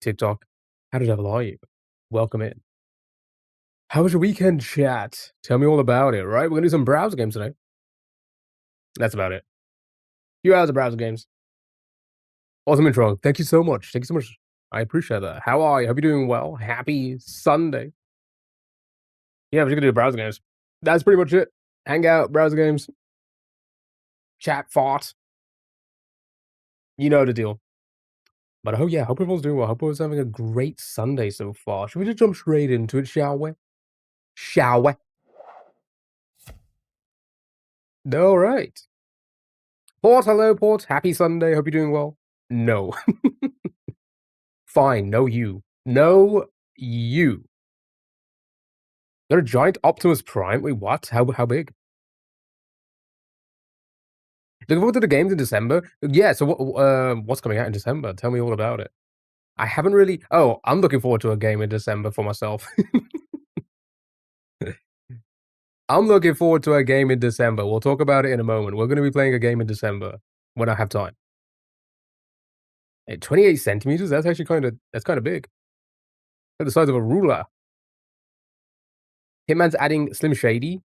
TikTok. How the devil are you? Welcome in. How was your weekend, chat? Tell me all about it, right? We're gonna do some browser games today. That's about it. Few hours of browser games. Awesome intro. Thank you so much. Thank you so much. I appreciate that. How are you? Hope you're doing well. Happy Sunday. Yeah, we're just gonna do browser games. That's pretty much it. Hang out, browser games, chat, fart. You know the deal. But oh yeah, hope everyone's doing well. Hope everyone's having a great Sunday so far. Should we just jump straight into it, shall we? Shall we? All right. Port, hello, Port. Happy Sunday. Hope you're doing well. No. Fine. No, you. No, you. Got a giant Optimus Prime? Wait, what? How big? Looking forward to the games in December? Yeah, so what's coming out in December? Tell me all about it. I haven't really... Oh, I'm looking forward to a game in December for myself. I'm looking forward to a game in December. We'll talk about it in a moment. We're going to be playing a game in December when I have time. 28 centimeters? That's actually kind of big. Like the size of a ruler. Hitman's adding Slim Shady.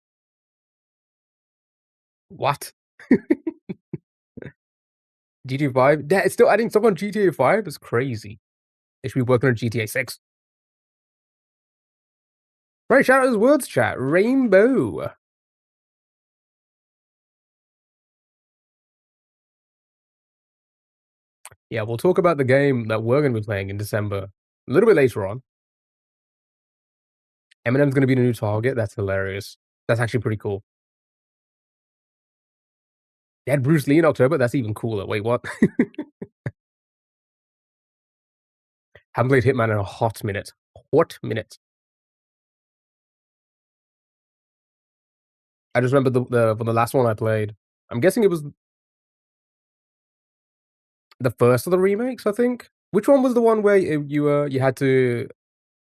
What? GTA 5? Yeah, it's still adding stuff on GTA 5? It's crazy. They should be working on GTA 6. Right, shout out his words chat. Rainbow. Yeah, we'll talk about the game that we're going to be playing in December a little bit later on. Eminem's going to be the new target. That's hilarious. That's actually pretty cool. They had Bruce Lee in October. That's even cooler. Wait, what? Haven't played Hitman in a hot minute. Hot minute. I just remember for the last one I played. I'm guessing it was the first of the remakes, I think. Which one was the one where you had to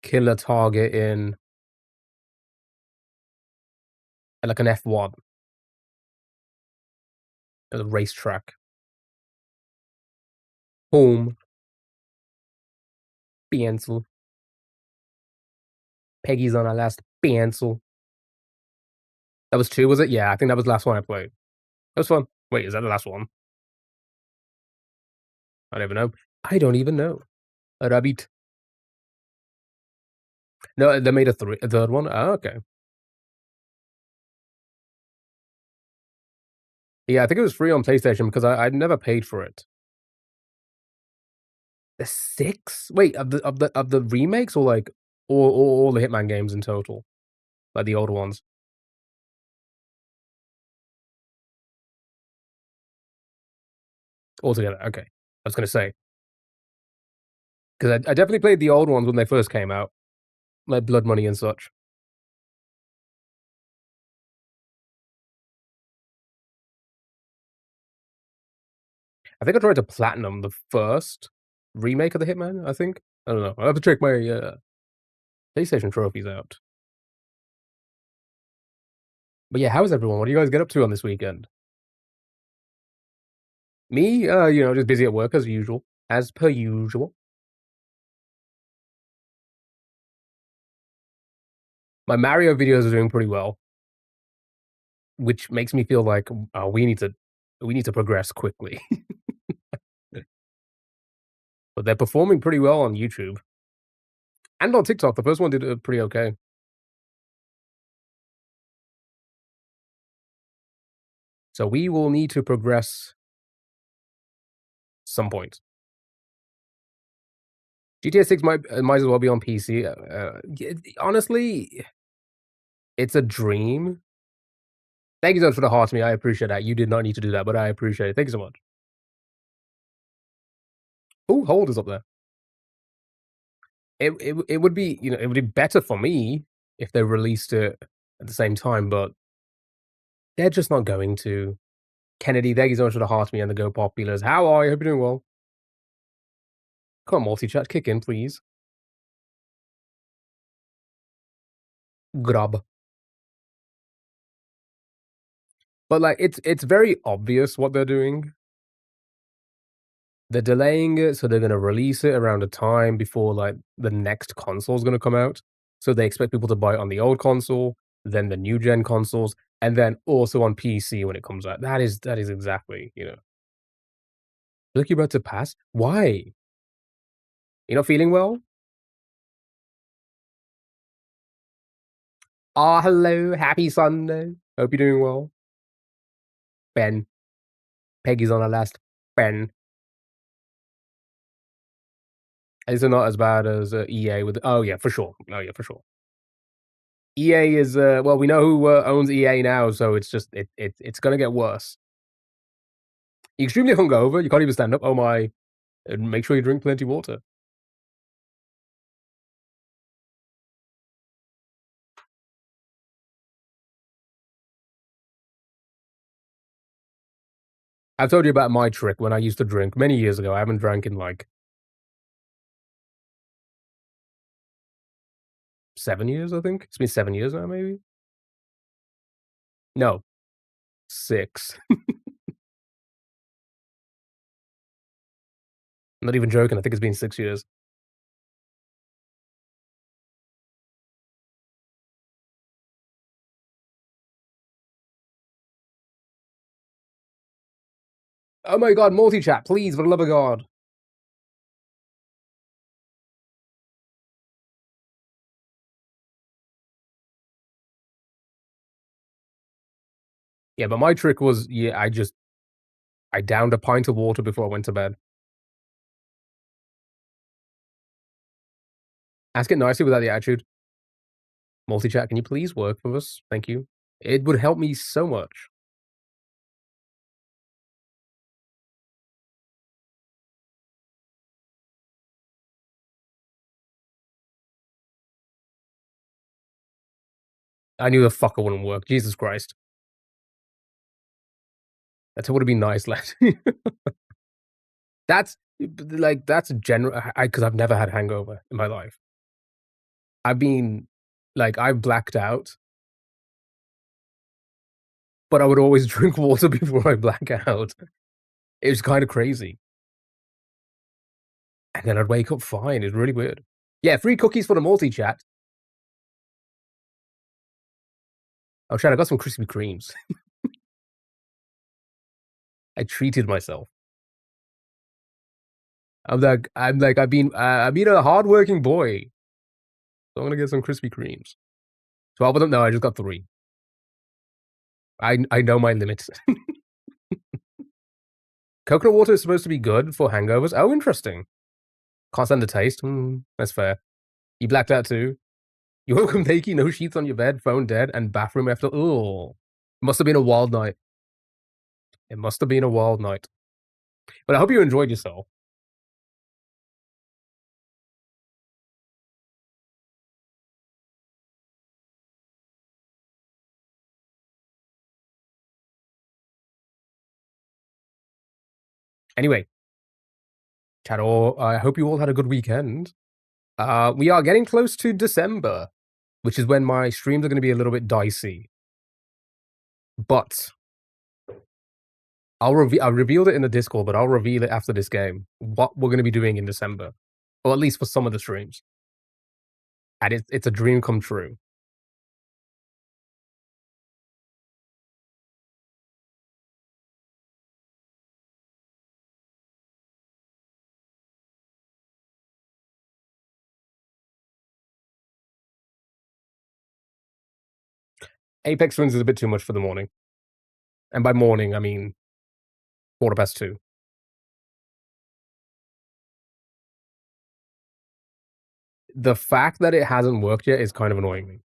kill a target in like an F1 at a racetrack? Home. Pencil. Peggy's on our last pencil. That was 2, was it? Yeah, I think that was the last one I played. That was fun. Wait, is that the last one? I don't even know. I don't even know. A rabbit. No, they made a third one? Oh, okay. Yeah, I think it was free on PlayStation because I'd never paid for it. The 6? Wait, of the remakes or like all the Hitman games in total? Like the older ones? Altogether, okay. I was gonna say. Because I definitely played the old ones when they first came out. Like Blood Money and such. I think I tried to platinum the first remake of the Hitman, I think. I don't know. I'll have to check my PlayStation trophies out. But yeah, how's everyone? What do you guys get up to on this weekend? Me, just busy at work as usual. As per usual. My Mario videos are doing pretty well, which makes me feel like we need to progress quickly. But they're performing pretty well on YouTube and on TikTok. The first one did pretty okay. So we will need to progress some point. GTA 6 might as well be on PC. Honestly, it's a dream. Thank you so much for the heart to me. I appreciate that. You did not need to do that, but I appreciate it. Thank you so much. Oh, hold is up there. It would be it would be better for me if they released it at the same time, but they're just not going to. Kennedy, thank you so much for the heart to me and the Go Populars. How are you? Hope you're doing well. Come on, multi-chat, kick in, please. Grub. But like it's very obvious what they're doing. They're delaying it, so they're gonna release it around a time before, like, the next console's gonna come out. So they expect people to buy it on the old console, then the new gen consoles, and then also on PC when it comes out. That is exactly, you know. Look, you're about to pass? Why? You not feeling well? "Ah, hello, happy Sunday. Hope you're doing well." Ben. Peggy's on her last Ben. Is it not as bad as, EA with oh, yeah, for sure. Oh, yeah, for sure. EA is, well, we know who, owns EA now, so it's just it's gonna get worse. You're extremely hungover, you can't even stand up. Oh my, and make sure you drink plenty of water. I've told you about my trick when I used to drink many years ago. I haven't drank in, like, 7 years, I think. It's been 7 years now, maybe? No, 6. I'm not even joking, I think it's been 6 years. Oh my god, multi-chat, please, for the love of God. Yeah, but my trick was, yeah, I downed a pint of water before I went to bed. Ask it nicely without the attitude. Multi-chat, can you please work for us? Thank you. It would help me so much. I knew the fucker wouldn't work. Jesus Christ. That would have been nice, lad. That's like, that's a general I because I've never had hangover in my life. I've been like, I've blacked out, but I would always drink water before I black out. It was kinda crazy. And then I'd wake up fine. It's really weird. Yeah, free cookies for the multi-chat. Oh, chat, I got some Krispy Kremes. I treated myself. I've been a hardworking boy, so I'm gonna get some Krispy Kremes. 12 of them? No, I just got 3. I know my limits. Coconut water is supposed to be good for hangovers. Oh, interesting. Can't stand the taste. That's fair. You blacked out too? You woke up naked, no sheets on your bed, phone dead, and bathroom after ooh. Must have been a wild night. It must have been a wild night. But I hope you enjoyed yourself. Anyway, chat all I hope you all had a good weekend. We are getting close to December, which is when my streams are gonna be a little bit dicey. But I revealed it in the Discord, but I'll reveal it after this game, what we're gonna be doing in December, or at least for some of the streams. And it's a dream come true. Apex Twins is a bit too much for the morning, and by morning, I mean 2:15. The fact that it hasn't worked yet is kind of annoying me.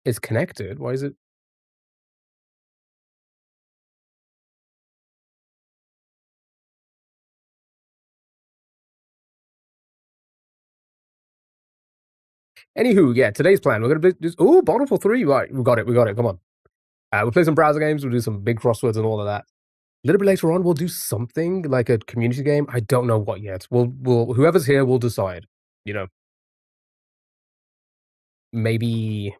It's connected, why is it anywho, yeah, today's plan, we're gonna be just ooh, bottle for 3, right, we got it, come on. We'll play some browser games, we'll do some big crosswords and all of that. A little bit later on, we'll do something like a community game, I don't know what yet. We'll whoever's here will decide, you know? Maybe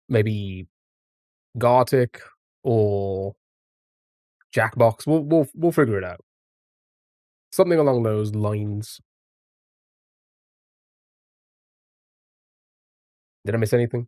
maybe Gartic or Jackbox. We'll figure it out. Something along those lines. Did I miss anything?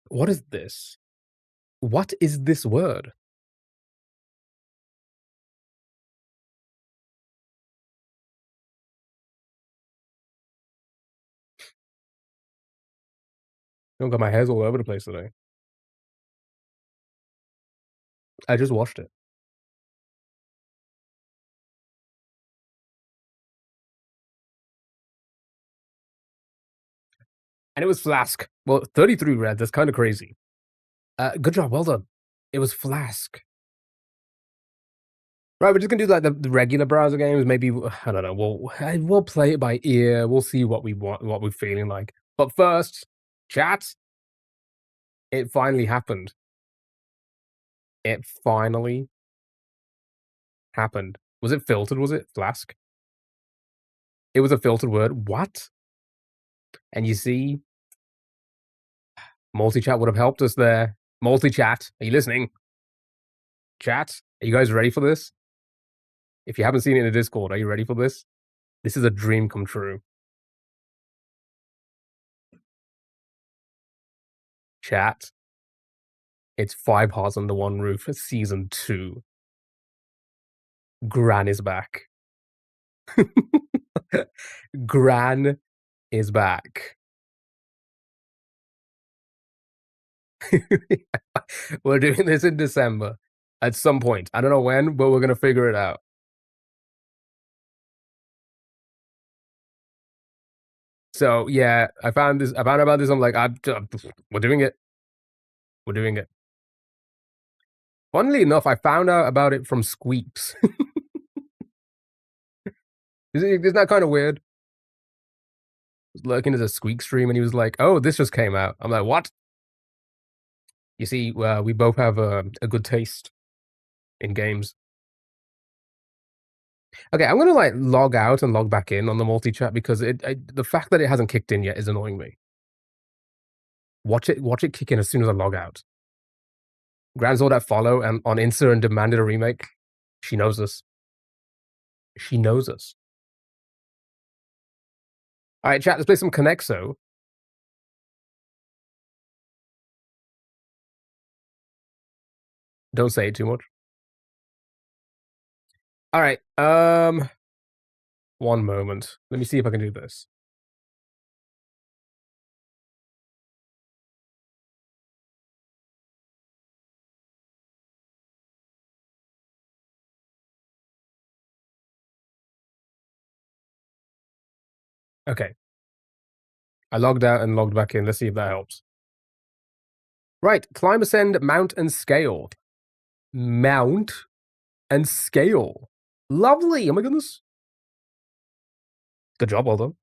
What is this? What is this word? Oh god, my hair's all over the place today. I just washed it. And it was Flask. Well, 33 red, that's kinda crazy. Good job, well done. It was Flask. Right, we're just gonna do, like, the regular browser games, maybe I don't know, we'll play it by ear, we'll see what we want, what we're feeling like. But first, chat, it finally happened. It finally happened. Was it filtered, was it? Flask? It was a filtered word? What? And you see, multi-chat would have helped us there. Multi-chat, are you listening? Chat, are you guys ready for this? If you haven't seen it in the Discord, are you ready for this? This is a dream come true. Chat, it's 5 Hearts Under One Roof, Season 2. Gran is back. Gran is back. We're doing this in December at some point. I don't know when, but we're gonna figure it out. So yeah, I found out about this. I'm like, we're doing it. We're doing it. Funnily enough, I found out about it from Squeaks. Isn't that kind of weird? Lurking as a Squeak stream, and he was like, "Oh, this just came out." I'm like, "What?" You see, we both have a good taste in games. Okay, I'm gonna like log out and log back in on the multi chat because the fact that it hasn't kicked in yet is annoying me. Watch it kick in as soon as I log out. Grand's all that follow and on Insta and demanded a remake. She knows us. She knows us. All right, chat. Let's play some Connexo. Don't say it too much. All right. One moment. Let me see if I can do this. Okay. I logged out and logged back in. Let's see if that helps. Right. Climb, ascend, mount, and scale. Mount and scale. Lovely. Oh my goodness. Good job, well done.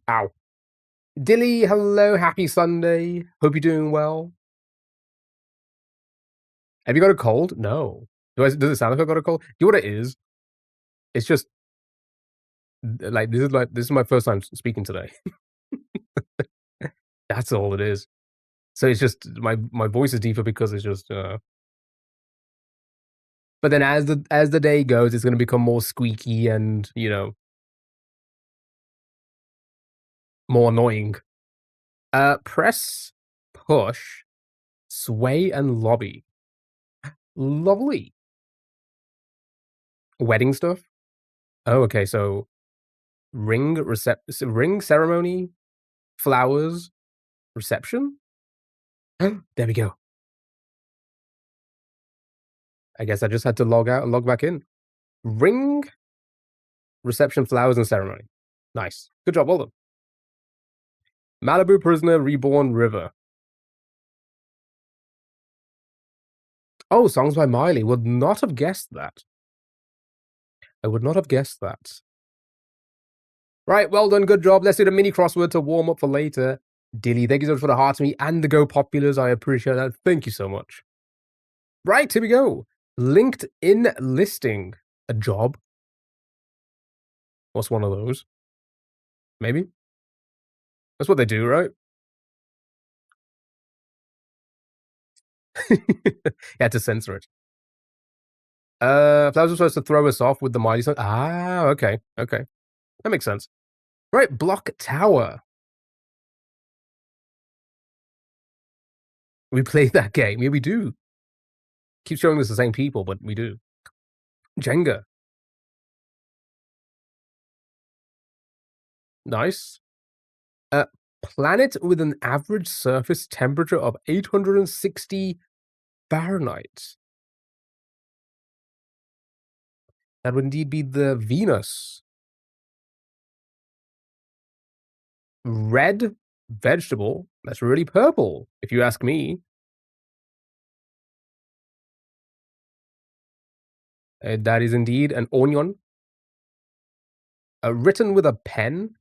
Ow. Dilly, hello. Happy Sunday. Hope you're doing well. Have you got a cold? No. Does it sound like I got a cold? You know what it is? It's just like this is my first time speaking today. That's all it is. So it's just my voice is deeper because it's just but then as the day goes, it's gonna become more squeaky and, you know, more annoying. Press, push, sway, and lobby. Lovely. Wedding stuff? Oh, okay, so ring ceremony, flowers, reception? There we go. I guess I just had to log out and log back in. Ring, reception, flowers, and ceremony. Nice. Good job, well done. Malibu Prisoner, Reborn, River. Oh, songs by Miley. Would not have guessed that. I would not have guessed that. Right, well done, good job. Let's do the mini crossword to warm up for later. Dilly, thank you so much for the heart to me and the Go Populars. I appreciate that. Thank you so much. Right, here we go. LinkedIn listing. A job? What's one of those? Maybe? That's what they do, right? You had to censor it. Flowers were supposed to throw us off with the mighty sun. Ah, okay, okay. That makes sense. Right, block tower. We play that game. Yeah, we do. Keep showing us the same people, but we do. Jenga. Nice. Uh, planet with an average surface temperature of 860 Fahrenheit. That would indeed be the Venus. Red vegetable. That's really purple, if you ask me. That is indeed an onion. Written with a pen.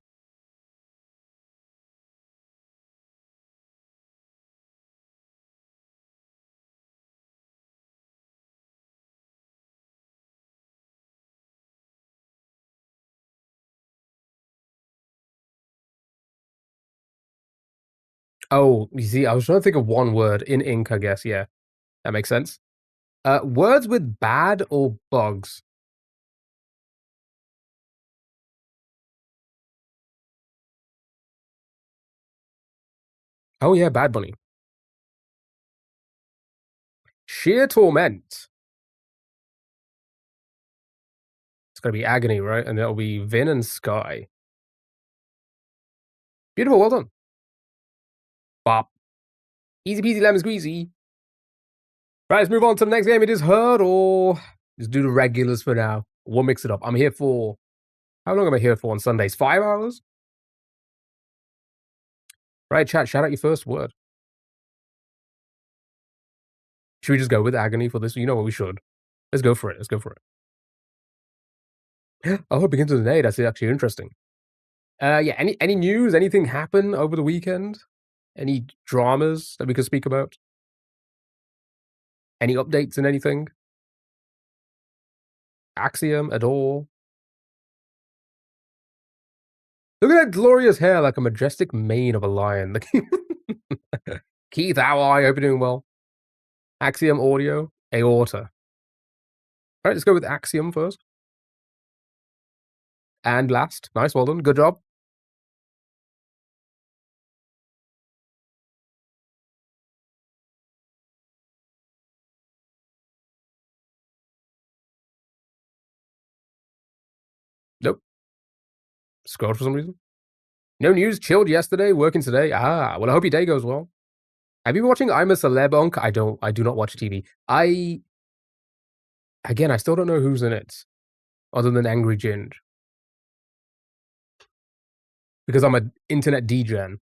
Oh, you see, I was trying to think of one word in ink, I guess. Yeah, that makes sense. Words with bad or bugs. Oh, yeah, Bad Bunny. Sheer torment. It's going to be agony, right? And that'll be Vin and Sky. Beautiful, well done. Bop. Easy peasy lemon squeezy. Right, let's move on to the next game. It is Herd or just do the regulars for now. We'll mix it up. I'm here for, how long am I here for on Sundays? 5 hours? Right, chat, shout out your first word. Should we just go with agony for this? You know what, we should. Let's go for it. Let's go for it. Oh, it begins with an A. That's actually interesting. Yeah, any news? Anything happen over the weekend? Any dramas that we could speak about? Any updates in anything? Axiom at all? Look at that glorious hair, like a majestic mane of a lion. Keith, how are you? Hope you're doing well. Axiom audio, aorta. All right, let's go with Axiom first. And last. Nice, well done. Good job. Nope. Scrolled for some reason. No news. Chilled yesterday. Working today. Ah, well, I hope your day goes well. Have you been watching I'm a Celeb, Unc? I do not watch TV. Again, I still don't know who's in it, other than Angry Ginge. Because I'm an internet degen.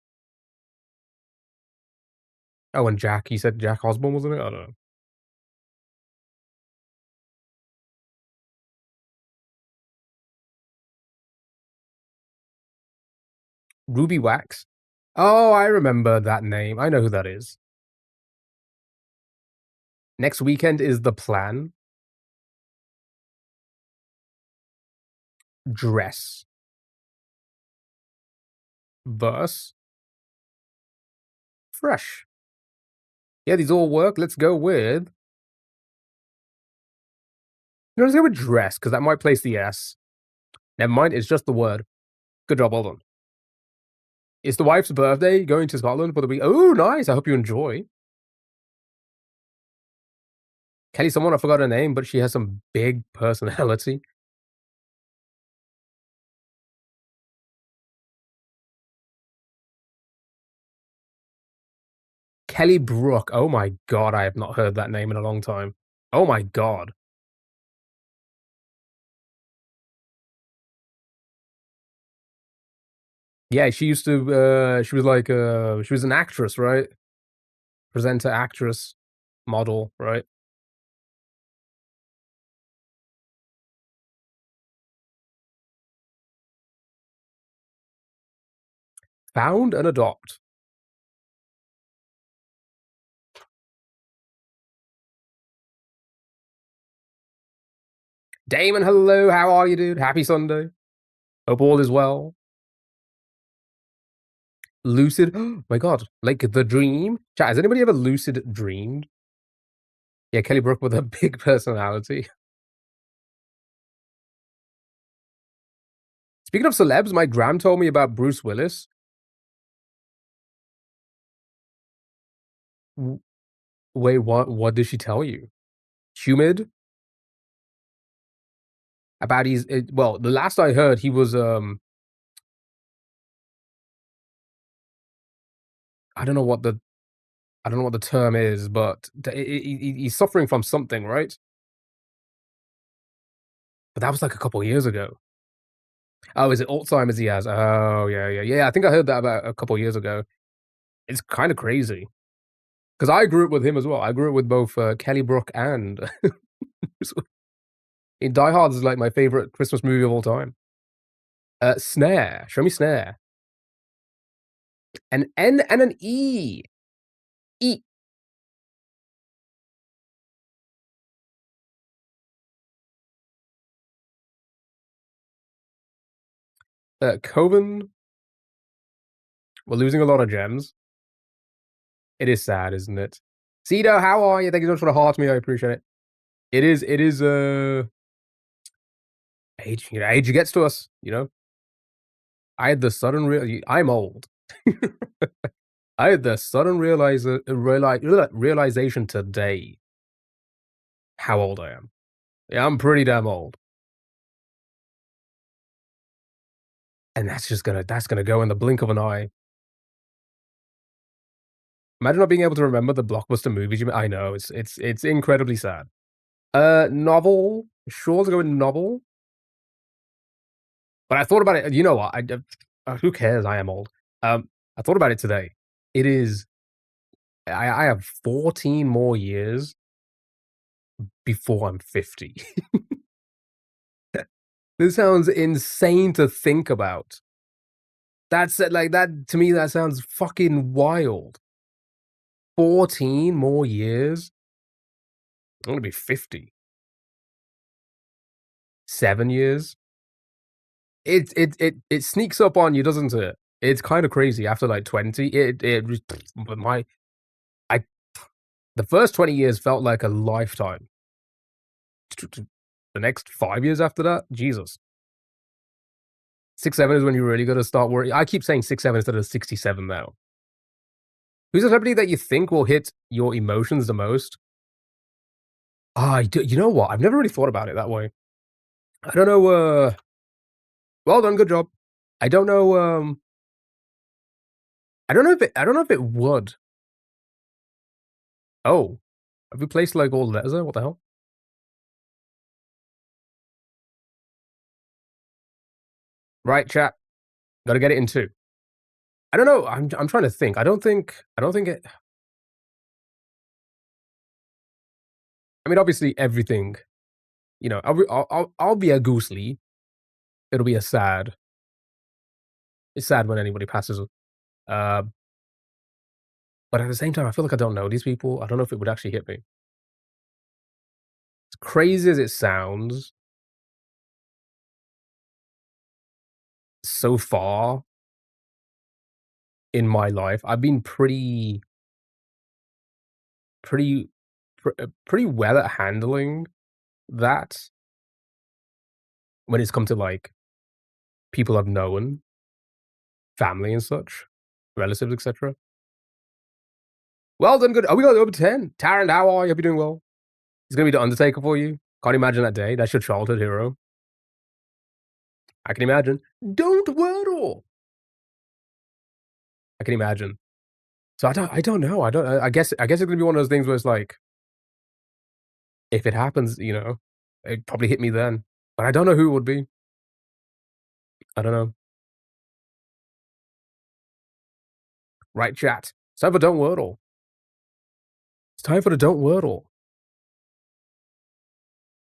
Oh, and Jack. You said Jack Osborne was in it? I don't know. Ruby Wax. Oh, I remember that name. I know who that is. Next weekend is the plan. Dress. Verse. Fresh. Yeah, these all work. Let's go with. No, let's go with dress, because that might place the S. Never mind, it's just the word. Good job, well done. It's the wife's birthday, going to Scotland for the week. Oh, nice. I hope you enjoy. Kelly, someone, I forgot her name, but she has some big personality. Kelly Brook. Oh my god, I have not heard that name in a long time. Oh my god. Yeah, she used to, she was like, she was an actress, right? Presenter, actress, model, right? Found and adopt. Damon, hello. How are you, dude? Happy Sunday. Hope all is well. Lucid. My God. Like the dream. Chat, has anybody ever lucid dreamed? Yeah, Kelly Brook with a big personality. Speaking of celebs, my gram told me about Bruce Willis. Wait, what? What did she tell you? Humid? About well, the last I heard, he was I don't know what the term is, but he's suffering from something, right? But that was like a couple years ago. Oh, is it Alzheimer's he has? Oh, yeah. I think I heard that about a couple years ago. It's kind of crazy because I grew up with him as well. I grew up with both Kelly Brook and in Die Hard is like my favorite Christmas movie of all time. Snare, show me Snare. An N and an E. E. Coven. We're losing a lot of gems. It is sad, isn't it? Cedo, how are you? Thank you so much for the heart me. I appreciate it. It is age, age gets to us, you know. I had the sudden I'm old. I had the sudden realization today how old I am. Yeah, I'm pretty damn old. And that's gonna go in the blink of an eye. Imagine not being able to remember the blockbuster movies I know, it's incredibly sad. Novel. Sure to go with novel. But I thought about it. You know what? Who cares? I am old. I thought about it today. It is. I have 14 more years before I'm 50. This sounds insane to think about. That's like that to me. That sounds fucking wild. 14 more years. I'm gonna be 50. 7 years. It sneaks up on you, doesn't it? It's kind of crazy after like 20. But I the first 20 years felt like a lifetime. The next 5 years after that, Jesus. 6-7 is when you really got to start worrying. I keep saying 6-7 instead of 67 now. Who's a celebrity that you think will hit your emotions the most? You know what? I've never really thought about it that way. I don't know. Well done, good job. I don't know. I don't know if it would. Oh, have we placed like all the letters there? What the hell? Right, chat. Got to get it in two. I don't know. I'm trying to think. I don't think it. I mean, obviously everything. You know, I'll be a goosely. It'll be a sad. It's sad when anybody passes. Uh, but at the same time, I feel like I don't know these people. I don't know if it would actually hit me. As crazy as it sounds, so far in my life, I've been pretty, pretty well at handling that when it's come to like people I've known, family and such, relatives, etc. Well done, good. Oh, we got over 10. Taryn, how are you? Hope you're doing well. He's gonna be the Undertaker for you. Can't imagine that day. That's your childhood hero. I can imagine. Don't Wordle. I can imagine. So I don't know. I guess it's gonna be one of those things where it's like, if it happens, you know, it probably hit me then. But I don't know who it would be. I don't know. Right, chat. It's time for Don't Wordle. It's time for the Don't Wordle.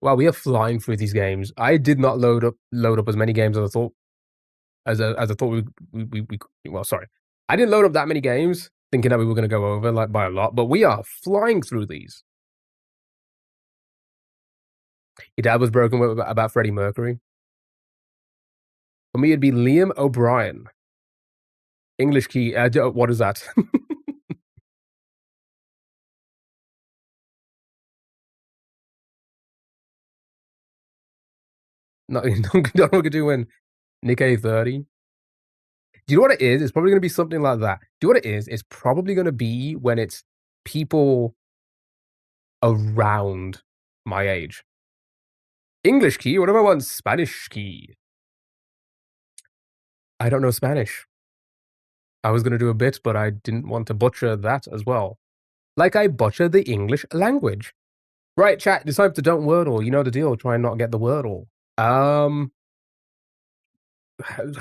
Wow, we are flying through these games. I did not load up as many games as I thought. as I thought well, sorry. I didn't load up that many games thinking that we were gonna go over, like, by a lot, but we are flying through these. Your dad was broken with about Freddie Mercury. For me, it'd be Liam O'Brien. English key, d what is that? No, don't know what could do when Nick A30. Do you know what it is? It's probably gonna be something like that. Do you know what it is? It's probably gonna be when it's people around my age. English key? What if I want Spanish key? I don't know Spanish. I was gonna do a bit, but I didn't want to butcher that as well. Like I butcher the English language. Right, chat, it's time to don't Wordle. You know the deal. Try and not get the Wordle. Um,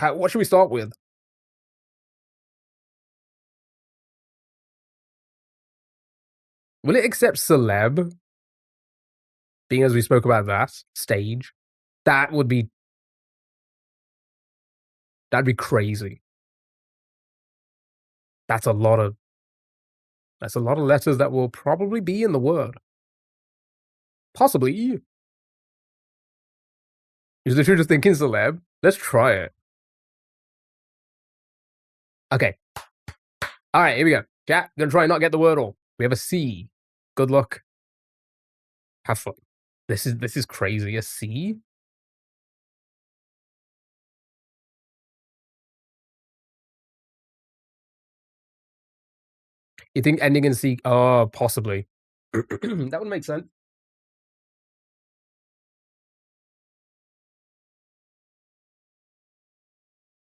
what should we start with? Will it accept celeb? Being as we spoke about that stage, that would be that'd be crazy. That's a lot of that's a lot of letters that will probably be in the word. Possibly. Is the truth just thinking celeb? Let's try it. Okay. All right, here we go. Chat, gonna try and not get the Wordle. We have a C. Good luck. Have fun. This is crazy. A C? You think ending in C? Oh, possibly. That would make sense.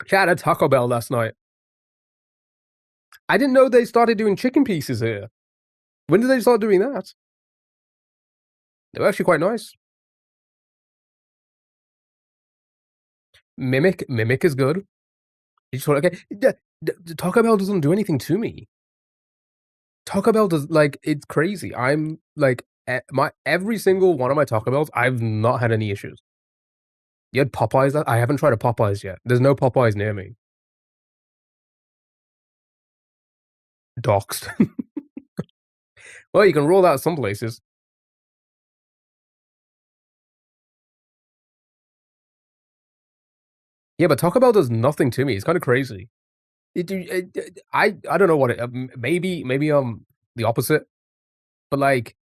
Chat had Taco Bell last night. I didn't know they started doing chicken pieces here. When did they start doing that? They were actually quite nice. Mimic is good. You just want okay. Taco Bell doesn't do anything to me. Taco Bell does like it's crazy. I'm like my every single one of my Taco Bells, I've not had any issues. You had Popeyes? I haven't tried a Popeyes yet. There's no Popeyes near me. Doxed. Well, you can roll out some places. Yeah, but Taco Bell does nothing to me. It's kind of crazy. I don't know what it. Maybe the opposite. But like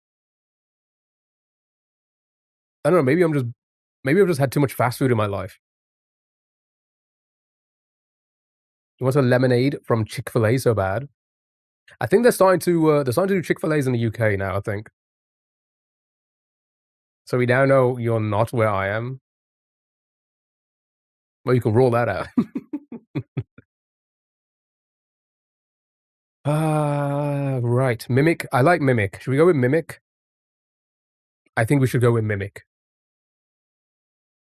I don't know. Maybe I've just had too much fast food in my life. You want a lemonade from Chick-fil-A so bad? I think they're starting to do Chick-fil-A's in the UK now. I think so. We now know you're not where I am. Well, you can roll that out. Right. Mimic. I like Mimic. Should we go with Mimic? I think we should go with Mimic.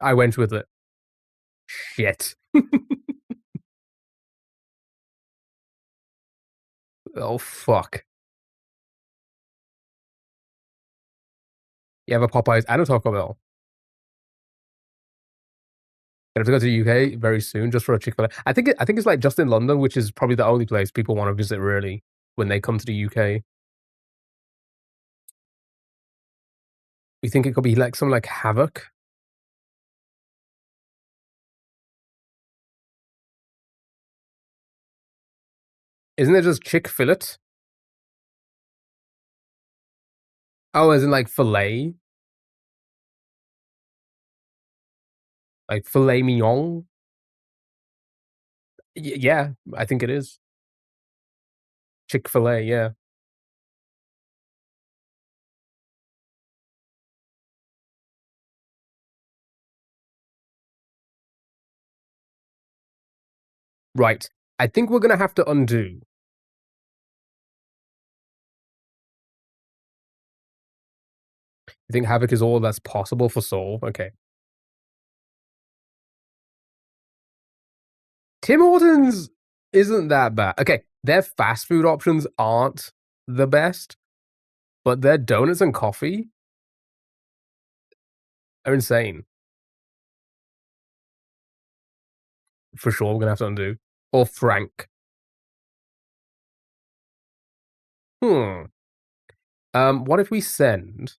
I went with it. Shit. Oh, fuck. You have a Popeyes and a Taco Bell. I have to go to the UK very soon just for a Chick-fil-A. I think it's like just in London, which is probably the only place people want to visit really when they come to the UK. You think it could be like something like Havoc? Isn't it just Chick Fillet? Oh, as in like filet? Like filet mignon? Yeah, I think it is. Chick-fil-A, yeah. Right. I think we're gonna have to undo. You think Havoc is all that's possible for Seoul? Okay. Tim Hortons isn't that bad. Okay, their fast food options aren't the best, but their donuts and coffee are insane. for sure we're gonna have to undo. Or Frank. Hmm. What if we send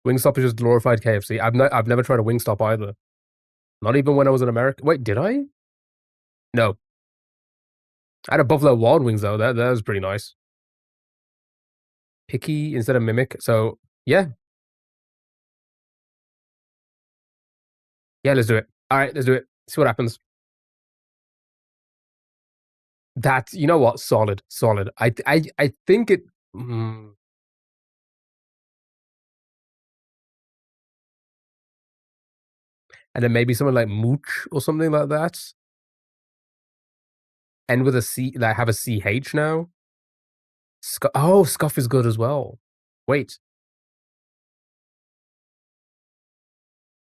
Wingstop is just glorified KFC? I've never tried a Wingstop either. Not even when I was in America. Wait, did I? No. I had a Buffalo Wild Wings though. That was pretty nice. Picky instead of mimic. So yeah. Yeah, let's do it. Alright, let's do it. See what happens. That's you know what? Solid. Solid. I think it and then maybe something like mooch or something like that. End with a C like have a CH now. Scuff is good as well. Wait,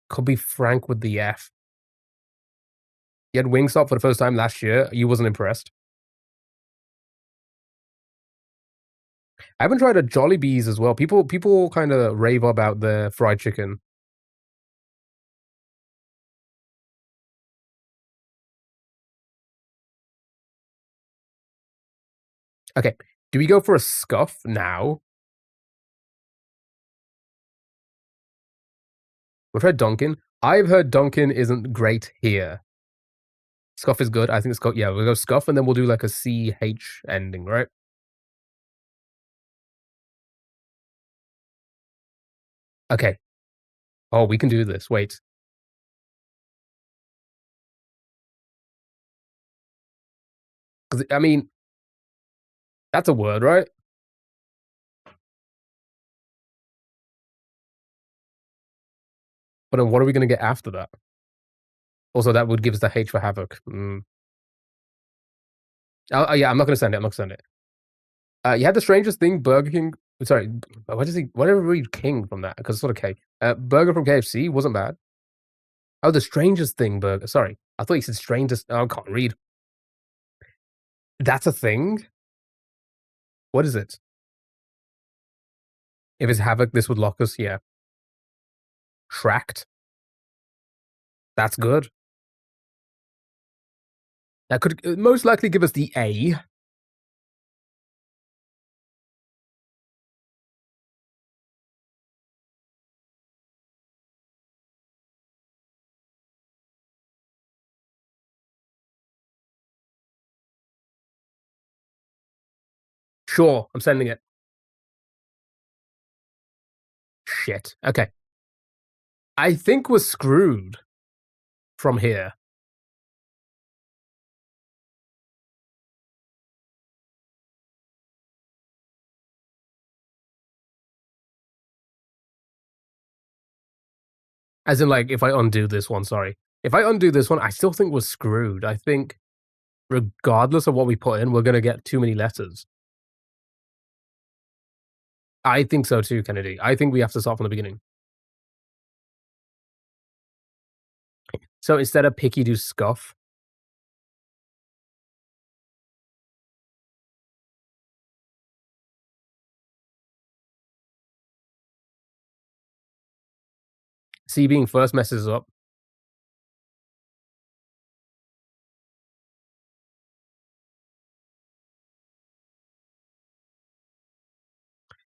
could be Frank with the F. You had Wingstop for the first time last year. You wasn't impressed. I haven't tried a Jollibees as well. People kind of rave about the fried chicken. Okay, do we go for a Scuff now? We'll try Dunkin'. I've heard Dunkin' isn't great here. Scuff is good. I think Scuff. Yeah, we'll go Scuff, and then we'll do like a CH ending, right? Okay. Oh, we can do this. Wait, 'cause I mean that's a word, right? But then what are we gonna get after that? Also, that would give us the H for havoc. Oh, yeah, I'm not gonna send it. I'm not gonna send it. You had the strangest thing, Burger King. Sorry, what does he? Why did I read King from that? Because it's not a K. Burger from KFC wasn't bad. Oh, the strangest thing burger. Sorry, I thought you said strangest. Oh, I can't read. That's a thing. What is it? If it's havoc, this would lock us. Yeah, tracked. That's good. That could most likely give us the A. Sure, I'm sending it. Shit. Okay, I think we're screwed from here. As in, like, if I undo this one, sorry. If I undo this one, I still think we're screwed. I think regardless of what we put in, we're gonna get too many letters. I think so too, Kennedy. I think we have to start from the beginning. So instead of picky, do scuff. C being first messes up.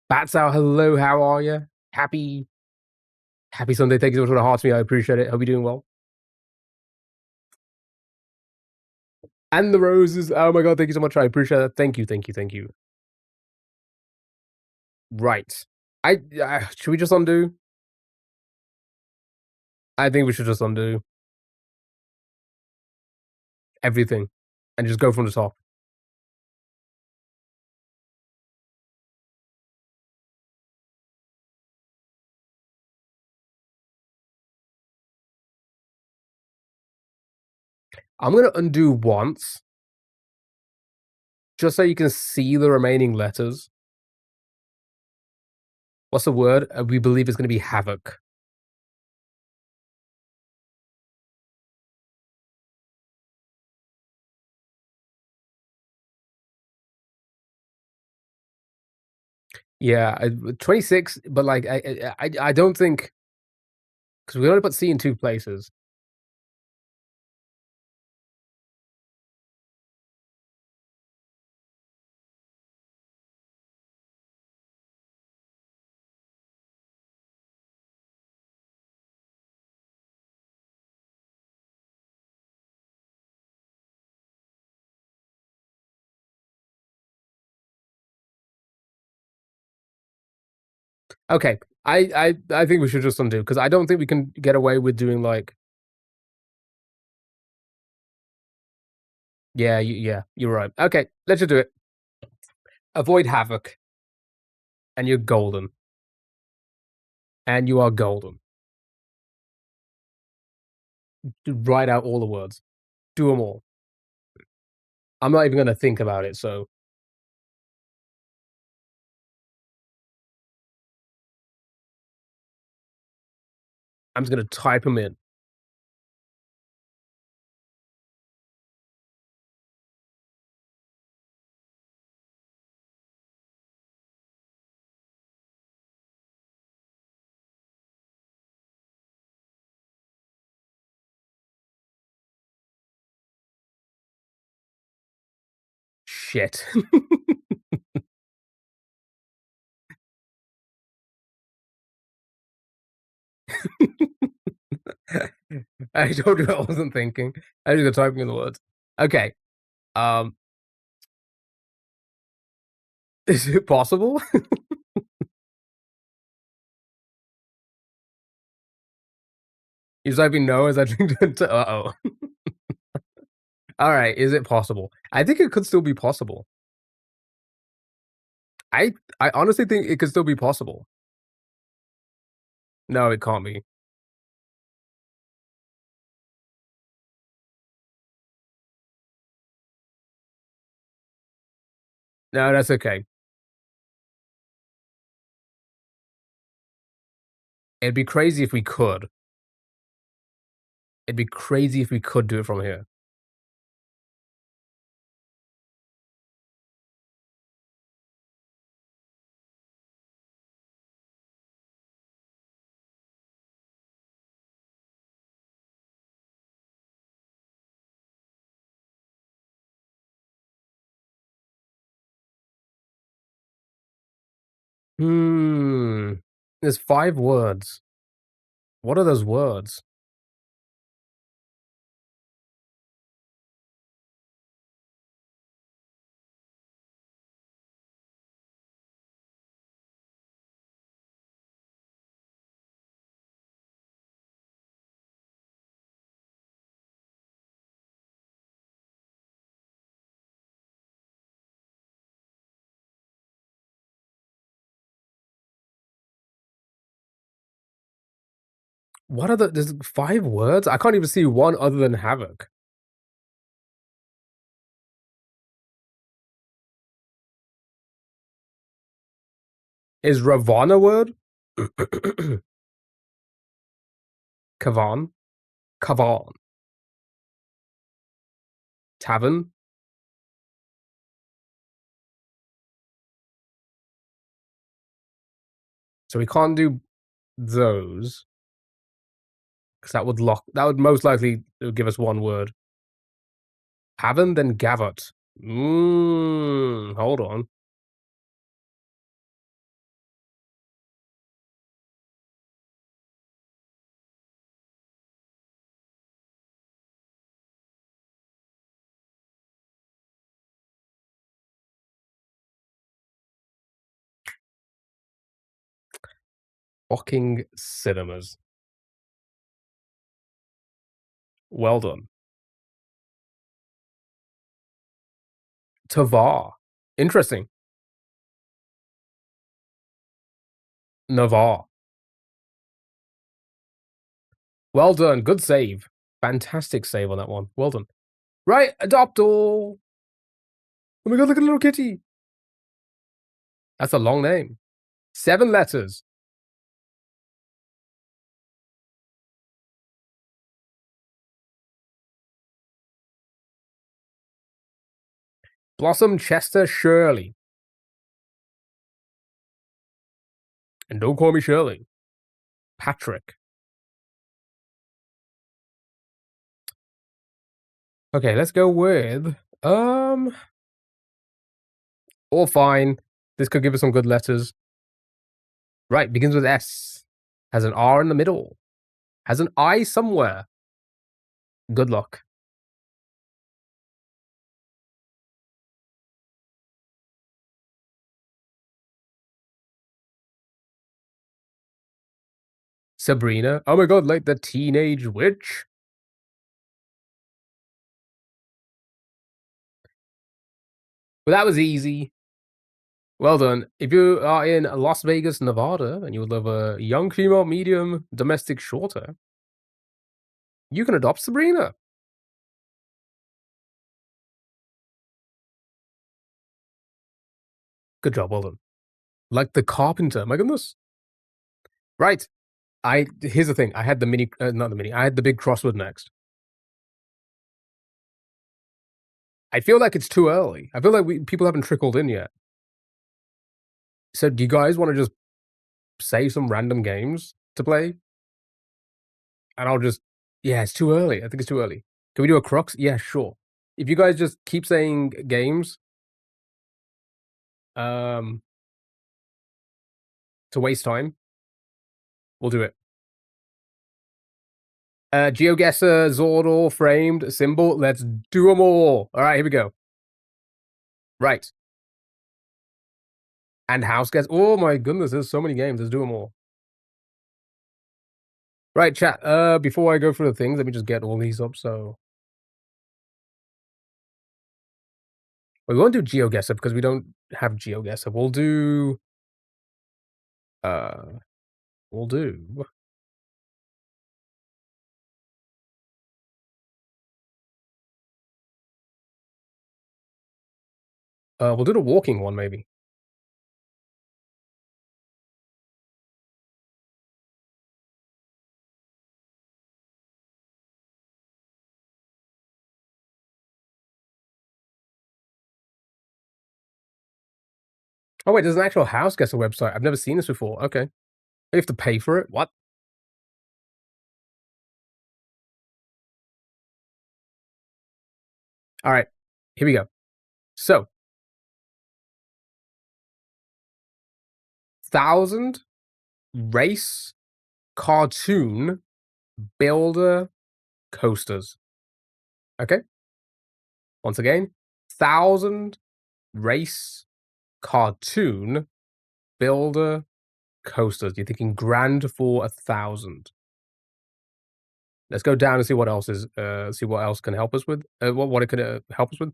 Bats out, hello, how are you? Happy Sunday. Thank you so much for the heart to me. I appreciate it. Hope you're doing well. And the roses. Oh my god, thank you so much. I appreciate that. Thank you, thank you, thank you. Right. Should we just undo? I think we should just undo everything and just go from the top. I'm gonna undo once, just so you can see the remaining letters. What's the word? We believe it's gonna be havoc. Yeah, 26, but, like, I don't think, because we only put C in 2 places. Okay, I think we should just undo, because I don't think we can get away with doing, like, yeah, you're right. Okay, let's just do it. Avoid havoc, and you're golden, and you are golden. Write out all the words. Do them all. I'm not even gonna think about it, so I'm just gonna type them in. Shit. I told you I wasn't thinking. I was just typing in the words. Okay, um, is it possible? He's typing no as I think to uh-oh. Alright, is it possible? I think it could still be possible. I I honestly think it could still be possible. No, it can't be. No, that's okay. It'd be crazy if we could. It'd be crazy if we could do it from here. Hmm. There's 5 words. What are those words? What are there's 5 words? I can't even see one other than havoc. Is Ravana a word? Kavan? Kavan. Tavern? So we can't do those, because that would most likely give us 1 word. Haven, then Gavot. Hold on. Fucking cinemas. Well done. Tavar. Interesting. Navar. Well done. Good save. Fantastic save on that one. Well done. Right, adopt all. Oh my god, look at the little kitty. That's a long name. 7 letters. Blossom Chester Shirley. And don't call me Shirley. Patrick. Okay, let's go with all fine. This could give us some good letters. Right, begins with S. Has an R in the middle. Has an I somewhere. Good luck. Sabrina. Oh my god, like the teenage witch. Well, that was easy. Well done. If you are in Las Vegas, Nevada, and you would love a young female medium domestic shorter, you can adopt Sabrina. Good job, well done. Like the carpenter, my goodness. Right. Here's the thing. I had the mini, not the mini. I had the big crossword next. I feel like it's too early. I feel like people haven't trickled in yet. So, do you guys want to just say some random games to play? And I'll just, yeah, it's too early. I think it's too early. Can we do a crux? Yeah, sure. If you guys just keep saying games, um, to waste time, we'll do it. GeoGuessr, Zordor, Framed, Symbol. Let's do them all. All right, here we go. Right. And House Guess. Oh my goodness, there's so many games. Let's do them all. Right, chat. Before I go through the things, let me just get all these up. So we won't do GeoGuessr because we don't have GeoGuessr. We'll do. Uh, we'll do. We'll do the walking one maybe. Oh wait, there's an actual House Guesser website. I've never seen this before. Okay, you have to pay for it. What? All right, here we go. So, 1,000 race cartoon builder coasters. Okay. Once again, 1,000 race cartoon builder coasters. You're thinking grand for 1,000. Let's go down and see what else is. See what else can help us with. What it can help us with.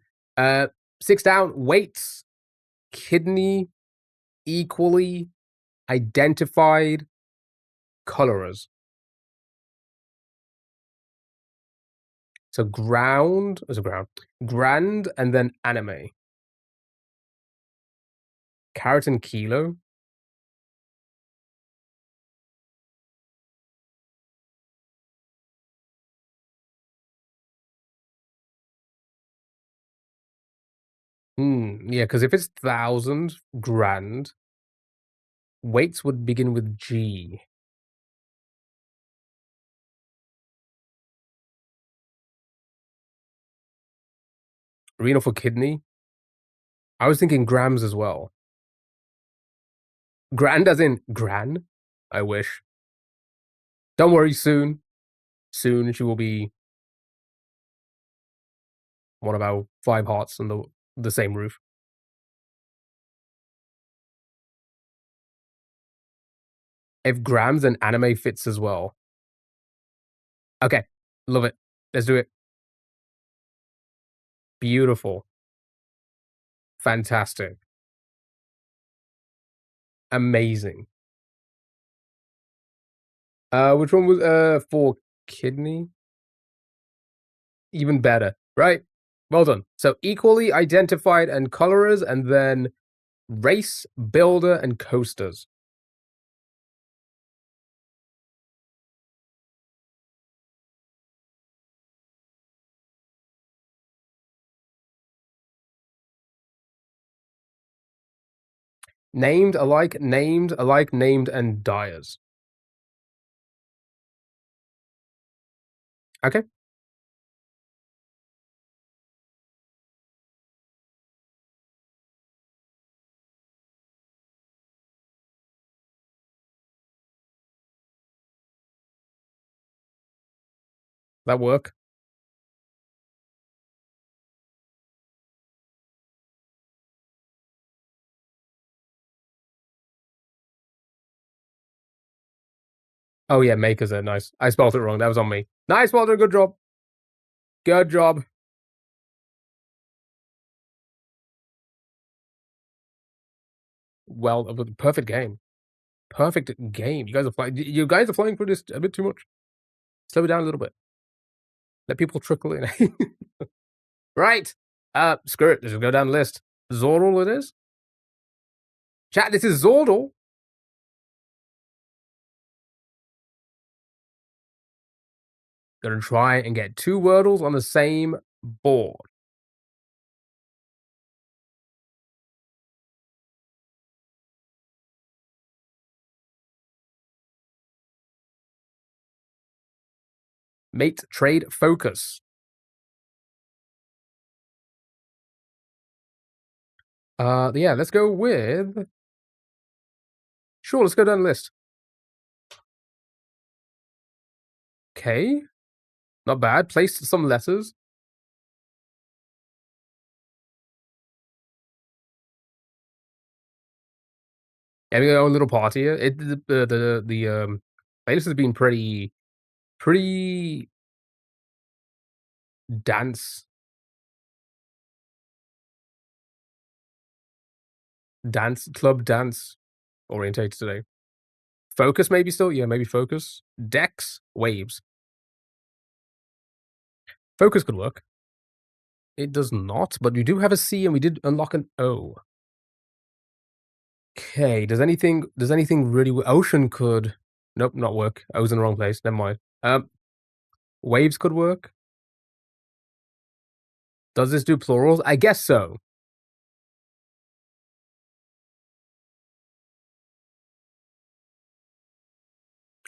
6 down. Weights, kidney, equally identified colorers. So grand, and then anime. Carrot and kilo. Yeah, because if it's 1,000 grand, weights would begin with G. Renal for kidney. I was thinking grams as well. Grand as in gran. I wish. Don't worry, soon. Soon she will be one of our 5 hearts on the same roof. If grams and anime fits as well. Okay, love it. Let's do it. Beautiful. Fantastic. Amazing. Which one was for kidney? Even better, right? Well done. So equally identified and colorers, and then race, builder, and coasters. named alike, named, and dyers. Okay, that work. Oh yeah, makers are nice. I spelled it wrong. That was on me. Nice, Walter. Good job. Good job. Well, perfect game. Perfect game. You guys are playing. You guys are playing through this a bit too much. Slow it down a little bit. Let people trickle in. Right. Screw it. Let's just go down the list. Zordal it is. Chat, this is Zordal. Gonna try and get 2 Wordles on the same board. Mate, trade, focus. Yeah, let's go with. Sure, let's go down the list. Okay, not bad. Place some letters. Having our own little party here. The playlist has been pretty dance dance orientated today. Focus maybe still? Yeah, maybe focus. Decks, waves. Focus could work. It does not, but we do have a C and we did unlock an O. Okay, does anything really Ocean could nope, not work. I was in the wrong place. Never mind. Waves could work. Does this do plurals? I guess so.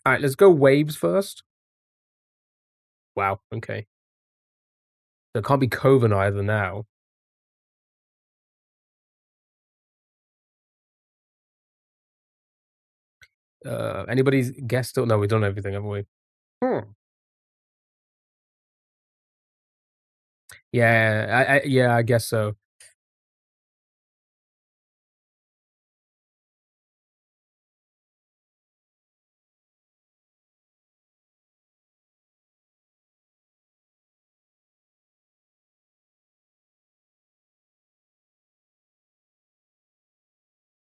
Alright, let's go waves first. Wow, okay. There can't be Coven either now. Anybody's guess still? No, we've done everything, haven't we? Hmm. Yeah, I guess so.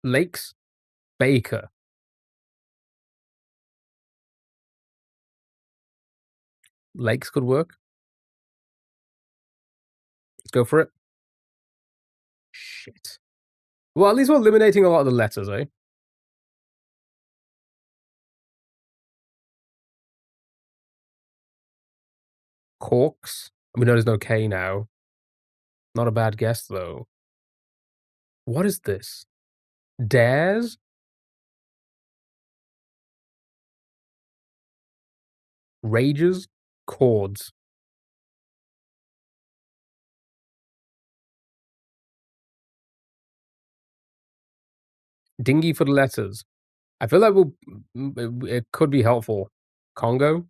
Lakes, Baker. Lakes could work. Let's go for it. Shit. Well, at least we're eliminating a lot of the letters, eh? Corks. We know there's no K now. Not a bad guess, though. What is this? Dares? Rages? Chords. Dingy for the letters. I feel like it could be helpful. Congo?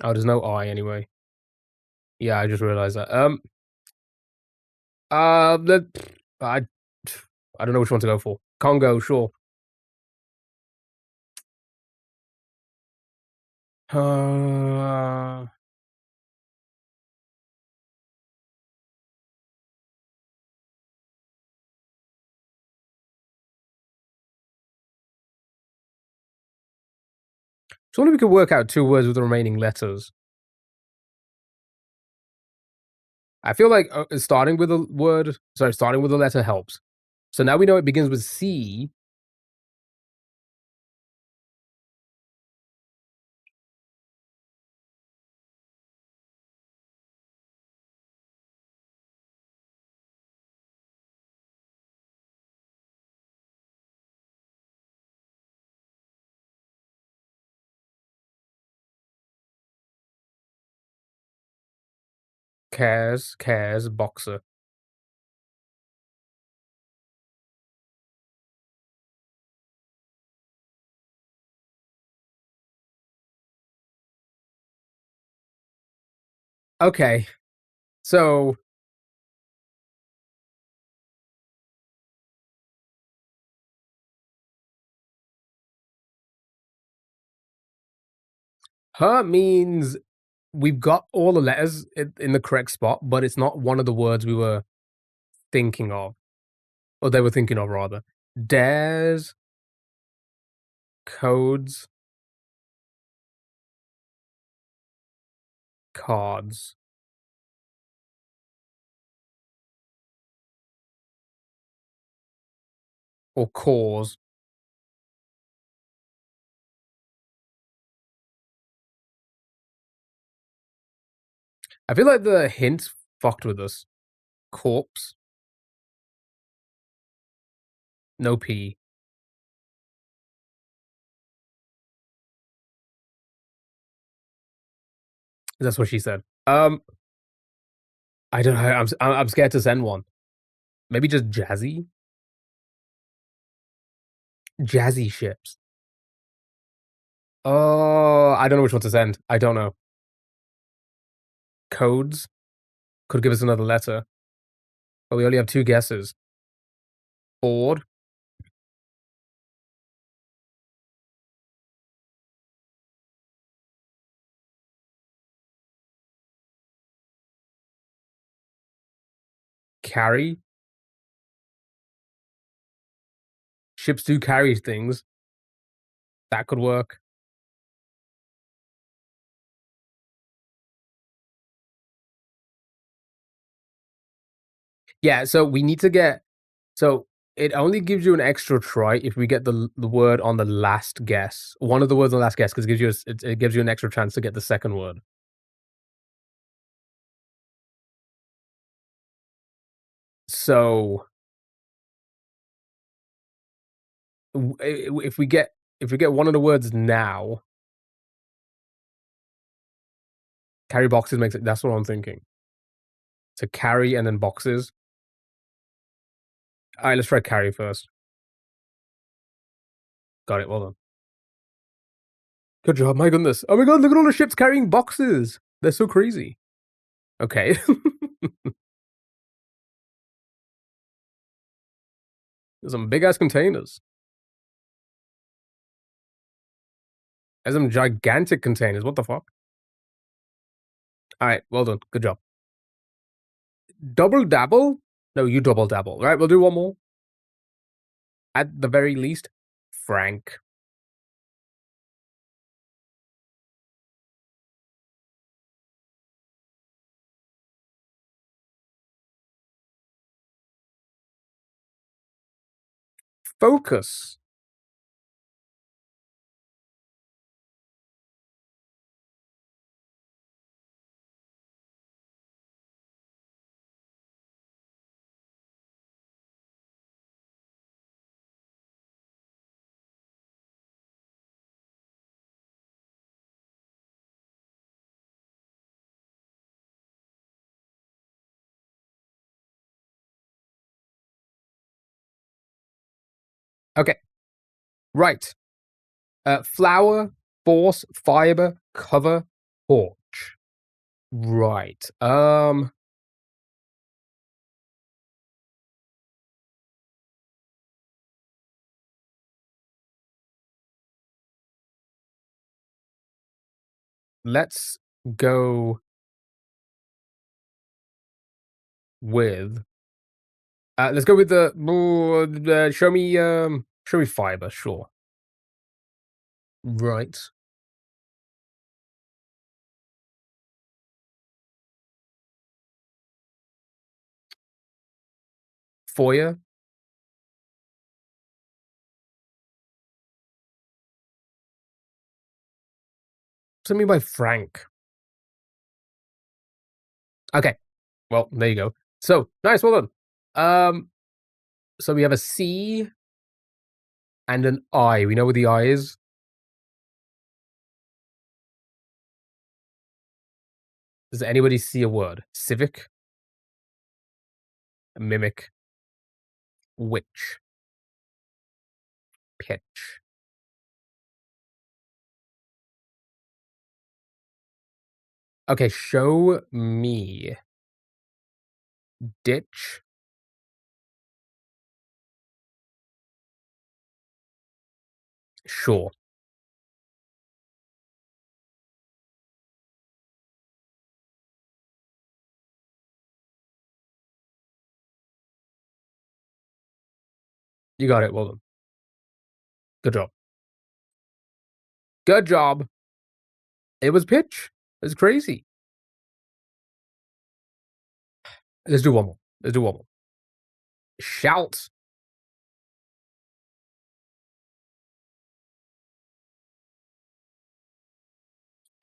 Oh, there's no I anyway. Yeah, I just realized that. The I don't know which one to go for. Congo, sure. Uh, Surely we could work out 2 words with the remaining letters. I feel like starting with starting with a letter helps. So now we know it begins with C. Cares, boxer. Okay, so her means we've got all the letters in the correct spot, but it's not one of the words we were thinking of, or they were thinking of rather. Dares, codes, cards, or cores. I feel like the hint fucked with us. Corpse, no P. That's what she said. I don't know. I'm scared to send one. Maybe just jazzy, jazzy ships. Oh, I don't know which one to send. I don't know. Codes could give us another letter, but we only have two guesses. Board, carry. Ships do carry things. That could work. Yeah, so we need to get. So it only gives you an extra try if we get the word on the last guess. One of the words on the last guess, because it gives you an extra chance to get the second word. So if we get one of the words now, carry boxes makes it. That's what I'm thinking. To carry and then boxes. All right, let's try carry first. Got it. Well done. Good job. My goodness. Oh my god, look at all the ships carrying boxes. They're so crazy. Okay. There's some big ass containers. There's some gigantic containers. What the fuck? All right. Well done. Good job. Double dabble? No, you double dabble. All right. We'll do one more. At the very least, Frank. Focus. Okay. Right. Flower, force, fiber, cover, torch. Right. Let's go with let's go with the show me fiber, sure. Right. Foyer. What's I mean by Frank? Okay. Well, there you go. So nice, well done. So we have a C and an I. We know where the I is. Does anybody see a word? Civic, mimic, witch, pitch. Okay, show me. Ditch. Sure. You got it. Well done. Good job. Good job. It was pitch. It's crazy. Let's do one more. Let's do one more. Shout.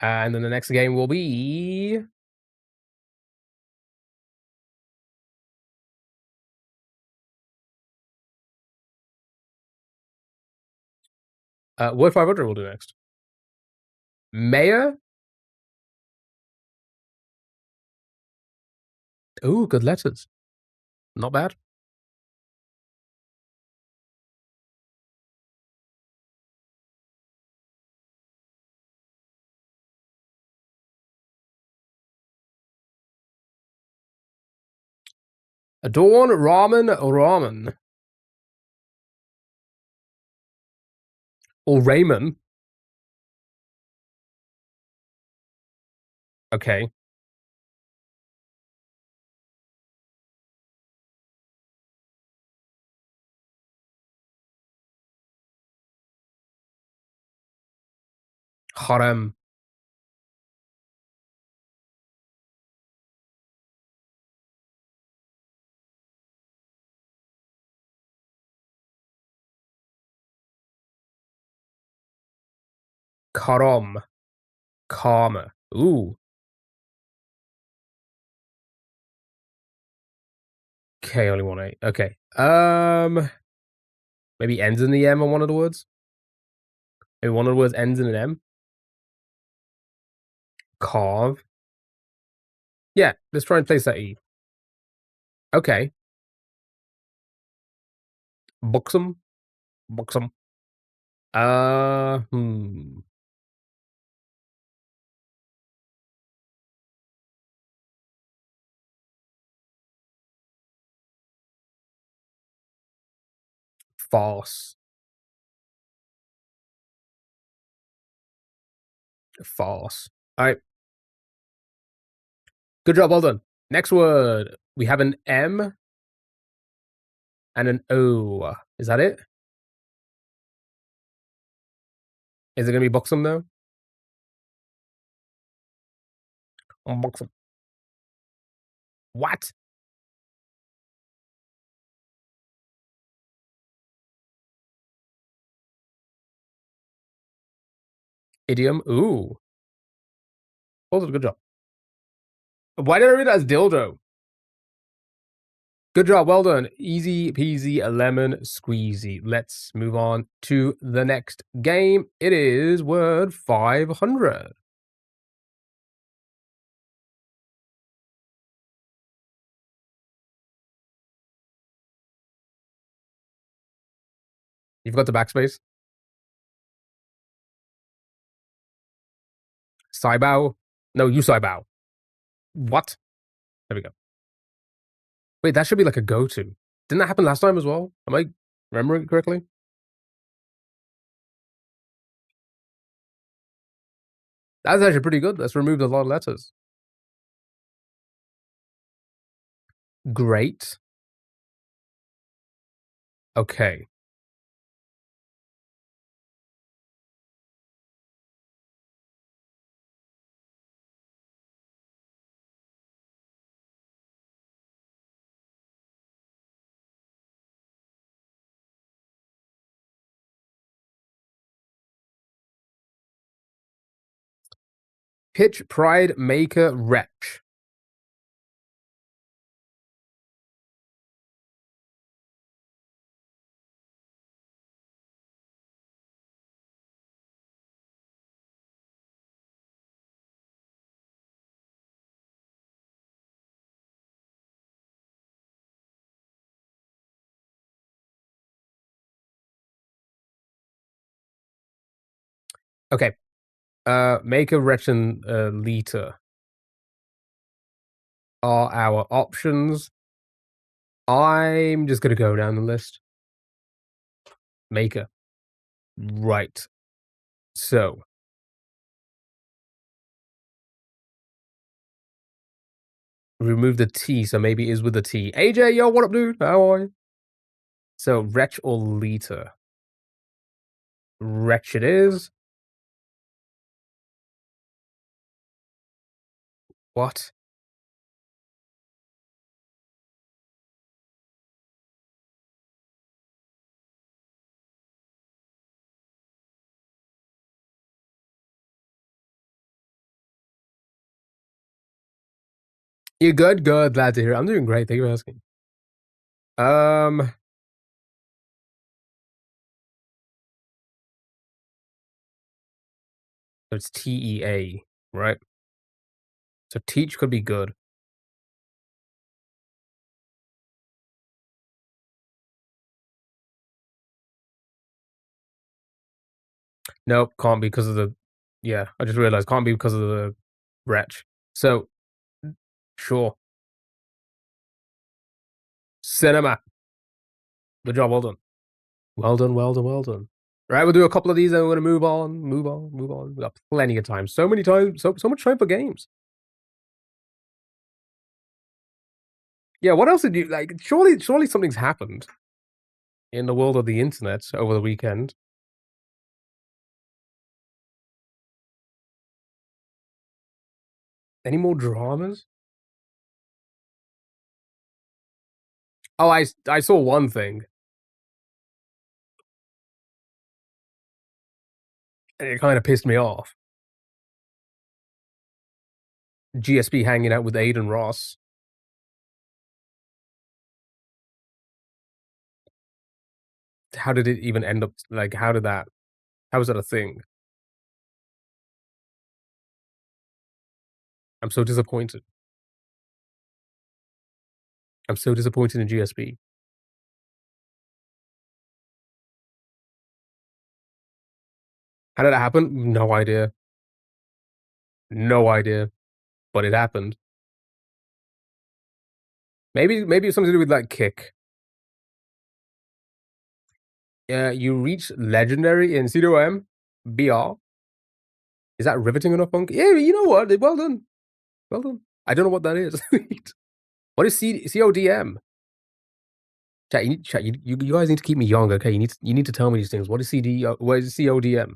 And then the next game will be Word 500 we'll do next. Mayor. Ooh, good letters. Not bad. Adorn, ramen. Or Raymond. Okay. Harem. Karom. Karma. Ooh. Okay, only one eight. Okay. Maybe ends in the M on one of the words. Maybe one of the words ends in an M. Carve. Yeah, let's try and place that E. Okay. Buxom. Buxom. Hmm. Farce. Farce. All right. Good job. Well done. Next word. We have an M and an O. Is that it? Is it going to be buxom though? Buxom. What? Idiom. Ooh. Also, good job. Why did I read that as dildo? Good job. Well done. Easy peasy lemon squeezy. Let's move on to the next game. It is word 500. You've got the backspace. Saibao. No, you Saibao. What? There we go. Wait, that should be like a go-to. Didn't that happen last time as well? Am I remembering it correctly? That's actually pretty good. That's removed a lot of letters. Great. Okay. Pitch, pride, maker, wretch. Okay. Make a Wretchen liter are our options. I'm just gonna go down the list. Maker. Right. So, remove the T, so maybe it is with the T. AJ, yo, what up, dude? How are you? So, Wretch or liter? Wretch it is. What? You good? Good. Glad to hear it. I'm doing great. Thank you for asking. Um, so it's TEA, right? So teach could be good. Nope, can't be because of the. Yeah, I just realized can't be because of the wretch. So, sure. Cinema. Good job. Well done. Well done. Well done. Well done. Right, we'll do a couple of these and we're gonna move on, move on, move on. We got plenty of time. So many times, so much time for games. Yeah, what else did you like? Surely something's happened in the world of the internet over the weekend. Any more dramas? Oh, I saw one thing, and it kind of pissed me off. GSP hanging out with Aiden Ross. How did it even end up? Like, how did that? How was that a thing? I'm so disappointed. I'm so disappointed in GSP. How did that happen? No idea. No idea. But it happened. Maybe it's something to do with like kick. Yeah, you reach legendary in CDOM BR. Is that riveting enough, Punk? Yeah, you know what? Well done. Well done. I don't know what that is. What is CODM? You guys need to keep me young, okay? You need to tell me these things. What is CD? What is CODM?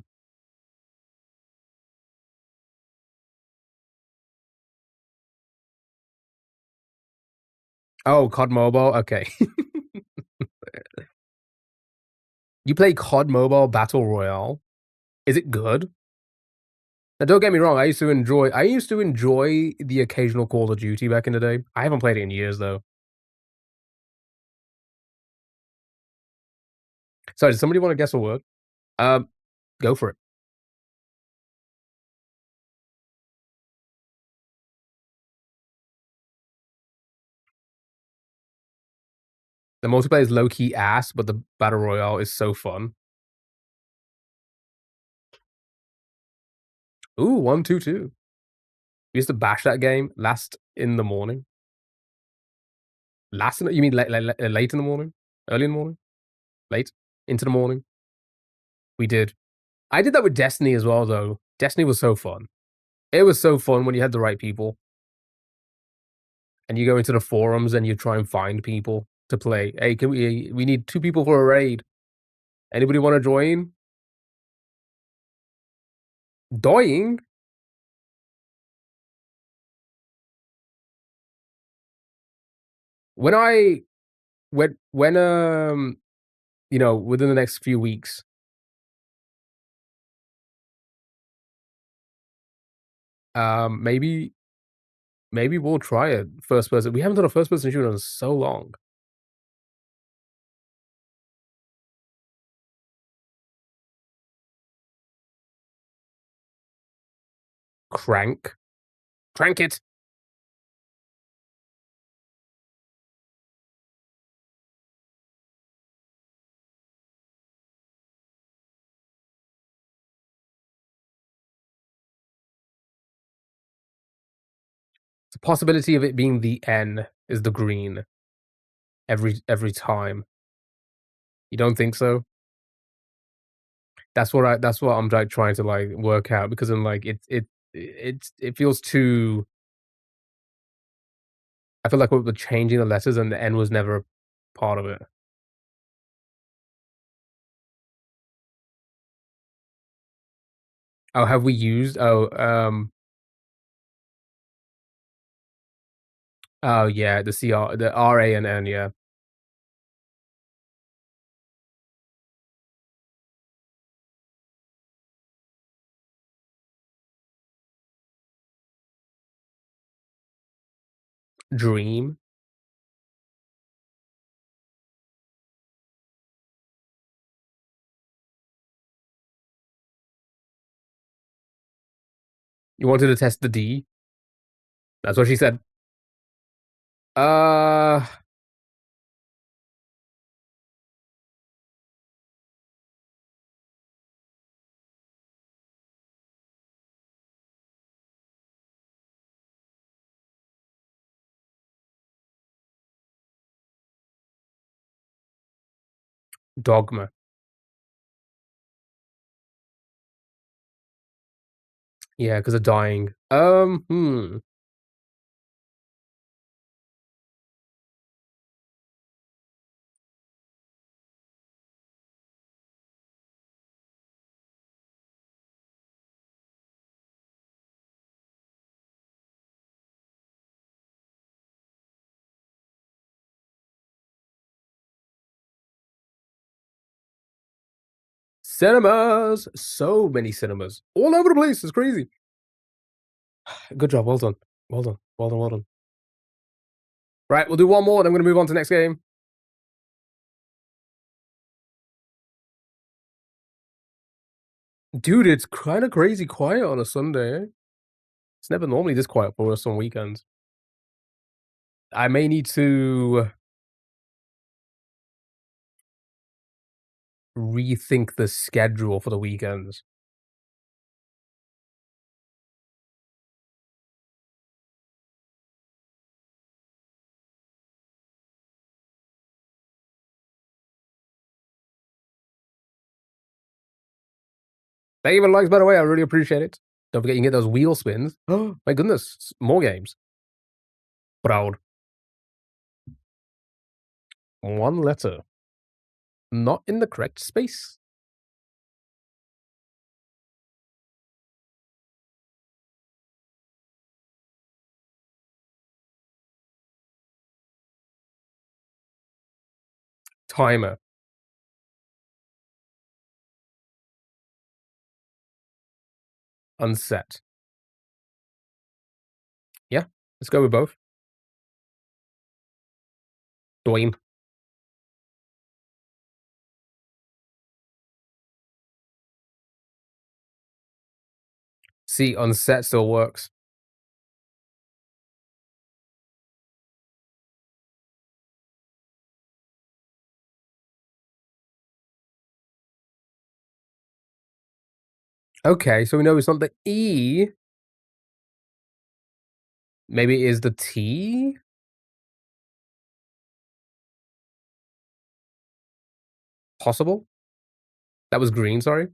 Oh, COD Mobile. Okay. You play COD Mobile Battle Royale. Is it good? Now, don't get me wrong. I used to enjoy the occasional Call of Duty back in the day. I haven't played it in years though. Sorry, does somebody want to guess a word? Um, go for it. The multiplayer is low key ass, but the battle royale is so fun. Ooh, 122. We used to bash that game last in the morning. You mean late in the morning? Early in the morning? Late? Into the morning? We did. I did that with Destiny as well, though. Destiny was so fun. It was so fun when you had the right people and you go into the forums and you try and find people to play. Hey, we need 2 people for a raid. Anybody want to join? Dying? When I when within the next few weeks, maybe we'll try it first person. We haven't done a first person shooter in so long. Crank. Crank it. The possibility of it being the N is the green every time. You don't think so? That's what I'm, like, trying to, like, work out because I'm like, it feels too I feel like we're changing the letters and the N was never a part of it. Oh, have we used oh, yeah, the R-A and N, yeah. Dream? You wanted to test the D? That's what she said. Uh, Dogma. Yeah, 'cause of dying. Cinemas! So many cinemas. All over the place, it's crazy. Good job, well done. Well done. Well done, well done. Right, we'll do one more, then I'm gonna move on to the next game. Dude, it's kinda crazy quiet on a Sunday, eh? It's never normally this quiet for us on weekends. I may need to rethink the schedule for the weekends. Thank you for the likes, by the way, I really appreciate it. Don't forget you can get those wheel spins. Oh my goodness, more games. Proud. One letter. Not in the correct space. Timer. Unset. Yeah, let's go with both. Dwayne. See, unset still works. Okay, so we know it's not the E. Maybe it is the T? Possible? That was green, sorry.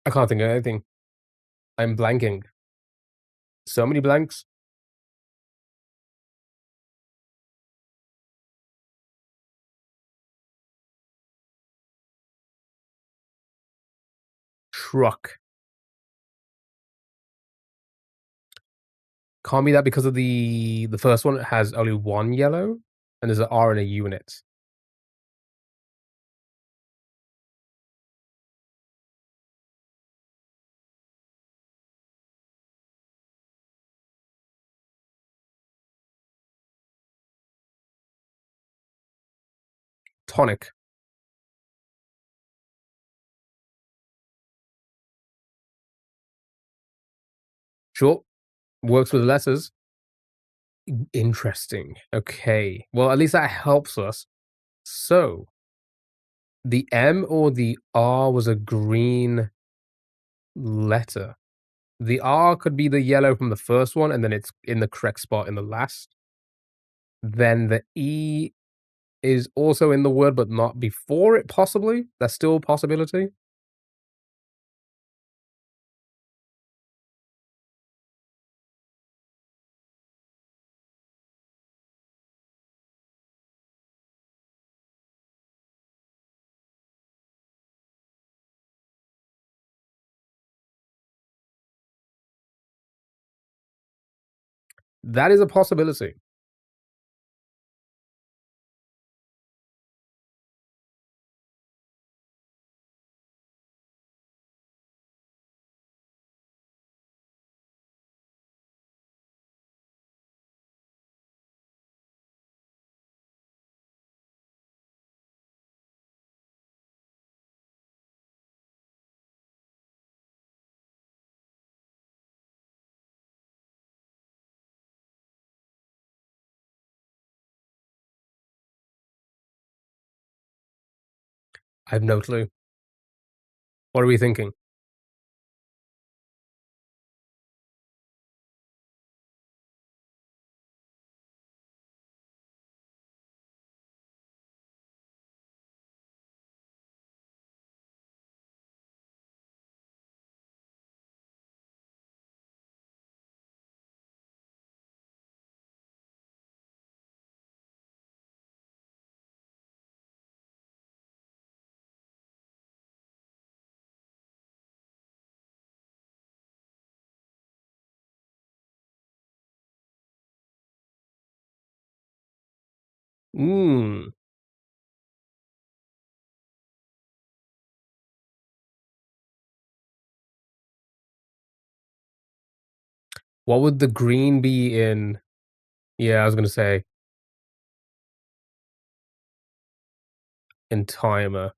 I can't think of anything. I'm blanking. So many blanks. Truck. Can't be that because of the first one has only one yellow? and there's an R and a U in it. Tonic. Sure. Works with letters. Interesting. Okay. Well, at least that helps us. So, the M or the R was a green letter. The R could be the yellow from the first one, and then it's in the correct spot in the last. Then the E is also in the word, but not before it, possibly? That's still a possibility? That is a possibility. I have no clue. What are we thinking? Mm. What would the green be in? Yeah, I was gonna say in timer.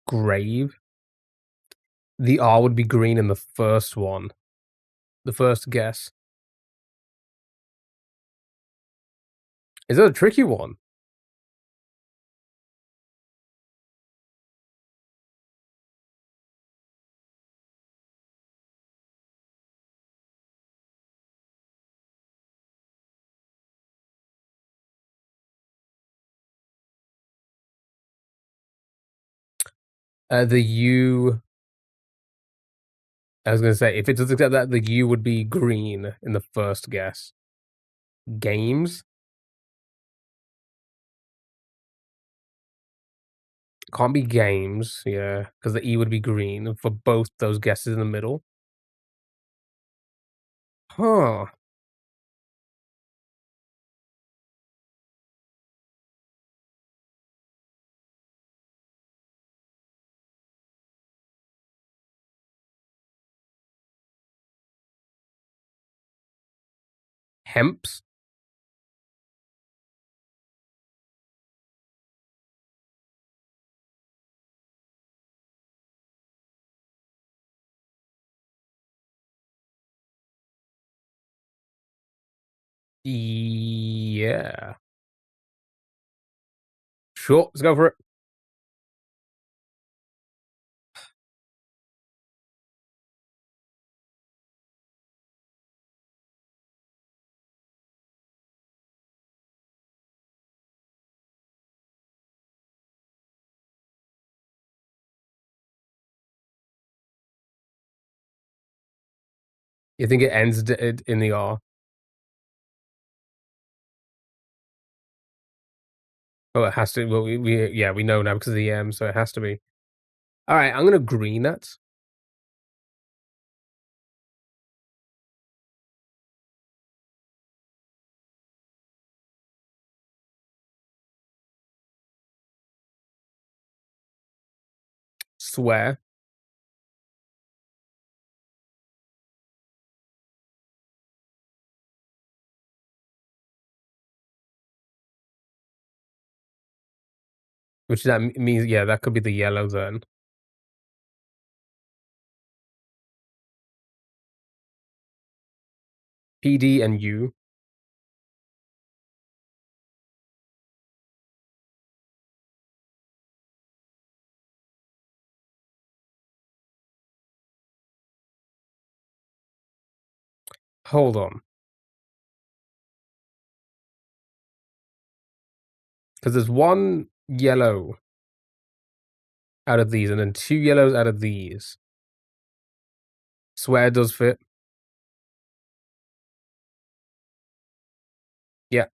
Grave. The R would be green in the first one. The first guess. Is that a tricky one? The U. I was gonna say if it does accept that, the U would be green in the first guess. Games can't be games, yeah, because the E would be green for both those guesses in the middle. Huh. Hemps. Yeah. Sure, let's go for it. You think it ends in the R? Oh, it has to. Well, yeah, we know now because of the M, so it has to be. All right, I'm gonna green that. Swear. Which that means, yeah, that could be the yellow then. PD and U. Hold on, because there's one yellow out of these, and then two yellows out of these. Swear does fit. Yeah,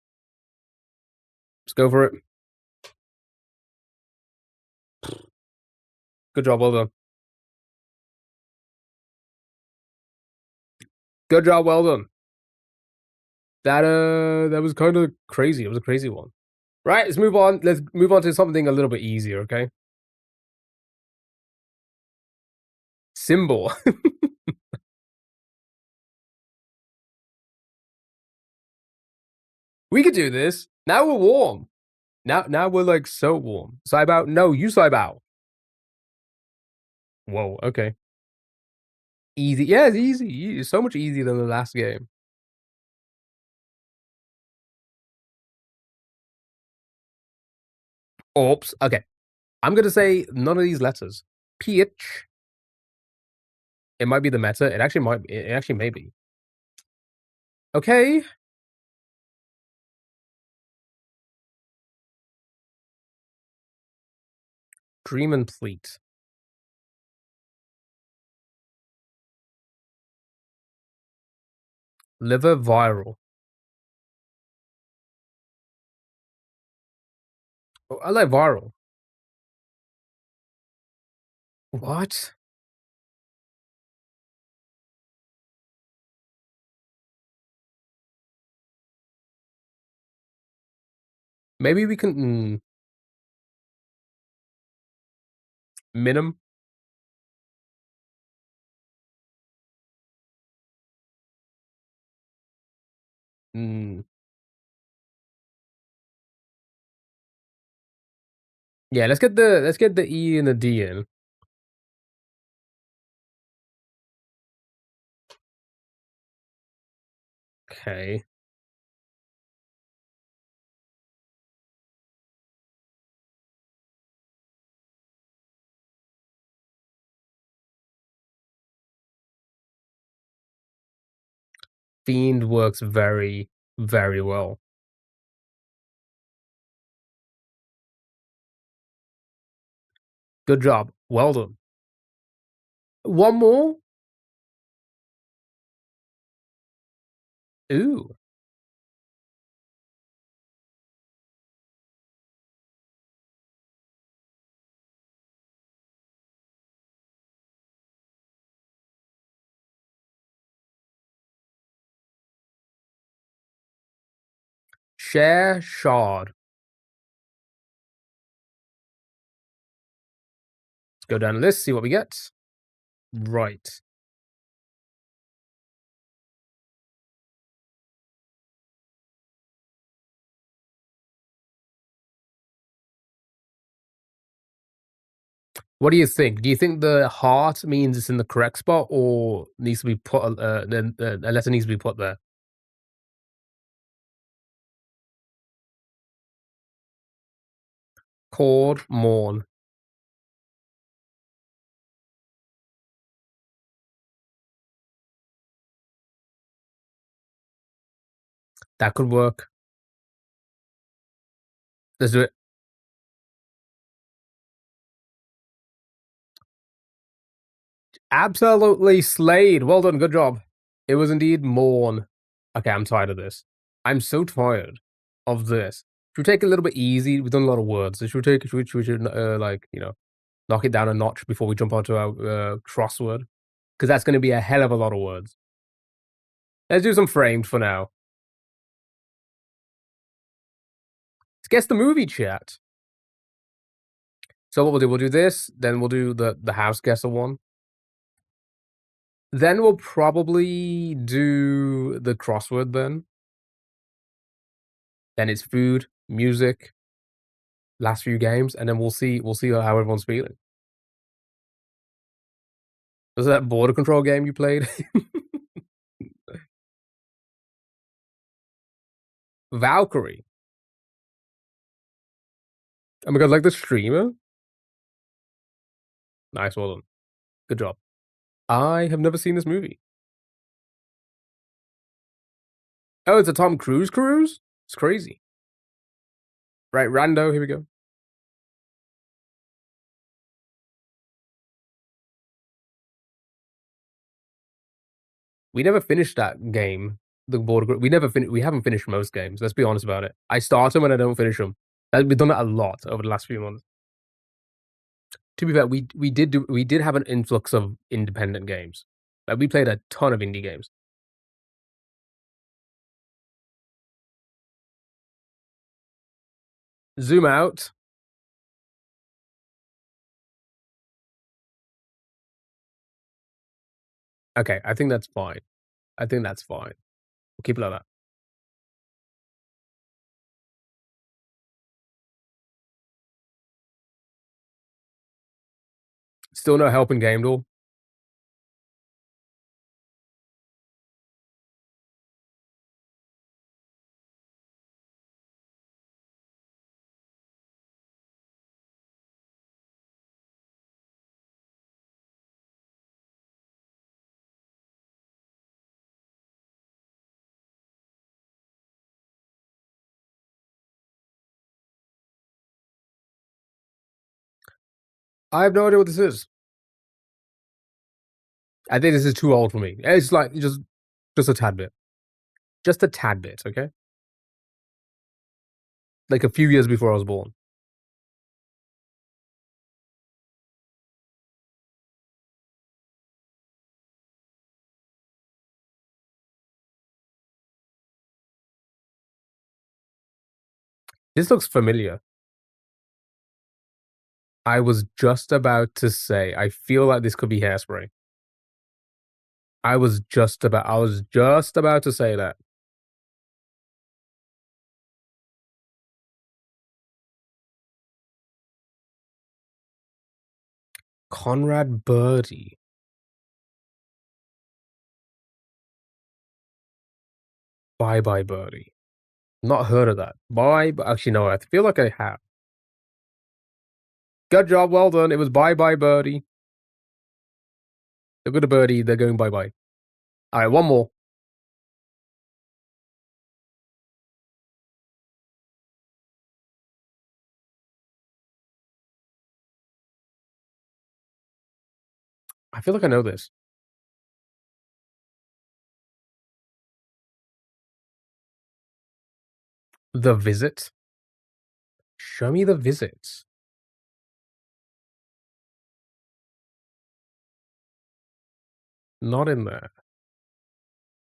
let's go for it. Good job, well done. Good job, well done. That was kind of crazy. It was a crazy one. Right, let's move on. Let's move on to something a little bit easier, okay? Symbol. We could do this. Now we're warm. Now we're like so warm. Side out. No, you side out. Whoa, okay. Easy. Yeah, it's easy. It's so much easier than the last game. Oops. Okay. I'm gonna say none of these letters. Peach. It might be the meta. It actually might. It actually may be. Okay. Dream and pleat. Liver viral. Oh, I like viral. What? Maybe we can. Minim. Mm, yeah, let's get the E and the D in. Okay. Fiend works very, very well. Good job. Well done. One more. Ooh. Share shard. Let's go down the list, see what we get. Right. What do you think? Do you think the heart means it's in the correct spot, or needs to be put? Then a letter needs to be put there. Chord, mourn. That could work. Let's do it. Absolutely slayed. Well done. Good job. It was indeed Morn. Okay, I'm tired of this. I'm so tired of this. Should we take it a little bit easy? We've done a lot of words. So should we like, knock it down a notch before we jump onto our crossword? Because that's going to be a hell of a lot of words. Let's do some framed for now. Let's guess the movie, chat. So what we'll do this, then we'll do the house guesser one. Then we'll probably do the crossword then. Then it's food, music, last few games, and then we'll see how everyone's feeling. Was that border control game you played? Valkyrie. Oh my god, like the streamer? Nice, well done. Good job. I have never seen this movie. Oh, it's a Tom Cruise cruise? It's crazy. Right, rando, here we go. We never finished that game. The border. We haven't finished most games. Let's be honest about it. I start them and I don't finish them. We've done that a lot over the last few months. To be fair, we did have an influx of independent games. Like we played a ton of indie games. Zoom out. Okay, I think that's fine. I think that's fine. We'll keep it like that. Still no help in game door. I have no idea what this is. I think this is too old for me. It's like just a tad bit. Just a tad bit, okay? Like a few years before I was born. This looks familiar. I was just about to say, I feel like this could be Hairspray. I was just about to say that. Conrad Birdie. Bye Bye Birdie. Not heard of that. Actually, no, I feel like I have. Good job, well done. It was Bye Bye Birdie. They're good to Birdie, they're going bye bye. Alright, one more. I feel like I know this. The Visit? Show me The Visit. Not in there.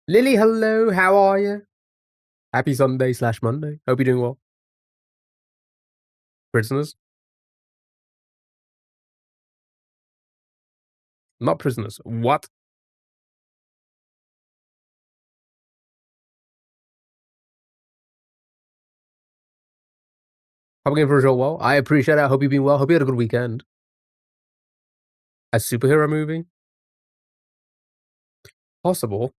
Lily, hello, how are you? Happy Sunday/Monday. Hope you're doing well. Prisoners? Not prisoners. What? Hope you're for a show well. I appreciate it. I hope you've been well. Hope you had a good weekend. A superhero movie? Possible.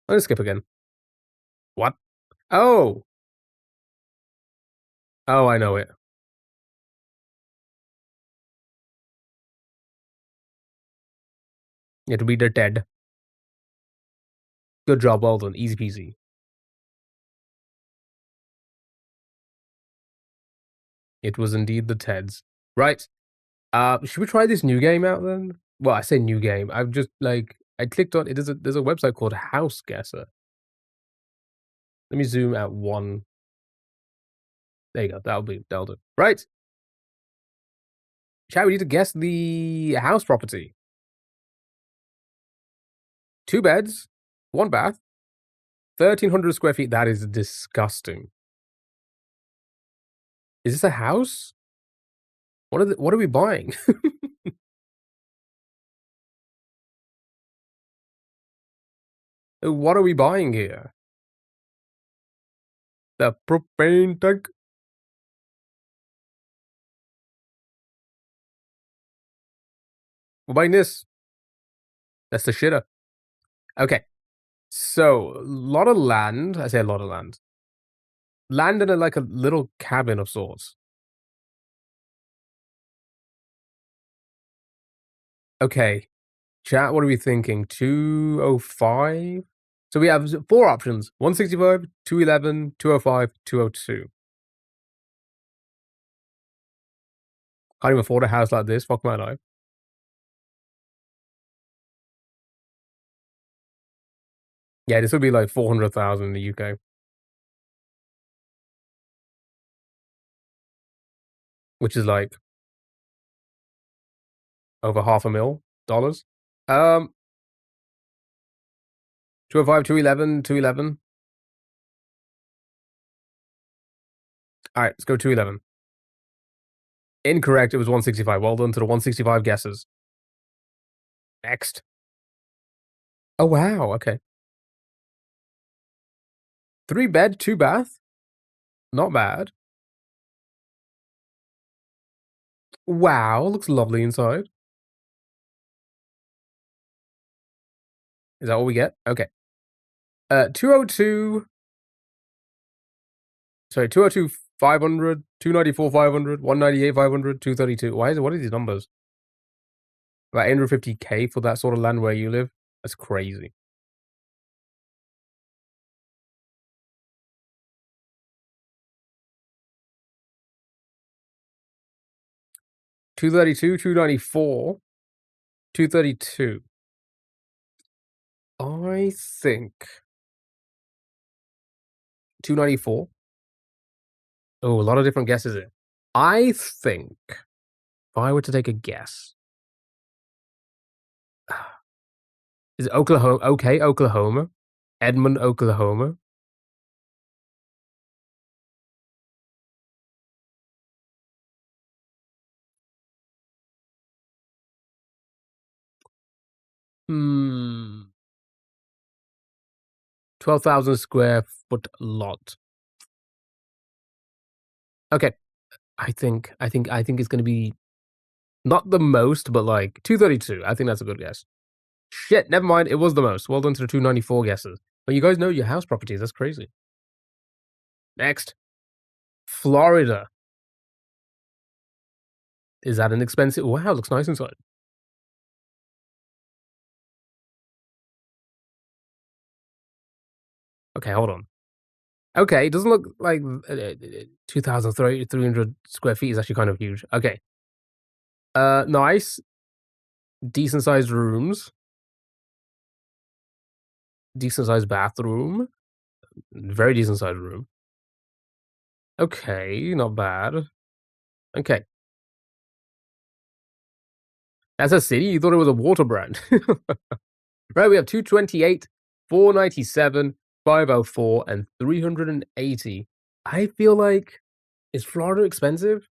I'm gonna skip again. What? Oh! Oh, I know it. It'll be the Ted. Good job, well done. Easy peasy. It was indeed the Teds. Right. Should we try this new game out then? Well, I say new game. I've just like I clicked on it. There's a website called House Guesser. Let me zoom out one. There you go. That'll do. Right. Chat, we need to guess the house property. 2 beds, 1 bath, 1,300 square feet. That is disgusting. Is this a house? What are we buying? What are we buying here? The propane tank? We're buying this. That's the shitter. Okay. So, a lot of land. I say a lot of land. Land in like a little cabin of sorts. Okay. Chat, what are we thinking? 205? So we have 4 options. 165, 211, 205, 202. Can't even afford a house like this. Fuck my life. Yeah, this would be like 400,000 in the UK, which is like over half a mil dollars. 205, 211, 211. All right, let's go 211. Incorrect. It was 165. Well done to the 165 guesses. Next. Oh, wow. Okay. 3 bed, 2 bath. Not bad. Wow. Looks lovely inside. Is that all we get? Okay. 202. Sorry, 202, 500, 294, 500, 198, 500, 232. What are these numbers? About 850K for that sort of land where you live? That's crazy. $232, $294, $232. I think $294. Oh, a lot of different guesses here. I think if I were to take a guess, is it Oklahoma? Okay, Oklahoma. Edmond, Oklahoma. Hmm. 12,000 square foot lot. Okay. I think it's gonna be not the most, but like 232. I think that's a good guess. Shit, never mind. It was the most. Well done to the 294 guesses. But you guys know your house properties. That's crazy. Next, Florida. Is that an expensive? Wow, looks nice inside. Okay, hold on. Okay, it doesn't look like 2,300 square feet is actually kind of huge. Okay. Nice. Decent sized rooms. Decent sized bathroom. Very decent sized room. Okay, not bad. Okay. That's a city? You thought it was a water brand. Right, we have 228, 497, 504, and 380. I feel like, is Florida expensive?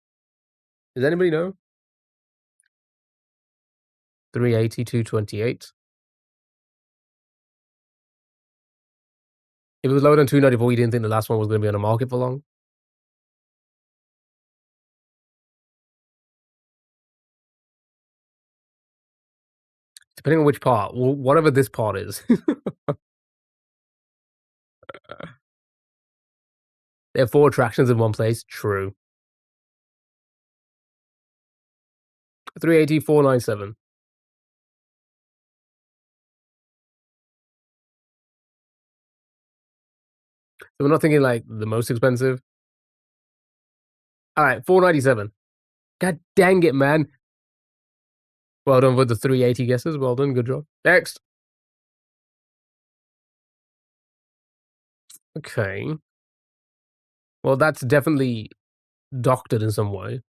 Does anybody know? 380, 228. If it was lower than 294, you didn't think the last one was going to be on the market for long? Depending on which part, whatever this part is. There are 4 attractions in one place. True. 380, 497. So we're not thinking like the most expensive. All right, 497. God dang it, man. Well done with the 380 guesses. Well done. Good job. Next. Okay. Well, that's definitely doctored in some way.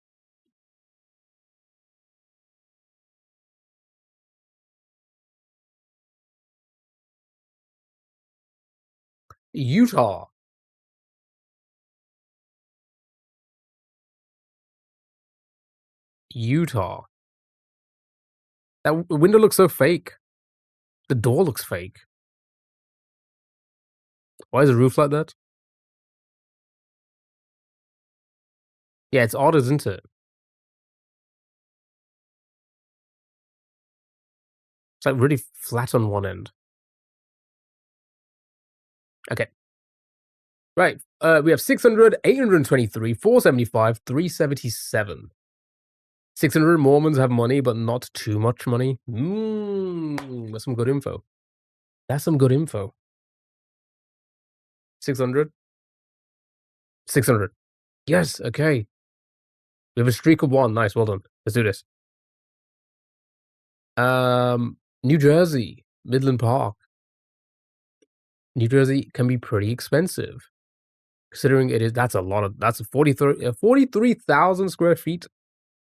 Utah. Utah. That window looks so fake. The door looks fake. Why is the roof like that? Yeah, it's odd, isn't it? It's like really flat on one end. Okay. Right. We have 600, 823, 475, 377. 600 Mormons have money, but not too much money. That's some good info. That's some good info. 600. 600. Yes. Okay. We have a streak of one. Nice. Well done. Let's do this. New Jersey, Midland Park. New Jersey can be pretty expensive, considering that's a lot of that's 43,000 square feet.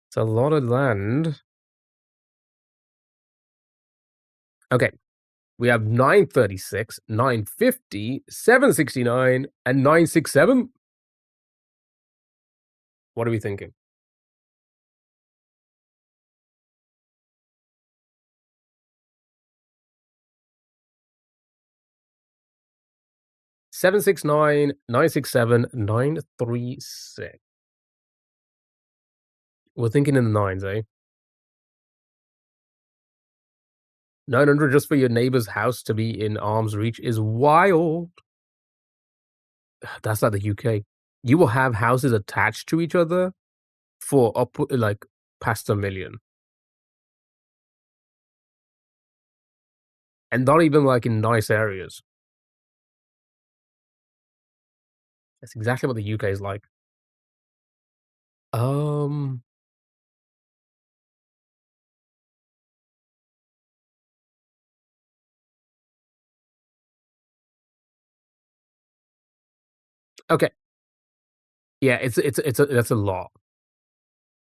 It's a lot of land. Okay, we have 936, 950, 769, and 967. What are we thinking? 769, 967, 936. We're thinking in the nines, eh? 900 just for your neighbor's house to be in arm's reach is wild. That's like the UK. You will have houses attached to each other for up like past a million, and not even like in nice areas. That's exactly what the UK is like. Um, okay. Yeah, that's a lot.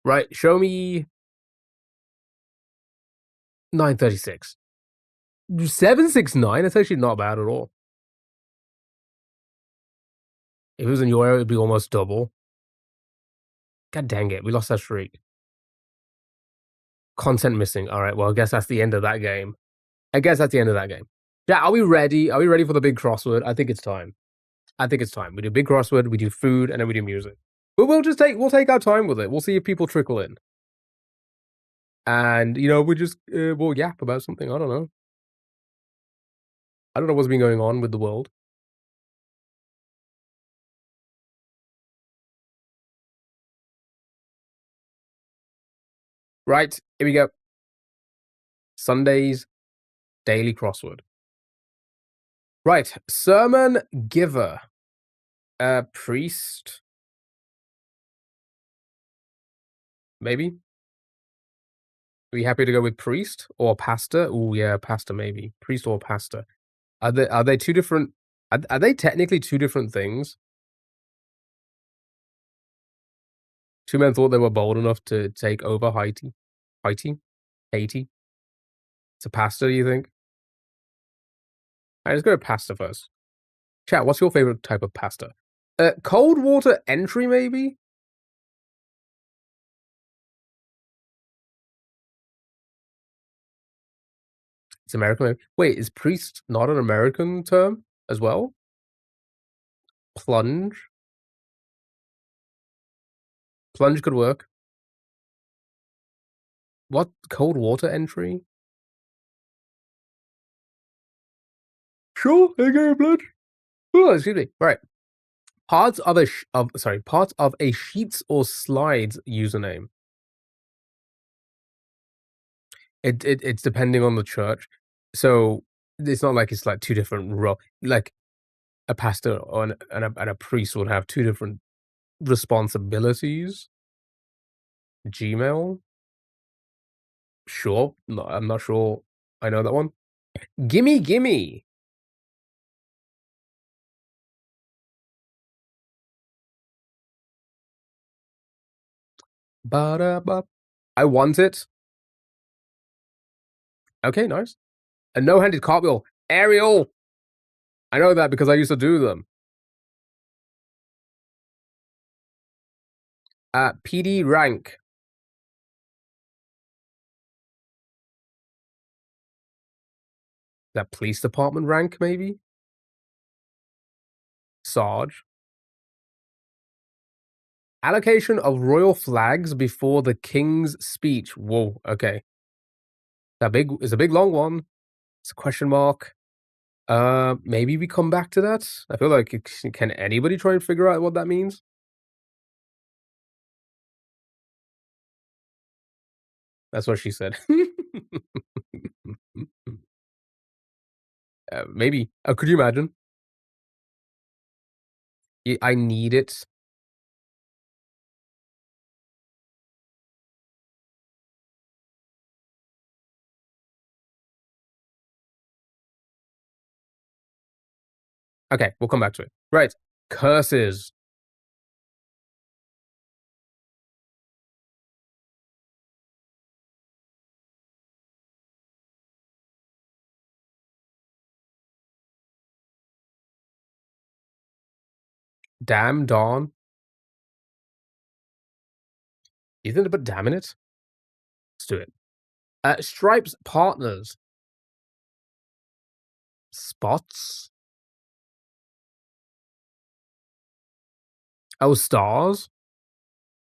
Right, show me 936. 769, that's actually not bad at all. If it was in your area, it'd be almost double. God dang it, we lost that streak. Content missing. Alright, well, I guess that's the end of that game. I guess that's the end of that game. Yeah, are we ready? Are we ready for the big crossword? I think it's time. I think it's time. We do big crossword, we do food, and then we do music. But we'll take our time with it. We'll see if people trickle in. And, we just, we'll yap about something. I don't know. I don't know what's been going on with the world. Right, here we go. Sunday's daily crossword. Right, sermon giver. Priest. Maybe? Are you happy to go with priest or pastor? Oh yeah, pastor maybe. Priest or pastor. Are they two different are they technically two different things? Two men thought they were bold enough to take over Haiti. Haiti? Haiti? It's a pastor, you think? Alright, let's go to pasta first. Chat, what's your favorite type of pasta? Cold water entry, maybe? It's American. Wait, is priest not an American term as well? Plunge? Plunge could work. What? Cold water entry? Sure, I get a plunge. Oh, excuse me. Right. Parts of a sheets or slides username. It's depending on the church. So it's not like it's like two different like a pastor and a priest would have two different responsibilities. Gmail? Sure. No, I'm not sure I know that one. Gimme Gimme. Ba-da-ba. I want it. Okay, nice. A no-handed cartwheel. Aerial. I know that because I used to do them. PD rank. That police department rank, maybe? Sarge. Allocation of royal flags before the king's speech. Whoa, okay. That big is a big long one. It's a question mark. Maybe we come back to that. I feel like can anybody try and figure out what that means? That's what she said. Maybe. Could you imagine? I need it. Okay, we'll come back to it. Right. Curses. Damn Dawn. You think to put damn in it? Let's do it. Stripes partners. Spots. Oh, stars.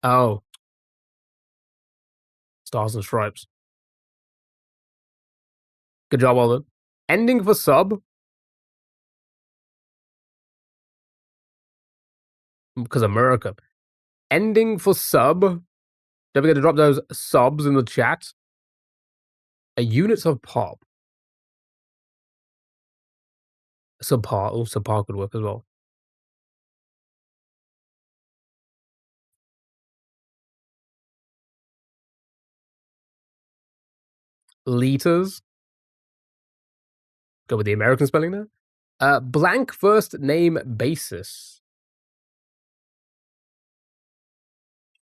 Oh, stars and stripes. Good job, Alden. Ending for sub. Because America. Ending for sub. Don't forget to drop those subs in the chat. A units of pop. Subpar. Oh, subpar could work as well. Liters. Go with the American spelling there. Blank first name basis.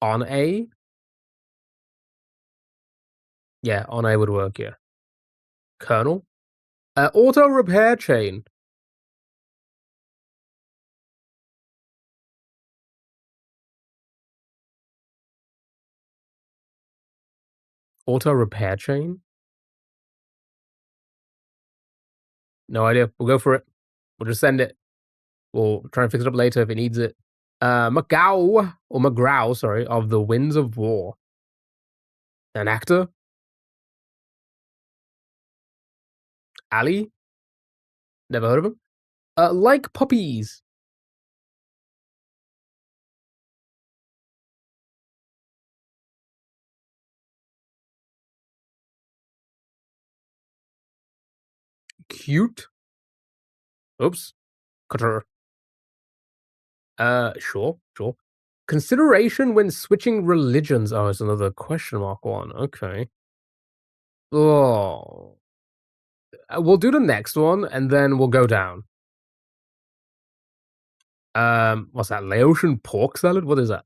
On A. Yeah, on A would work, yeah. Kernel. Auto repair chain. Auto repair chain? No idea. We'll go for it. We'll just send it. We'll try and fix it up later if it needs it. McGow, or McGrow, sorry, of the Winds of War. An actor? Ali? Never heard of him. Like puppies. Cute? Oops. Cutter. Sure, sure. Consideration when switching religions. Oh, it's another question mark one. Okay. Oh. We'll do the next one and then we'll go down. What's that? Laotian pork salad? What is that?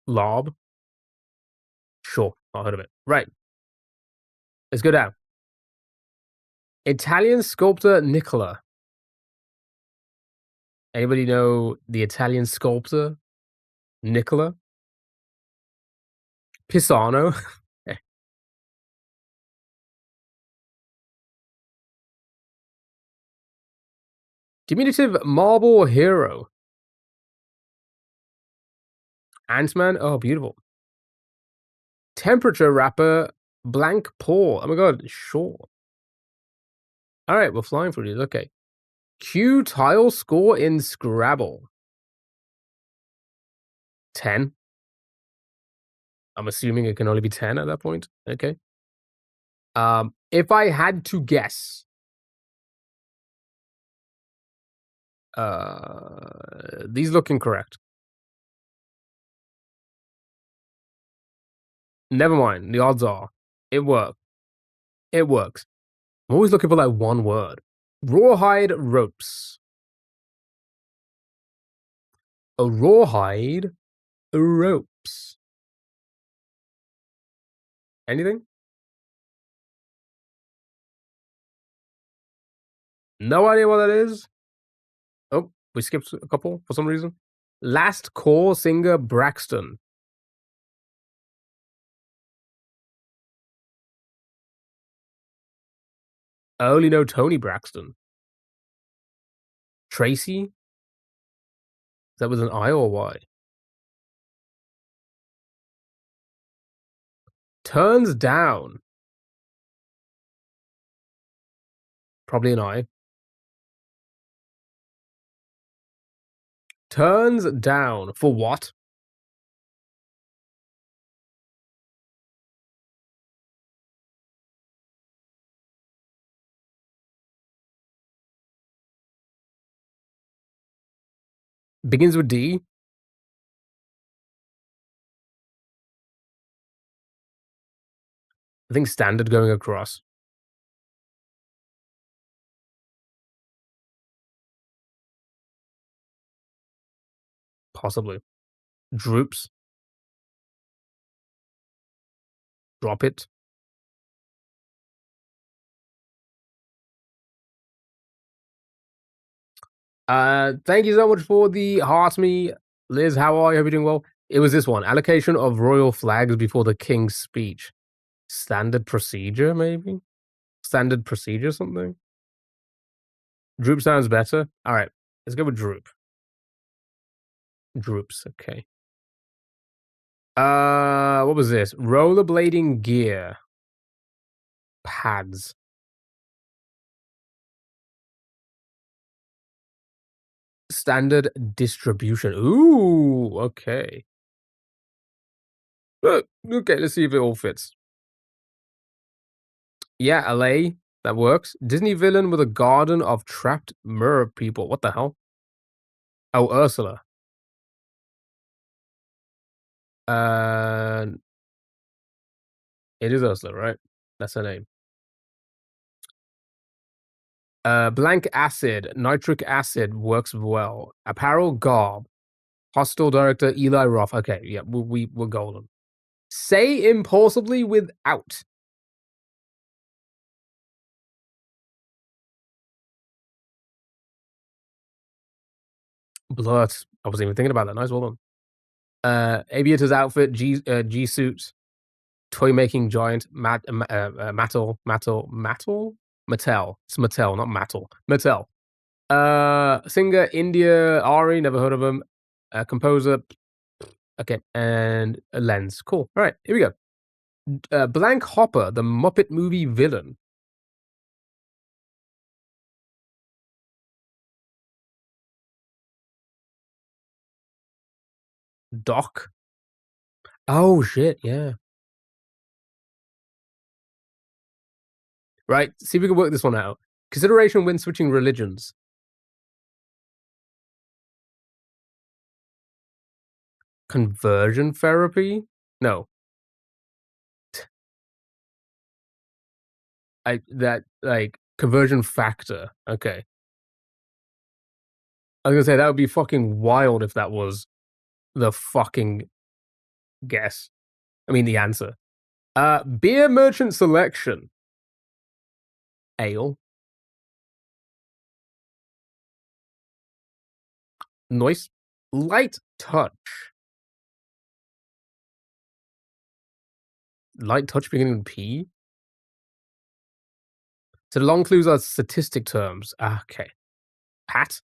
Lob? Sure, I heard of it. Right. Let's go down. Italian sculptor Nicola. Anybody know the Italian sculptor Nicola? Pisano. Diminutive marble hero. Ant-Man. Oh, beautiful. Temperature wrapper blank pour. Oh my god, sure. Alright, we're flying through these. Okay. Q tile score in Scrabble. 10. I'm assuming it can only be 10 at that point. Okay. If I had to guess, These look incorrect. Never mind. The odds are it works. It works. I'm always looking for like one word. Rawhide ropes. A rawhide ropes. Anything? No idea what that is. Oh, we skipped a couple for some reason. Last call singer Braxton. I only know Tony Braxton. Tracy? Is that with an I or Y? Turns down. Probably an I. Turns down. For what? Begins with D. I think standard going across. Possibly. Droops. Drop it. Thank you so much for the heart me. Liz, how are you? Hope you're doing well. It was this one. Allocation of royal flags before the king's speech. Standard procedure, maybe? Standard procedure something? Droop sounds better. Alright. Let's go with droop. Droops, okay. What was this? Rollerblading gear. Pads. Standard distribution. Ooh, okay. Okay, let's see if it all fits. Yeah, LA, that works. Disney villain with a garden of trapped mer people. What the hell? Oh, Ursula. Uh, it is Ursula, right? That's her name. Blank acid, nitric acid works well. Apparel garb. Hostile director Eli Roth. Okay, yeah, we're golden. Say impulsively without. Blurt. I wasn't even thinking about that. Nice, well done. Aviator's outfit, G suit, toy making giant, Mattel. It's Mattel, not Mattel. Mattel. Singer India Ari, never heard of him. Composer, okay, and a lens. Cool. All right, here we go. Blank Hopper, the Muppet movie villain. Doc. Oh shit, yeah. Right, see if we can work this one out. Consideration when switching religions. Conversion therapy? No. Conversion factor. Okay. I was gonna say that would be fucking wild if that was the fucking guess. I mean the answer. Beer merchant selection. Ale. Noise. Light touch. Light touch beginning with P. So the long clues are statistic terms. Okay. Pat.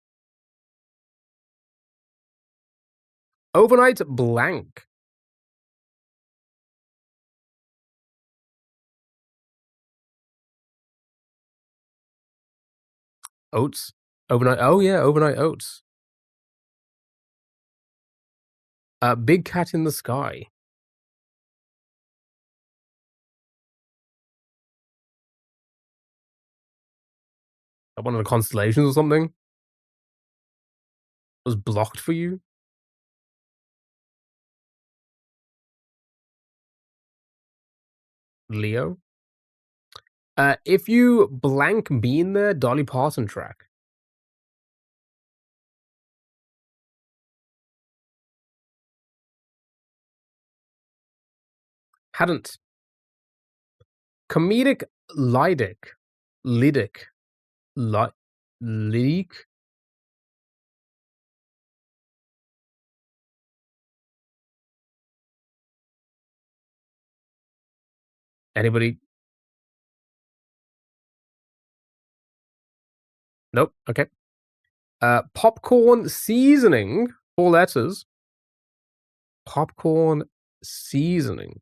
Overnight blank. Oats. Overnight. Oh yeah, overnight oats. Big cat in the sky. One of the constellations or something. Was blocked for you? Leo? If you blank bean there, Dolly Parton track. Hadn't. Comedic Lydic. Lydic. Ly Leak? Anybody? Nope. Okay. Popcorn seasoning. 4 letters. Popcorn seasoning.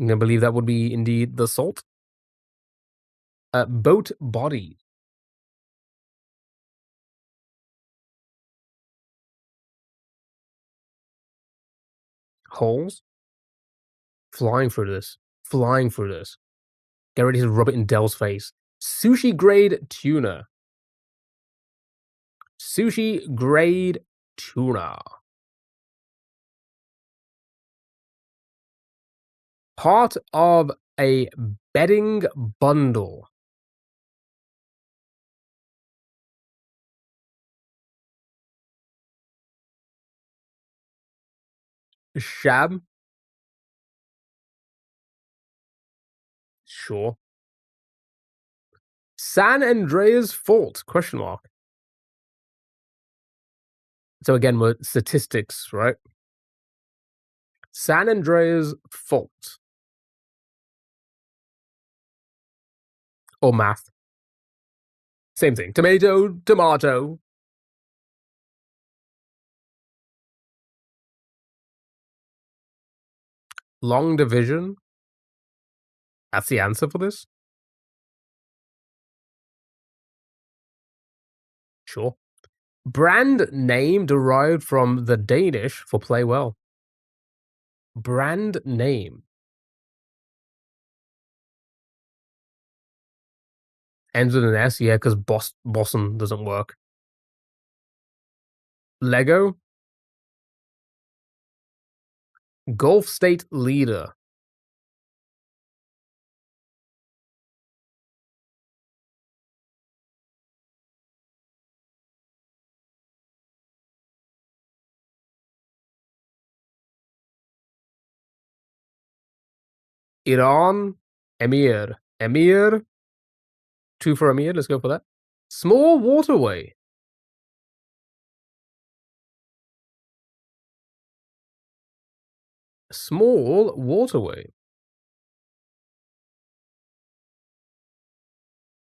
I believe that would be indeed the salt. Boat body. Holes. Flying through this. Flying through this. Get ready to rub it in Dell's face. Sushi grade tuna. Sushi grade tuna. Part of a bedding bundle. Shab. Sure. San Andreas fault? Question mark. So again, we're statistics, right? San Andreas fault. Or math. Same thing. Tomato, tomato. Long division. That's the answer for this? Sure. Brand name derived from the Danish for play well. Brand name. Ends with an S, yeah, because Bossen doesn't work. Lego. Gulf state leader. Iran. Emir. Emir. 2 for Emir. Let's go for that. Small waterway. Small waterway.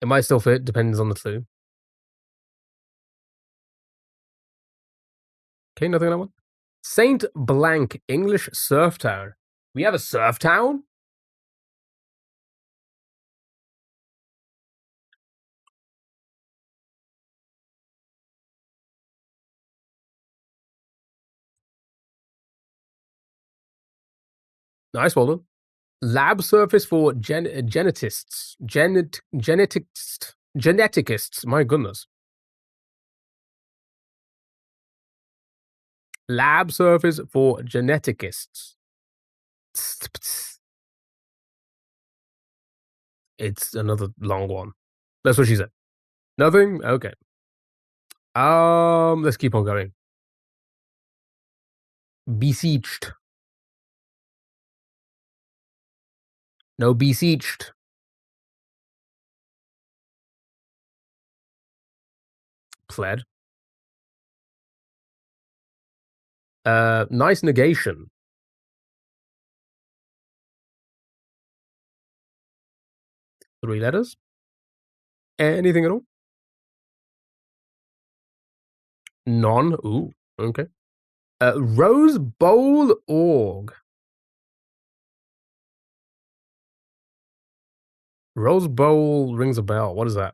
It might still fit, depends on the clue. Okay, nothing on that one. Saint Blank, English surf town. We have a surf town? Nice, well done. Lab surface for genetists. Geneticists. My goodness. Lab surface for geneticists. It's another long one. That's what she said. Nothing? Okay. Let's keep on going. Besieged. No besieged. Pled. Nice negation. Three letters. Anything at all? None. Ooh, okay. Rose Bowl org. Rose Bowl rings a bell. What is that?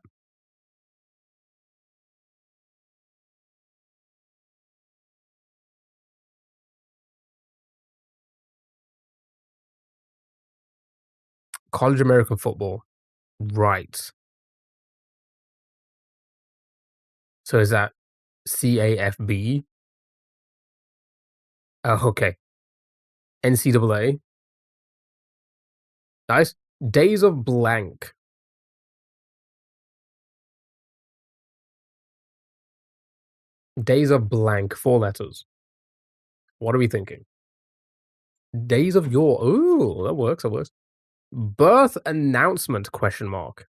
College American football. Right. So is that CAFB. Oh, okay. NCAA. Nice. Days of blank. Days of blank. 4 letters. What are we thinking? Days of your. Ooh, that works. That works. Birth announcement? Question mark.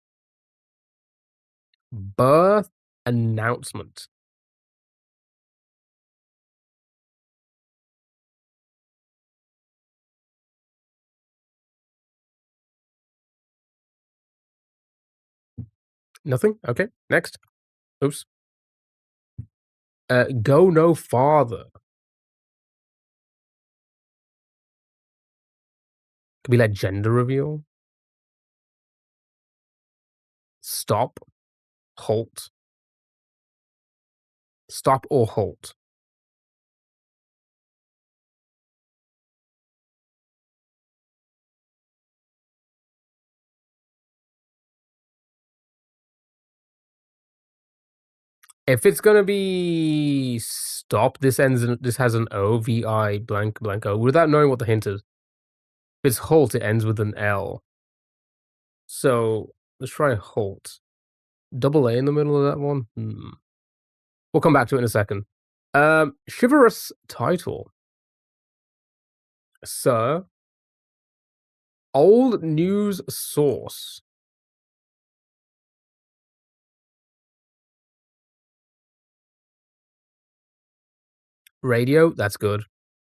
Birth announcement. Nothing. Okay. Next. Oops. Go no farther. Could be like gender reveal. Stop. Halt. Stop or halt. If it's gonna be stop, this has an O, VI blank blank O, without knowing what the hint is. If it's halt, it ends with an L. So let's try halt. Double A in the middle of that one? We'll come back to it in a second. Chivalrous title. Sir. Old news source. Radio, that's good.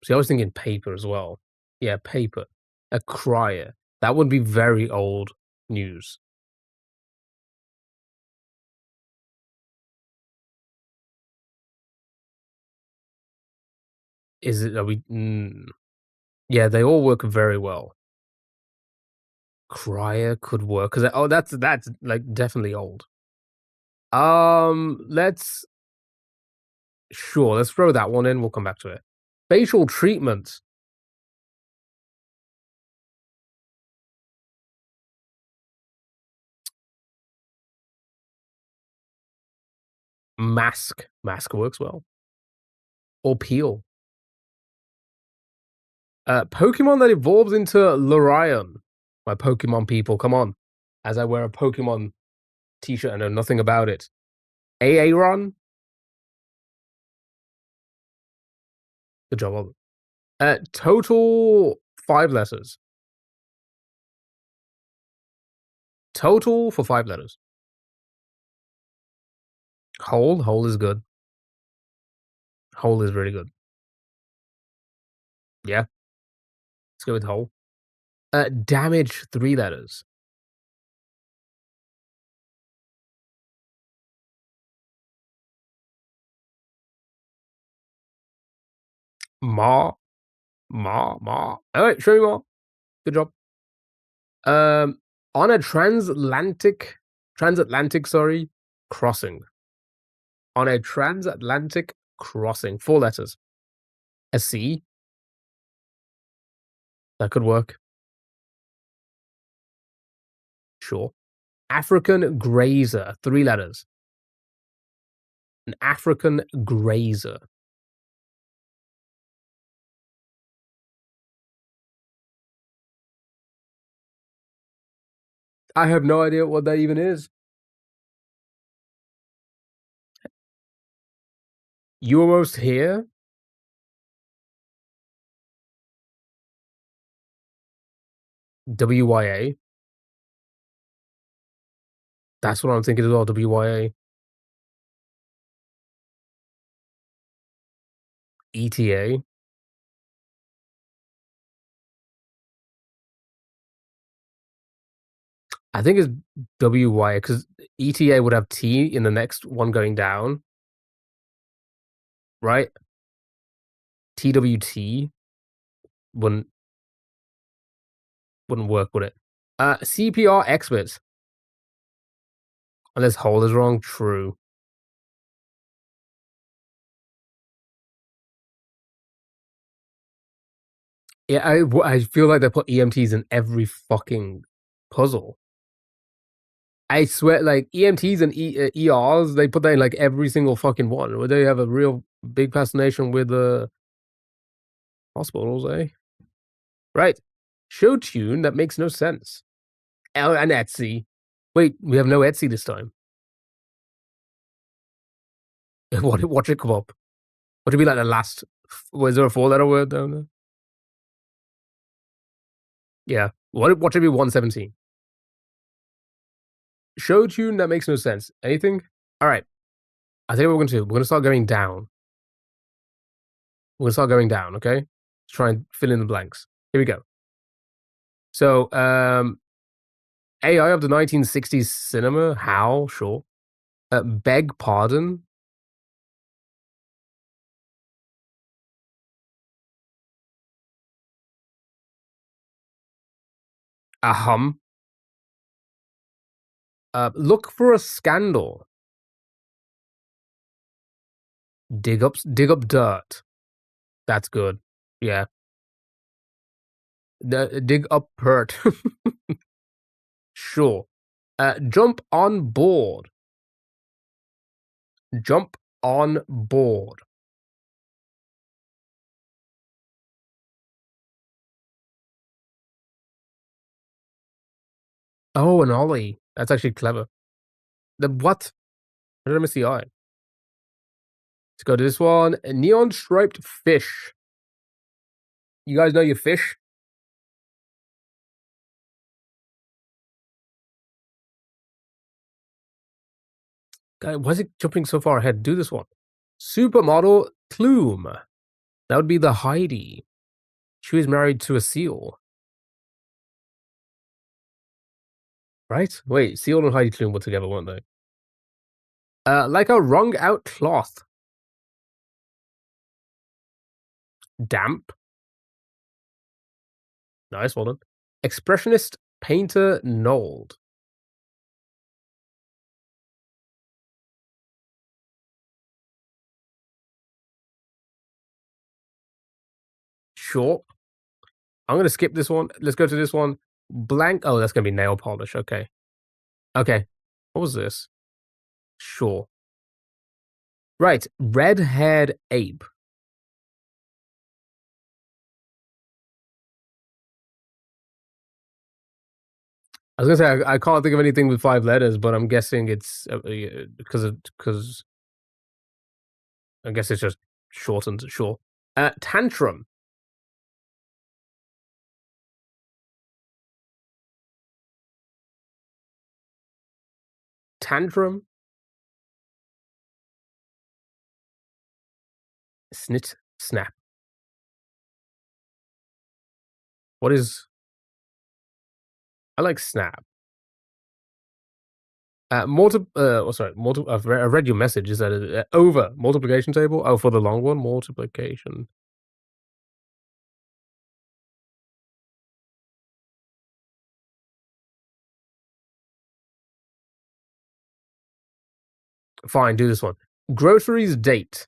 See, I was thinking paper as well. Yeah, paper. A crier. That would be very old news. Is it? Are we? Yeah, they all work very well. Crier could work because that's like definitely old. Let's sure let's throw that one in. We'll come back to it. Facial treatment. Mask. Mask works well. Or peel. Pokemon that evolves into Lorion. My Pokemon people, come on. As I wear a Pokemon t-shirt and know nothing about it. Aaron? Good job, Oliver. Total 5 letters. Total for 5 letters. Hole? Hole is good. Hole is really good. Yeah, let's go with hole. Damage, 3 letters. Ma, ma. Alright, show me more. Good job. On a transatlantic, sorry, crossing. On a transatlantic crossing. 4 letters. A C. That could work. Sure. African grazer. 3 letters. An African grazer. I have no idea what that even is. You almost here? WYA. That's what I'm thinking as well. WYA. ETA. I think it's WYA because ETA would have T in the next one going down, right? TWT wouldn't wouldn't work, would it? CPR experts. Unless hole is wrong. True. Yeah, I feel like they put EMTs in every fucking puzzle. I swear, like EMTs and ERs, they put that in like every single fucking one. Where they have a real big fascination with hospitals, eh? Right. Show tune that makes no sense. Oh, and Etsy. Wait, we have no Etsy this time. What should come up? What should be like the last? Was there a four-letter word down there? Yeah. What should be 117? Show tune that makes no sense. Anything? All right. I think what we're gonna do. We're gonna start going down. We're gonna start going down. Okay. Try and fill in the blanks. Here we go. So, AI of the 1960s cinema. How? Sure. Beg pardon. Ahum. Look for a scandal. Dig up dirt. That's good. Yeah. Dig up hurt. Sure. Jump on board. Jump on board. Oh, an ollie. That's actually clever. The what? I did I miss the eye? Let's go to this one. A neon striped fish. You guys know your fish? Guy, why is it jumping so far ahead? Do this one. Supermodel Plume. That would be the Heidi. She was married to a seal, right? Wait, seal and Heidi Klum were together, weren't they? Like a wrung out cloth. Damp. Nice, well done. Expressionist painter Nold. Sure. I'm gonna skip this one. Let's go to this one. Blank. Oh, that's gonna be nail polish. Okay. Okay. What was this? Sure. Right. Red haired ape. I was gonna say I can't think of anything with 5 letters, but I'm guessing it's because I guess it's just shortened. Sure. Tantrum. Tantrum. Snit. Snap. What is? I like snap. Sorry, I read your message. Is that over multiplication table? Oh, for the long one, multiplication. Fine, do this one. Groceries date.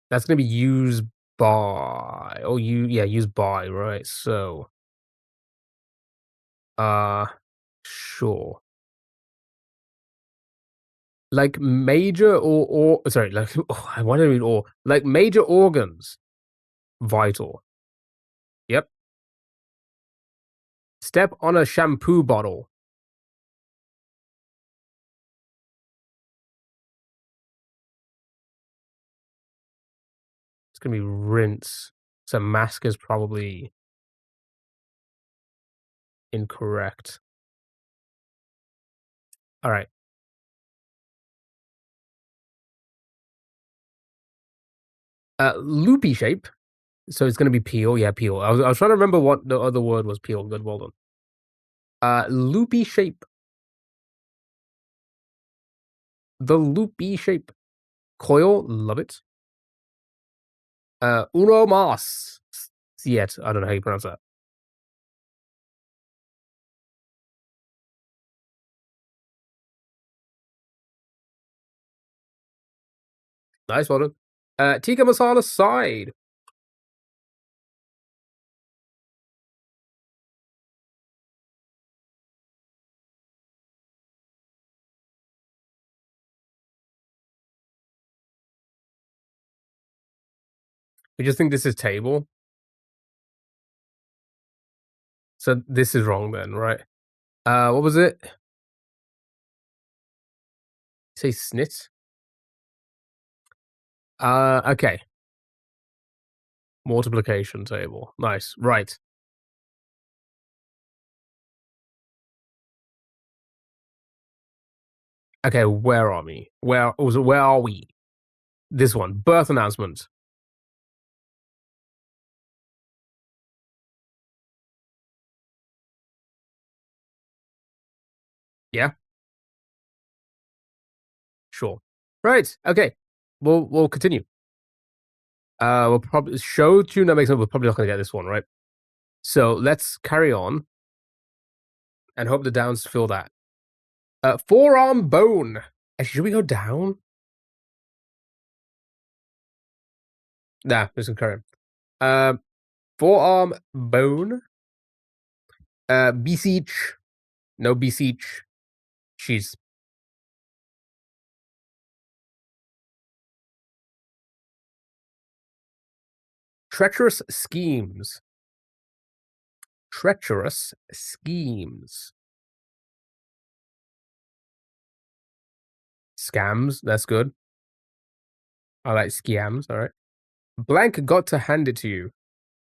That's gonna be used by. Oh, yeah, used by. Right. So, uh, sure. Like major or sorry, like I want to read or like major organs. Vital. Yep. Step on a shampoo bottle. It's gonna be rinse. So mask is probably incorrect. All right. Loopy shape. So it's gonna be peel. Yeah, peel. I was trying to remember what the other word was. Peel. Good, well done. Loopy shape. The loopy shape. Coil. Love it. Uno mas. Yet. I don't know how you pronounce that. Nice, well done. Tikka masala side. We just think this is table. So this is wrong then, right? What was it? Say snit? Okay. Multiplication table. Nice. Right. Okay, where are we? Where are we? This one. Birth announcement. Yeah? Sure. Right. Okay. We'll continue. We'll probably show tune that makes sense. We're probably not gonna get this one, right? So let's carry on and hope the downs fill that. Forearm bone. Actually, should we go down? Nah, just gonna carry on. Forearm bone. Beseech. No beseech. She's treacherous schemes. Treacherous schemes. Scams. That's good. I like scams. All right. Blank got to hand it to you.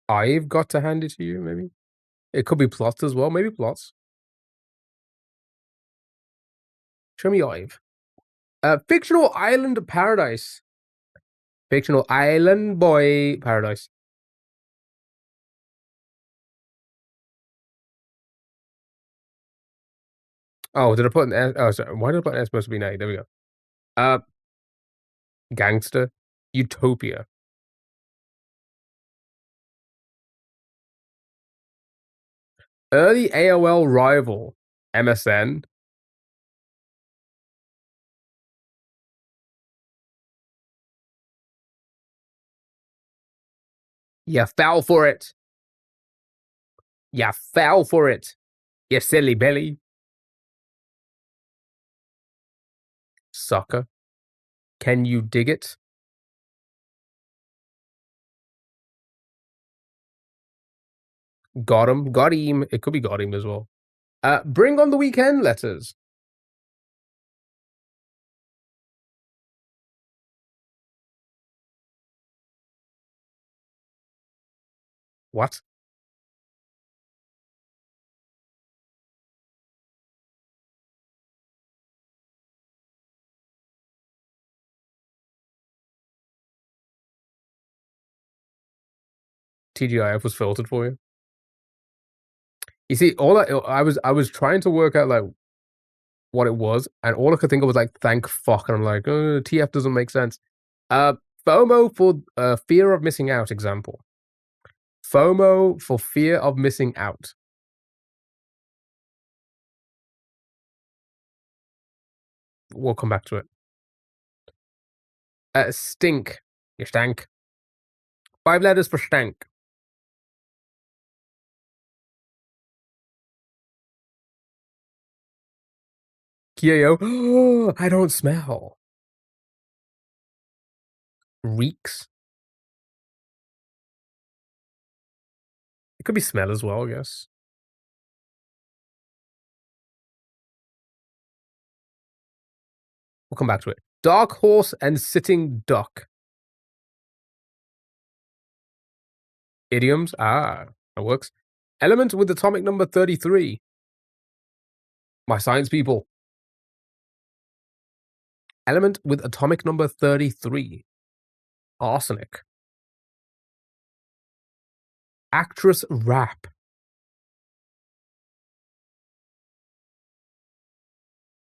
I've got to hand it to you. Maybe it could be plots as well. Maybe plots. Show me Ive. Fictional island paradise. Fictional island boy paradise. Oh, did I put an S? Oh, sorry. Why did I put an S supposed to be an A? There we go. Uh, Gangster. Utopia. Early AOL rival. MSN. You fell for it. You fell for it. You silly Billy. Sucker. Can you dig it? Got him. Got him. It could be got him as well. Bring on the weekend letters. What? TGIF was filtered for you. You see, I was trying to work out like what it was, and all I could think of was like thank fuck, and I'm like, TF doesn't make sense. Uh, FOMO for fear of missing out. Example. FOMO for fear of missing out. We'll come back to it. Stink. You stank. 5 letters for stank. Kyo. I don't smell. Reeks. It could be smell as well, I guess. We'll come back to it. Dark horse and sitting duck. Idioms. Ah, that works. Element with atomic number 33. My science people. Element with atomic number 33. Arsenic. Actress rap.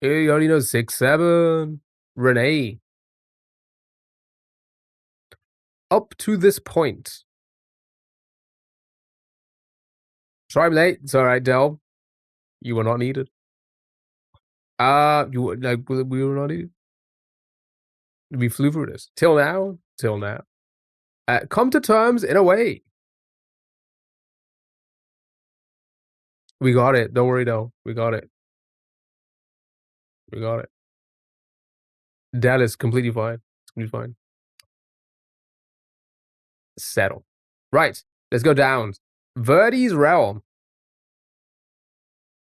You already know 6'7". Renee. Up to this point. Sorry I'm late. It's alright, Del. You were not needed. You like we were not needed. We flew through this. Till now. Till now. Come to terms in a way. We got it. Don't worry though. We got it. We got it. That is completely fine. It's completely fine. settle. Right, let's go down. Verdi's Realm.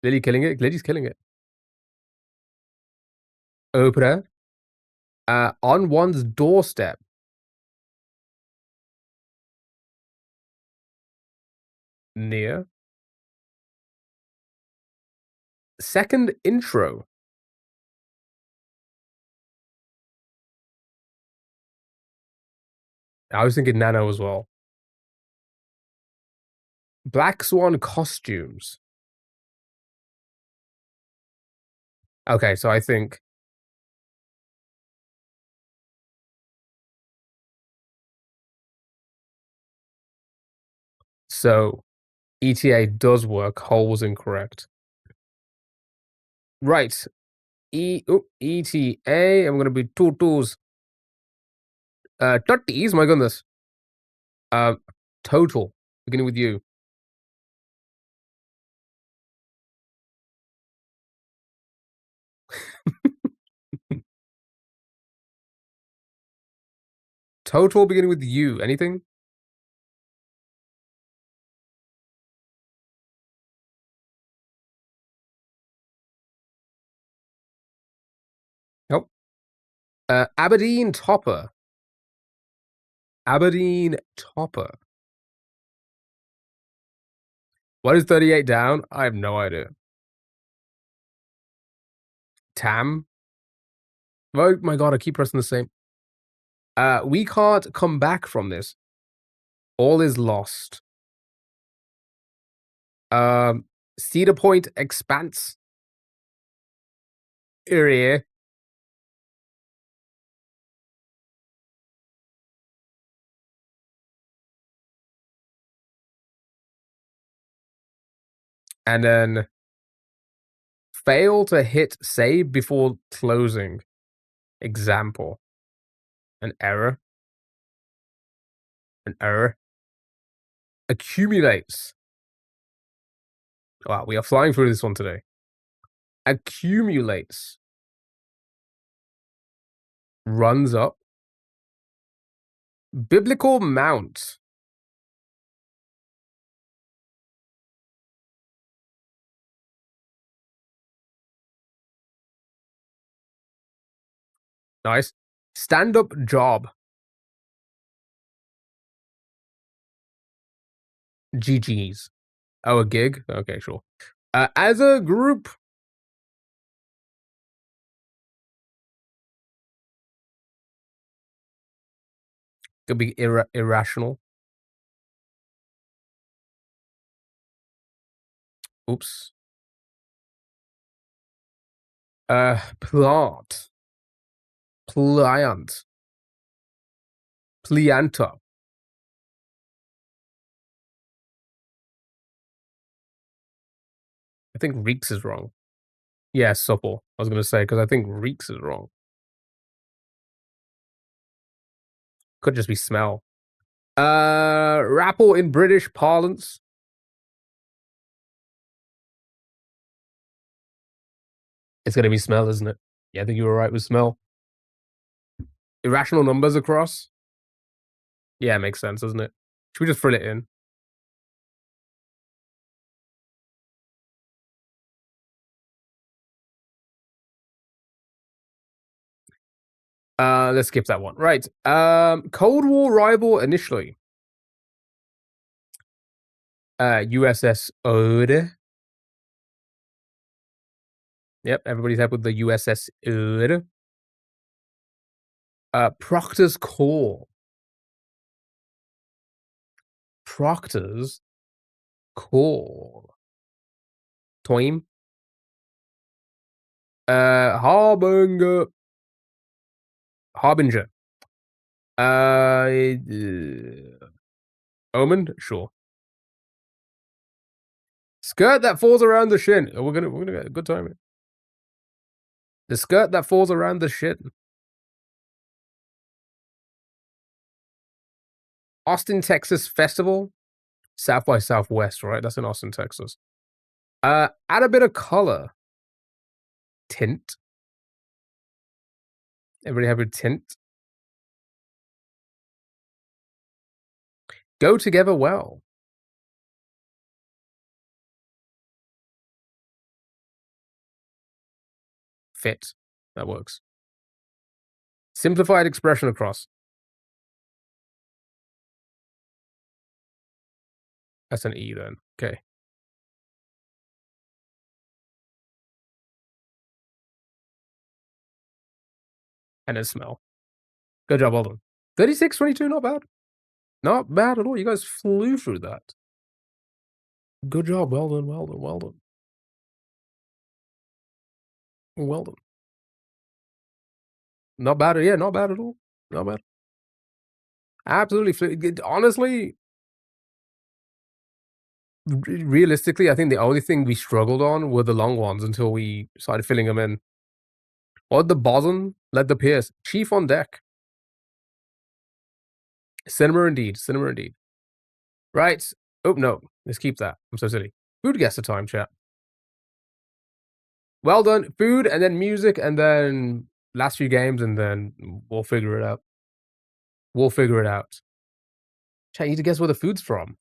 Lily killing it. Glitchy's killing it. Opener. On one's doorstep. Near. Second intro. I was thinking Nano as well. Black Swan costumes. Okay, so I think so. ETA does work. Hole was incorrect. Right. ETA. I'm gonna be two twos. 30s. My goodness. Uh, total. Beginning with you. Total beginning with you. Anything? Nope. Aberdeen Topper. Aberdeen Topper. What is 38 down? I have no idea. Tam? Oh my god, I keep pressing the same. We can't come back from this. All is lost. Cedar Point Expanse. Area. And then fail to hit save before closing. Example. An error. An error. Accumulates. Wow, we are flying through this one today. Accumulates. Runs up. Biblical mount. Nice. Stand-up job. GG's. Oh, a gig? Okay, sure. As a group. Could be irrational. Oops. Plant. Pliant. Plianta. I think reeks is wrong. Yeah, supple. I was gonna say because I think reeks is wrong. Could just be smell. Rapple in British parlance. It's gonna be smell, isn't it? Yeah, I think you were right with smell. Irrational numbers across. Yeah, it makes sense, doesn't it? Should we just fill it in? Let's skip that one. Right. Cold War rival initially. USS Ode. Yep, everybody's happy with the USS Ode. Proctor's Call. Proctor's Call. Toim. Harbinger. Harbinger. Omen? Sure. Skirt that falls around the shin. Oh, we're gonna get a good time. The skirt that falls around the shin. Austin, Texas Festival. South by Southwest, right? That's in Austin, Texas. Add a bit of color. Tint. Everybody have a tint. Go together well. Fit. That works. Simplified expression across. That's an E then. Okay. And then smell. Good job, well done. 36, 22, not bad. Not bad at all. You guys flew through that. Good job. Well done, well done, well done. Well done. Not bad. Yeah, not bad at all. Not bad. Absolutely. Honestly, realistically, I think the only thing we struggled on were the long ones until we started filling them in. Or the bosun, let the pierce. Chief on deck. Cinema indeed. Cinema indeed. Right. Oh, no. Let's keep that. I'm so silly. Food guess the time, chat. Well done. Food, and then music, and then last few games, and then we'll figure it out. We'll figure it out. Chat, you need to guess where the food's from.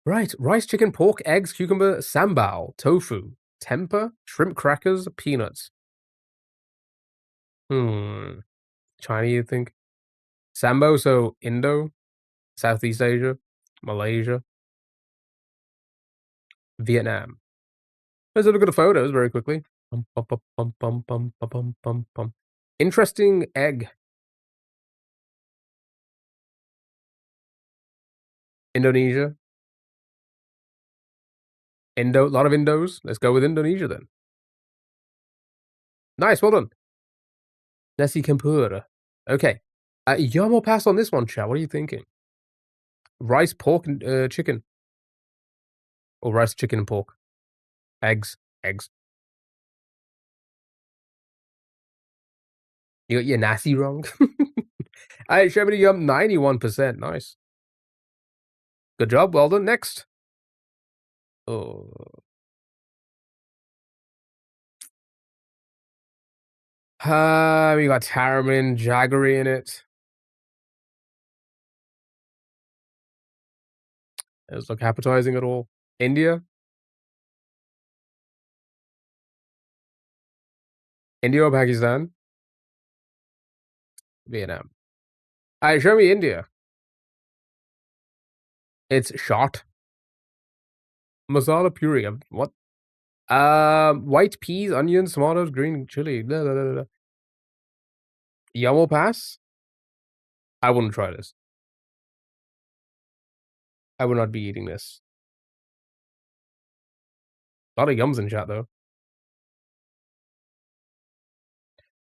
Right. Rice, chicken, pork, eggs, cucumber, sambal, tofu, tempeh, shrimp crackers, peanuts. China, you think? Sambo, so Indo, Southeast Asia, Malaysia, Vietnam. Let's have a look at the photos very quickly. Interesting egg. Indonesia. A lot of Indos. Let's go with Indonesia then. Nice, well done. Nasi Campur. Okay. Yum or pass on this one, chat. What are you thinking? Rice, pork, and chicken. Or rice, chicken, and pork. Eggs. Eggs. You got your nasi wrong. Alright, show me the yum. 91%. Nice. Good job. Well done. Next. Oh. We got Tarramin, Jaggery in it. Does look appetizing at all. India? India or Pakistan? Vietnam. Alright, show me India. It's shot. Masala puree. What? White peas, onions, tomatoes, green chili. Blah, blah, blah, blah. Yum or pass? I wouldn't try this. I would not be eating this. A lot of yums in chat though.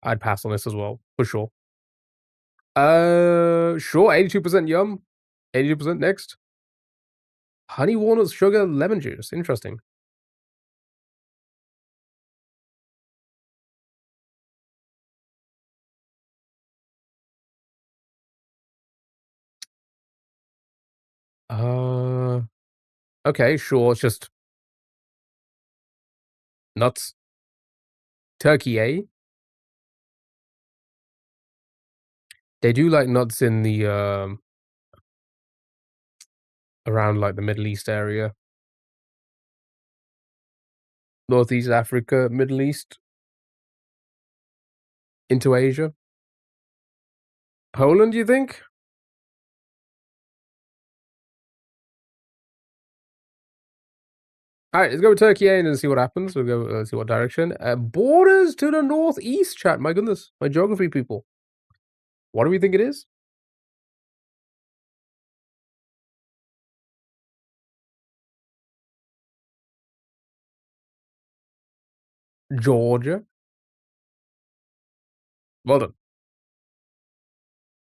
I'd pass on this as well, for sure. Sure, 82% yum. 82% next. Honey, walnuts, sugar, lemon juice. Interesting. Okay, sure. It's just nuts. Turkey, eh? They do like nuts in the around like the Middle East area. Northeast Africa, Middle East, into Asia. Poland, you think? Alright, let's go with Turkey A and see what happens. We'll go see what direction. Borders to the northeast, chat. My goodness. My geography people. What do we think it is? Georgia. Well done.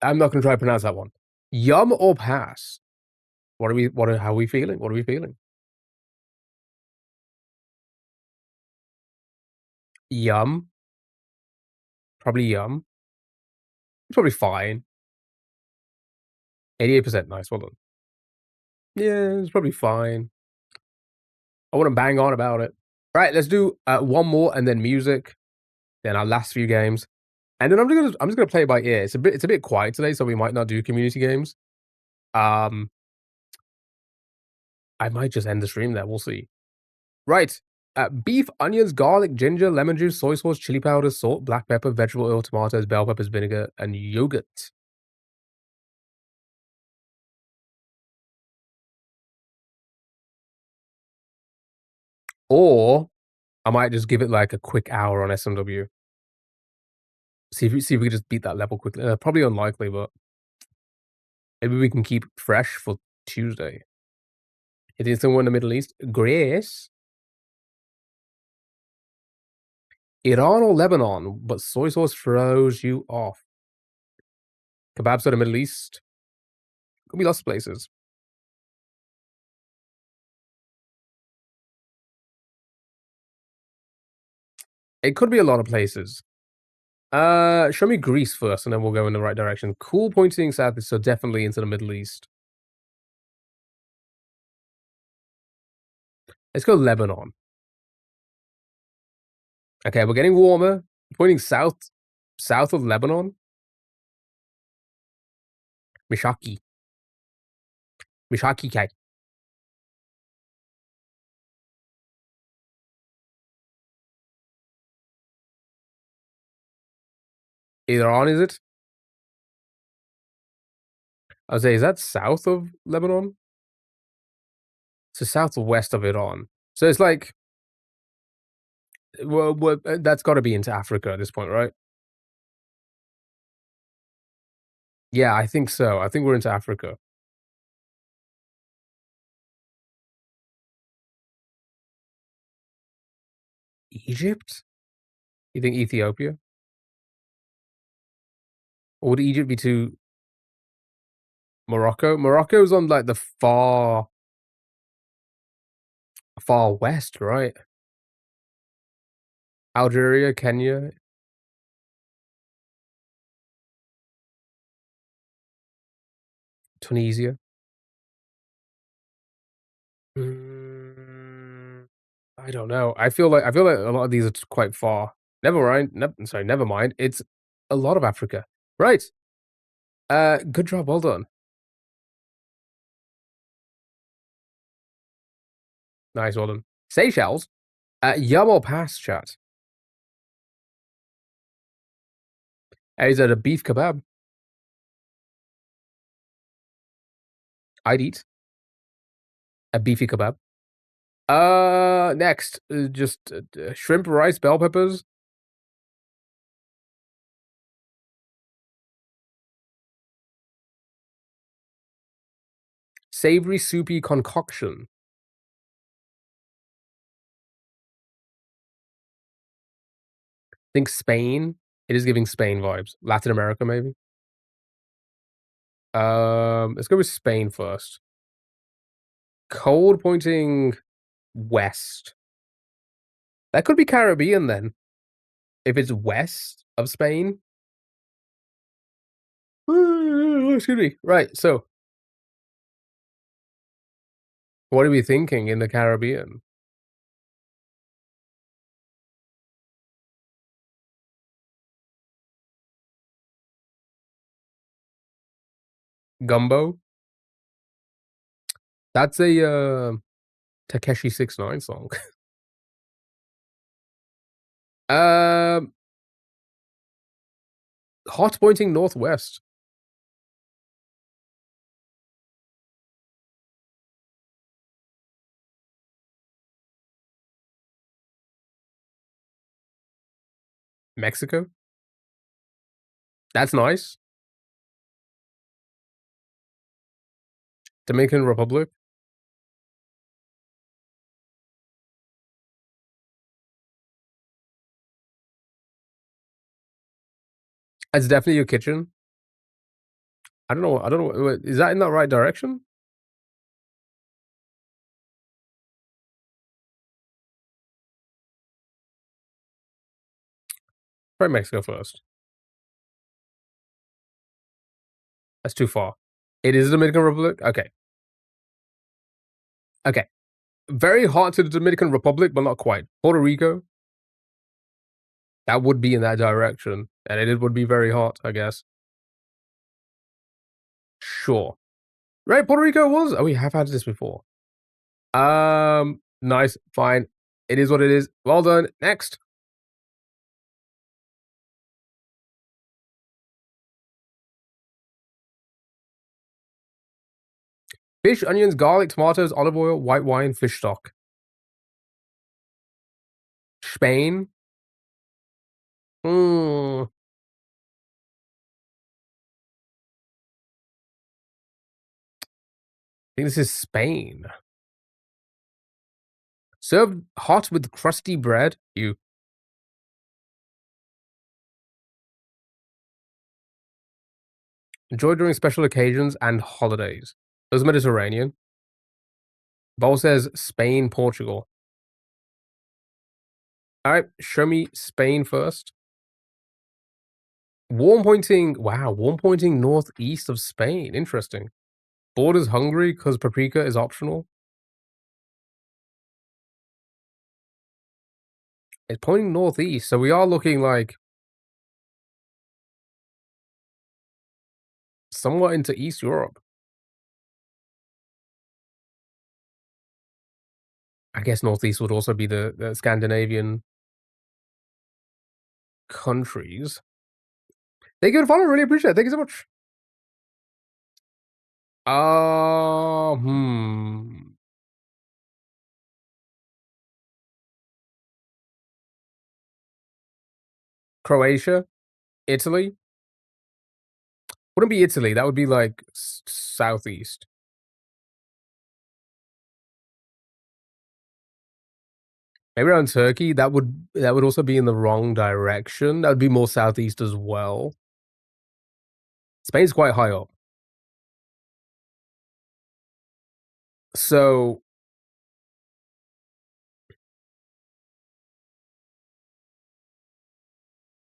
I'm not going to try to pronounce that one. Yum or pass? How are we feeling? What are we feeling? Yum. Probably yum. It's probably fine. 88%. Nice. Well done. Yeah, it's probably fine. I wouldn't bang on about it. Right, let's do one more and then music, then our last few games. And then I'm just gonna play it by ear. It's a bit quiet today, so we might not do community games. Um, I might just end the stream there. We'll see. Right. Beef, onions, garlic, ginger, lemon juice, soy sauce, chili powder, salt, black pepper, vegetable oil, tomatoes, bell peppers, vinegar, and yogurt. Or I might just give it like a quick hour on SMW. See if we can just beat that level quickly. Probably unlikely, but maybe we can keep fresh for Tuesday. It is somewhere in the Middle East. Grace, Iran or Lebanon, but soy sauce throws you off. Kebabs in the Middle East. Could be lots of places. It could be a lot of places. Show me Greece first, and then we'll go in the right direction. Cool pointing south, so definitely into the Middle East. Let's go Lebanon. Okay, we're getting warmer. Pointing south of Lebanon. Mishaki. Mishaki Kai. Iran, is it? I would say, is that south of Lebanon? So southwest of Iran. So it's like, well that's got to be into Africa at this point, right? Yeah, I think so. I think we're into Africa. Egypt? You think Ethiopia? Or would Egypt be too Morocco? Morocco's on like the far west, right? Algeria, Kenya, Tunisia. Mm, I don't know. I feel like a lot of these are quite far. Never mind. Sorry, never mind. It's a lot of Africa. Right. Good job. Well done. Nice. Well done. Seychelles. Yum or pass, chat. Is that a beef kebab? I'd eat a beefy kebab. Next, just shrimp, rice, bell peppers. Savory, soupy concoction. Think Spain. It is giving Spain vibes. Latin America, maybe. Let's go with Spain first. Cold pointing west. That could be Caribbean then. If it's west of Spain. Excuse me. Right, so what are we thinking in the Caribbean? Gumbo? That's a Takeshi 69 song. um Hot pointing northwest. Mexico? That's nice. Dominican Republic? It's definitely your kitchen. I don't know, is that in the right direction? Try Mexico first. That's too far. It is Dominican Republic? Okay. Okay. Very hot to the Dominican Republic, but not quite. Puerto Rico, that would be in that direction, and it would be very hot, I guess. Sure. Right, Puerto Rico was. Oh, we have had this before. Nice, fine. It is what it is. Well done. Next. Fish, onions, garlic, tomatoes, olive oil, white wine, fish stock. Spain. I think this is Spain. Served hot with crusty bread. You enjoy during special occasions and holidays. Those Mediterranean. Bowl says Spain, Portugal. All right, show me Spain first. Warm pointing. Wow, warm pointing northeast of Spain. Interesting. Borders Hungary because paprika is optional. It's pointing northeast, so we are looking like somewhat into East Europe. I guess northeast would also be the Scandinavian countries. Thank you for the follow. Really appreciate it. Thank you so much. Hmm. Croatia, Italy. Wouldn't be Italy. That would be like southeast. Maybe around Turkey. That would also be in the wrong direction. That would be more southeast as well. Spain's quite high up. So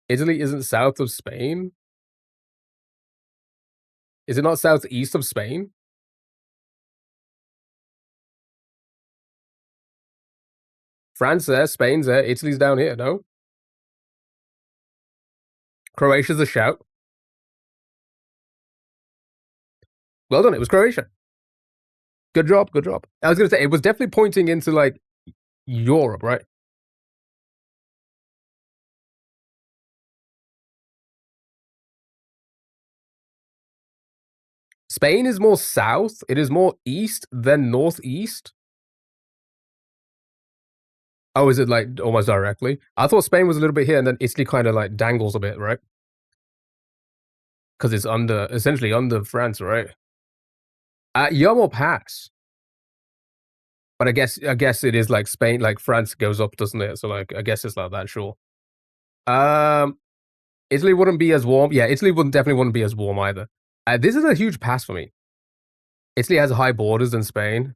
Italy isn't south of Spain. Is it not southeast of Spain? France there, Spain's there, Italy's down here. No, Croatia's a shout. Well done. It was Croatia. Good job. Good job. I was gonna say it was definitely pointing into like Europe, right? Spain is more south. It is more east than northeast. Oh, is it like almost directly? I thought Spain was a little bit here, and then Italy kind of like dangles a bit, right? Because it's under, essentially under France, right? Yomo pass, but I guess it is like Spain, like France goes up, doesn't it? So like, I guess it's like that, sure. Um, Italy wouldn't be as warm. Yeah, Italy wouldn't definitely wouldn't be as warm either. This is a huge pass for me. Italy has high borders than Spain.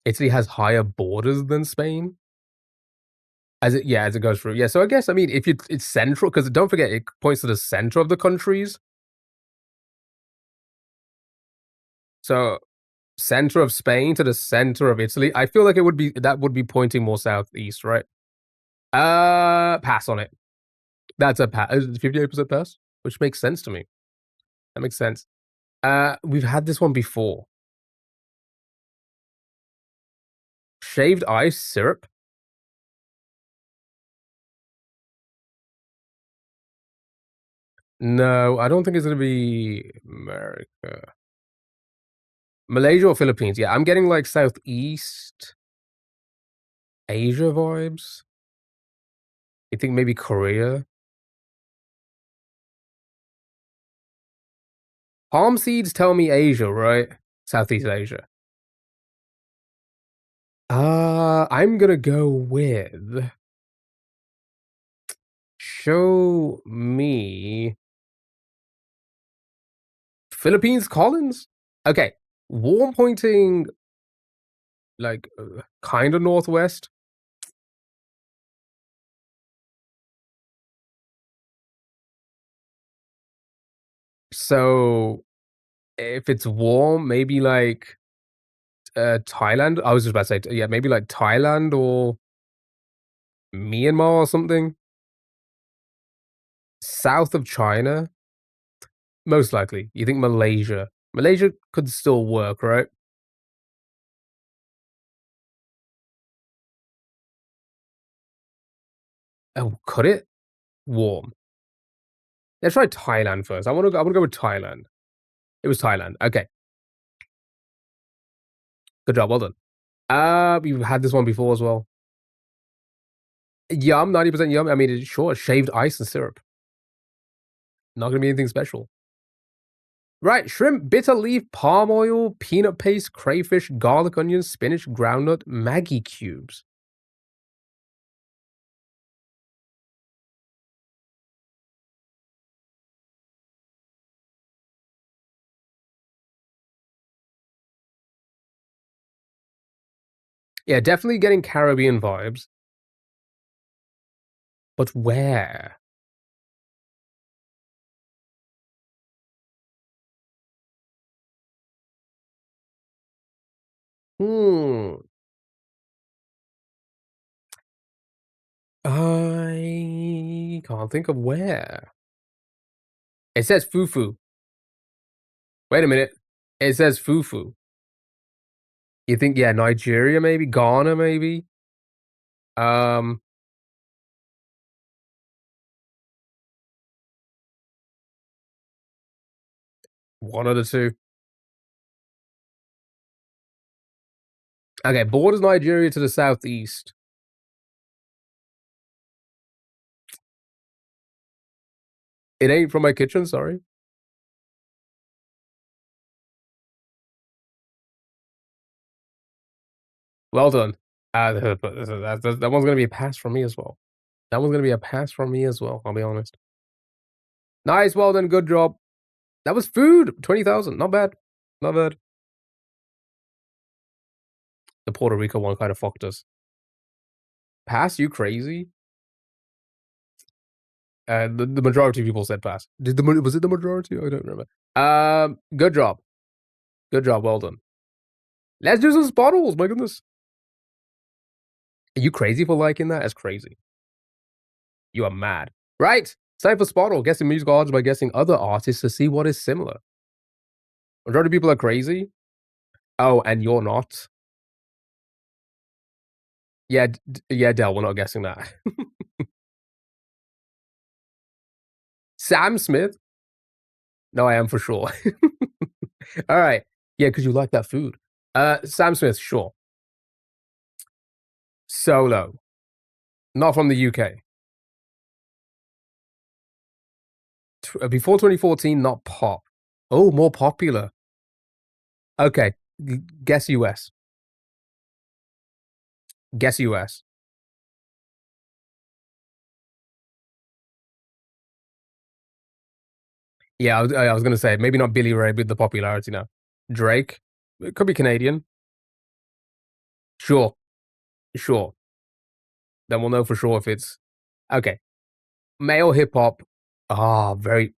Italy has higher borders than Spain. As it goes through. Yeah, so I guess I mean if it's central, because don't forget it points to the center of the countries. So center of Spain to the center of Italy. I feel like that would be pointing more southeast, right? Pass on it. That's a pass. 58% pass, which makes sense to me. That makes sense. We've had this one before. Shaved ice syrup. No, I don't think it's gonna be America. Malaysia or Philippines? Yeah, I'm getting like Southeast Asia vibes. You think maybe Korea? Palm seeds tell me Asia, right? Southeast Asia. I'm gonna go with show me Philippines Collins. Okay, warm pointing like kind of northwest. So If it's warm, maybe like Thailand. I was just about to say, yeah, maybe like Thailand or Myanmar or something. South of China, most likely. You think Malaysia? Malaysia could still work, right? Oh, could it? Warm. Let's try Thailand first. I wanna go with Thailand. It was Thailand. Okay, good job. Well done. We've had this one before as well. Yum, 90% yum. I mean, sure, shaved ice and syrup. Not gonna be anything special. Right, shrimp, bitter leaf, palm oil, peanut paste, crayfish, garlic onions, spinach, groundnut, Maggi cubes. Yeah, definitely getting Caribbean vibes, but where? Hmm. I can't think of where. It says fufu. Wait a minute. It says fufu. You think, yeah, Nigeria maybe? Ghana maybe? Um, one of the two. Okay, borders Nigeria to the southeast. It ain't from my kitchen, sorry. Well done. That one's gonna be a pass from me as well. That one's gonna be a pass from me as well, I'll be honest. Nice, well done, good job. That was food, 20,000, not bad. Not bad. The Puerto Rico one kinda fucked us. Pass, you crazy? The majority of people said pass. Was it the majority? I don't remember. Good job. Good job, well done. Let's do some spottles, my goodness. Are you crazy for liking that? That's crazy. You are mad. Right, it's time for spottle, guessing musical artists by guessing other artists to see what is similar. Majority of people are crazy. Oh, and you're not? Yeah, yeah, Dell, we're not guessing that. Sam Smith? No, I am for sure. Alright. Yeah, because you like that food. Sam Smith, sure. Solo. Not from the UK. Before 2014, not pop. Oh, more popular. Okay, guess US. Guess US. Yeah, I was gonna say, maybe not Billy Ray with the popularity now. Drake? It could be Canadian. Sure, sure. Then we'll know for sure if it's okay. Male hip hop. Ah, very,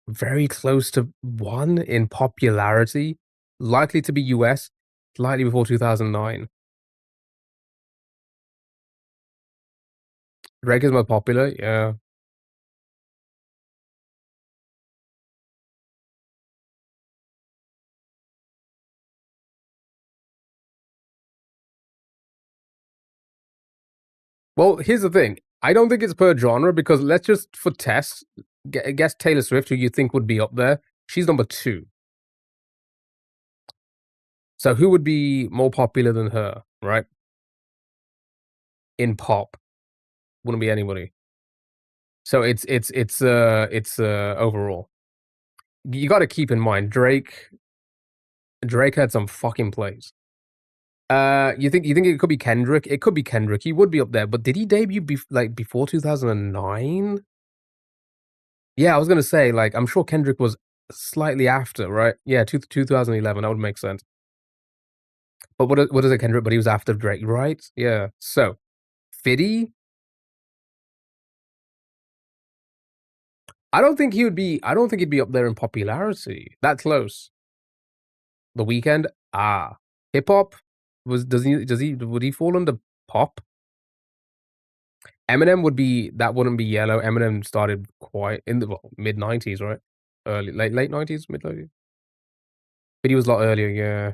very close to one in popularity. Likely to be US, slightly before 2009. Drake is more popular, yeah. Well, here's the thing. I don't think it's per genre because let's just for test guess Taylor Swift, who you think would be up there. She's number two. So who would be more popular than her, right? In pop, wouldn't be anybody. So it's overall. You got to keep in mind Drake had some fucking plays. You think it could be Kendrick? It could be Kendrick. He would be up there, but did he debut like before 2009? Yeah, I was gonna say like I'm sure Kendrick was slightly after, right? Yeah, 2011. That would make sense. But what is it, Kendrick? But he was after Drake, right? Yeah. So Fiddy, I don't think he would be. I don't think he'd be up there in popularity. That close. The Weeknd? Ah. Hip hop? Would he fall under pop? Eminem would be that wouldn't be yellow. Eminem started quite in the, well, mid-90s, right? Early late 90s, mid-90s? But he was a lot earlier, yeah.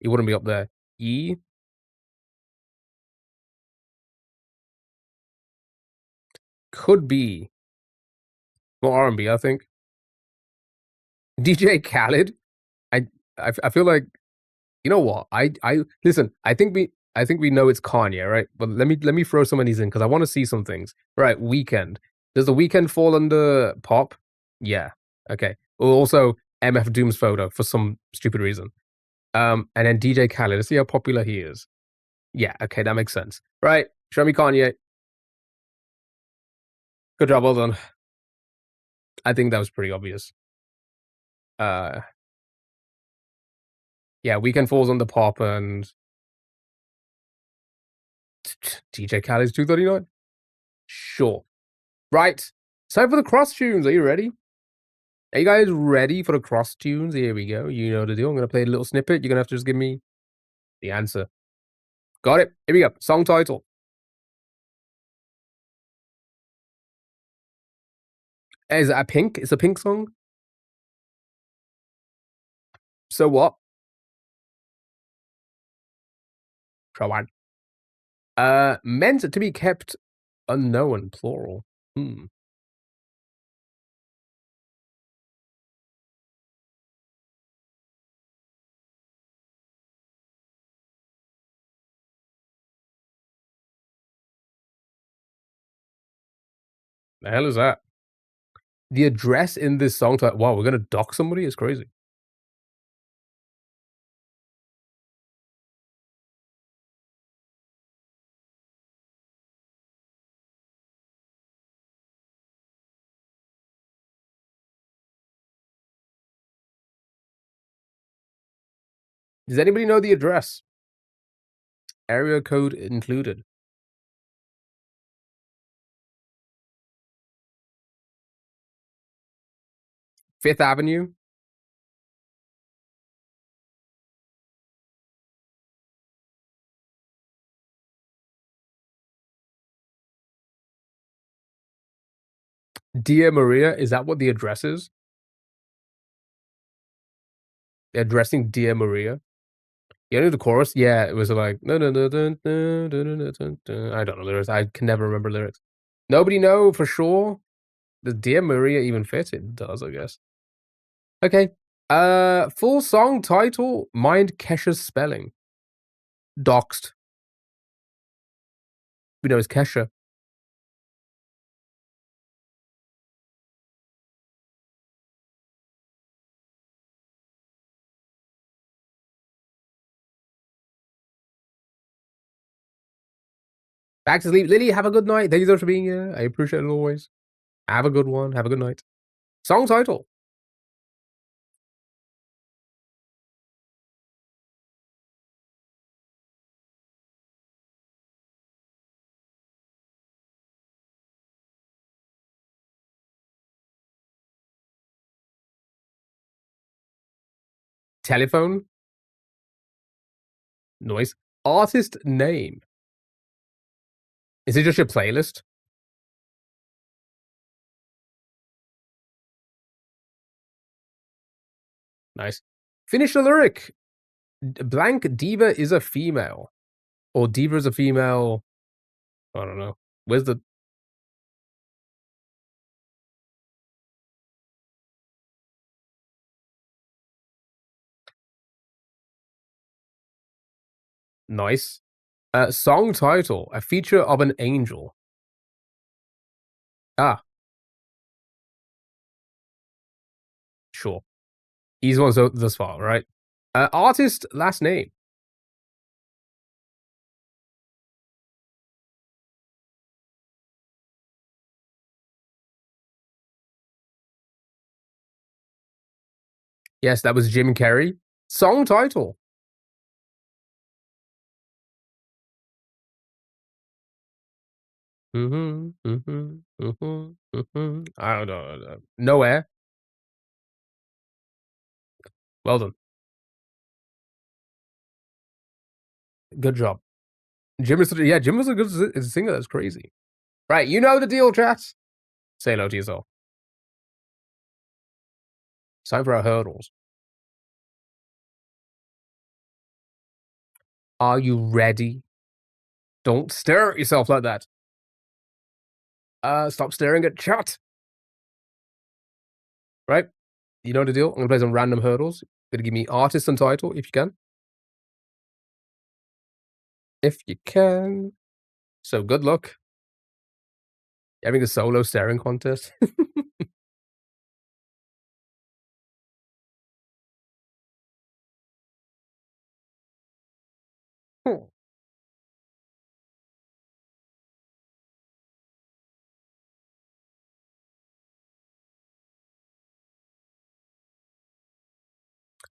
He wouldn't be up there. E? Could be. More R&B, I think. DJ Khaled? I I feel like, you know what? I listen, I think we know it's Kanye, right? But let me throw some of these in because I wanna see some things. Right, Weekend. Does The Weekend fall under pop? Yeah. Okay. Well, also, MF Doom's Photo for some stupid reason. And then DJ Khaled. Let's see how popular he is. Yeah, okay, that makes sense. Right, show me Kanye. Good job, well done. I think that was pretty obvious. Uh, yeah, Weekend falls under pop and DJ Khaled's 239? Sure. Right. It's time for the cross tunes. Are you ready? Are you guys ready for the cross tunes? Here we go. You know the deal. I'm gonna play a little snippet. You're gonna have to just give me the answer. Got it. Here we go. Song title. Is that a Pink? It's a Pink song. So what? Try one. Meant to be kept unknown, plural. Hmm. The hell is that? The address in this song title. Wow, we're gonna dock somebody? It's crazy. Does anybody know the address? Area code included. Fifth Avenue. Dear Maria. Is that what the address is? They're addressing Dear Maria. You know the chorus? Yeah, it was like no no no dun, dun, dun, dun, dun, dun. I don't know lyrics. I can never remember lyrics. Nobody know for sure. Does Dear Maria even fit? It does, I guess. Okay. Full song title. Mind Kesha's spelling. Doxed. We know it's Kesha. Back to sleep. Lily, have a good night. Thank you so much for being here. I appreciate it always. Have a good one. Have a good night. Song title. Telephone. Noise. Artist name. Is it just your playlist? Nice. Finish the lyric. Blank diva is a female. Or diva is a female. I don't know. Where's the nice? Song title. A feature of an angel. Ah, sure. Easy one so thus far, right? Artist last name. Yes, that was Jim Carrey. Song title. I don't know. Nowhere. Well done. Good job. Jim is Jim was a good singer. That's crazy. Right, you know the deal, chat. Say hello to yourself. It's time for our hurdles. Are you ready? Don't stare at yourself like that. Stop staring at chat. Right? You know the deal. I'm gonna play some random hurdles. You're gonna give me artist and title if you can. If you can. So good luck. You're having a solo staring contest.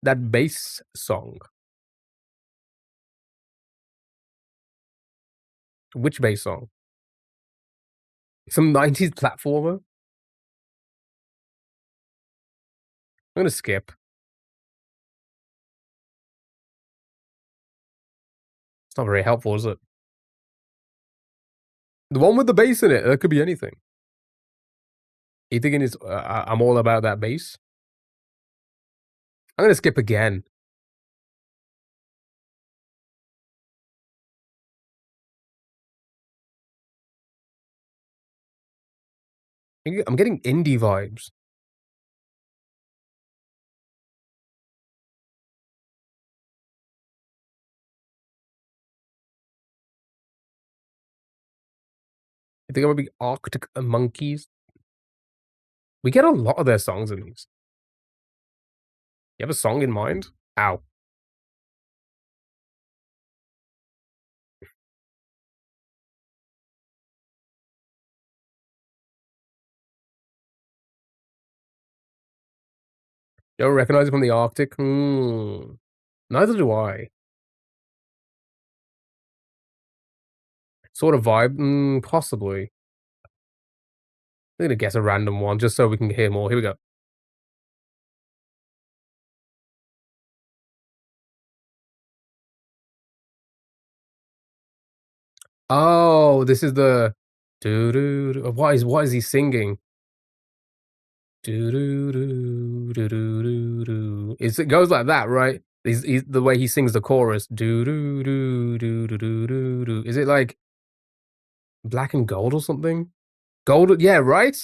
That bass song. Which bass song? Some 90s platformer? I'm gonna skip. It's not very helpful, is it? The one with the bass in it. That could be anything. You thinking it's I'm all about that bass? I'm gonna skip again. I'm getting indie vibes. You think I'm gonna be Arctic Monkeys? We get a lot of their songs in these. You have a song in mind? Ow. You don't recognize it from the Arctic? Neither do I. Sort of vibe? Possibly. I'm gonna guess a random one just so we can hear more. Here we go. Oh, this is the doo doo doo. What is he singing? Doo doo doo doo doo doo doo. It goes like that, right? He's the way he sings the chorus. Doo doo doo doo doo doo doo doo. Is it like Black and Gold or something? Gold, yeah, right?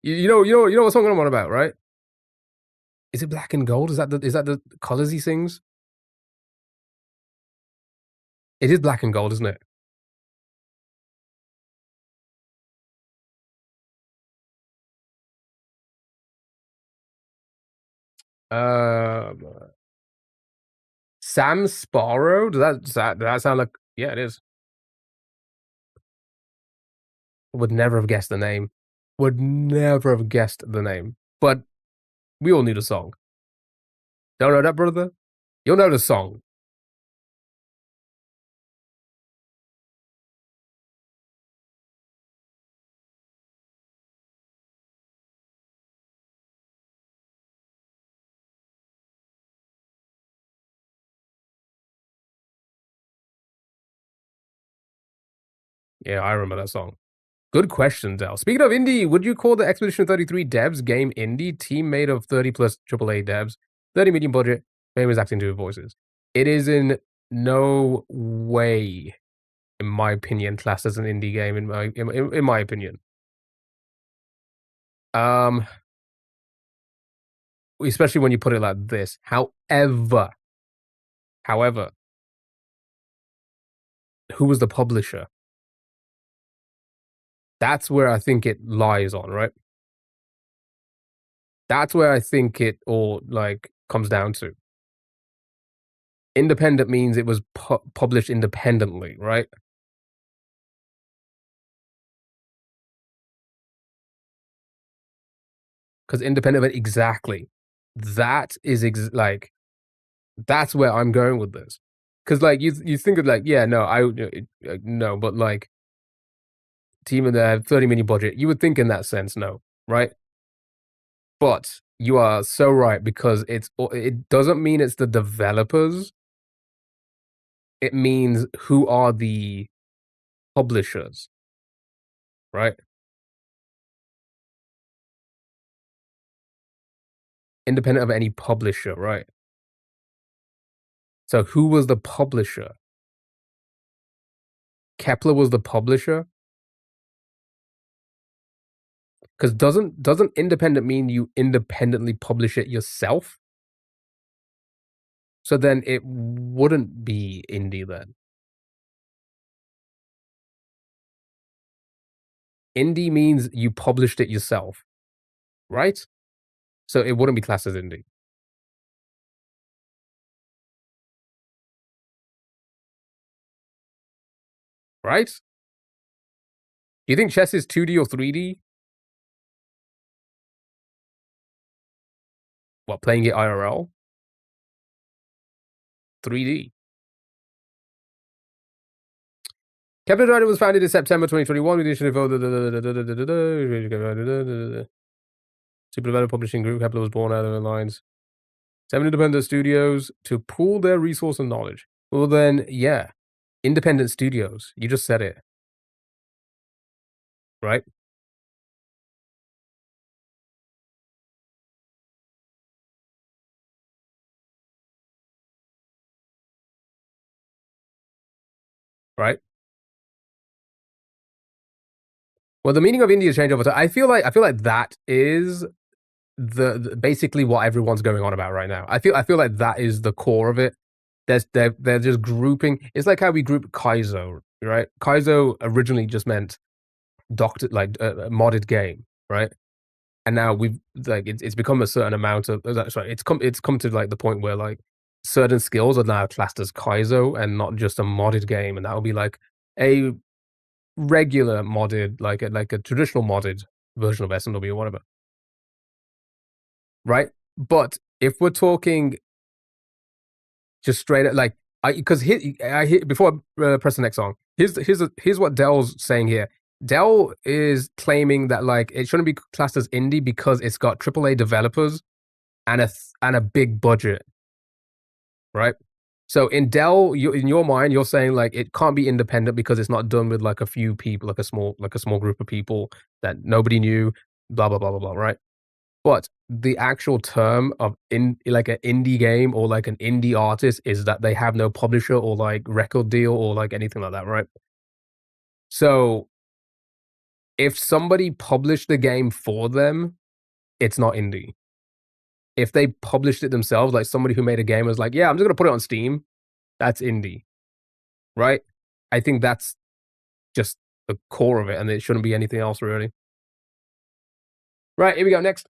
You know what song I'm on about, right? Is it Black and Gold? Is that the colors he sings? It is Black and Gold, isn't it? Um, Sam Sparrow? Does that sound like? Yeah, it is. Would never have guessed the name. Would never have guessed the name. But we all need a song. Don't know that, brother? You'll know the song. Yeah, I remember that song. Good question, Del. Speaking of indie, would you call the Expedition 33 devs game indie? Team made of 30 plus AAA devs, 30 medium budget, famous acting duo voices. It is in no way, in my opinion, classed as an indie game. In my opinion, um, especially when you put it like this. However, who was the publisher? That's where I think it lies on, right? That's where I think it all like comes down to. Independent means it was published independently, right? Because independent, exactly. That is like that's where I'm going with this. Because like you think of like yeah no no but like team of the 30 million budget you would think in that sense no right, but you are so right because it doesn't mean it's the developers it means who are the publishers, right? Independent of any publisher, right? So who was the publisher? Kepler was the publisher? 'Cause doesn't independent mean you independently publish it yourself? So then it wouldn't be indie then. Indie means you published it yourself, right? So it wouldn't be classed as indie, right? You think chess is 2D or 3D? What, playing it IRL? 3D. Kepler Dragon was founded in September 2021 with the addition of Super Developer Publishing Group. Kepler was born out of the lines. 7 independent studios to pool their resource and knowledge. Well, then, yeah, independent studios. You just said it, right? Right? Well, the meaning of indie has changed over time. I feel like that is the basically what everyone's going on about right now. I feel like that is the core of it. They're just grouping. It's like how we group Kaizo, right? Kaizo originally just meant doctor like a modded game, right? And now we've like it's become a certain amount of sorry, it's come to like the point where like certain skills are now classed as Kaizo and not just a modded game, and that will be like a regular modded, like a traditional modded version of SMW or whatever, right? But if we're talking just straight at like I because I hear before I press the next song. Here's what Dell's saying here. Dell is claiming that like it shouldn't be classed as indie because it's got AAA developers and a big budget, right? So in Dell, in your mind, you're saying like it can't be independent because it's not done with like a few people, like a small group of people that nobody knew, blah blah blah blah blah, right? But the actual term of in like an indie game or like an indie artist is that they have no publisher or like record deal or like anything like that, right? So if somebody published the game for them, it's not indie. If they published it themselves, like somebody who made a game was like, yeah, I'm just gonna put it on Steam, that's indie, right? I think that's just the core of it, and it shouldn't be anything else really. Right, here we go. Next.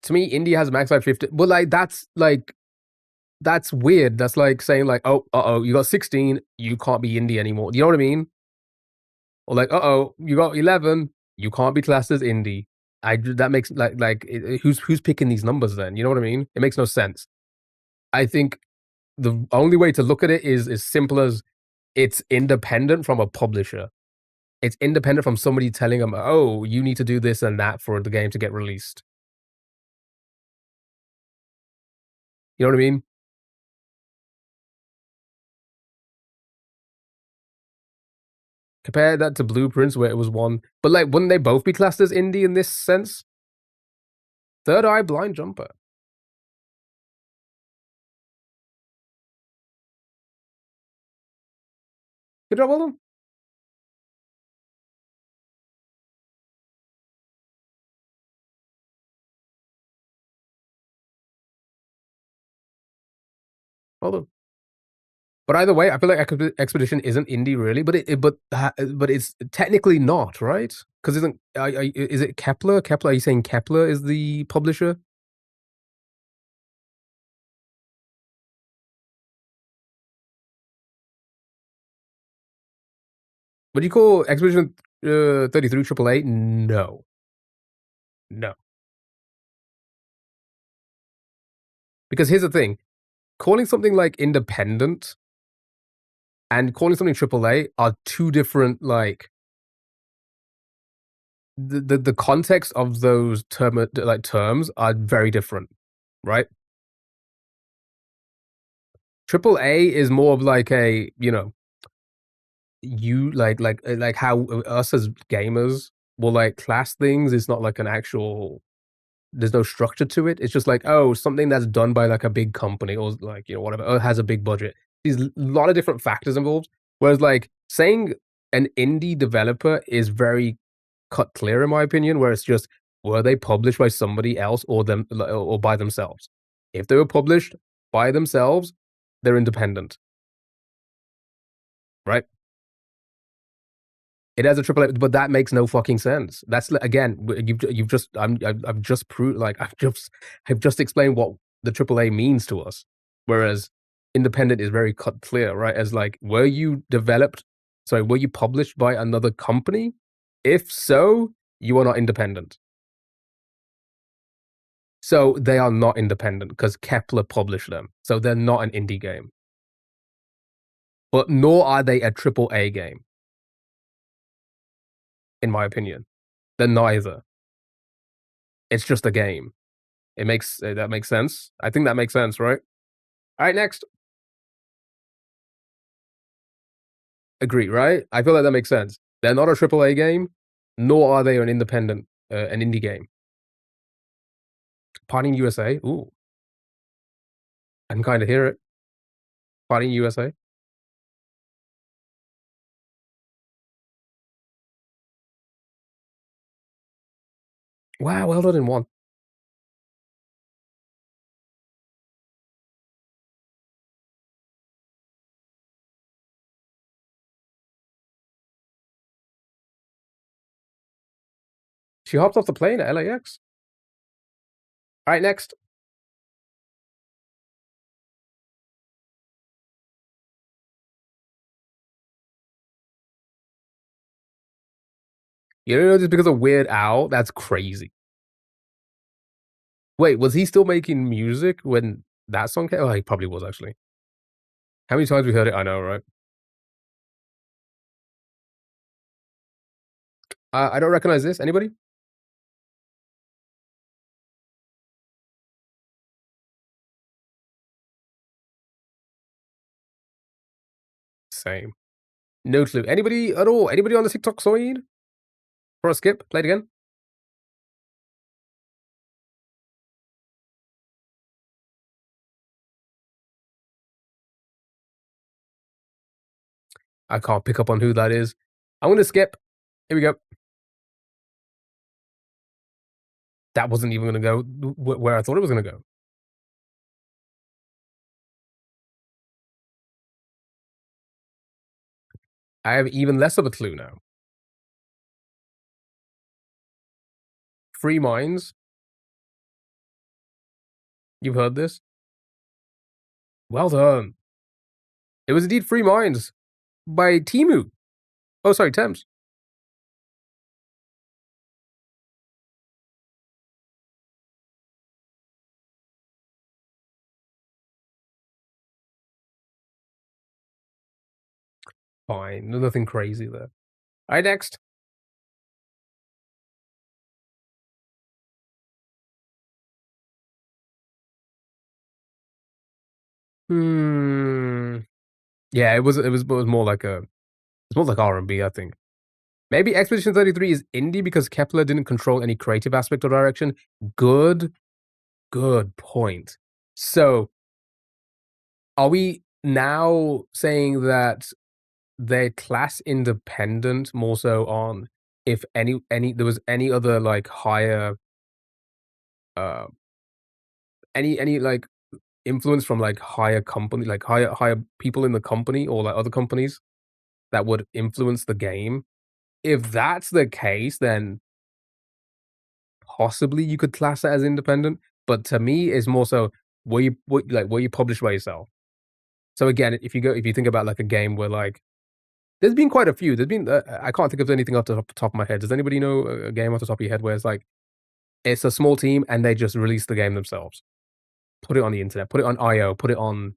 To me, indie has a max of 50. But that's weird. That's like saying like, oh, you got 16, you can't be indie anymore. You know what I mean? Or like, you got 11, you can't be classed as indie. That makes who's picking these numbers then? You know what I mean? It makes no sense. I think the only way to look at it is as simple as it's independent from a publisher. It's independent from somebody telling them, oh, you need to do this and that for the game to get released. You know what I mean? Compare that to Blueprints where it was one, but like, wouldn't they both be classed as indie in this sense? Third Eye Blind Jumper. Good job, well done. Well done. But either way, I feel like Expedition isn't indie really, but it's technically not, right? Because isn't is it Kepler? Kepler? Are you saying Kepler is the publisher? What do you call Expedition 33 AAA? No, no. Because here's the thing: calling something like independent and calling something AAA are two different like the context of those terms are very different, right? Triple A is more of like a, you like how us as gamers will like class things. It's not like an actual. There's no structure to it. It's just like, oh, something that's done by like a big company or like whatever, or has a big budget. There's a lot of different factors involved. Whereas like saying an indie developer is very cut clear in my opinion, where it's just were they published by somebody else or them or by themselves. If they were published by themselves, they're independent, right? It has a triple A, but that makes no fucking sense. That's again, you've just I've just proved like I've just explained what the triple A means to us, whereas independent is very cut clear, right? As like, were you developed? Sorry, were you published by another company? If so, you are not independent. So they are not independent because Kepler published them. So they're not an indie game, but nor are they a triple A game, in my opinion. They're neither. It's just a game. It makes that makes sense. I think that makes sense, right? All right, next. Agree, right? I feel like that makes sense. They're not a triple A game, nor are they an independent, an indie game. Potting USA. Ooh, I can kind of hear it. Potting USA. Wow, well done in one. She hopped off the plane at LAX. All right, next. You know, just because of Weird Al, that's crazy. Wait, was he still making music when that song came? Oh, he probably was actually. How many times we heard it? I know, right? I don't recognize this. Anybody? Same. No clue. Anybody at all? Anybody on the TikTok side? For a skip? Play it again. I can't pick up on who that is. I'm gonna skip. Here we go. That wasn't even gonna go where I thought it was gonna go. I have even less of a clue now. Free Minds. You've heard this? Well done. It was indeed Free Minds by Timu. Oh, sorry, Thames. Fine. Nothing crazy there. All right, next. Hmm. Yeah, it was more like it's more like R&B, I think. Maybe Expedition 33 is indie because Kepler didn't control any creative aspect or direction. Good point. So, are we now saying that they're class independent more so on if any there was any other like higher uh any like influence from like higher company like higher people in the company or like other companies that would influence the game? If that's the case, then possibly you could class it as independent, but to me, it's more so were you published by yourself? So again, if you think about like a game where like there's been quite a few. There's been I can't think of anything off the top of my head. Does anybody know a game off the top of your head where it's like it's a small team and they just release the game themselves? Put it on the internet, put it on IO, put it on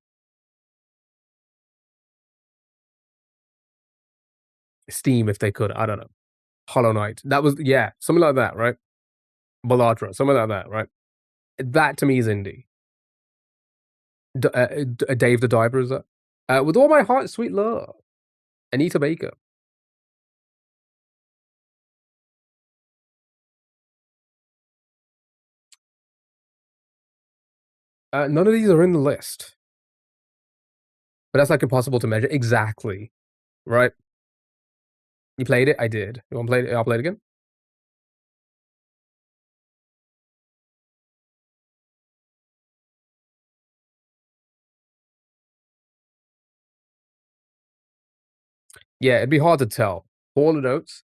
Steam if they could. I don't know. Hollow Knight. That was yeah, something like that, right? Balatro, something like that, right? That to me is indie. Dave the Diver is that? With all my heart, sweet love, Anita Baker. None of these are in the list, but that's like impossible to measure. Exactly, right? You played it. I did. You want to play it? I'll play it again. Yeah, it'd be hard to tell. Hall and Oates.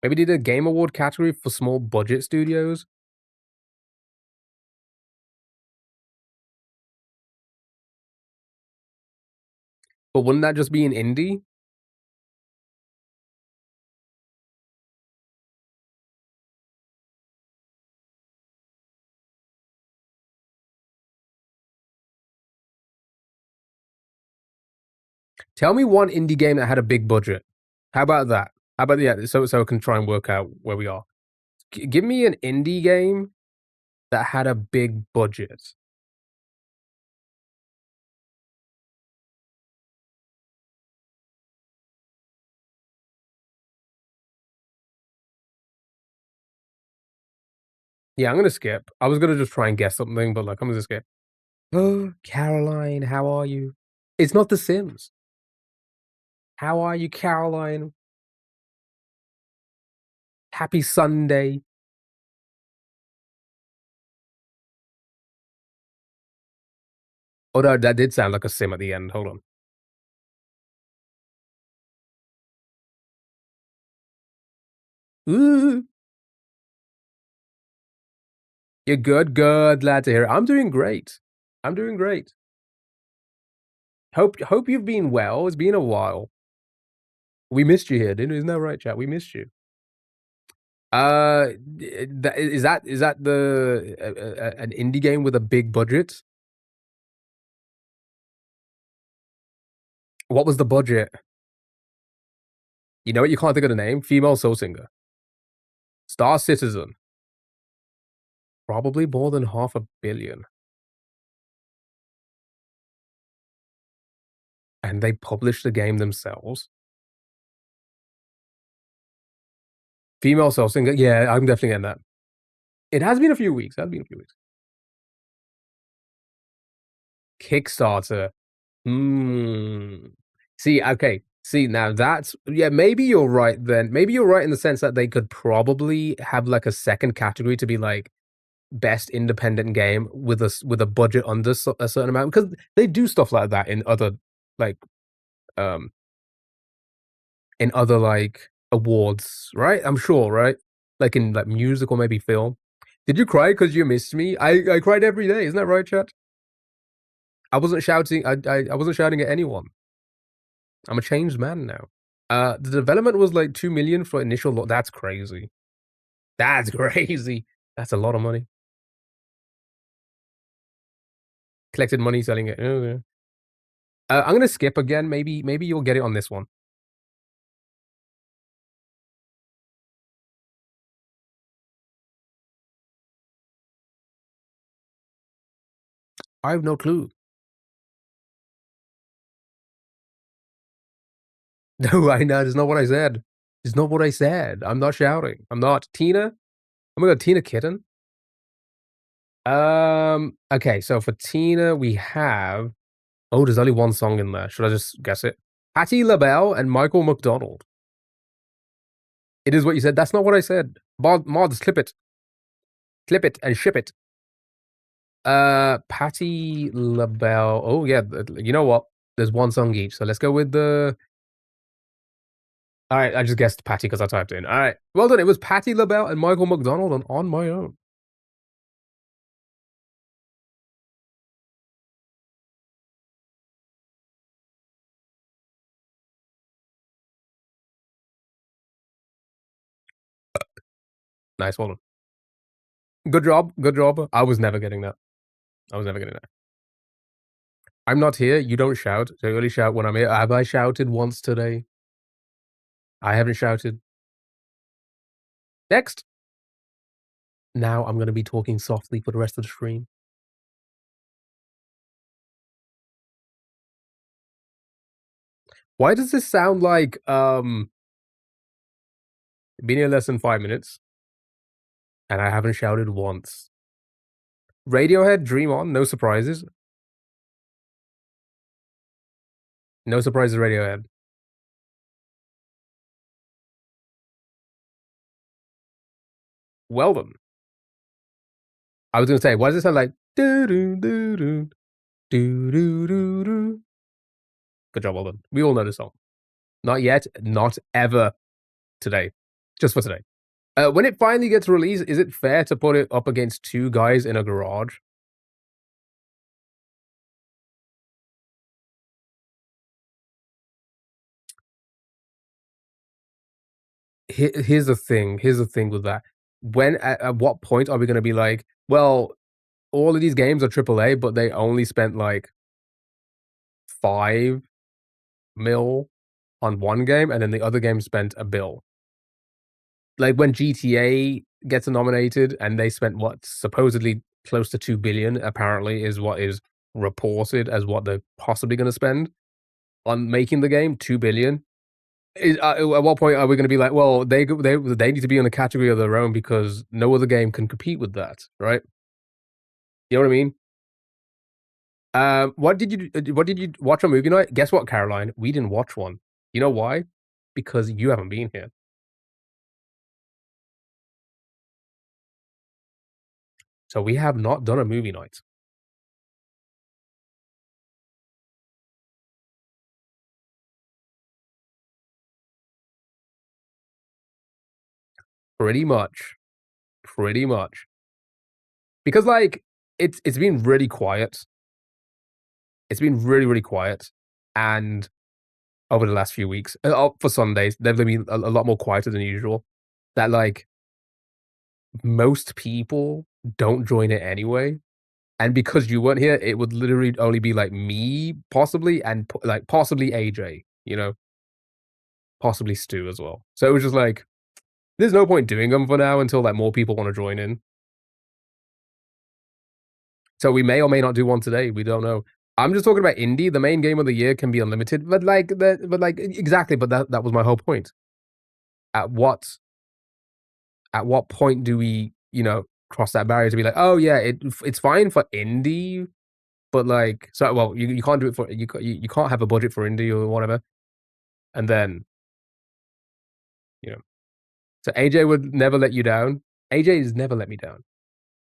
Maybe did a Game Award category for small budget studios. But wouldn't that just be an indie? Tell me one indie game that had a big budget. How about that? How about yeah? So I can try and work out where we are. Give me an indie game that had a big budget. Yeah, I'm gonna skip. I was gonna just try and guess something, but like I'm gonna skip. Oh, Caroline, how are you? It's not The Sims. How are you, Caroline? Happy Sunday. Oh no, that did sound like a sim at the end. Hold on. Ooh, you're good, good. Glad to hear it. I'm doing great. I'm doing great. Hope you've been well. It's been a while. We missed you here, didn't we? Isn't that right, chat? We missed you. Is that the an indie game with a big budget? What was the budget? You know what? You can't think of the name. Female soul singer. Star Citizen. Probably more than 500,000,000. And they published the game themselves. Female soul singer. Yeah, I'm definitely getting that. It has been a few weeks. It has been a few weeks. Kickstarter. Hmm. See, okay. See, now that's yeah, maybe you're right then. Maybe you're right in the sense that they could probably have like a second category to be like best independent game with with a budget under a certain amount because they do stuff like that like um in other like awards, right? I'm sure, right? Like in like music or maybe film. Did you cry because you missed me? I cried every day, isn't that right, chat? I wasn't shouting. I wasn't shouting at anyone. I'm a changed man now. The development was like 2 million for initial. That's crazy. That's crazy. That's a lot of money. Collected money selling it. Oh, yeah. I'm gonna skip again. Maybe you'll get it on this one. I have no clue. No, I know. It's not what I said. It's not what I said. I'm not shouting. I'm not Tina. Oh my god, Tina Kitten. Okay, so for Tina, we have. Oh, there's only one song in there. Should I just guess it? Patti LaBelle and Michael McDonald. It is what you said. That's not what I said. Mods, clip it, and ship it. Patti LaBelle. Oh yeah, you know what? There's one song each, so let's go with the. All right, I just guessed Patti because I typed it in. All right, well done. It was Patti LaBelle and Michael McDonald on my own. Nice, well done. Good job, good job. I was never getting that. I was never getting that. I'm not here, you don't shout, so you only shout when I'm here. Have I shouted once today? I haven't shouted. Next! Now I'm gonna be talking softly for the rest of the stream. Why does this sound like, been here less than 5 minutes, and I haven't shouted once? Radiohead, Dream On, no surprises. No surprises, Radiohead. Well done. I was gonna say, why does it sound like doo doo doo doo doo doo doo doo? Good job, well done. We all know the song. Not yet, not ever today. Just for today. When it finally gets released, is it fair to put it up against two guys in a garage? Here's the thing. Here's the thing with that. When at what point are we gonna be like, well, all of these games are AAA, but they only spent like 5 mil on one game, and then the other game spent a bill. Like when GTA gets nominated, and they spent what supposedly close to 2 billion. Apparently, is what is reported as what they're possibly going to spend on making the game. 2 billion. At what point are we going to be like, well, they need to be in a category of their own because no other game can compete with that, right? You know what I mean? What did you watch on movie night? Guess what, Caroline? We didn't watch one. You know why? Because you haven't been here. So we have not done a movie night. Pretty much. Pretty much. Because like it's been really quiet. It's been really, really quiet. And over the last few weeks, for Sundays, they've been a lot more quieter than usual. That like most people don't join it anyway. And because you weren't here, it would literally only be like me, possibly, and like possibly AJ, you know, possibly Stu as well. So it was just like, there's no point doing them for now until like more people want to join in. So we may or may not do one today. We don't know. I'm just talking about indie. The main game of the year can be unlimited, but exactly. But that was my whole point. At what point do we cross that barrier to be like, oh yeah, it's fine for indie, but like so well you can't do it for you can't have a budget for indie or whatever, and then so AJ would never let you down. AJ has never let me down.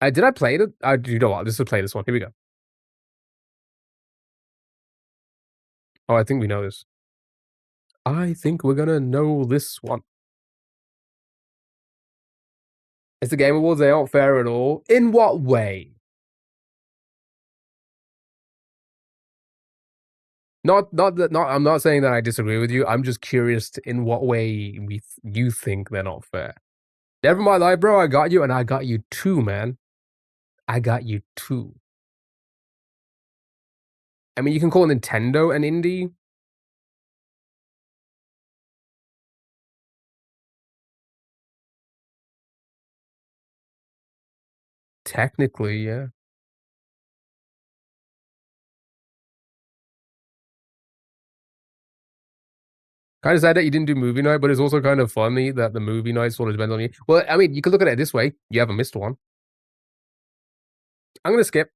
Did I play it? You know what? Let's just play this one. Here we go. Oh, I think we know this. I think we're gonna know this one. It's the Game Awards. They aren't fair at all. In what way? Not that. Not. I'm not saying that I disagree with you. I'm just curious in what way you think they're not fair. Never mind, like, bro. I got you, and I got you too, man. I got you too. I mean, you can call Nintendo an indie. Technically, yeah. Kind of sad that you didn't do movie night, but it's also kind of funny that the movie night sort of depends on you. Well, I mean, you could look at it this way. You haven't missed one. I'm gonna skip.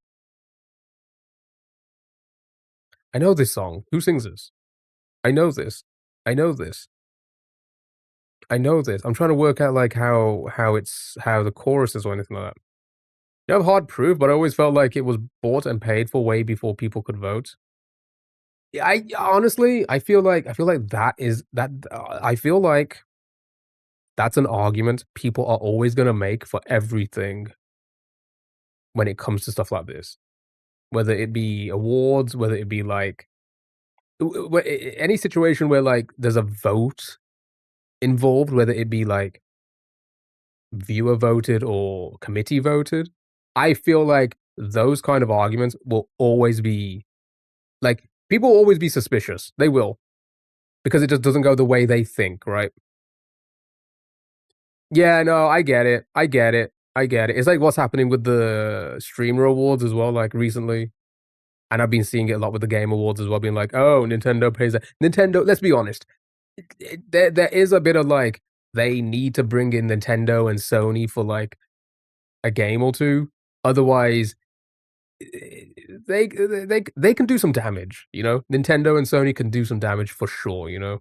I know this song. Who sings this? I know this. I know this. I know this. I'm trying to work out like how the chorus is or anything like that. You have hard proof, but I always felt like it was bought and paid for way before people could vote. Yeah, I honestly, I feel like I feel like that's an argument people are always gonna make for everything when it comes to stuff like this. Whether it be awards, whether it be like any situation where like there's a vote involved, whether it be like viewer voted or committee voted, I feel like those kind of arguments will always be Like, people will always be suspicious. They will, because it just doesn't go the way they think, right? Yeah, no, I get it. I get it. I get it. It's like what's happening with the streamer awards as well, like recently. And I've been seeing it a lot with the game awards as well, being like, oh, Nintendo pays that. Nintendo, let's be honest. There is a bit of like, they need to bring in Nintendo and Sony for like a game or two. Otherwise, they can do some damage, you know? Nintendo and Sony can do some damage for sure, you know?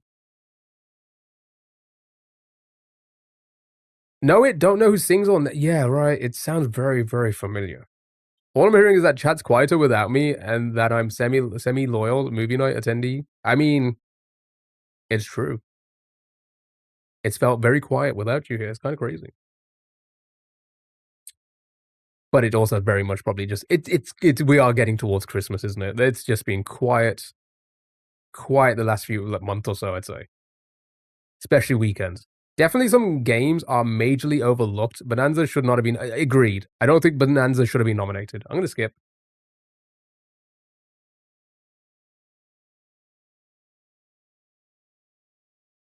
Know it, don't know who sings on that. Yeah, right. It sounds very, very familiar. All I'm hearing is that chat's quieter without me and that I'm semi loyal movie night attendee. I mean, it's true. It's felt very quiet without you here. It's kind of crazy. But it also very much probably just it's we are getting towards Christmas, isn't it? It's just been quiet the last few like, month or so, I'd say. Especially weekends. Definitely some games are majorly overlooked. Bonanza should not have been agreed. I don't think Bonanza should have been nominated. I'm gonna skip.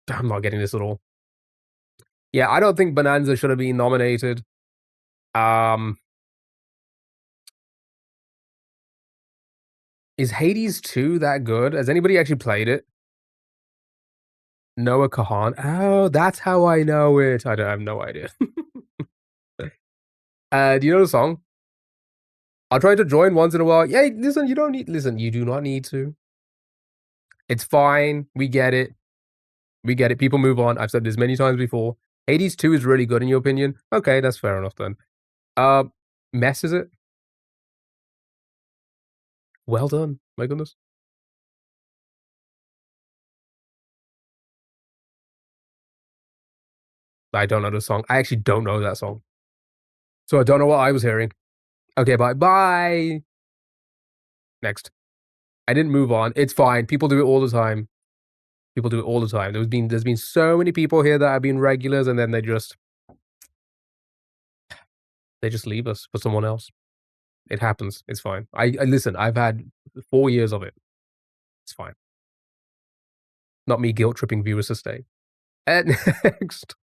I'm not getting this at all. Yeah, I don't think Bonanza should have been nominated. Um, is Hades 2 that good? Has anybody actually played it? Noah Kahan. Oh, that's how I know it. I have no idea. Do you know the song? I'll try to join once in a while. Yeah, listen, you don't need listen, you do not need to. It's fine. We get it. We get it. People move on. I've said this many times before. Hades 2 is really good in your opinion. Okay, that's fair enough then. Uh Mess is it? Well done. My goodness. I don't know the song. I actually don't know that song. So I don't know what I was hearing. Okay, bye. Bye. Next. I didn't move on. It's fine. People do it all the time. People do it all the time. There's been so many people here that have been regulars and then they just leave us for someone else. It happens. It's fine. I listen, I've had 4 years of it. It's fine. Not me guilt tripping viewers to stay. And next.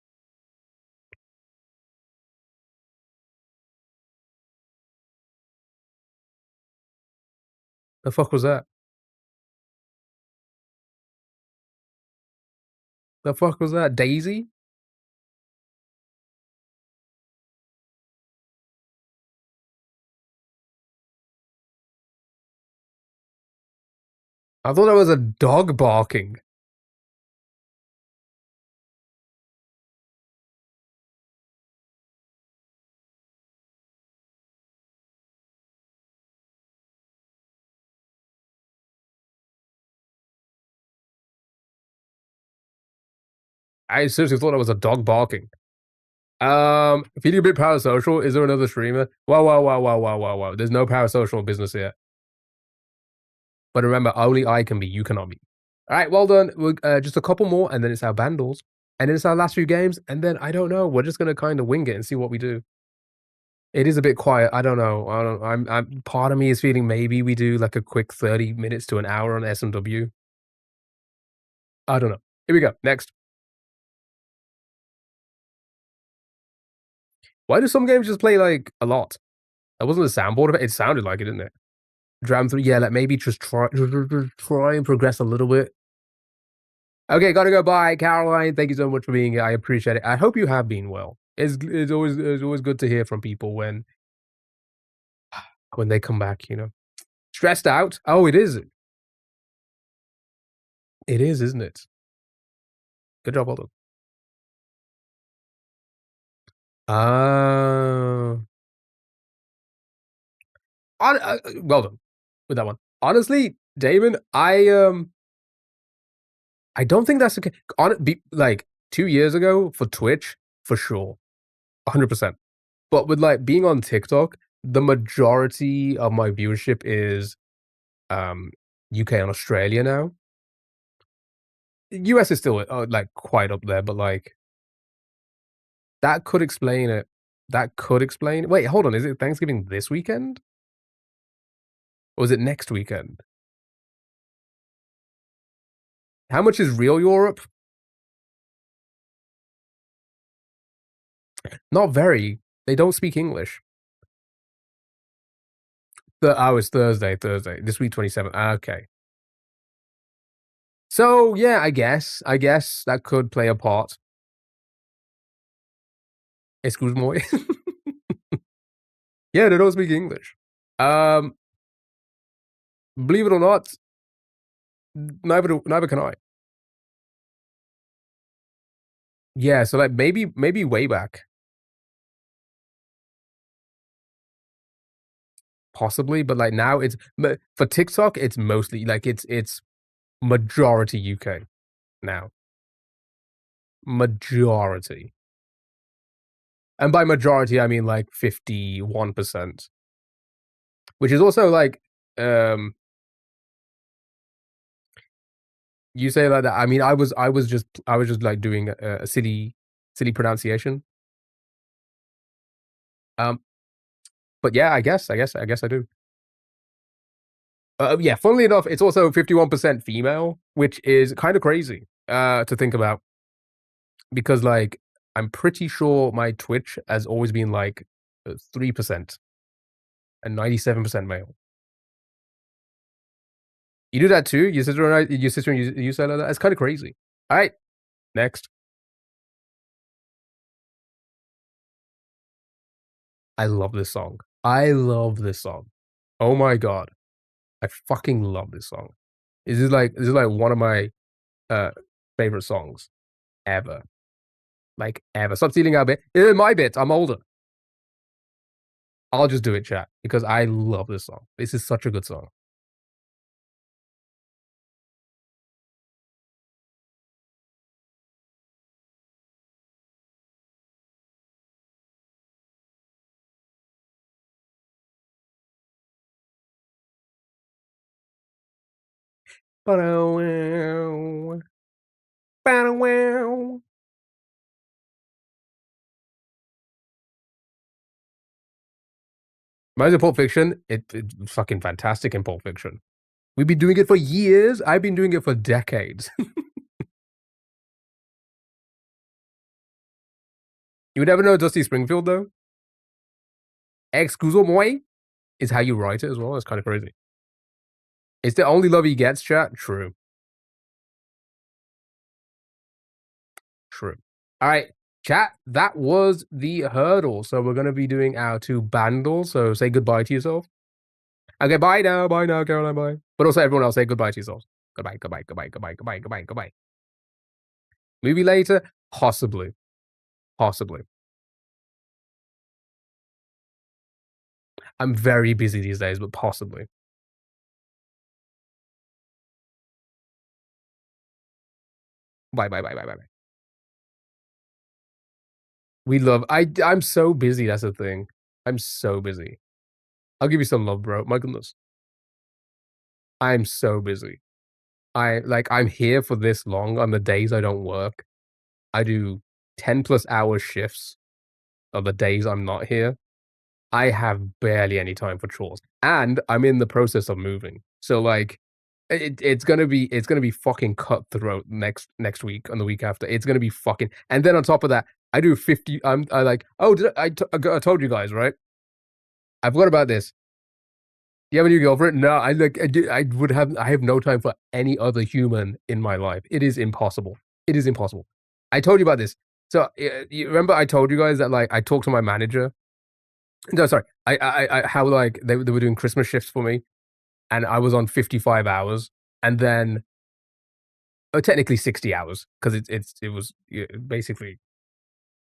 The fuck was that? The fuck was that? Daisy? I thought that was a dog barking. I seriously thought that was a dog barking. Feeling a bit parasocial. Is there another streamer? Wow. There's no parasocial business here. But remember, only I can be. You cannot be. All right, well done. Just a couple more, and then it's our bandles, and then it's our last few games, and then I don't know. We're just gonna kind of wing it and see what we do. It is a bit quiet. I don't know. I don't. I'm. Part of me is feeling maybe we do like a quick 30 minutes to an hour on SMW. I don't know. Here we go. Next. Why do some games just play like a lot? That wasn't a soundboard of it. It sounded like it, didn't it? Dram 3. Yeah, like maybe just try and progress a little bit. Okay, gotta go. Bye, Caroline. Thank you so much for being here. I appreciate it. I hope you have been well. It's always good to hear from people when they come back. You know, stressed out. Oh, it is. It is, isn't it? Good job, well done. Uh, well done with that one. Honestly, Damon, I don't think that's okay. Like 2 years ago for Twitch, for sure, 100%. But with like being on TikTok, the majority of my viewership is UK and Australia now. US is still like quite up there, but like that could explain it. That could explain. Wait, hold on. Is it Thanksgiving this weekend? Or is it next weekend? How much is real Europe? Not very. They don't speak English. It's Thursday. This week 27th. Okay. So yeah, I guess that could play a part. Excuse-moi. Yeah, they don't speak English. Um, believe it or not, neither can I. Yeah, so like maybe way back, possibly, but like now but for TikTok, it's mostly like it's majority UK now. Majority. And by majority I mean like 51%. Which is also like um you say like that. I mean I was just like doing a silly pronunciation. Um but yeah, I guess I do. Yeah, funnily enough, it's also 51% female, which is kind of crazy to think about because like I'm pretty sure my Twitch has always been like 3% and 97% male. You do that too? Your sister and you say like that? It's kind of crazy. All right, next. I love this song. I love this song. Oh my god, I fucking love this song. This is like one of my uh favorite songs ever. Like ever. Stop stealing our bit. My bit. I'm older. I'll just do it, chat, because I love this song. This is such a good song. Ba-da-wow. Ba-da-wow. Reminds me of Pulp Fiction. It's fucking fantastic in Pulp Fiction. We've been doing it for years. I've been doing it for decades. You would never know Dusty Springfield though. Excuse-moi is how you write it as well. It's kind of crazy. It's the only love he gets, chat. True. True. All right, chat. That was the hurdle. So we're gonna be doing our two bundles. So say goodbye to yourself. Okay, bye now, Caroline, bye. But also everyone else say goodbye to yourselves. Goodbye. Movie later? Possibly. Possibly. I'm very busy these days, but possibly. Bye. I'm so busy, that's the thing. I'm so busy. I'll give you some love, bro. My goodness. I'm so busy. I'm here for this long on the days I don't work. I do 10 plus hour shifts on the days I'm not here. I have barely any time for chores, and I'm in the process of moving. So like, it's gonna be fucking cutthroat next week and the week after. It's gonna be fucking, and then on top of that, I do 50. I like. Oh, I told you guys, right? I forgot about this. You have a new girlfriend? No, I have no time for any other human in my life. It is impossible. It is impossible. I told you about this. So you remember I told you guys that like I talked to my manager. No, sorry. How like they were doing Christmas shifts for me, and I was on 55 hours, and then technically 60 hours because it was basically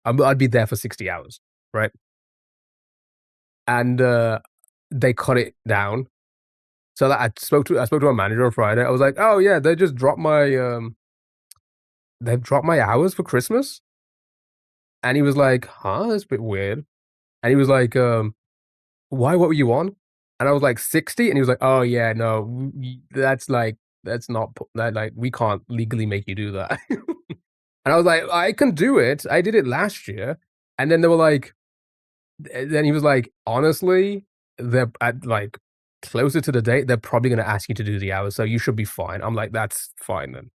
I'd be there for 60 hours, right? And they cut it down. So that I spoke to my manager on Friday. I was like, oh yeah, they've dropped my hours for Christmas, and he was like, huh, that's a bit weird. And he was like, why? What were you on? And I was like 60, and he was like, oh yeah, no, that's not that like we can't legally make you do that. And I was like, I can do it. I did it last year. And then they were like, then he was like, honestly, they're at like closer to the date, they're probably going to ask you to do the hours. So you should be fine. I'm like, that's fine then.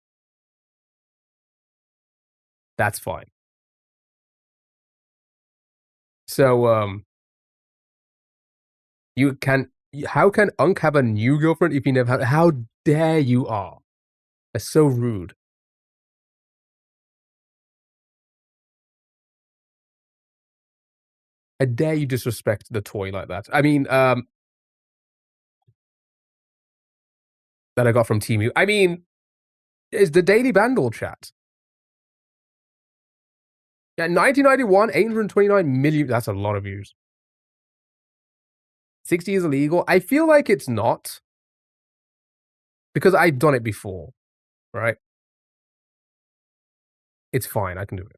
That's fine. So, you can how can Unc have a new girlfriend if he never had how dare you are? That's so rude. How dare you disrespect the toy like that? I mean, that I got from Temu. I mean, it's the Daily Bandle chat. Yeah, 1991, 829 million. That's a lot of views. 60 is illegal. I feel like it's not because I've done it before, right? It's fine. I can do it.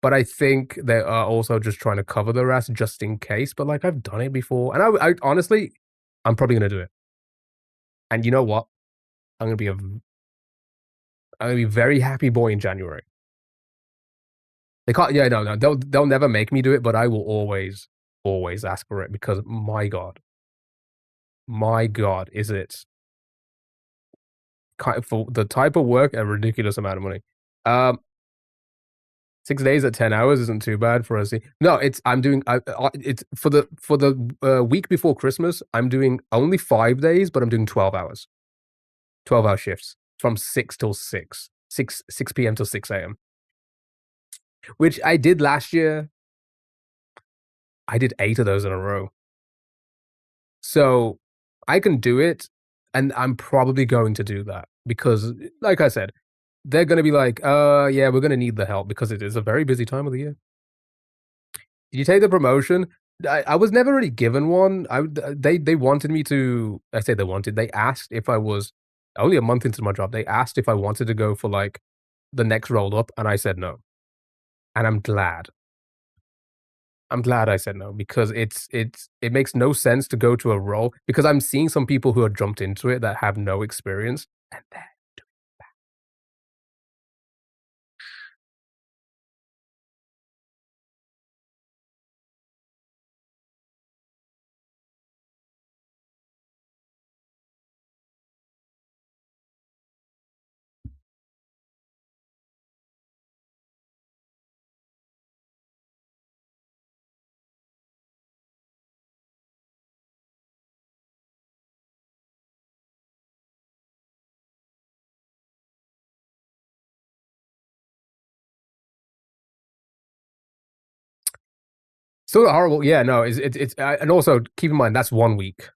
But I think they are also just trying to cover their ass just in case. But like I've done it before, and I honestly, I'm probably gonna do it. And you know what? I'm gonna be a, I'm gonna be a very happy boy in January. They can't. Yeah, no, no. They'll never make me do it, but I will always ask for it because my God, is it kind of for the type of work a ridiculous amount of money. Um, 6 days at 10 hours isn't too bad for us. No, it's I'm doing. It's for the week before Christmas. I'm doing only 5 days, but I'm doing 12 hours, 12-hour shifts from 6 p.m. till 6 a.m. Which I did last year. I did 8 of those in a row. So I can do it, and I'm probably going to do that because, like I said, they're gonna be like, yeah, we're gonna need the help because it is a very busy time of the year." Did you take the promotion? I was never really given one. They wanted me to. I say they wanted. They asked if I was only a month into my job. They asked if I wanted to go for like the next roll up, and I said no. And I'm glad. I'm glad I said no because it makes no sense to go to a role because I'm seeing some people who have jumped into it that have no experience, and they're still horrible. Yeah, no, it's and also keep in mind that's 1 week.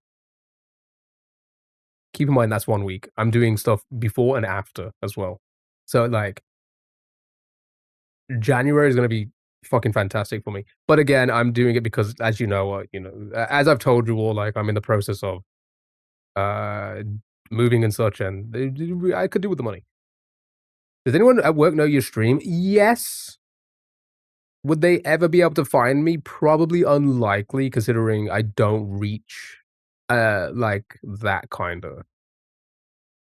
Keep in mind that's 1 week. I'm doing stuff before and after as well. So like January is gonna be fucking fantastic for me. But again, I'm doing it because, as as I've told you all, like I'm in the process of uh moving and such, and I could do with the money. Does anyone at work know your stream? Yes. Would they ever be able to find me? Probably unlikely, considering I don't reach like that kinda.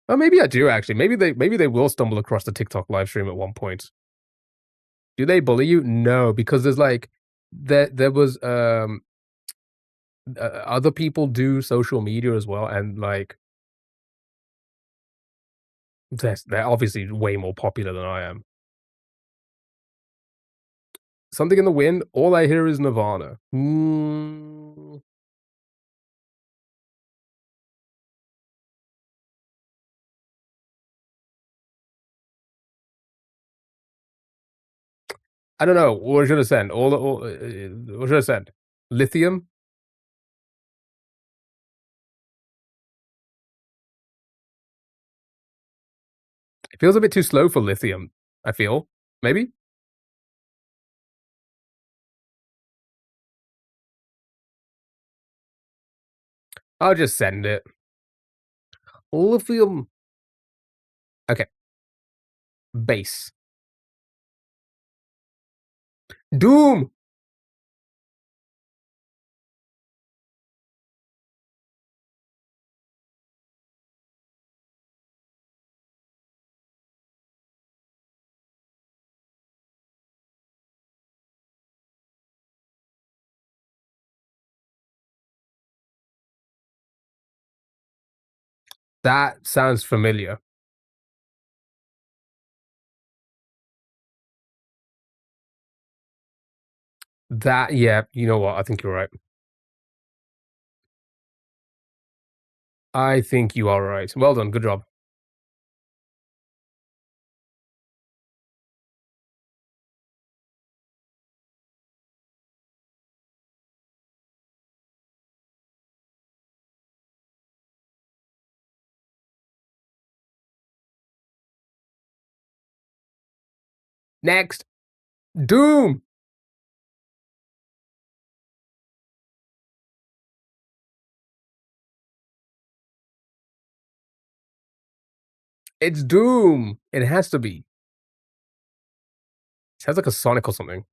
Oh, maybe I do actually. Maybe they will stumble across the TikTok live stream at one point. Do they bully you? No, because there's like there was other people do social media as well, and like they're obviously way more popular than I am. Something in the wind. All I hear is Nirvana. I don't know. What should I send? What should I send? Lithium. It feels a bit too slow for lithium. I feel maybe I'll just send it. Lithium. Okay. Base. Doom. That sounds familiar. Yeah, you know what? I think you're right. I think you are right. Well done, good job. Next! Doom! It's Doom! It has to be. Sounds like a Sonic or something.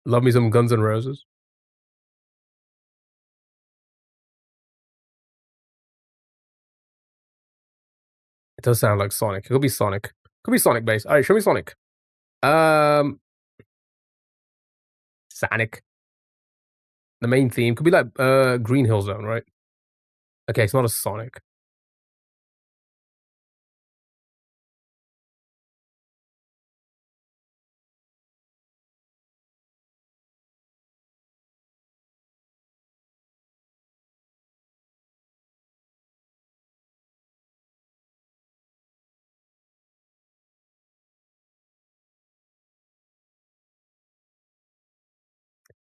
Love me some Guns N' Roses. It does sound like Sonic. It could be Sonic. Could be Sonic based. Alright, show me Sonic. Um, Sonic. The main theme could be like, Green Hill Zone, right? Okay, it's not a Sonic.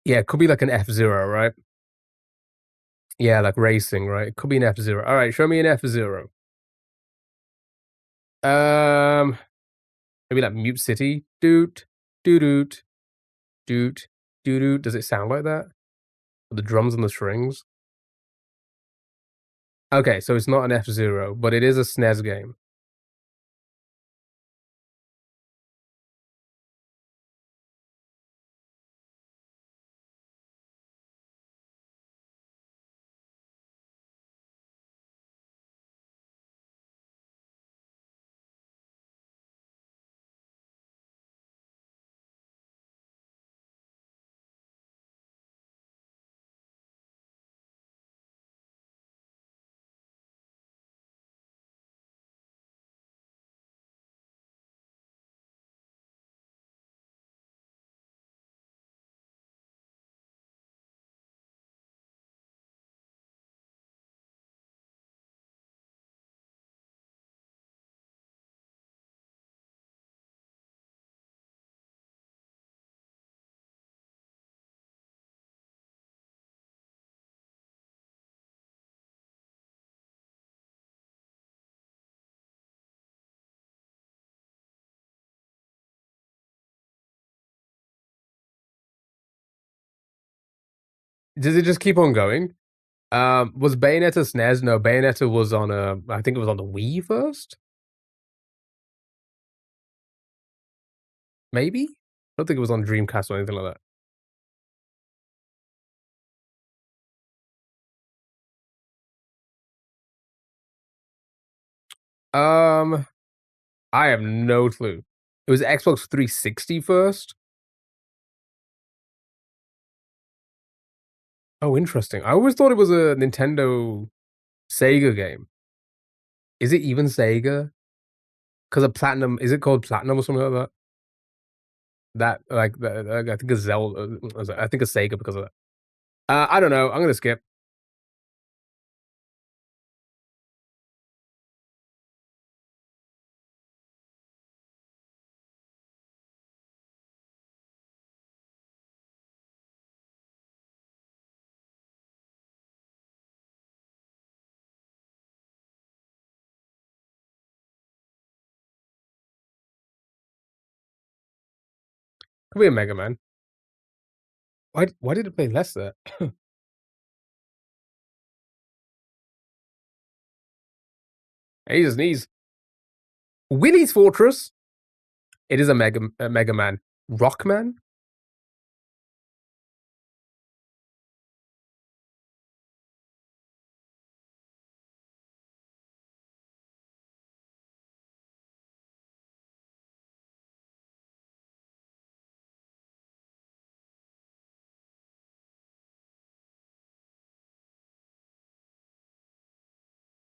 Yeah, it could be like an F-Zero, right? Yeah, like racing, right? It could be an F-Zero. Alright, show me an F-Zero. Um, Maybe like Mute City? Doot, doo-doot, doot, doo-doot. Does it sound like that? With the drums and the strings? Okay, so it's not an F-Zero, but it is a SNES game. Does it just keep on going? Was Bayonetta SNES? No, Bayonetta was on, I think it was on the Wii first? Maybe? I don't think it was on Dreamcast or anything like that. I have no clue. It was Xbox 360 first? Oh, interesting. I always thought it was a Nintendo Sega game. Is it even Sega? 'Cause of Platinum, is it called Platinum or something like that? That, like, I think it's Zelda, I think it's Sega because of that. I don't know, I'm gonna skip. Could be a Mega Man. Why did it play less there? He just needs Willy's Fortress. It is a Mega Man. Rockman?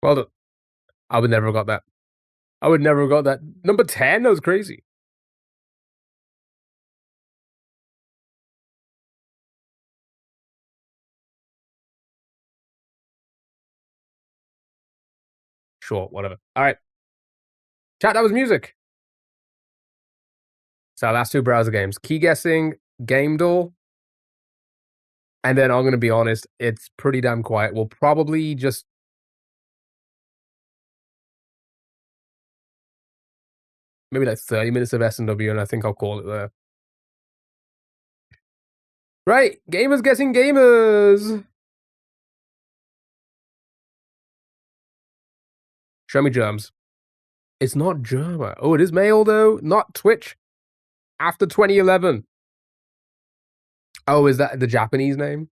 Well done. I would never have got that. I would never have got that. Number 10? That was crazy. Sure, whatever. All right. Chat, that was music. So last two browser games. Key guessing, Game Door. And then I'm going to be honest, it's pretty damn quiet. We'll probably just... maybe like 30 minutes of S&W, and I think I'll call it there. Right, gamers guessing gamers. Show me germs. It's not Germa. Oh, it is male though. Not Twitch. After 2011. Oh, is that the Japanese name?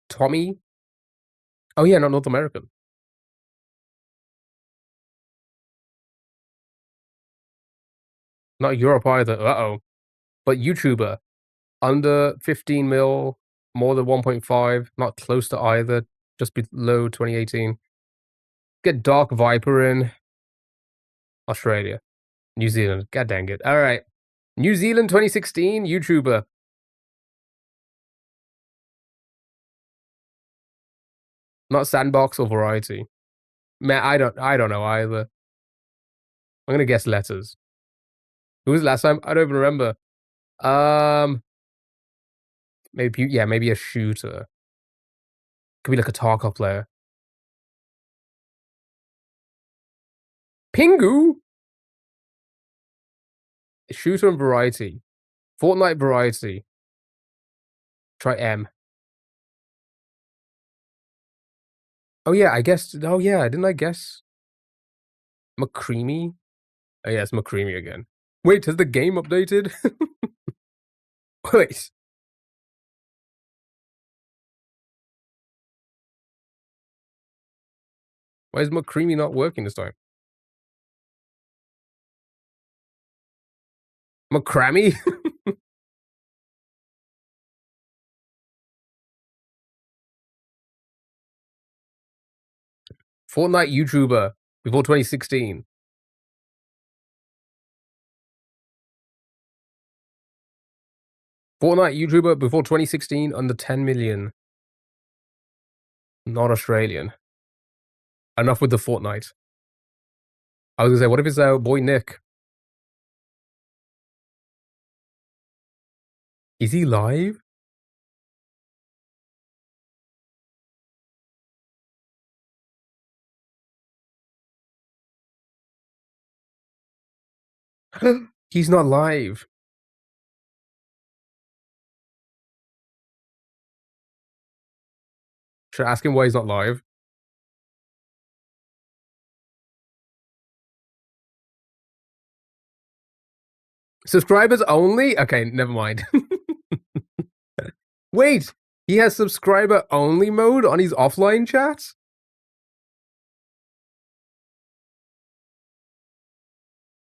Tommy? Oh yeah, not North American. Not Europe either. Uh-oh. But YouTuber. Under 15 mil, more than 1.5, not close to either, just below 2018. Get Dark Viper in. Australia. New Zealand. God dang it. All right. New Zealand 2016 YouTuber. Not Sandbox or Variety. Man, I don't know either. I'm gonna guess letters. Who was it last time? I don't even remember. Maybe a shooter. Could be like a Tarkov player. Pingu? Shooter and Variety. Fortnite Variety. Try M. Oh yeah, I guessed. Oh yeah, didn't I guess? McCreamy? Oh yeah, it's McCreamy again. Wait, has the game updated? Wait. Why is McCreamy not working this time? McCrammy? Fortnite YouTuber before 2016. Fortnite YouTuber before 2016 under 10 million. Not Australian. Enough with the Fortnite. I was gonna say, what if it's our boy Nick? Is he live? He's not live. Should I ask him why he's not live? Subscribers only? Okay, never mind. Wait, he has subscriber only mode on his offline chats?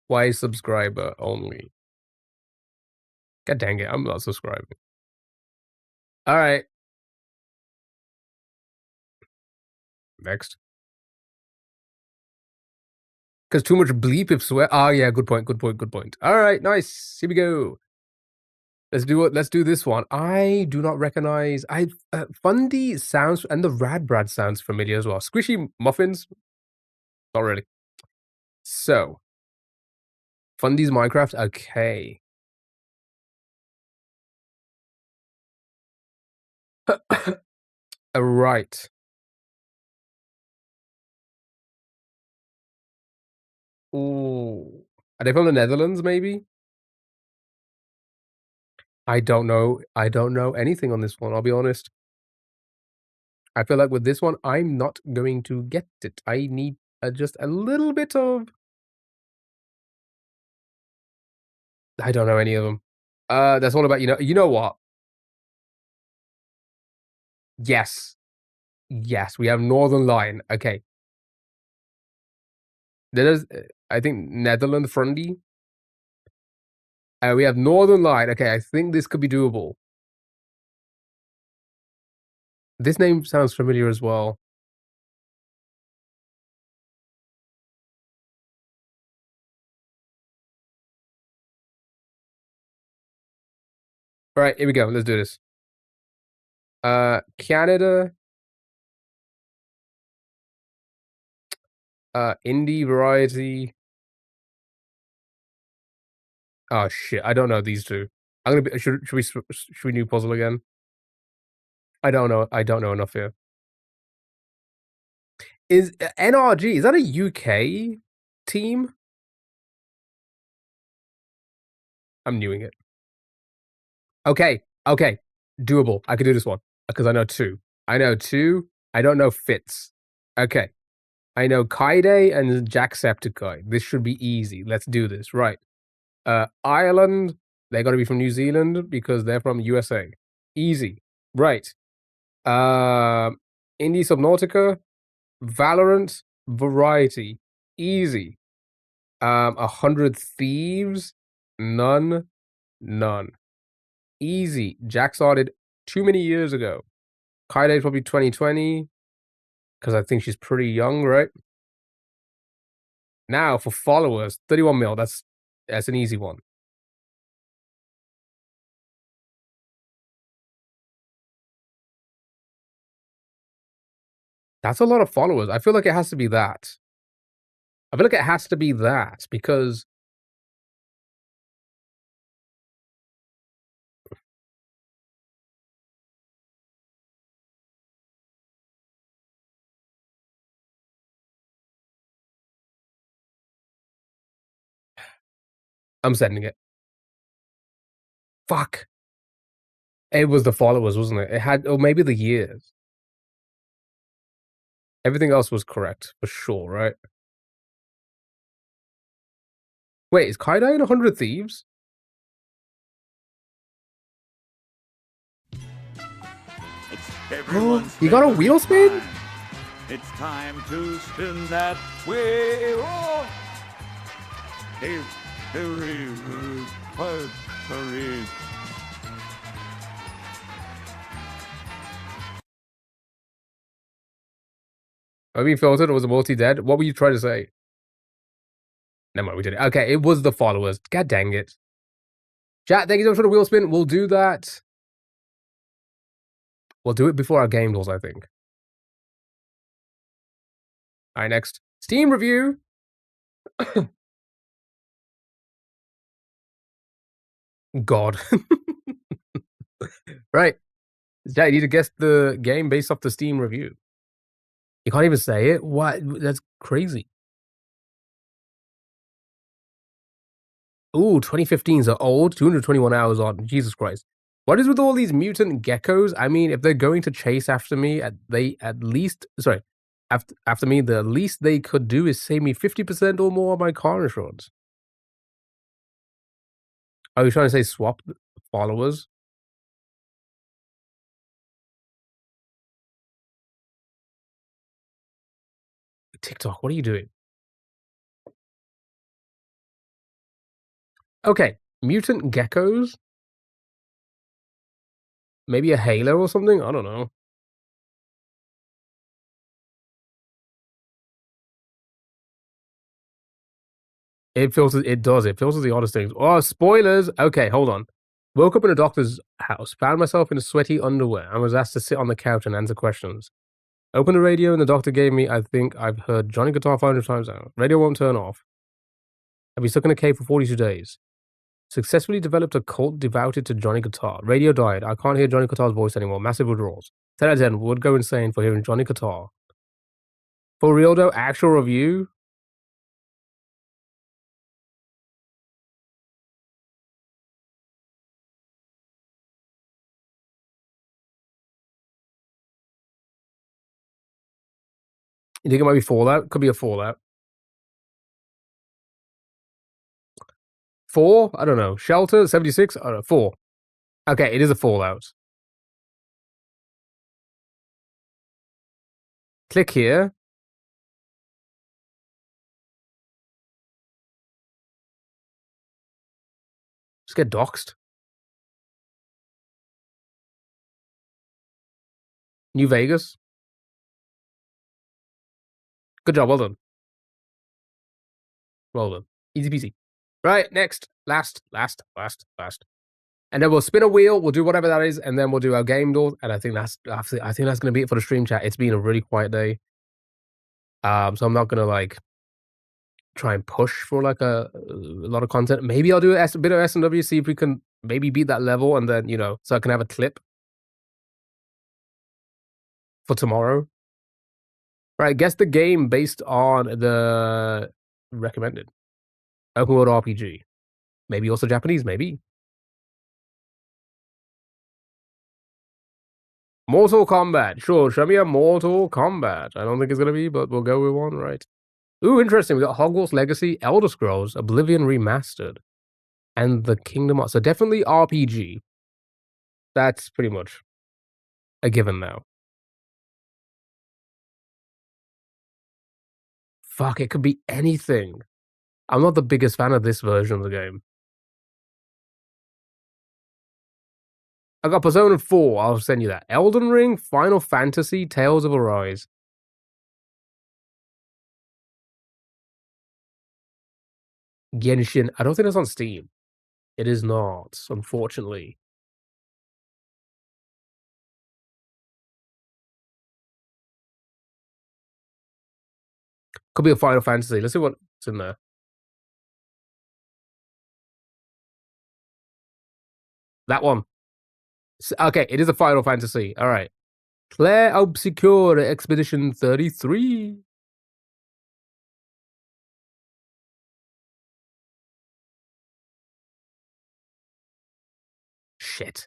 Why subscriber only? God dang it, I'm not subscribing. All right. Next. Because too much bleep if swear. Oh yeah, good point. All right, nice. Here we go. Let's do it. Let's do this one. I do not recognize. Fundy sounds, and the Radbrad sounds familiar as well. Squishy muffins, not really. So, Fundy's Minecraft. Okay. Right. Ooh. Are they from the Netherlands? Maybe. I don't know. I don't know anything on this one. I'll be honest. I feel like with this one, I'm not going to get it. I need just a little bit of... I don't know any of them. That's all about, you know what? Yes. Yes, we have Northern Line. Okay. There is, I think, Netherlands Fundy. We have Northern Line. Okay, I think this could be doable. This name sounds familiar as well. Alright, here we go. Let's do this. Canada. Indie variety. Oh shit, I don't know these two. I'm gonna be should we do puzzle again? I don't know enough here. Is NRG, is that a UK team? I'm newing it. Okay, okay. Doable. I can do this one because I know two. I know two. I don't know Fitz. Okay. I know Kaide and Jacksepticeye. This should be easy. Let's do this. Right. Ireland, they gotta be from New Zealand because they're from USA. Easy. Right. Indie Subnautica, Valorant, Variety. Easy. 100 Thieves, none, none. Easy. Jack started too many years ago. Kaide's probably 2020 because I think she's pretty young, right? Now for followers, 31 mil. That's an easy one. That's a lot of followers. I feel like it has to be that. I feel like it has to be that because I'm sending it. Fuck. It was the followers, wasn't it? It had, or maybe the years. Everything else was correct for sure, right? Wait, is Kaide in 100 Thieves? You got a wheel spin? It's time to spin that wheel. Are we filtered or was the multi dead? What were you trying to say? Never mind, we did it. Okay, it was the followers. God dang it. Chat, thank you so much for the wheel spin. We'll do that. We'll do it before our game goals, I think. All right, next. Steam review. God. Right. Yeah, you need to guess the game based off the Steam review. You can't even say it? What? That's crazy. Ooh, 2015s are old. 221 hours on. Jesus Christ. What is with all these mutant geckos? I mean, if they're going to chase after me, they at least, sorry, after me, the least they could do is save me 50% or more on my car insurance. Are you trying to say swap followers? TikTok, what are you doing? Okay, mutant geckos? Maybe a halo or something? I don't know. It filters. It does. It filters the oddest things. Oh, spoilers. Okay, hold on. Woke up in a doctor's house. Found myself in sweaty underwear and was asked to sit on the couch and answer questions. Opened the radio and the doctor gave me, I think I've heard Johnny Guitar 500 times now. Radio won't turn off. I've been stuck in a cave for 42 days. Successfully developed a cult devoted to Johnny Guitar. Radio died. I can't hear Johnny Guitar's voice anymore. Massive withdrawals. 10 out of 10. Would go insane for hearing Johnny Guitar. For real though, actual review. You think it might be Fallout? Could be a Fallout. 4? I don't know. Shelter? 76? I don't know. 4. Okay, it is a Fallout. Click here. Just get doxxed. New Vegas. Good job. Well done. Well done. Easy peasy. Right, next. Last. And then we'll spin a wheel. We'll do whatever that is, and then we'll do our game doors. And I think that's gonna be it for the stream chat. It's been a really quiet day, so I'm not gonna like try and push for like a lot of content. Maybe I'll do a bit of SMW, see if we can maybe beat that level, and then so I can have a clip for tomorrow. Right, guess the game based on the recommended open world RPG. Maybe also Japanese, maybe. Mortal Kombat. Sure, show me a Mortal Kombat. I don't think it's gonna be, but we'll go with one, right? Ooh, interesting. We got Hogwarts Legacy, Elder Scrolls, Oblivion Remastered, and the Kingdom Hearts. So definitely RPG. That's pretty much a given now. Fuck, it could be anything. I'm not the biggest fan of this version of the game. I got Persona 4, I'll send you that. Elden Ring, Final Fantasy, Tales of Arise. Genshin, I don't think it's on Steam. It is not, unfortunately. Could be a Final Fantasy. Let's see what's in there. That one. Okay, it is a Final Fantasy. All right. Claire Obscure Expedition 33. Shit.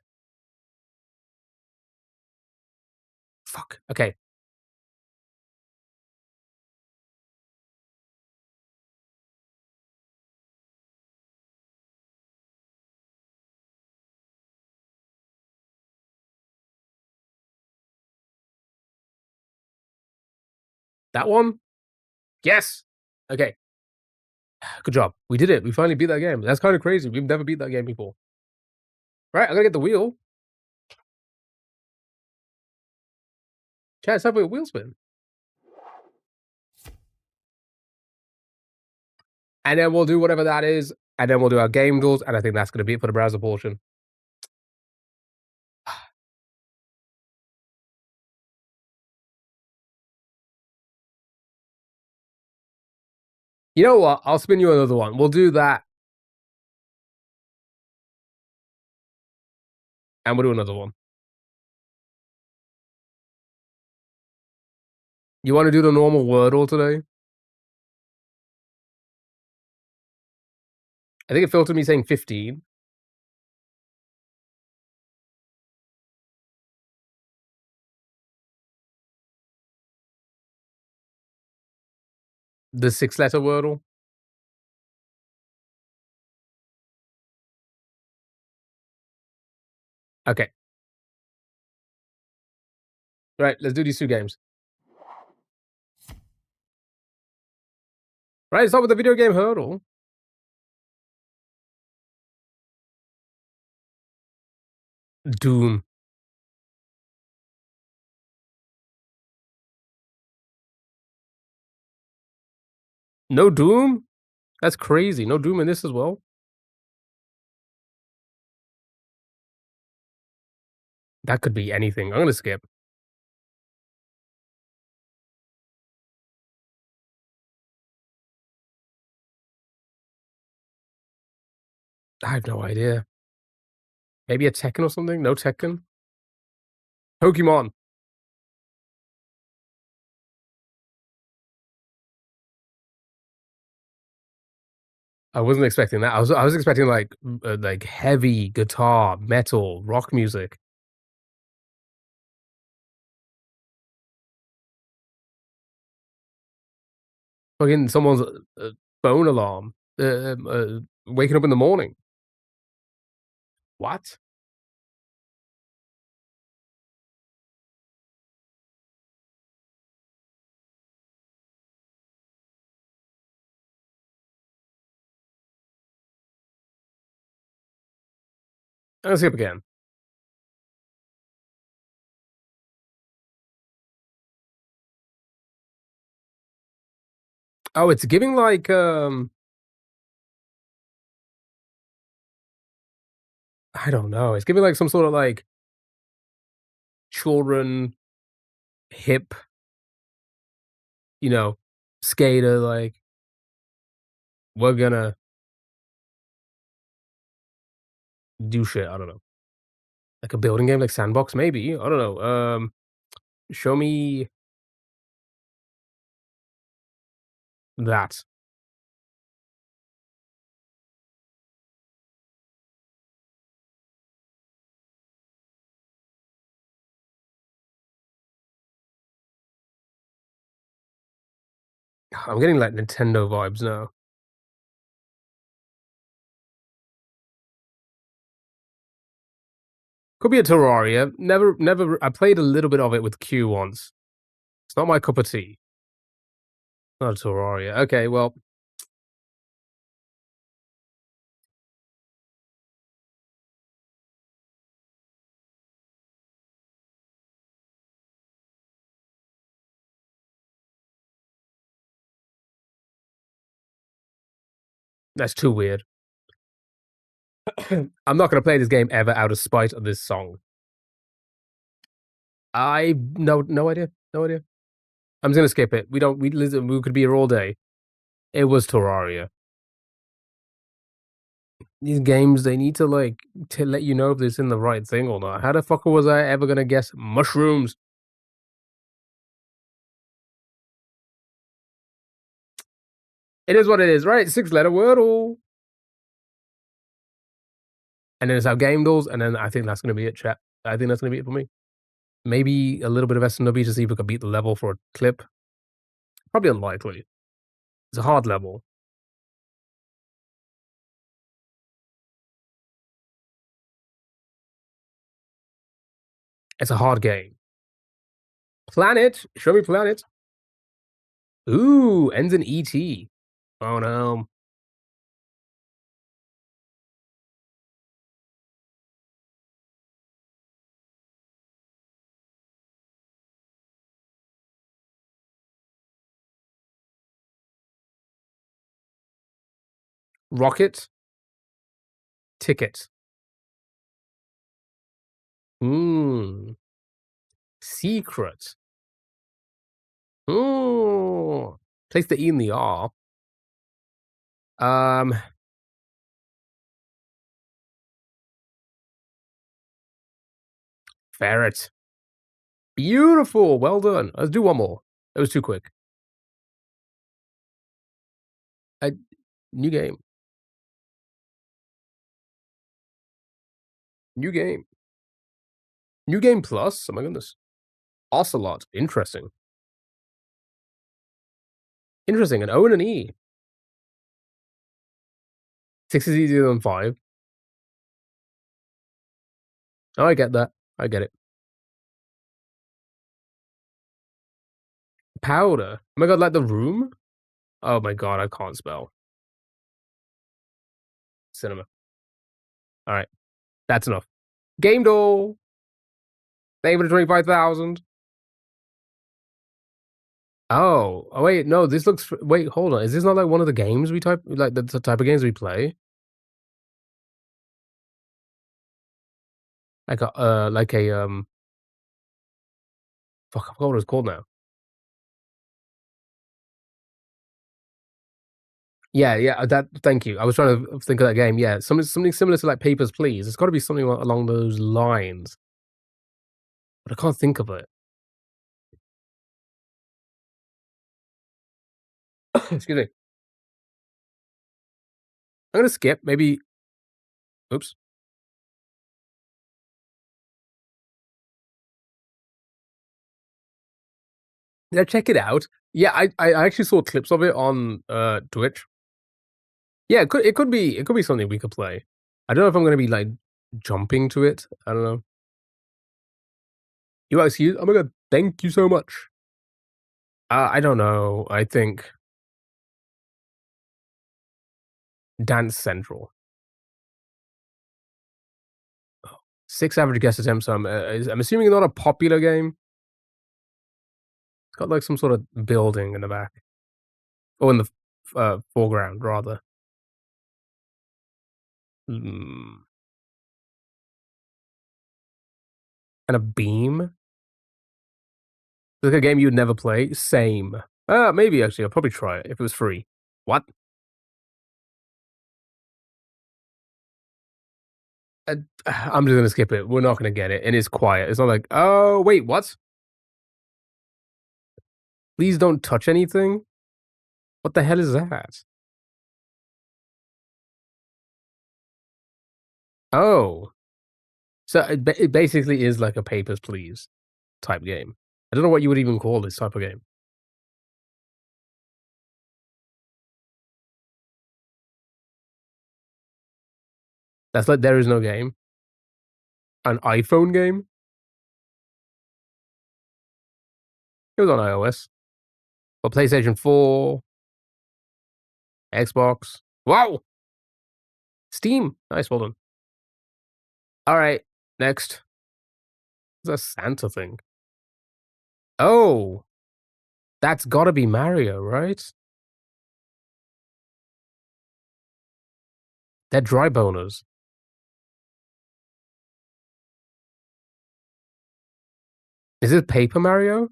Fuck. Okay. That one? Yes. Okay. Good job. We did it. We finally beat that game. That's kind of crazy. We've never beat that game before. Right, I gotta get the wheel. Chat, let's have a wheel spin. And then we'll do whatever that is. And then we'll do our game duels. And I think that's gonna be it for the browser portion. You know what? I'll spin you another one. We'll do that. And we'll do another one. You want to do the normal Wordle today? I think it filtered me saying 15. The 6-letter Wordle. Okay. Right, let's do these two games. Right, start with the video game hurdle. Doom. No Doom? That's crazy. No Doom in this as well? That could be anything. I'm gonna skip. I have no idea. Maybe a Tekken or something? No Tekken? Pokemon. I wasn't expecting that. I was expecting like heavy guitar, metal, rock music. Fucking someone's phone alarm. Waking up in the morning. What? I'm gonna skip again. Oh, it's giving like I don't know. It's giving like some sort of like children hip, you know, skater. Like we're gonna do shit. I don't know. Like a building game, like sandbox, maybe. I don't know. Show me that. I'm getting like Nintendo vibes now. Could be a Terraria. Never. I played a little bit of it with Q once. It's not my cup of tea. Not a Terraria. Okay, well, that's too weird. I'm not gonna play this game ever out of spite of this song. I no idea. No idea. I'm just gonna skip it. We don't. We listen. We could be here all day. It was Terraria. These games, they need to like to let you know if it's in the right thing or not. How the fuck was I ever gonna guess mushrooms? It is what it is, right? 6 letter wordle. And then it's our game dolls, and then I think that's gonna be it, chat. I think that's gonna be it for me. Maybe a little bit of SMW to see if we can beat the level for a clip. Probably unlikely. It's a hard level. It's a hard game. Planet. Show me planet. Ooh, ends in ET. Oh no. Rocket. Ticket. Hmm. Secret. Ooh. Place the E in the R. Um. Ferret. Beautiful. Well done. Let's do one more. It was too quick. I, new game. New game. New game plus. Oh my goodness. Ocelot. Interesting. Interesting. An O and an E. 6 is easier than 5. Oh, I get that. I get it. Powder. Oh my god, like the room? Oh my god, I can't spell. Cinema. Alright. That's enough. Game doll. Thank you for the 25,000. Oh. Oh wait, no, this looks wait, hold on. Is this not like one of the games we type like the type of games we play? Like a fuck, I forgot what it's called now. Yeah, yeah, that thank you. I was trying to think of that game. Yeah, something similar to like Papers, Please. It's got to be something along those lines, but I can't think of it. Excuse me. I'm gonna skip. Maybe. Oops. Yeah, check it out. Yeah, I actually saw clips of it on Twitch. Yeah, it could be something we could play. I don't know if I'm gonna be like jumping to it. I don't know. You excuse? Oh my god, thank you so much. I don't know. I think Dance Central. 6 average guess attempts. I'm assuming not a popular game. It's got like some sort of building in the back, or in the foreground rather. Hmm. And a beam? Like a game you'd never play? Same. Maybe actually, I'll probably try it if it was free. What? Uh, I'm just gonna skip it. We're not gonna get it, and it's quiet. It's not like, oh wait, what? Please don't touch anything. What the hell is that? Oh, so it basically is like a Papers, Please type game. I don't know what you would even call this type of game. That's like There Is No Game, an iPhone game. It was on iOS, but PlayStation 4, Xbox. Wow, Steam. Nice, well done. All right, next. It's a Santa thing. Oh, that's got to be Mario, right? They're dry boners. Is it Paper Mario?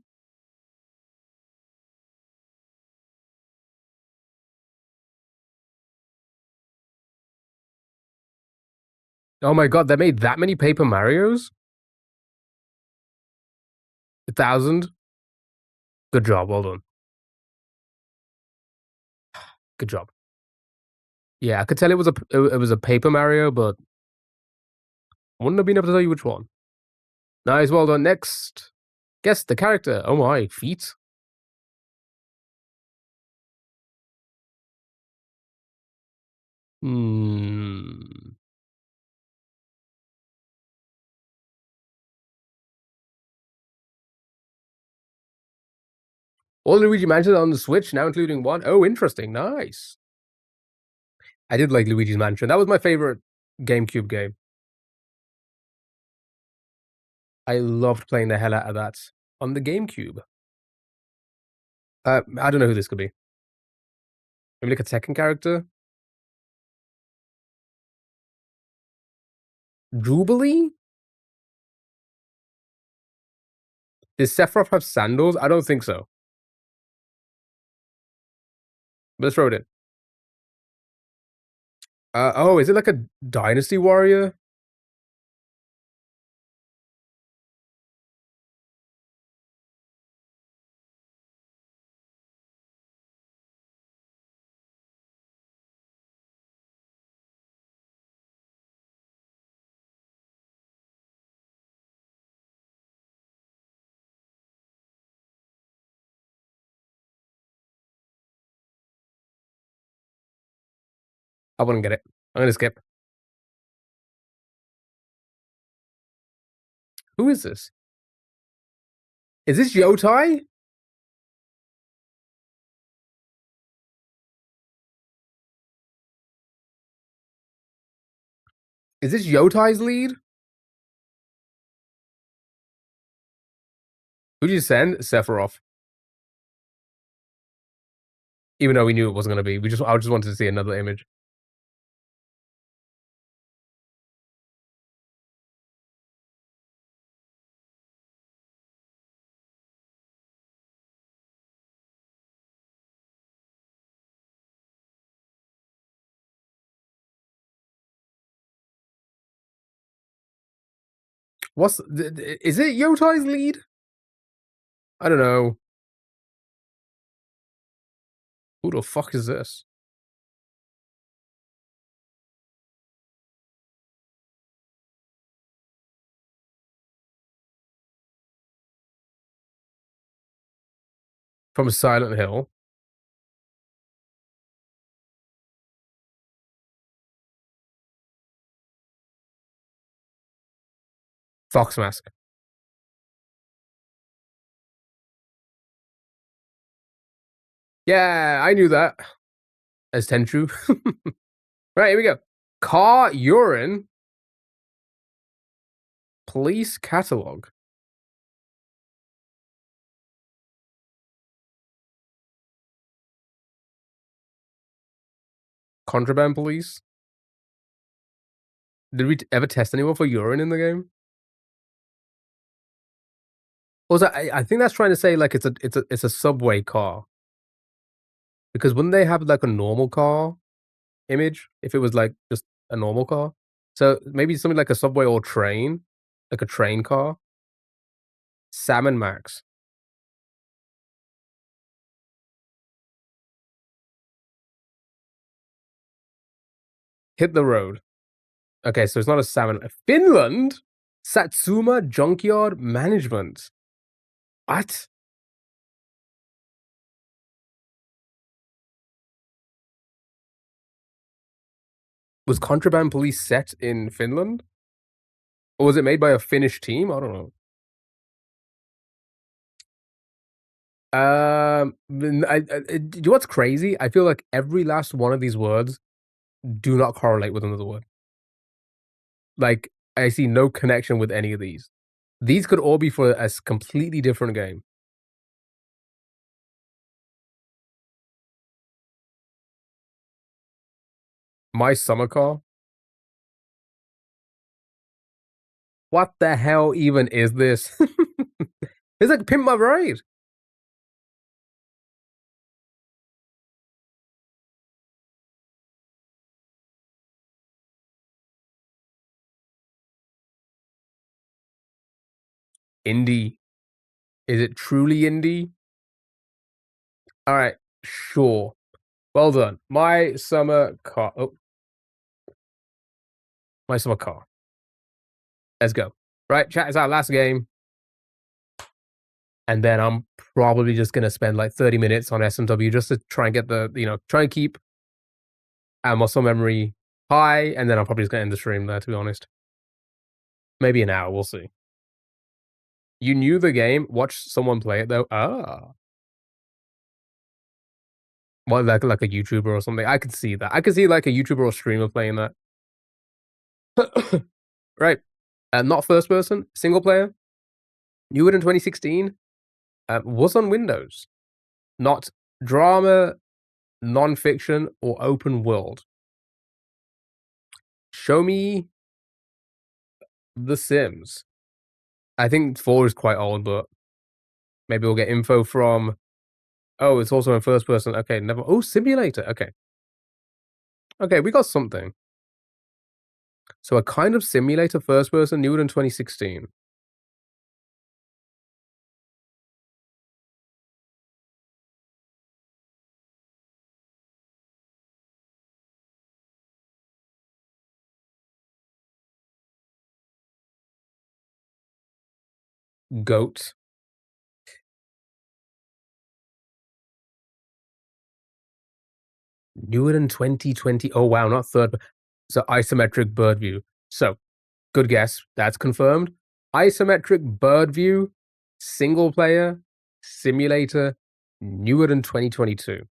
Oh my god, they made that many Paper Marios? 1,000? Good job, well done. Good job. Yeah, I could tell it was a Paper Mario, but wouldn't have been able to tell you which one. Nice, well done. Next, guess the character. Oh my, feet. Hmm. All Luigi Mansion on the Switch, now including one. Oh, interesting. Nice. I did like Luigi's Mansion. That was my favorite GameCube game. I loved playing the hell out of that on the GameCube. I don't know who this could be. Maybe like a Tekken character? Jubilee? Does Sephiroth have sandals? I don't think so. But let's throw it in. Oh, is it like a Dynasty Warrior? I wouldn't get it. I'm gonna skip. Who is this? Is this Yotai? Is this Yotai's lead? Who did you send? Sephiroth. Even though we knew it wasn't gonna be. I just wanted to see another image. Is it Yotai's lead? I don't know. Who the fuck is this? From Silent Hill. Fox Mask. Yeah, I knew that. As Tenchu. Right, here we go. Car urine. Police catalog. Contraband police. Did we ever test anyone for urine in the game? Also, I think that's trying to say like it's a subway car because wouldn't they have like a normal car image if it was like just a normal car? So maybe something like a subway or train, like a train car. Salmon Max. Hit the road. Okay, so it's not a salmon. Finland? Satsuma Junkyard Management. What? Was Contraband Police set in Finland? Or was it made by a Finnish team? I don't know. Do you know what's crazy? I feel like every last one of these words do not correlate with another word. Like, I see no connection with any of these. These could all be for a completely different game. My summer car? What the hell even is this? It's like Pimp My Ride. Indie. Is it truly indie? Alright, sure. Well done. My summer car. Oh, my summer car. Let's go. Right, chat is our last game. And then I'm probably just gonna spend like 30 minutes on SMW just to try and get try and keep our muscle memory high, and then I'm probably just gonna end the stream there, to be honest. Maybe an hour, we'll see. You knew the game, watched someone play it though. Ah. Well, like a YouTuber or something. I could see that. I could see like a YouTuber or streamer playing that. Right. Not first person, single player. Knew it in 2016. Was on Windows. Not drama, non-fiction, or open world. Show me The Sims. I think 4 is quite old, but maybe we'll get info from. Oh, it's also in first person. Okay, never. Oh, simulator. Okay. Okay, we got something. So a kind of simulator first person, new in 2016. Goat. New in 2020. Oh wow, not third. So isometric bird view. So good guess. That's confirmed. Isometric bird view, single player, simulator, newer than 2022.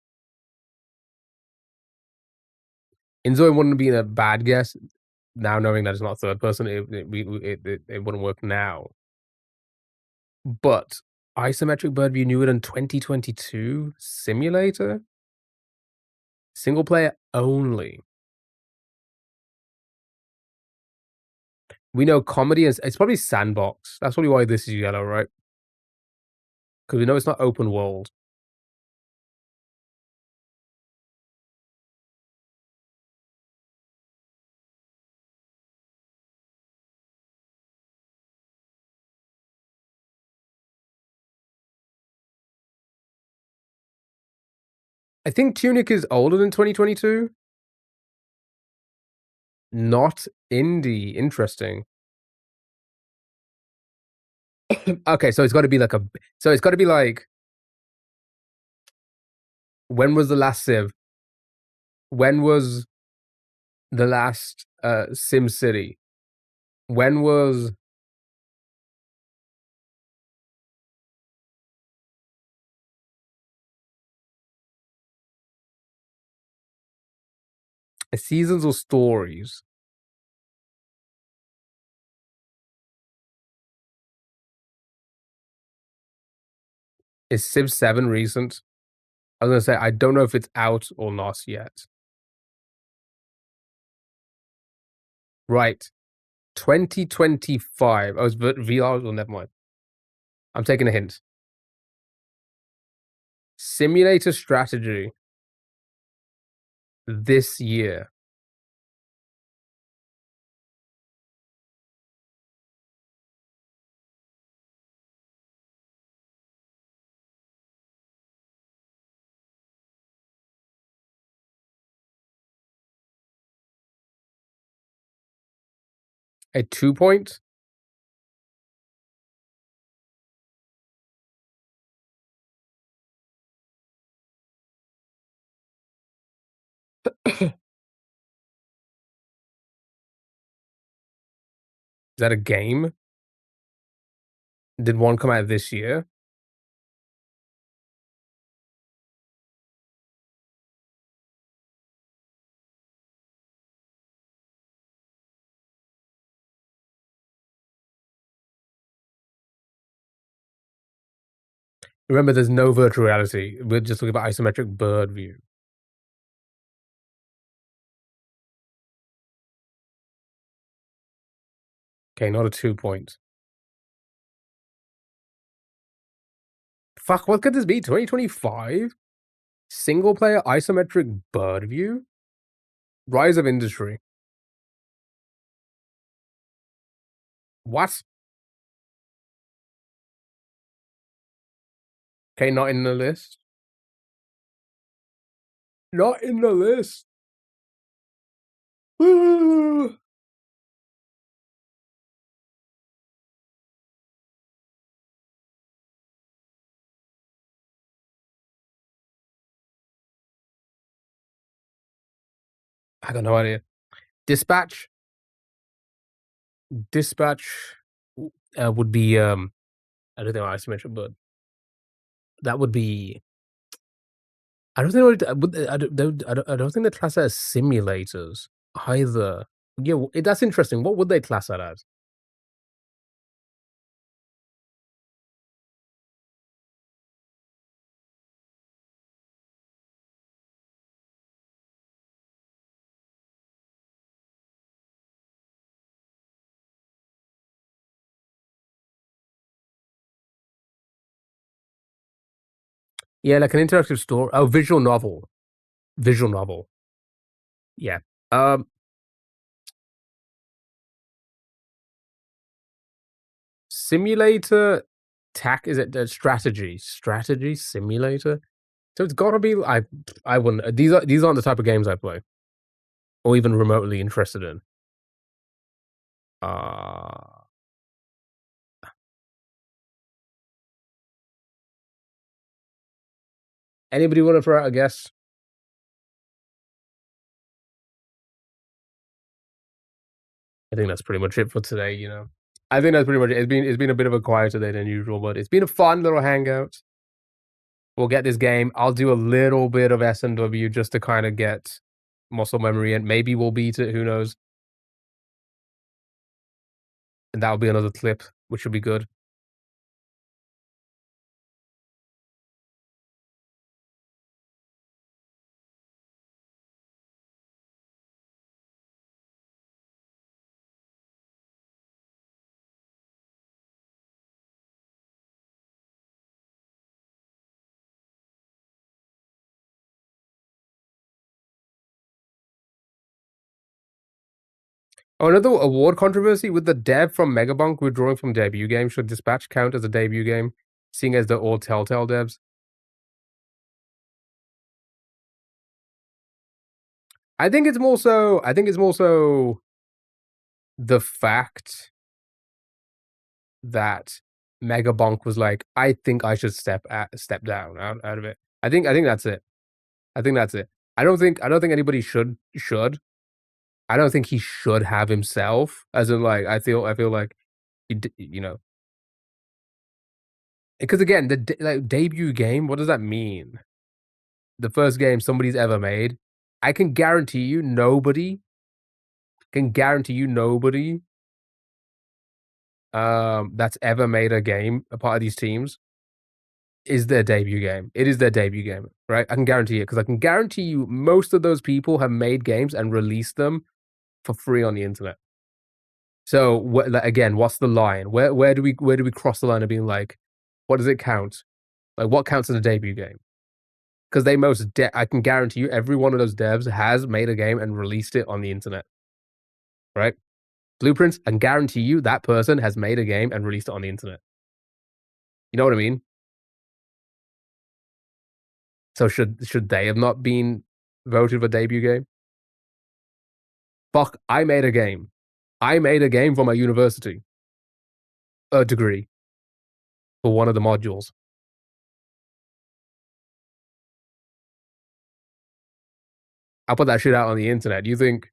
Inzo wouldn't have been a bad guess. Now knowing that it's not third person, it wouldn't work now. But isometric bird view newer than 2022 simulator, single player only. We know comedy is it's probably sandbox. That's probably why this is yellow, right? Because we know it's not open world. I think Tunic is older than 2022. Not indie. Interesting. Okay, so it's got to be like a. So it's got to be like. When was the last Civ? When was the last Sim City? When was seasons or stories? Is Civ 7 recent? I was gonna say I don't know if it's out or not yet. Right, 2025. Oh, it's VR. Well, never mind. I'm taking a hint. Simulator strategy this year. A 2 point? Is that a game? Did one come out this year? Remember, there's no virtual reality. We're just looking about isometric bird view. Okay, not a 2 point. Fuck, what could this be? 2025? Single player isometric bird view? Rise of industry. What? Okay, not in the list. Not in the list. I got no idea. Dispatch. Dispatch would be I don't think isometric, but that would be. I don't think I don't think they class that as simulators either. Yeah, that's interesting. What would they class that as? Yeah, like an interactive story. Oh, visual novel. Visual novel. Yeah. Um, simulator is it strategy simulator? So it's gotta be. I wouldn't. These aren't the type of games I play or even remotely interested in. Uh, anybody want to throw out a guess? I think that's pretty much it for today. I think that's pretty much it. It's been a bit of a quieter day than usual, but it's been a fun little hangout. We'll get this game. I'll do a little bit of S&W just to kind of get muscle memory, and maybe we'll beat it. Who knows? And that'll be another clip, which will be good. Oh, another award controversy with the dev from Megabunk withdrawing from debut game. Should Dispatch count as a debut game, seeing as they're all Telltale devs? I think it's more so. I think it's more so the fact that Megabunk was like, I think I should step down out of it. I think that's it. I think that's it. I don't think anybody should. I don't think he should have himself. As in, like, I feel like because again, like debut game. What does that mean? The first game somebody's ever made. I can guarantee you, nobody that's ever made a game, a part of these teams, is their debut game. It is their debut game, right? I can guarantee it because I can guarantee you most of those people have made games and released them for free on the internet. So again, what's the line? Where do we cross the line of being like, What does it count? Like, what counts as a debut game? Because I can guarantee you, every one of those devs has made a game and released it on the internet, right? Blueprints, and guarantee you that person has made a game and released it on the internet. You know what I mean? So should they have not been voted for debut game? Fuck, I made a game. I made a game for my university. A degree. For one of the modules. I'll put that shit out on the internet. Do you think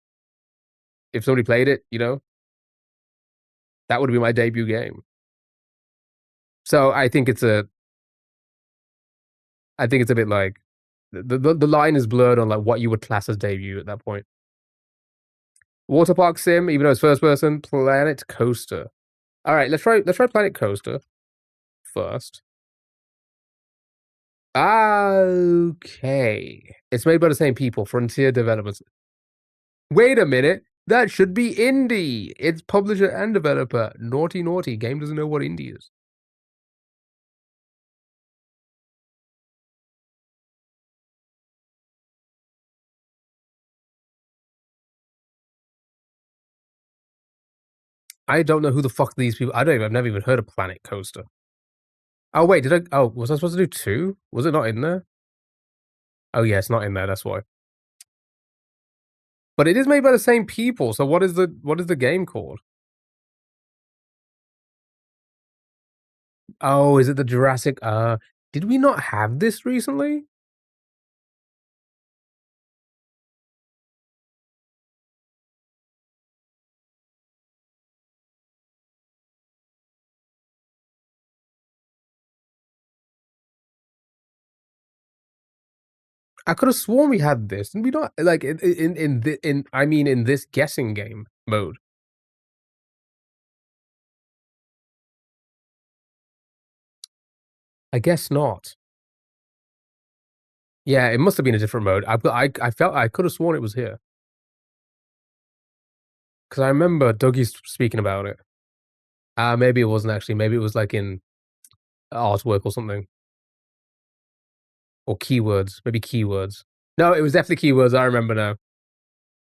if somebody played it, you know, that would be my debut game? So I think it's a bit like the line is blurred on like what you would class as debut at that point. Water Park Sim, even though it's first person, Planet Coaster. All right, let's try Planet Coaster first. Okay. It's made by the same people, Frontier Developments. Wait a minute. That should be indie. It's publisher and developer. Naughty, naughty. Game doesn't know what indie is. I don't know who the fuck these people. I've never even heard of Planet Coaster. Oh wait, was I supposed to do 2? Was it not in there? Oh yeah, it's not in there. That's why. But it is made by the same people. So what is the game called? Oh, is it the Jurassic? Did we not have this recently? I could have sworn we had this. Did we not, like, in this guessing game mode? I guess not. Yeah, it must have been a different mode. I felt I could have sworn it was here. Because I remember Dougie speaking about it. Maybe it wasn't actually. Maybe it was like in artwork or something. Or keywords. Maybe keywords. No, it was definitely keywords. I remember now.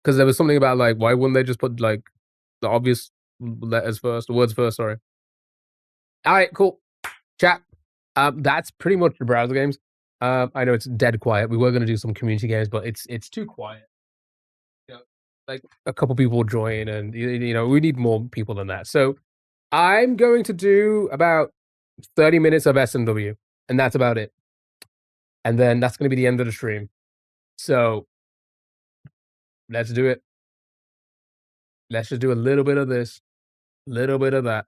Because there was something about, like, why wouldn't they just put, like, the obvious letters first, the words first, sorry. Alright, cool. Chat. That's pretty much the browser games. I know it's dead quiet. We were going to do some community games, but it's too quiet. You know, like, a couple people will join, and, you know, we need more people than that. So, I'm going to do about 30 minutes of S&W, and that's about it. And then that's going to be the end of the stream. So, let's do it. Let's just do a little bit of this, little bit of that.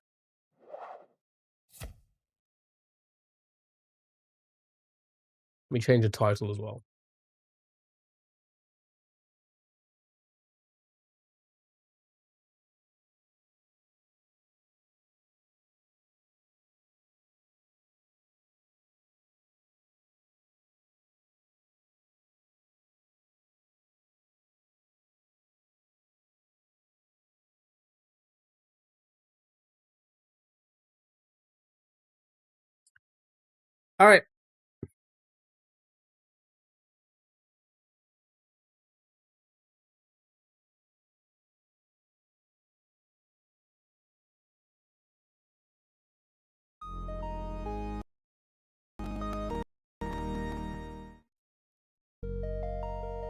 Let me change the title as well. All right.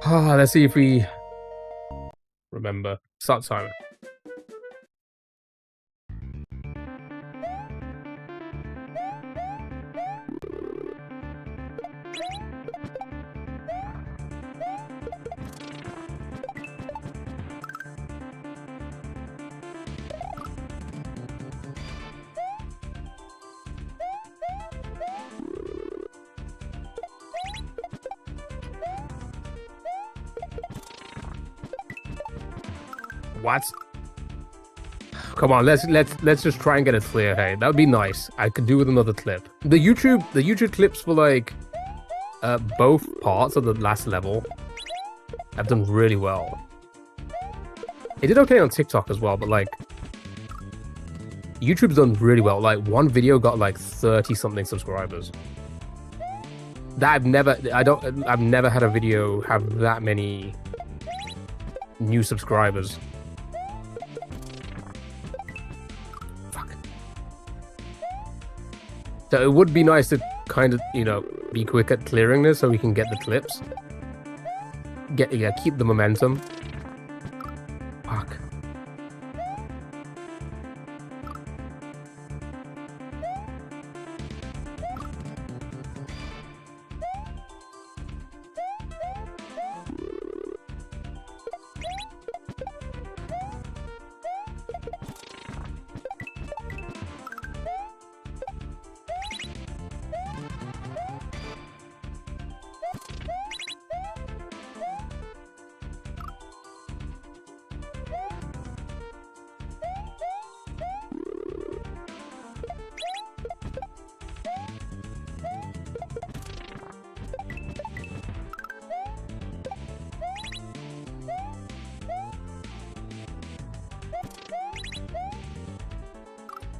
Let's see if we remember. Start timer. What? Come on, let's just try and get it clear. Hey, that would be nice. I could do with another clip. The YouTube clips for, like, both parts of the last level have done really well. It did okay on TikTok as well, but, like, YouTube's done really well. Like one video got like 30 something subscribers. That I've never had a video have that many new subscribers. Fuck. So it would be nice to kind of, you know, be quick at clearing this so we can get the clips. Keep the momentum. Fuck.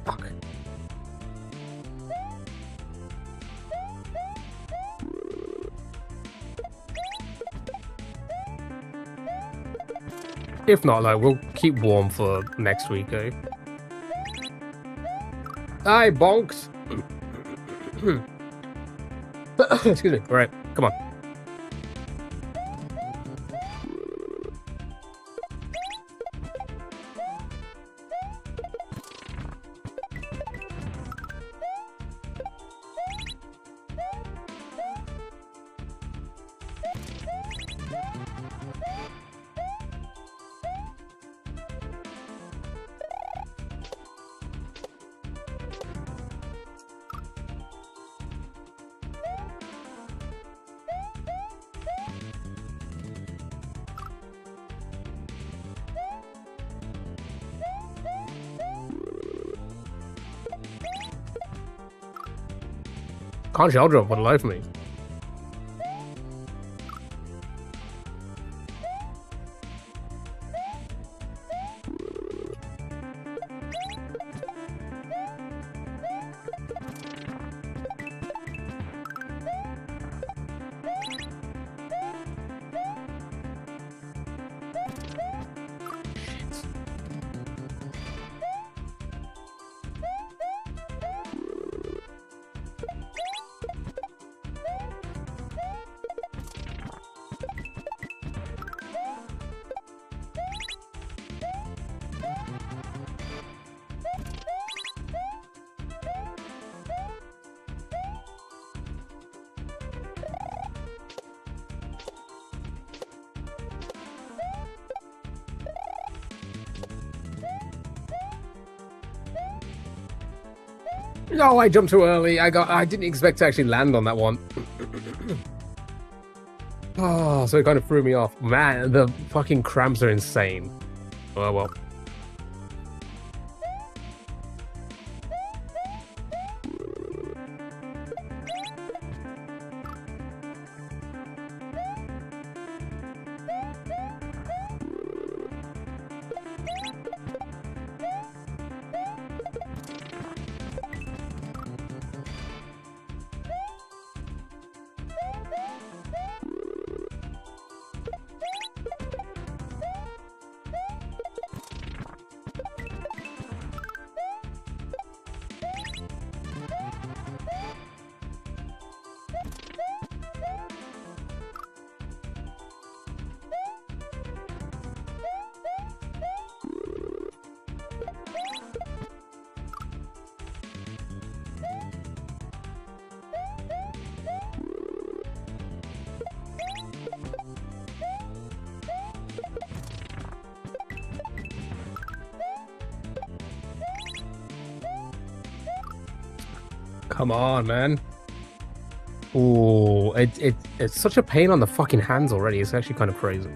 Fuck. If not, like, we'll keep warm for next week, eh? Aye, bonks! Excuse me. Alright, come on. Can't shell jump for the life of me. No, I jumped too early. I didn't expect to actually land on that one. Oh, so it kind of threw me off. Man, the fucking cramps are insane. Oh well. Come on, man. Ooh, it's such a pain on the fucking hands already. It's actually kind of crazy.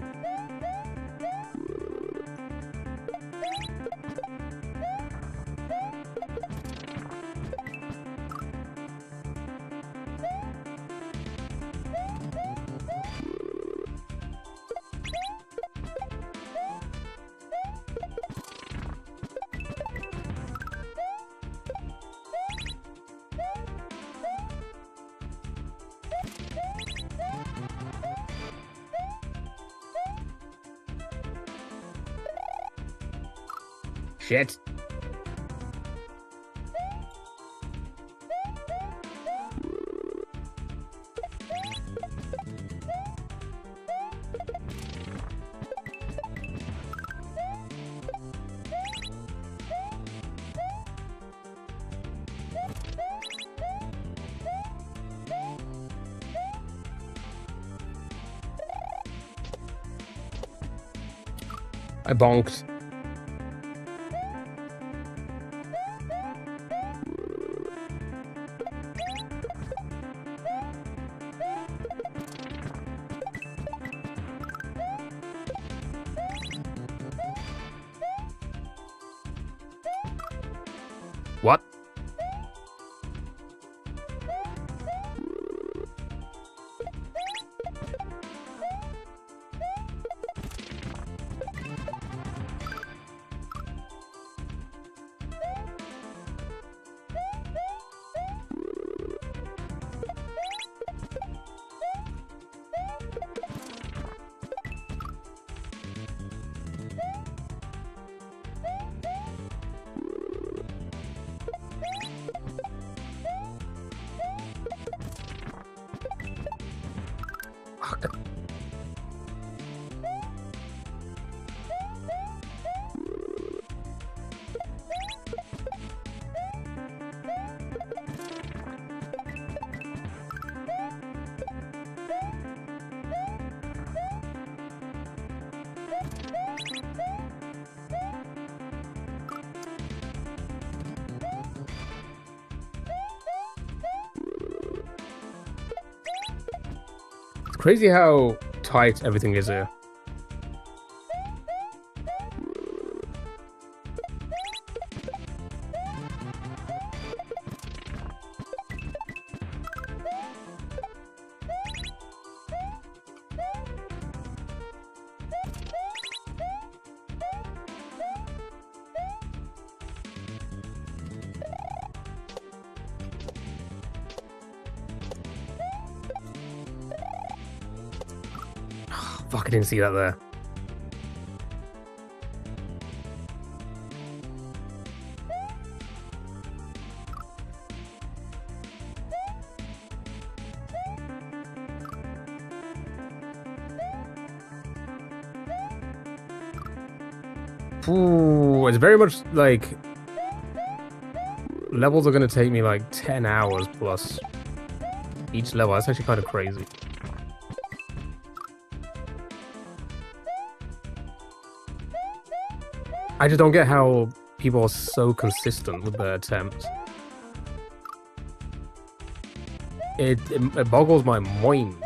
Shit. I bonked. What? It's crazy how tight everything is here. Fuck, I didn't see that there. Ooh, it's very much like levels are gonna take me like 10 hours plus each level. That's actually kind of crazy. I just don't get how people are so consistent with their attempts. It boggles my mind.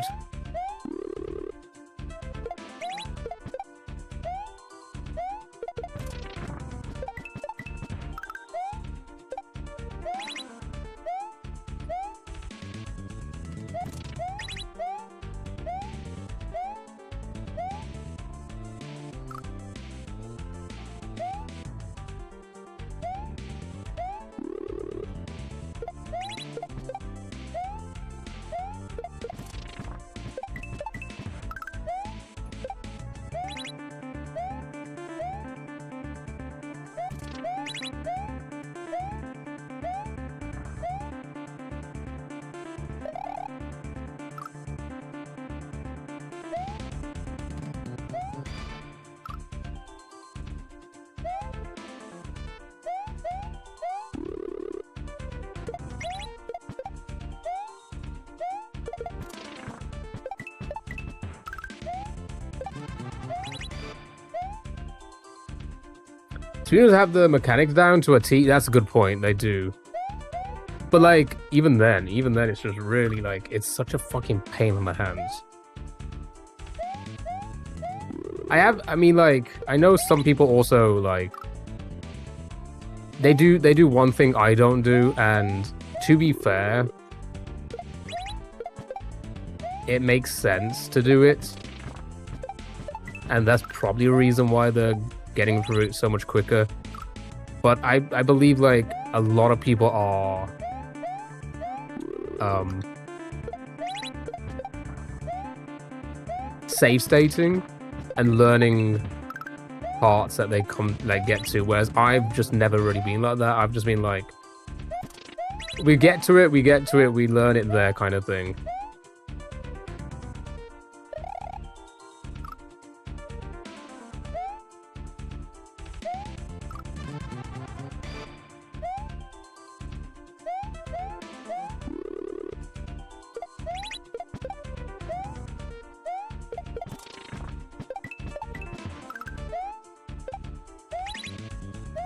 Studios have the mechanics down to a T. That's a good point. They do. But like, even then, it's just really like, it's such a fucking pain in the hands. I mean, like, I know some people also like, they do one thing I don't do, and to be fair, it makes sense to do it. And that's probably a reason why they're getting through it so much quicker. But I believe like a lot of people are save stating and learning parts that they get to, whereas I've just never really been like that. I've just been like, we get to it, we learn it there kind of thing.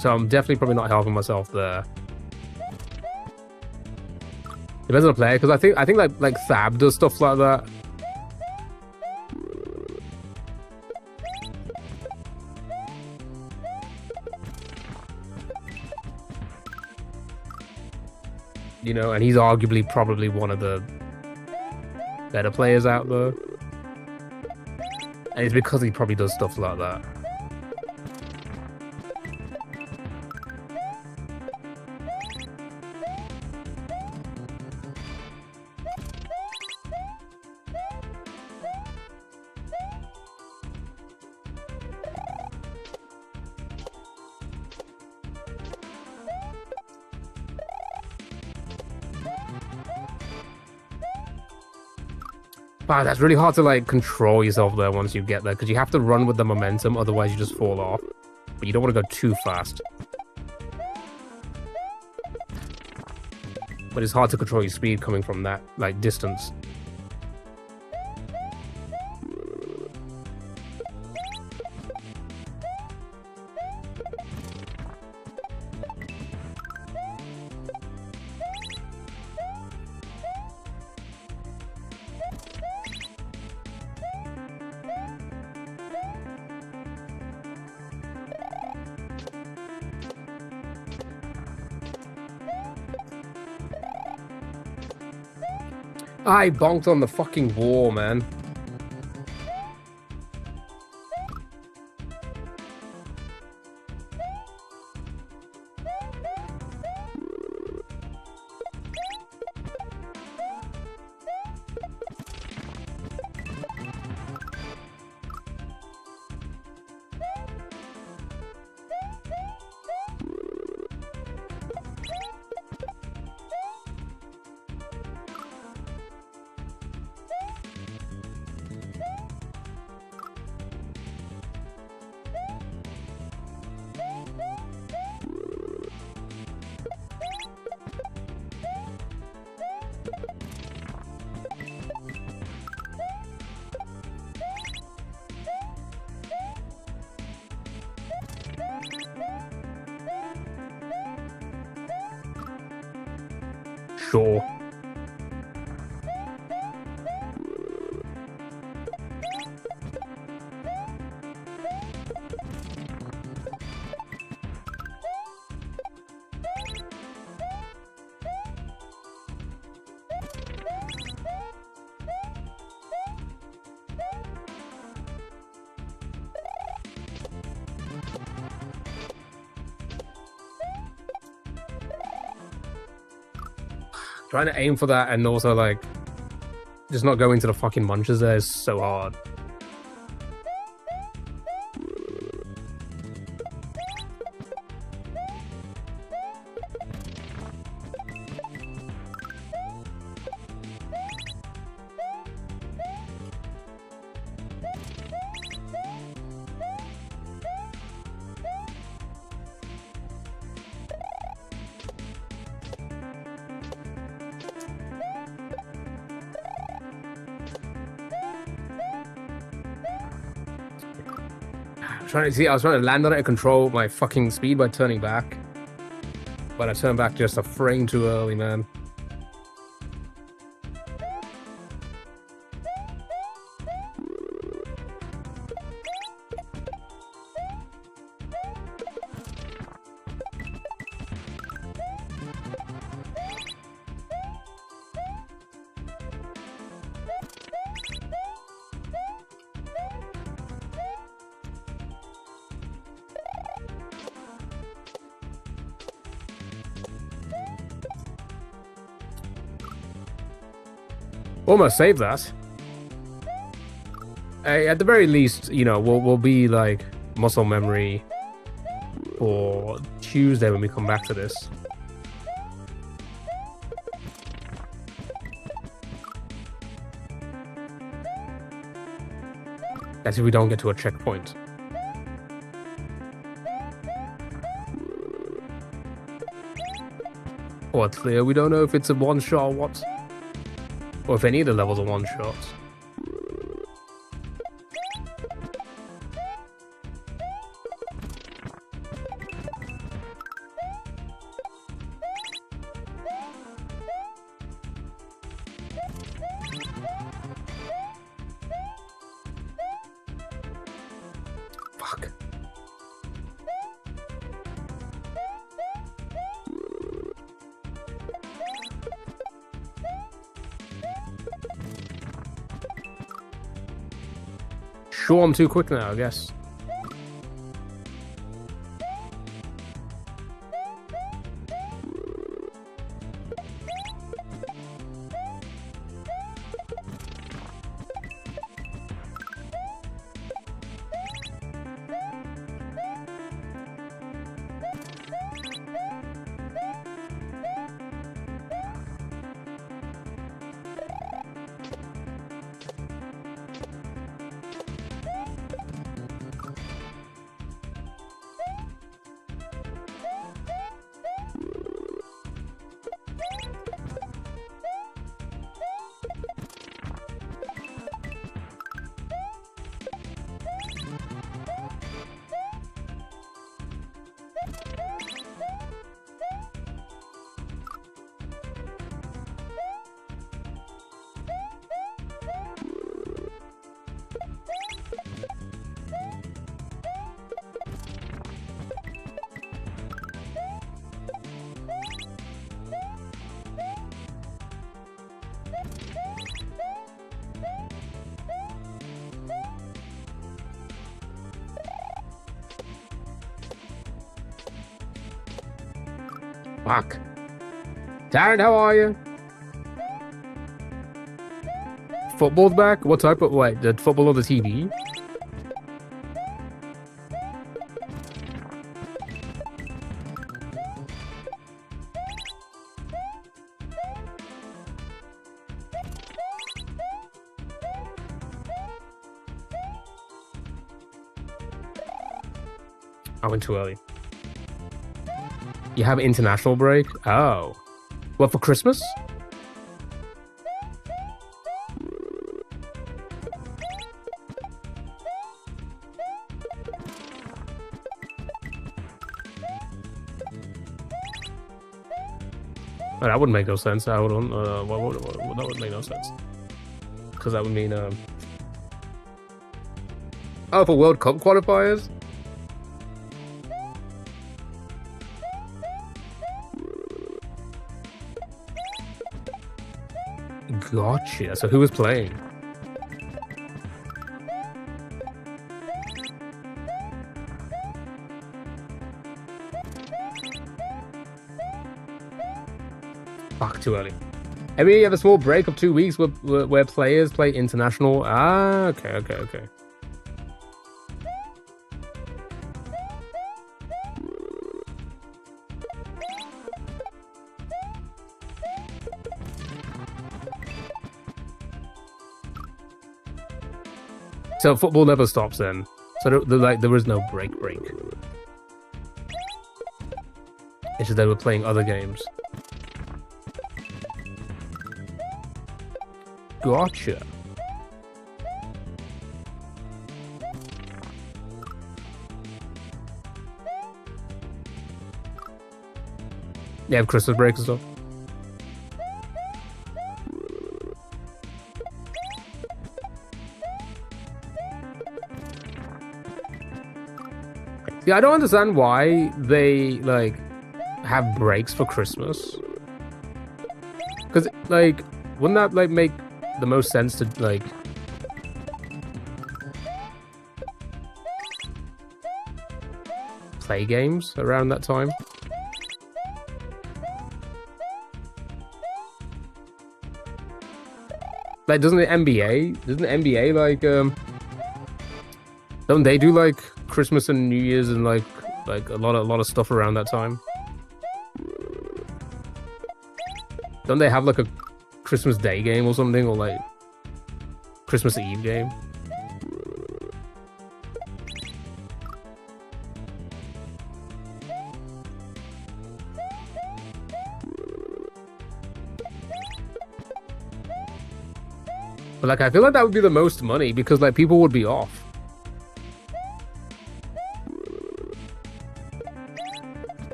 So I'm definitely probably not helping myself there. Depends on the player, because I think like Thab does stuff like that. You know, and he's arguably probably one of the better players out there. And it's because he probably does stuff like that. Wow, that's really hard to like control yourself there once you get there, because you have to run with the momentum, otherwise you just fall off. But you don't want to go too fast. But it's hard to control your speed coming from that like distance. I bonked on the fucking wall, man. Sure. Trying to aim for that and also like just not go into the fucking munches there is so hard. I was trying to land on it and control my fucking speed by turning back. But I turned back just a frame too early, man. Almost saved that. At the very least, you know, we'll be like muscle memory for Tuesday when we come back to this. That's if we don't get to a checkpoint. Or it's clear, we don't know if it's a one-shot or what. Or if any of the levels are one-shot. Fuck. Sure, I'm too quick now, I guess. Fuck. Darren, how are you? Football's back? What type of... Wait, the football on the TV? I went too early. You have an international break? Oh. What, for Christmas? Oh, that wouldn't make no sense. Hold on. That would make no sense. Because that would mean... Oh, for World Cup qualifiers? Gotcha. So who was playing? Fuck, too early. Maybe you have a small break of 2 weeks where players play international. Ah, okay. So football never stops then. So there is no break. It's just that we're playing other games. Gotcha. You have Christmas break and stuff. Yeah, I don't understand why they like have breaks for Christmas. Because like, wouldn't that like make the most sense to like play games around that time? Like, doesn't the NBA like Don't they do like Christmas and New Year's and like a lot of stuff around that time? Don't they have like a Christmas Day game or something, or like Christmas Eve game? But like, I feel like that would be the most money because like people would be off.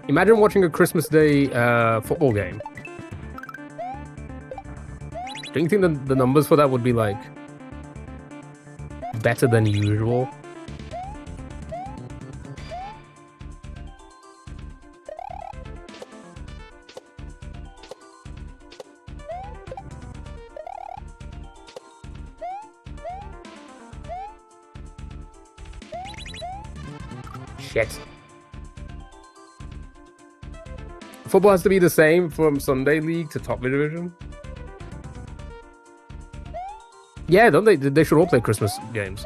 Imagine watching a Christmas Day football game. Don't you think the numbers for that would be like better than usual? Shit. Football has to be the same from Sunday League to Top Division. Yeah, don't they? They should all play Christmas games.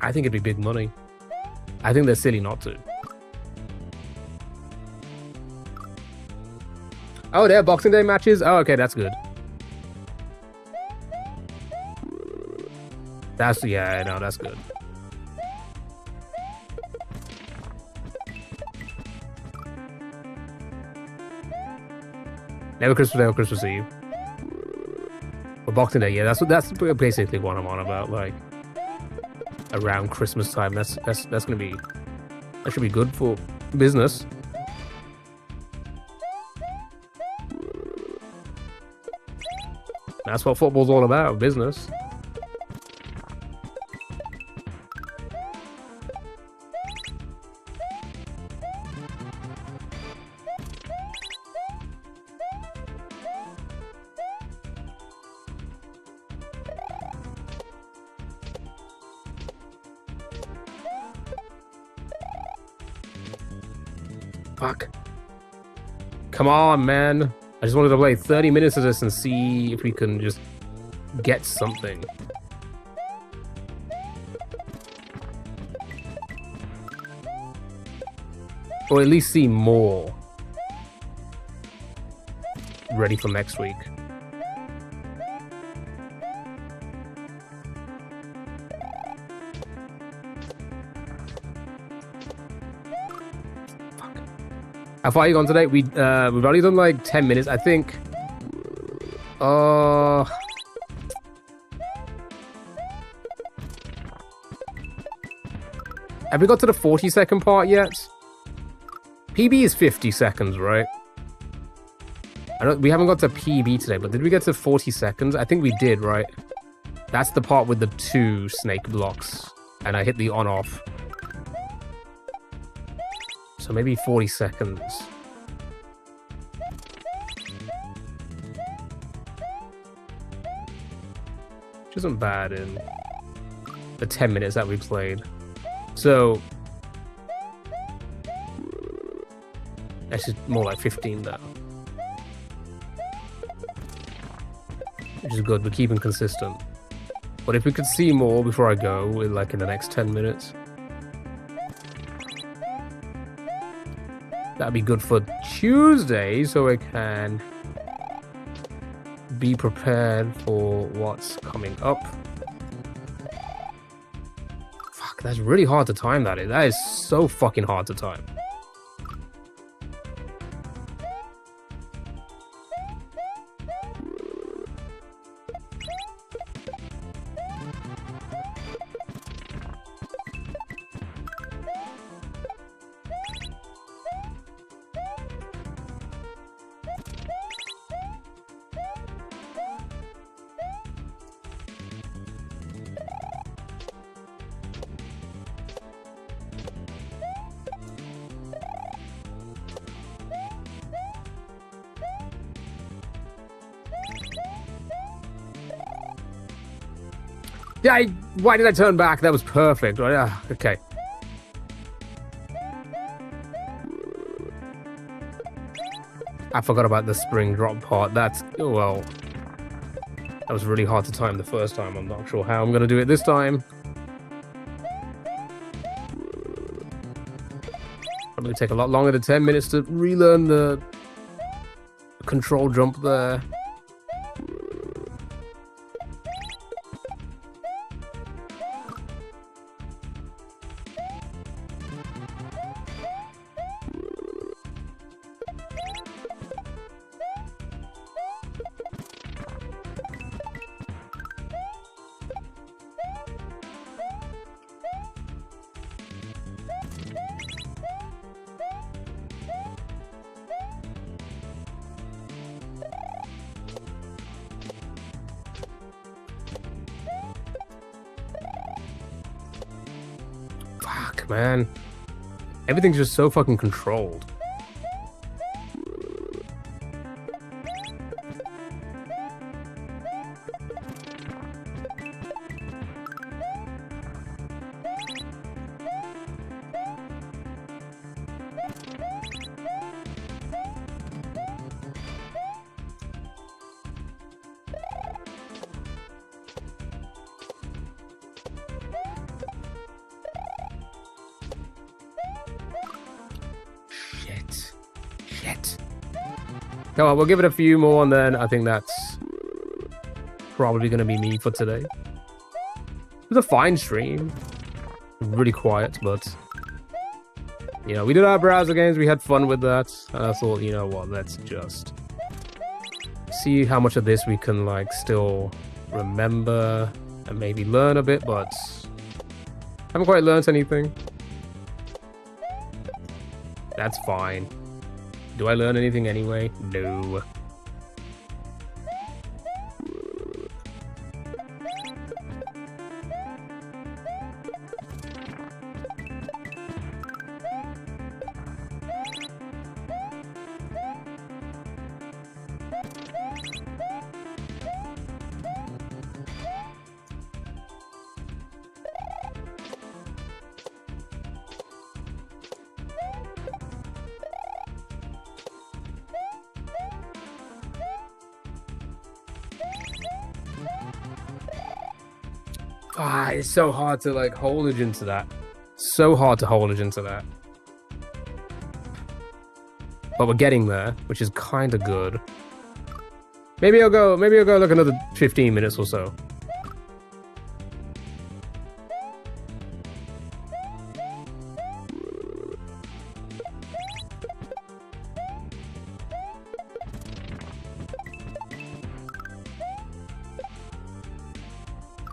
I think it'd be big money. I think they're silly not to. Oh, they're Boxing Day matches? Oh, okay, that's good. That's, yeah, no, that's good. Never Christmas Day or Christmas Eve. Or Boxing Day, yeah, that's basically what I'm on about, like around Christmas time. That's gonna be, that should be good for business. That's what football's all about, business. Fuck. Come on, man. I just wanted to play 30 minutes of this and see if we can just get something. Or at least see more. Ready for next week. How far are you gone today? We've only done like 10 minutes, I think. Have we got to the 40-second part yet? PB is 50 seconds, right? We haven't got to PB today, but did we get to 40 seconds? I think we did, right? That's the part with the 2 snake blocks, and I hit the on-off. So maybe 40 seconds. Which isn't bad in the 10 minutes that we played. So actually more like 15 now. Which is good, we're keeping consistent. But if we could see more before I go, like in the next 10 minutes. That'd be good for Tuesday, so I can be prepared for what's coming up. Fuck, that's really hard to time, that is. That is so fucking hard to time. Yeah, why did I turn back? That was perfect. Okay. I forgot about the spring drop part. That's, well, That was really hard to time the first time. I'm not sure how I'm going to do it this time. Probably take a lot longer than 10 minutes to relearn the control jump there. Fuck, man. Everything's just so fucking controlled. Shit. Come on, we'll give it a few more and then I think that's probably going to be me for today. It was a fine stream. Really quiet, but... You know, we did our browser games, we had fun with that. And I thought, you know what, let's just... see how much of this we can, like, still remember and maybe learn a bit, but... haven't quite learned anything. That's fine. Do I learn anything anyway? No. Ah, it's so hard to like hold it into that. So hard to hold it into that. But we're getting there, which is kind of good. Maybe I'll go like another 15 minutes or so.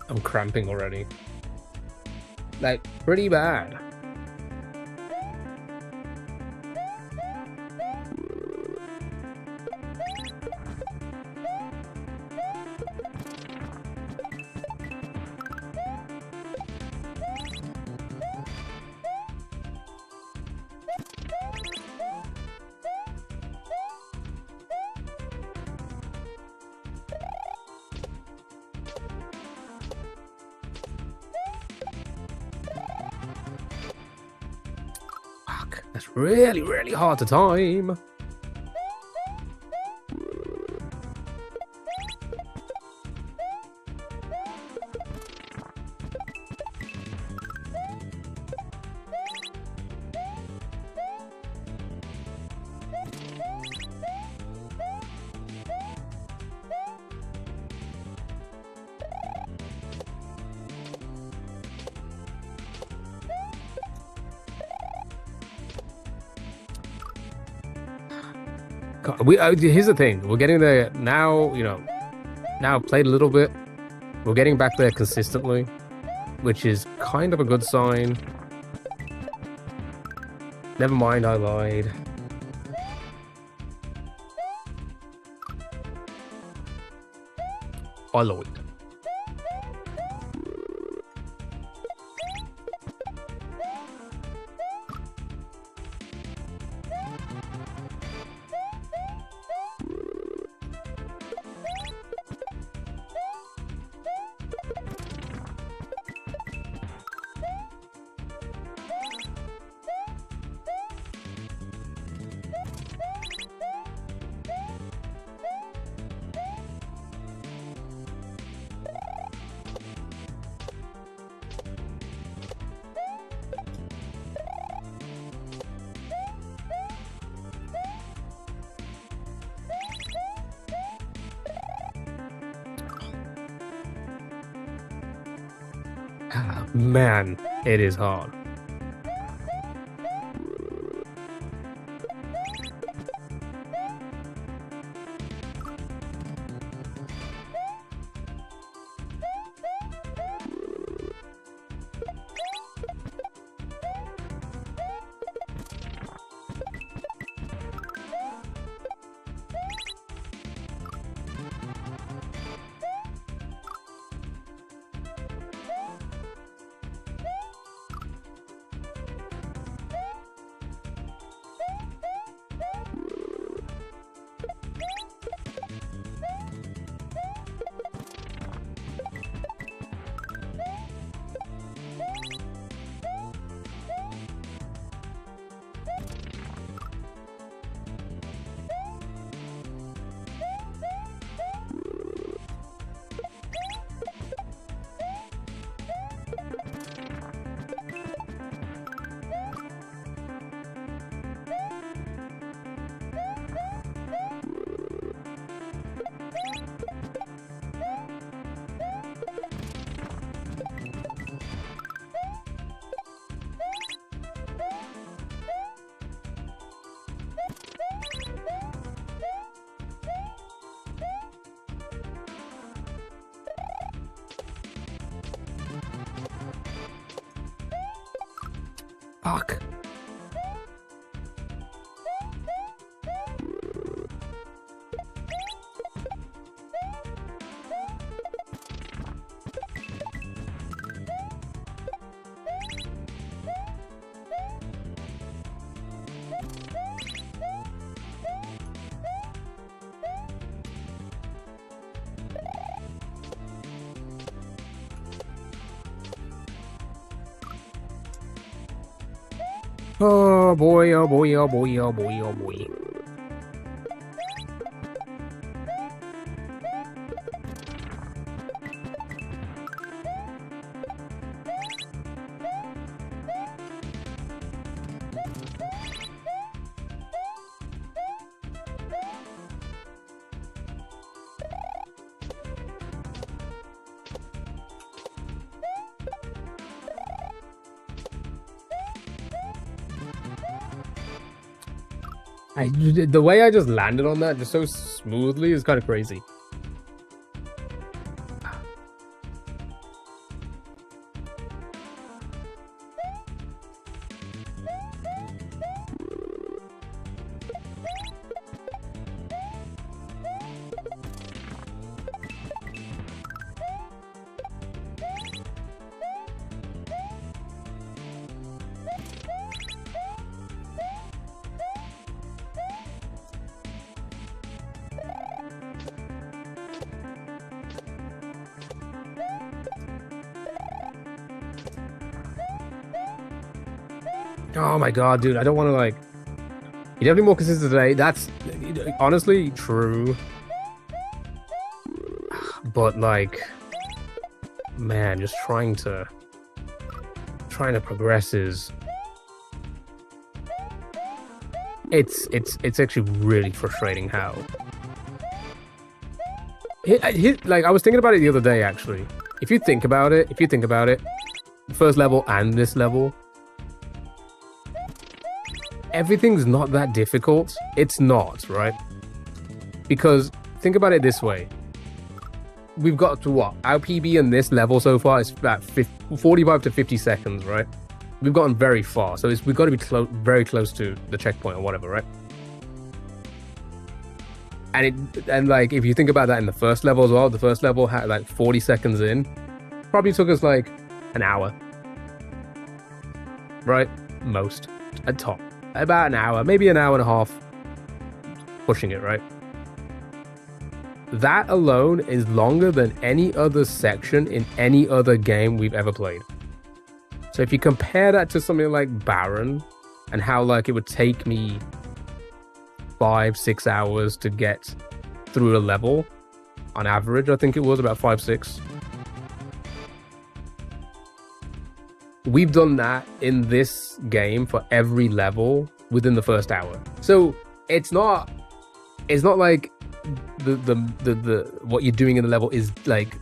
I'm cramping already. Like, pretty bad. That's really, really hard to time. Here's the thing, we're getting there now, you know, now I've played a little bit, we're getting back there consistently, which is kind of a good sign. Never mind, I lied. I lied. Man, it is hard. Fuck. Oh boy, oh boy, oh boy, oh boy, oh boy. The way I just landed on that just so smoothly is kind of crazy. Oh my god, dude, I don't want to like... You have to be more consistent today. That's honestly true. But like... Man, just trying to progress is... It's actually really frustrating how... Like, I was thinking about it the other day, actually. If you think about it, the first level and this level... Everything's not that difficult. It's not, right? Because think about it this way. We've got to what? Our PB in this level so far is about 45 to 50 seconds, right? We've gotten very far. So we've got to be very close to the checkpoint or whatever, right? And like, if you think about that in the first level as well, the first level had like 40 seconds in. Probably took us like an hour. Right? Most. At top. About an hour, maybe an hour and a half, pushing it, right? That alone is longer than any other section in any other game we've ever played. So if you compare that to something like Baron, and how like it would take me 5-6 hours to get through a level, on average, I think it was about 5-6. We've done that in this game for every level within the first hour. So it's not like the what you're doing in the level is like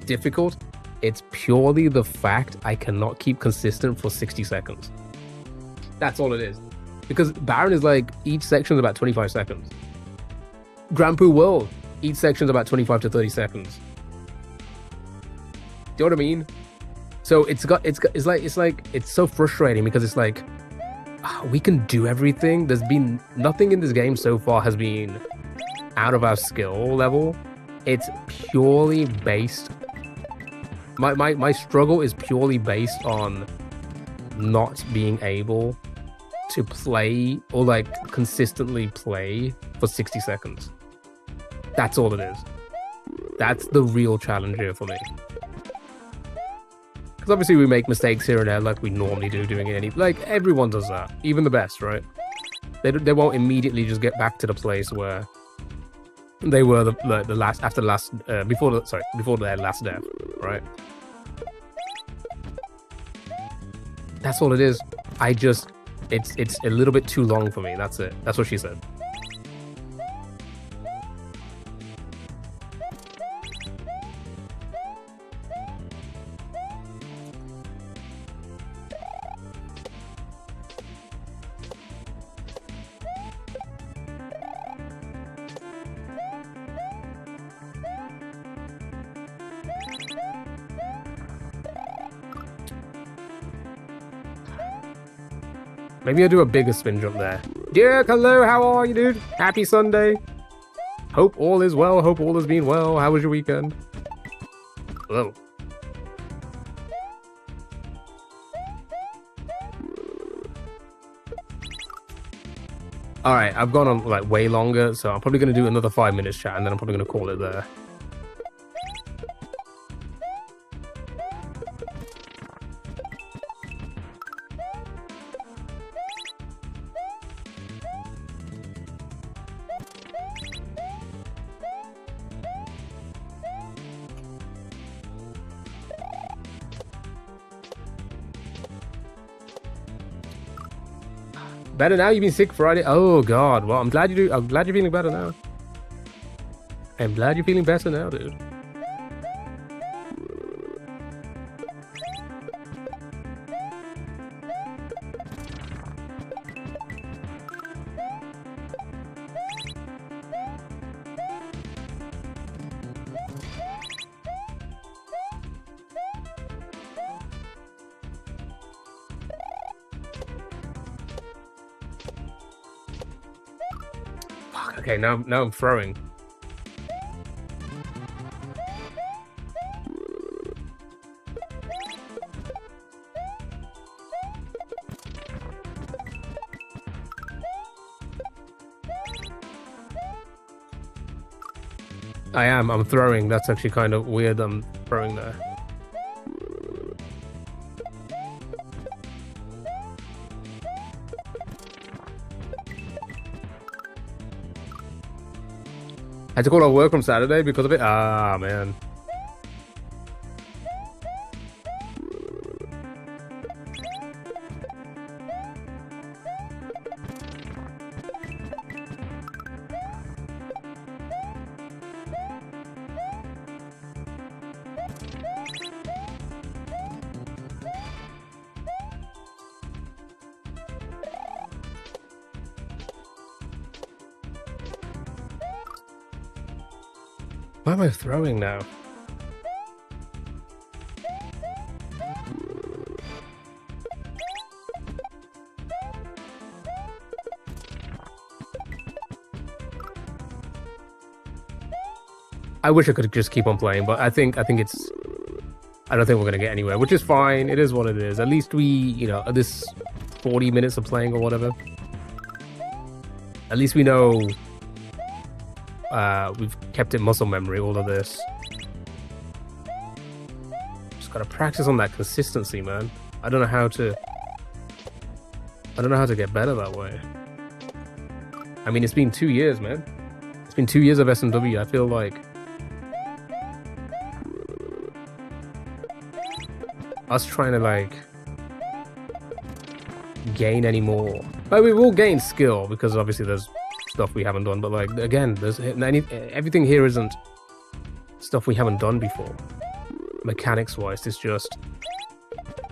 difficult. It's purely the fact I cannot keep consistent for 60 seconds. That's all it is. Because Baron is like, each section is about 25 seconds. Grand Poo World, each section is about 25 to 30 seconds. Do you know what I mean? So it's so frustrating because it's like, we can do everything. There's been nothing in this game so far has been out of our skill level. It's purely based. My struggle is purely based on not being able to play or like consistently play for 60 seconds. That's all it is. That's the real challenge here for me. Because obviously we make mistakes here and there like we normally do doing it like everyone does that. Even the best, right? They won't immediately just get back to the place where they were the last after the last before their last death, right? That's all it is. It's a little bit too long for me. That's it. That's what she said. Maybe I'll do a bigger spin jump there. Dirk, hello, how are you, dude? Happy Sunday. Hope all is well. Hope all has been well. How was your weekend? Hello. Alright, I've gone on like way longer, so I'm probably going to do another 5 minutes chat, and then I'm probably going to call it there. Better now? You've been sick Friday? Oh god. Well, I'm glad you're feeling better now. I'm glad you're feeling better now, dude. Okay, now I'm throwing. I'm throwing. That's actually kind of weird. I'm throwing there. I had to call off work from Saturday because of it. Ah, man. Why am I throwing now? I wish I could just keep on playing, but I don't think we're gonna get anywhere, which is fine. It is what it is. At least we, this 40 minutes of playing or whatever. At least we know we've kept it muscle memory, all of this. Just gotta practice on that consistency, man. I don't know how to get better that way. I mean, it's been 2 years, man. It's been 2 years of SMW. I feel like us trying to like gain any more. Like, we will gain skill because obviously there's stuff we haven't done, but like again, everything here isn't stuff we haven't done before. mechanics-wise. It's just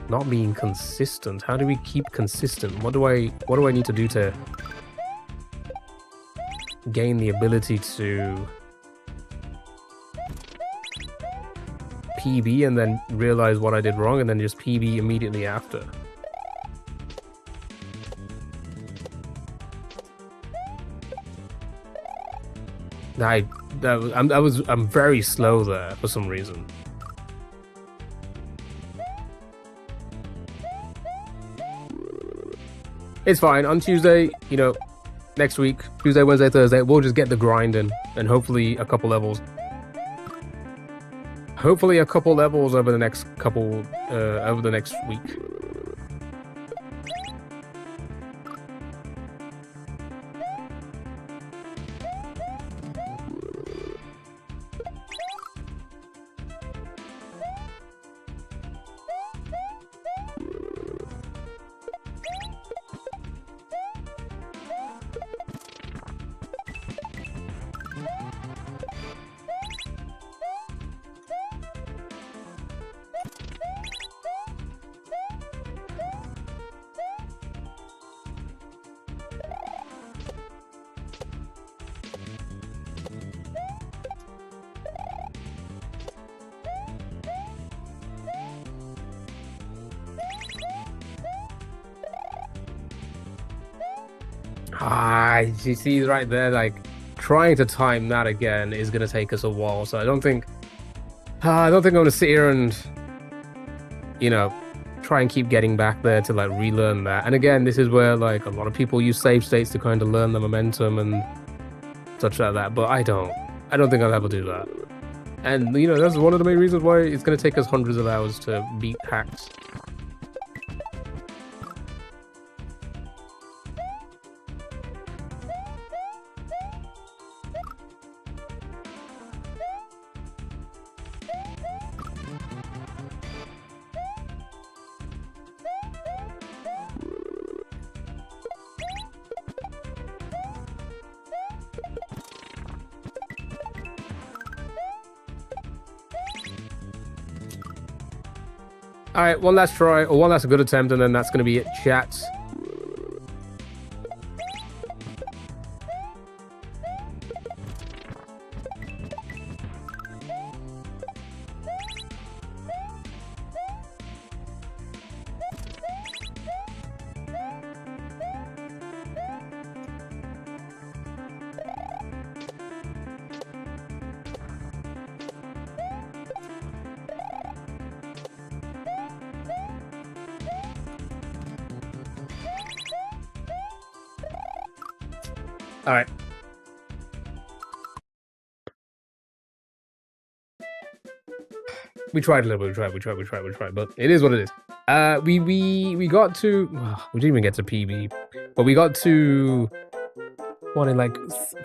not being consistent. How do we keep consistent? What do I need to do to gain the ability to PB and then realize what I did wrong and then just PB immediately after? I'm very slow there for some reason. It's fine. On Tuesday, you know, next week, Tuesday, Wednesday, Thursday, we'll just get the grind in and hopefully a couple levels. Hopefully a couple levels over the next week. You see right there, like, trying to time that again is gonna take us a while, so I don't think I'm gonna sit here and, you know, try and keep getting back there to, like, relearn that. And again, this is where, like, a lot of people use save states to kind of learn the momentum and such like that, but I don't think I'll ever do that. And, you know, that's one of the main reasons why it's gonna take us hundreds of hours to beat hacks. Alright, one last try, or one last good attempt, and then that's going to be it, chat. All right. We tried a little bit. We tried, but it is what it is. We got to. We didn't even get to PB, but we got to what in like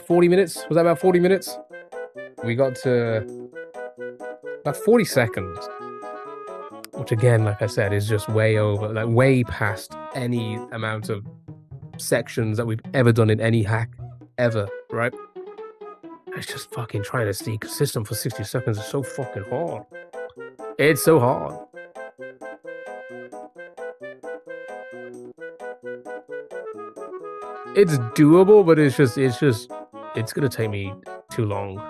40 minutes? Was that about 40 minutes? We got to about 40 seconds, which again, like I said, is just way over, like way past any amount of sections that we've ever done in any hack ever, right? It's just fucking trying to stay consistent for 60 seconds is so fucking hard. It's so hard. It's doable, but it's gonna take me too long.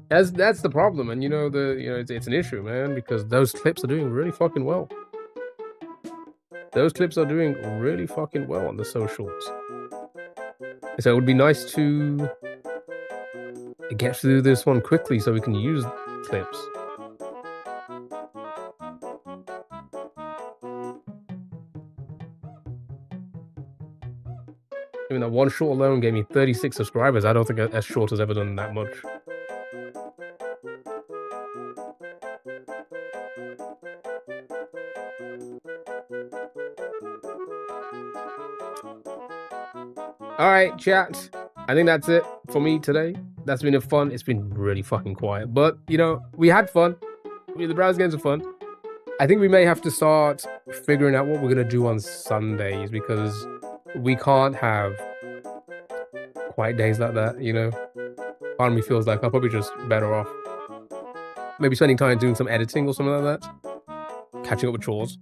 That's the problem, and it's an issue, man, because those clips are doing really fucking well. Those clips are doing really fucking well on the socials. So it would be nice to get through this one quickly so we can use clips. I mean, that one short alone gave me 36 subscribers. I don't think a short has ever done that much. Alright, chat. I think that's it for me today. That's been fun. It's been really fucking quiet. But, we had fun. The browser games are fun. I think we may have to start figuring out what we're going to do on Sundays, because we can't have quiet days like that, Part of me feels like I'm probably just better off maybe spending time doing some editing or something like that. Catching up with chores.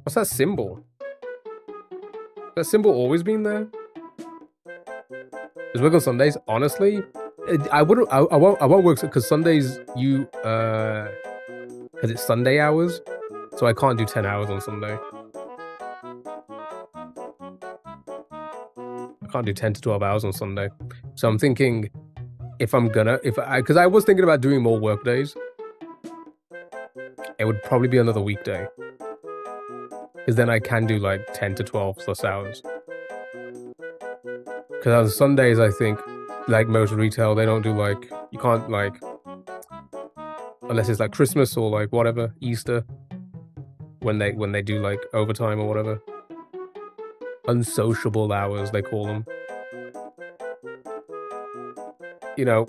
What's that symbol? That symbol always been there? Does work on Sundays? Honestly, I wouldn't. I won't work because Sundays because it's Sunday hours, so I can't do 10 hours on Sunday. I can't do 10 to 12 hours on Sunday. So I'm thinking because I was thinking about doing more work days, it would probably be another weekday. Because then I can do like 10 to 12 plus hours. Because on Sundays, I think, like most retail, they don't do like, you can't like, unless it's like Christmas or like whatever, Easter, when they do like overtime or whatever. Unsociable hours, they call them. You know,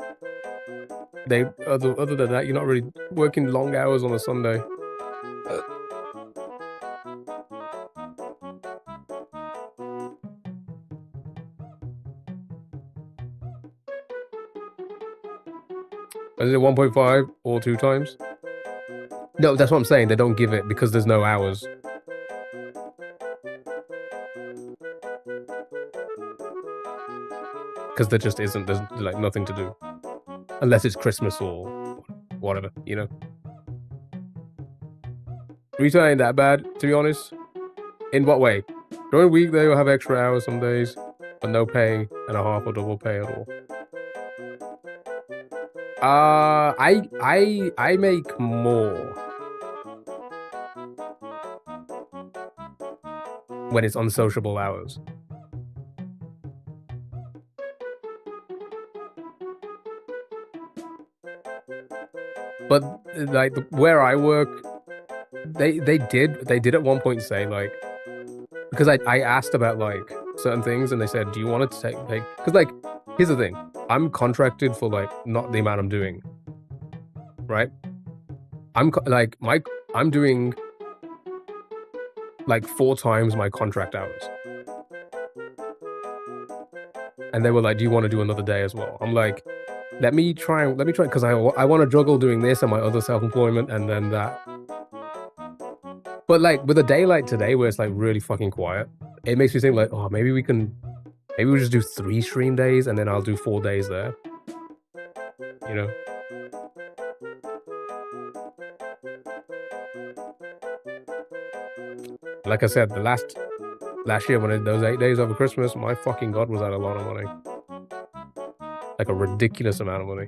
other than that, you're not really working long hours on a Sunday. Is it 1.5 or 2 times? No, that's what I'm saying. They don't give it because there's no hours. Because there just isn't. There's like nothing to do. Unless it's Christmas or whatever, you know? Retail ain't that bad, to be honest. In what way? During the week, they'll have extra hours some days, but no pay and a half or double pay at all. I make more when it's unsociable hours. But like where I work, they did at one point say like, because I asked about like certain things and they said, do you want to take because like here's the thing, I'm contracted for like not the amount I'm doing, right? I'm doing like 4 times my contract hours, and they were like, do you want to do another day as well? I'm like, let me try because I want to juggle doing this and my other self-employment and then that. But like with a day like today where it's like really fucking quiet, it makes me think like, oh, maybe we just do 3 stream days and then I'll do 4 days there. You know? Like I said, the last year when those 8 days over Christmas, my fucking God, was that a lot of money. Like a ridiculous amount of money.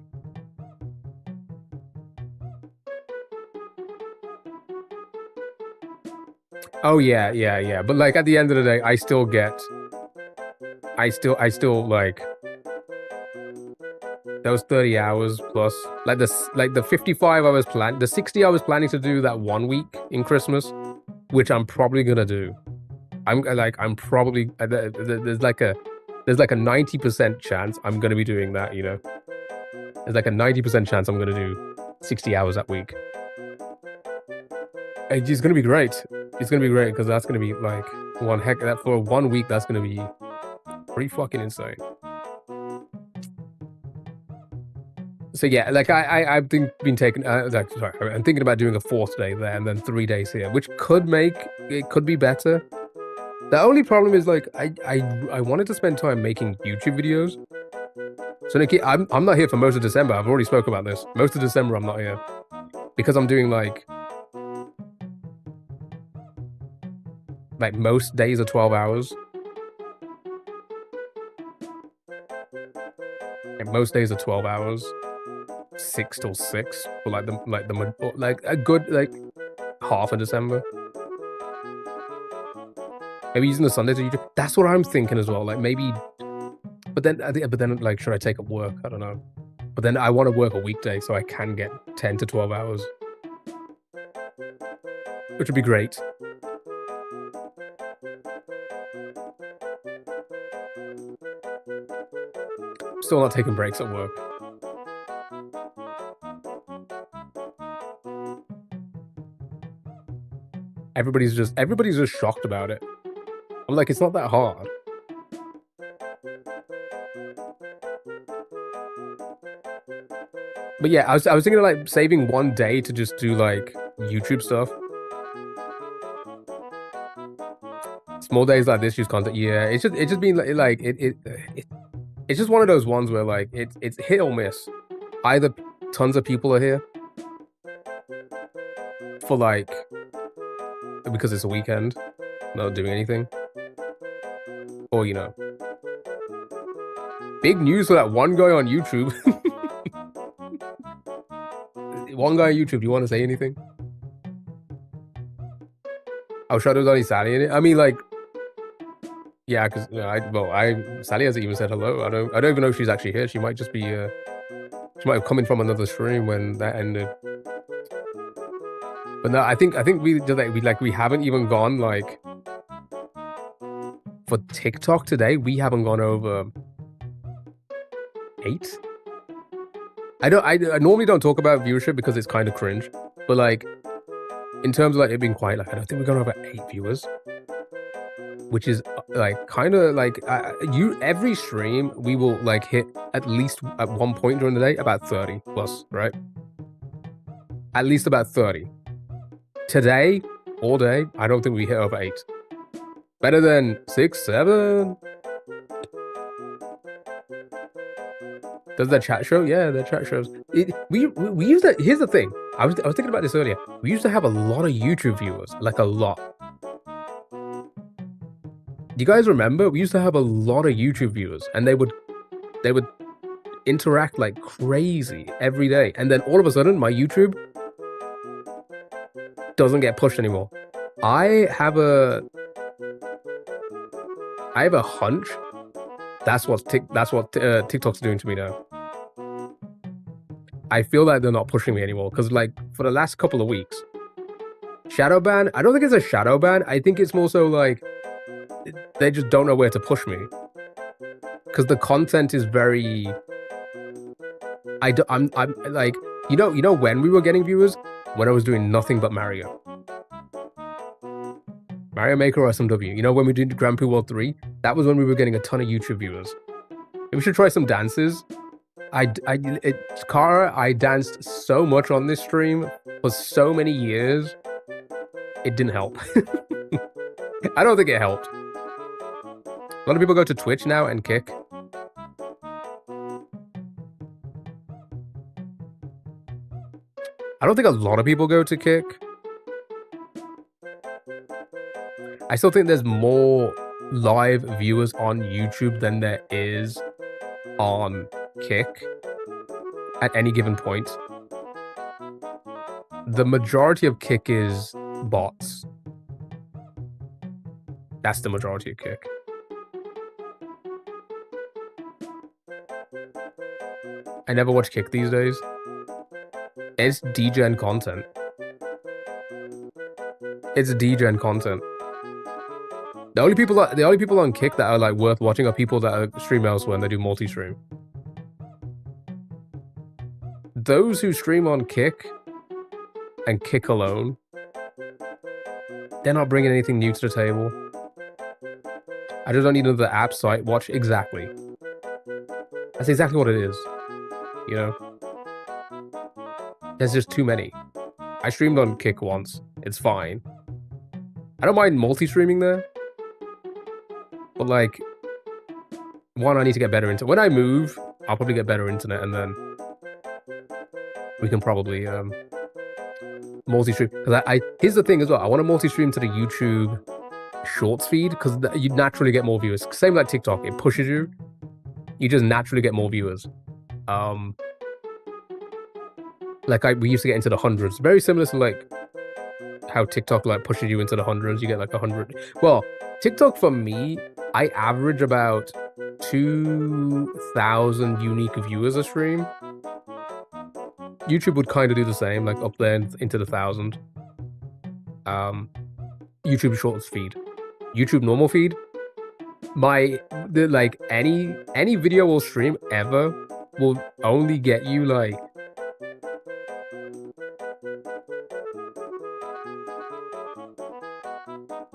Oh yeah. But like at the end of the day, I still like those 30 hours plus like the 55 I was planning, the 60 I was planning to do that 1 week in Christmas, which I'm probably gonna do. I'm probably there's like a 90% chance I'm gonna be doing that, you know. There's like a 90% chance I'm gonna do 60 hours that week. It's gonna be great. It's gonna be great because that's gonna be like for 1 week. That's gonna be pretty fucking insane. So yeah, like I've been taking I'm thinking about doing a 4th day there and then 3 days here, which could be better. The only problem is like I wanted to spend time making YouTube videos. So Nikki, I'm not here for most of December. I've already spoke about this. Most of December I'm not here because I'm doing like most days are 12 hours. Like most days are 12 hours. 6 till 6 for like a good like half of December. Maybe using the Sunday to YouTube. That's what I'm thinking as well. Like maybe, but then like should I take up work? I don't know. But then I want to work a weekday so I can get 10 to 12 hours, which would be great. Still not taking breaks at work. Everybody's just shocked about it. I'm like, it's not that hard. But yeah, I was thinking of like saving one day to just do like YouTube stuff. Small days like this, use content. Yeah, it's just been it's just one of those ones where like it's hit or miss. Either tons of people are here for like because it's a weekend, not doing anything, or you know, big news for that one guy on YouTube. One guy on YouTube. Do you want to say anything? Oh, Shadow's only Sally in it. I mean, like, yeah, because Sally hasn't even said hello. I don't even know if she's actually here. She might just be she might have come in from another stream when that ended. But no, I think we haven't even gone like for TikTok today. We haven't gone over 8. I normally don't talk about viewership because it's kind of cringe, but like in terms of like it being quiet, like I don't think we've gone over 8 viewers, which is like kind of like every stream we will like hit at least at one point during the day about 30 plus, right? At least about 30. Today, all day, I don't think we hit over 8. Better than 6, 7. Does the chat show? Yeah, the chat shows. We used to. Here's the thing. I was thinking about this earlier. We used to have a lot of YouTube viewers, like a lot. Do you guys remember? We used to have a lot of YouTube viewers, and they would interact like crazy every day. And then all of a sudden, my YouTube doesn't get pushed anymore. I have a hunch. That's what TikTok's doing to me now. I feel like they're not pushing me anymore because, like, for the last couple of weeks, shadow ban. I don't think it's a shadow ban. I think it's more so like they just don't know where to push me because the content is very. I'm like you know when we were getting viewers when I was doing nothing but Mario Maker or SMW. You know when we did Grand Prix World 3, that was when we were getting a ton of YouTube viewers. We should try some dances. Kara, I danced so much on this stream for so many years. It didn't help. I don't think it helped. A lot of people go to Twitch now and kick. I don't think a lot of people go to kick. I still think there's more live viewers on YouTube than there is on Kick at any given point. The majority of Kick is bots. That's the majority of Kick. I never watch Kick these days. It's degen content. It's degen content. The only people on Kick that are like worth watching are people that are stream elsewhere and they do multi-stream. Those who stream on Kick and Kick alone, they're not bringing anything new to the table. I just don't need another app site watch. Exactly. That's exactly what it is. You know? There's just too many. I streamed on Kick once. It's fine. I don't mind multi-streaming there. But like, one, I need to get better into. When I move, I'll probably get better internet, and then we can probably multi-stream. Because here's the thing as well. I want to multi-stream to the YouTube Shorts feed because you naturally get more viewers. Same like TikTok, it pushes you. You just naturally get more viewers. Like we used to get into the hundreds. Very similar to like how TikTok like pushes you into the hundreds. You get like 100. Well, TikTok for me, I average about 2,000 unique viewers a stream. YouTube would kind of do the same, like up there into the 1,000. YouTube Shorts feed, YouTube normal feed. Like any video or stream ever will only get you like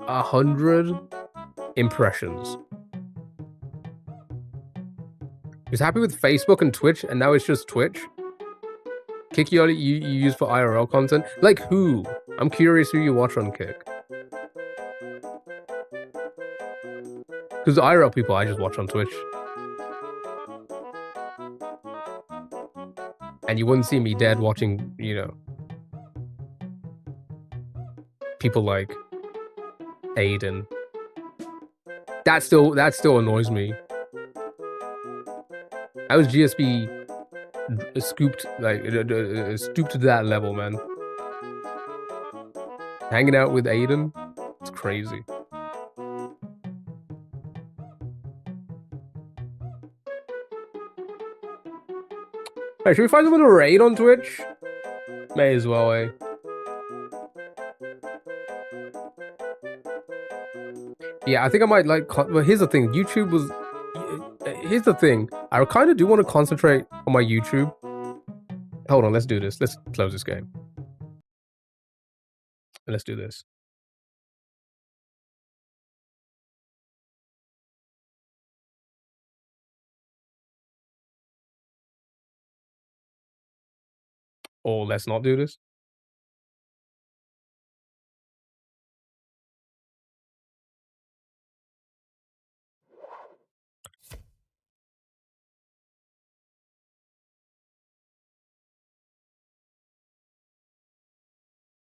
100 impressions. He was happy with Facebook and Twitch, and now it's just Twitch. Kick you use for IRL content? Like who? I'm curious who you watch on Kick. Because the IRL people I just watch on Twitch. And you wouldn't see me dead watching, you know, people like Aiden. That still annoys me. I was GSP scooped, like, stooped to that level, man. Hanging out with Aiden, it's crazy. Hey, should we find someone to raid on Twitch? May as well, eh? Yeah, I think I might like. But here's the thing: YouTube was. Here's the thing: I kind of do want to concentrate on my YouTube. Hold on, let's do this. Let's close this game. And let's do this. Or let's not do this.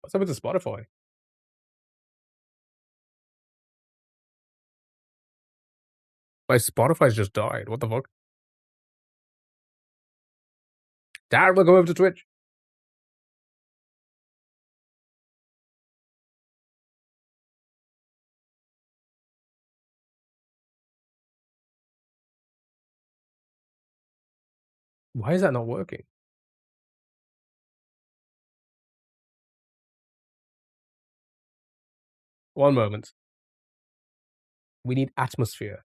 What's up with the Spotify? My Spotify's just died. What the fuck? Dad, we'll go over to Twitch. Why is that not working? One moment. We need atmosphere.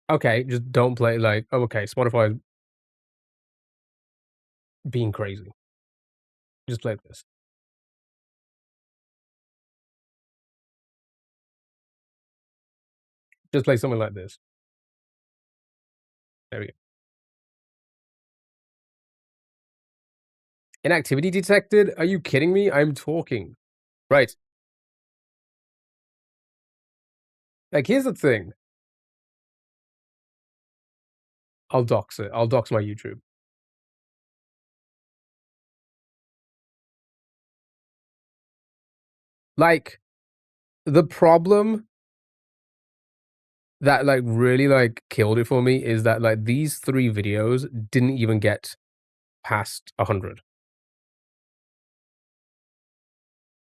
Okay, just don't play like. Oh, okay, Spotify being crazy. Just play this. Just play something like this. There we go. Inactivity detected? Are you kidding me? I'm talking. Right. Like, here's the thing. I'll dox it. I'll dox my YouTube. Like, the problem that, like, really, like, killed it for me is that, like, these 3 videos didn't even get past 100.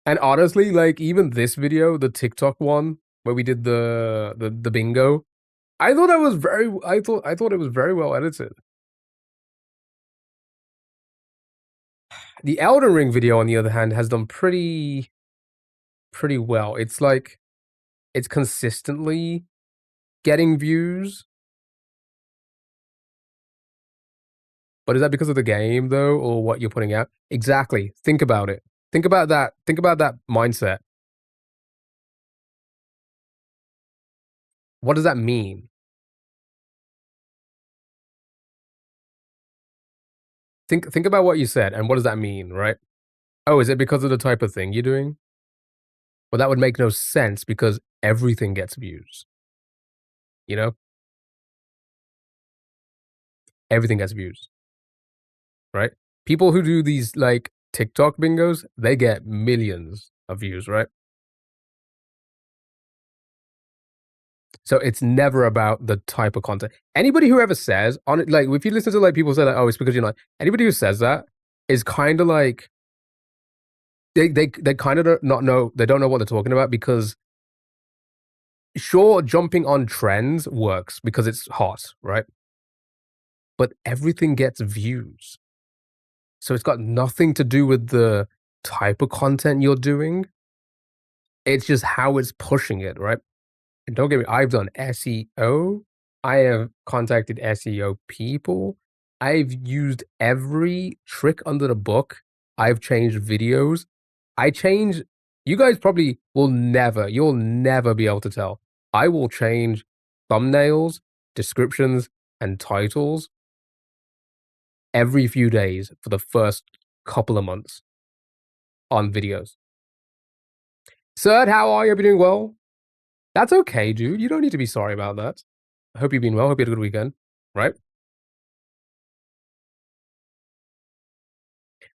And honestly, like, even this video, the TikTok one, where we did the bingo, I thought that was very I thought it was very well edited. The Elden Ring video, on the other hand, has done pretty well. It's like, it's consistently getting views. But is that because of the game, though, or what you're putting out? Exactly. Think about it. Think about that. Think about that mindset. What does that mean? Think about what you said, and what does that mean, right? Oh, is it because of the type of thing you're doing? Well, that would make no sense because everything gets views. You know? Everything gets views. Right? People who do these, like, TikTok bingos, they get millions of views, right? So it's never about the type of content. Anybody who ever says on it, like, if you listen to like people say like, oh, it's because you're not. Anybody who says that is kind of like they kind of not know. They don't know what they're talking about because sure, jumping on trends works because it's hot, right? But everything gets views, so it's got nothing to do with the type of content you're doing. It's just how it's pushing it, right? And don't get me, I've done SEO. I have contacted SEO people. I've used every trick under the book. I've changed videos. You guys probably you'll never be able to tell I will change thumbnails, descriptions, and titles every few days for the first couple of months on videos. Sir, how are you? Hope you're doing well. That's okay, dude. You don't need to be sorry about that. I hope you've been well. Hope you had a good weekend, right?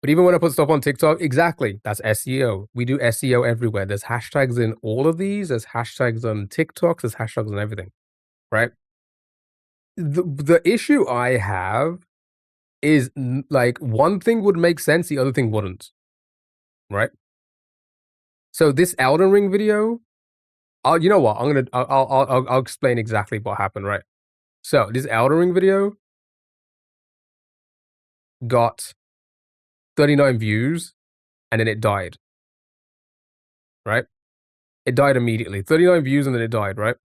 But even when I put stuff on TikTok, exactly, that's SEO. We do SEO everywhere. There's hashtags in all of these. There's hashtags on TikTok. There's hashtags on everything, right? The issue I have is like one thing would make sense, the other thing wouldn't, right? So this Elden Ring video, you know what? I'll explain exactly what happened, right? So this Elden Ring video got 39 views and then it died, right? It died immediately. 39 views and then it died, right?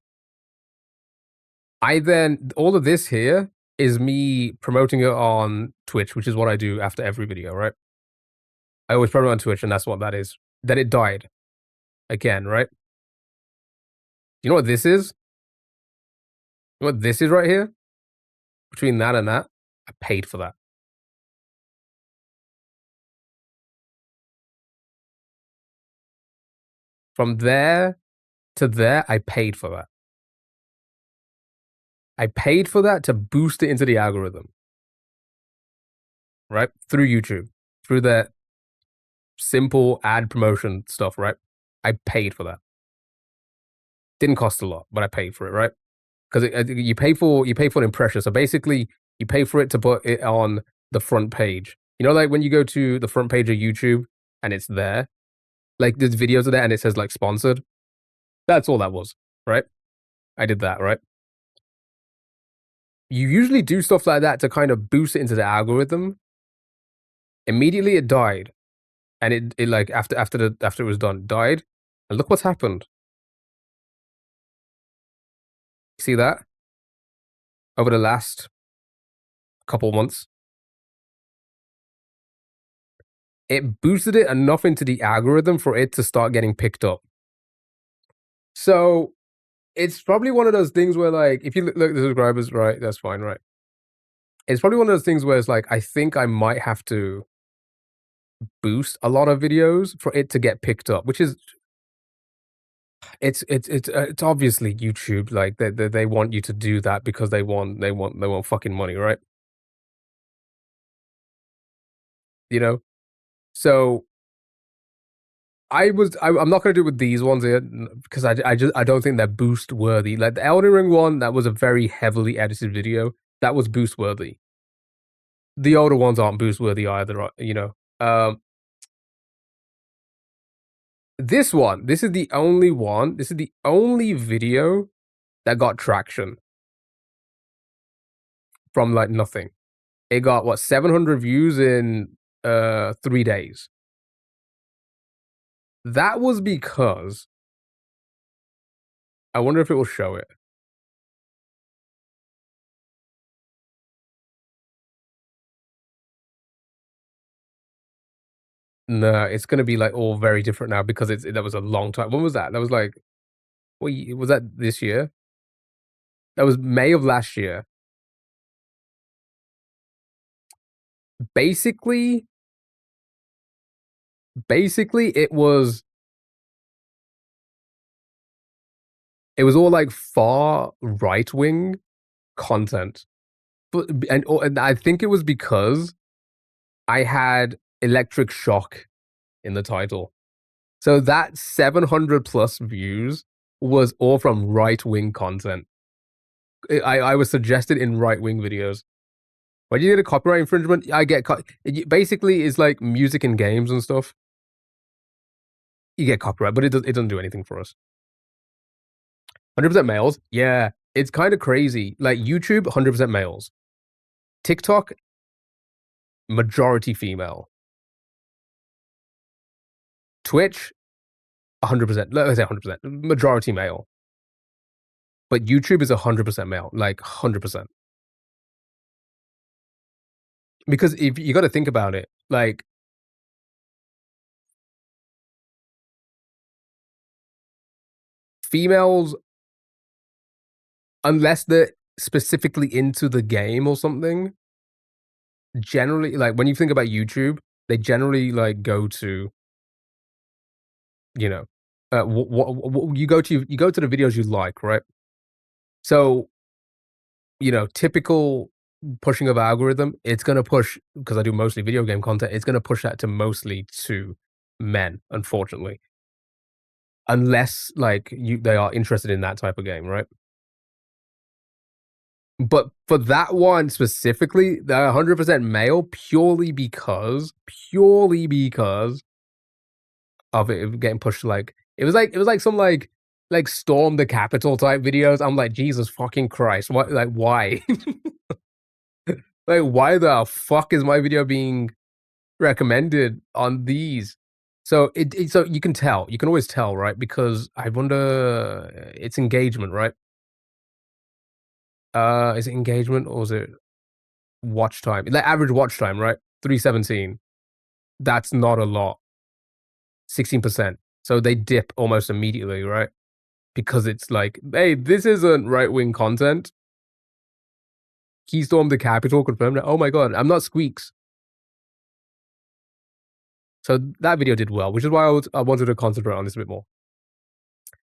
All of this here is me promoting it on Twitch, which is what I do after every video, right? I always promote on Twitch and that's what that is. Then it died again, right? You know what this is? You know what this is right here? Between that and that, I paid for that. From there to there, I paid for that. I paid for that to boost it into the algorithm, right? Through YouTube, through that simple ad promotion stuff, right? I paid for that. Didn't cost a lot, but I paid for it, right? Because you pay for an impression. So basically, you pay for it to put it on the front page. You know, like when you go to the front page of YouTube and it's there, like there's videos of that and it says like sponsored. That's all that was, right? I did that, right? You usually do stuff like that to kind of boost it into the algorithm. Immediately it died. And it like after it was done, died. And look what's happened. See that? Over the last couple months. It boosted it enough into the algorithm for it to start getting picked up. So it's probably one of those things where like if you look at the subscribers, right, that's fine, right? It's probably one of those things where it's like I think I might have to boost a lot of videos for it to get picked up, which is it's obviously YouTube, like they want you to do that because they want fucking money, right? You know? So I'm not gonna do it with these ones here because I don't think they're boost worthy. Like the Elden Ring one, that was a very heavily edited video. That was boost worthy. The older ones aren't boost worthy either, you know. This one, this is the only one. This is the only video that got traction from like nothing. It got what 700 views in 3 days. That was because I wonder if it will show it. No, it's gonna be like all very different now because that was a long time. When was that? That was like what was that this year? That was May of last year. Basically, it was all like far right wing content. But and I think it was because I had electric shock in the title. So that 700 plus views was all from right wing content. I was suggested in right wing videos. When you get a copyright infringement, I get basically it's like music and games and stuff. You get copyright, but it doesn't do anything for us. 100% males, yeah, it's kind of crazy. Like YouTube, 100% males. TikTok, majority female. Twitch, 100%. Let's say 100%, majority male. But YouTube is 100% male, like 100%. Because if you got to think about it, like females unless they're specifically into the game or something. Generally, like when you think about YouTube, they generally like go to, you know, you go to the videos you like, right? So, typical pushing of algorithm, it's gonna push because I do mostly video game content. It's gonna push that to mostly to men, unfortunately, unless like they are interested in that type of game, right? But for that one specifically, they're 100% male purely because of it getting pushed. Like it was like some like storm the Capitol type videos. I'm like, Jesus fucking Christ, what? Like why? Like why the fuck is my video being recommended on these? So so you can tell, you can always tell, right? Because I wonder, it's engagement, right? Is it engagement or is it watch time? Like average watch time, right? 317. That's not a lot. 16%. So they dip almost immediately, right? Because it's like, hey, this isn't right wing content. Keystorm the Capitol confirmed that. Oh my god, I'm not Squeaks. So that video did well, which is why I wanted to concentrate on this a bit more.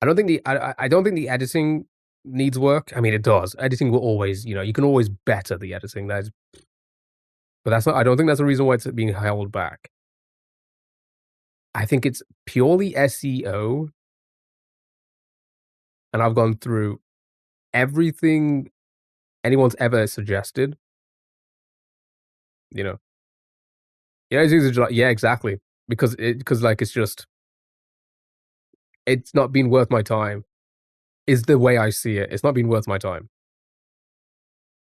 I don't think the editing needs work. I mean, it does. Editing will always, you can always better the editing. But that's not. I don't think that's the reason why it's being held back. I think it's purely SEO, and I've gone through everything anyone's ever suggested. You know, yeah, exactly. Because like it's not been worth my time. Is the way I see it. It's not been worth my time.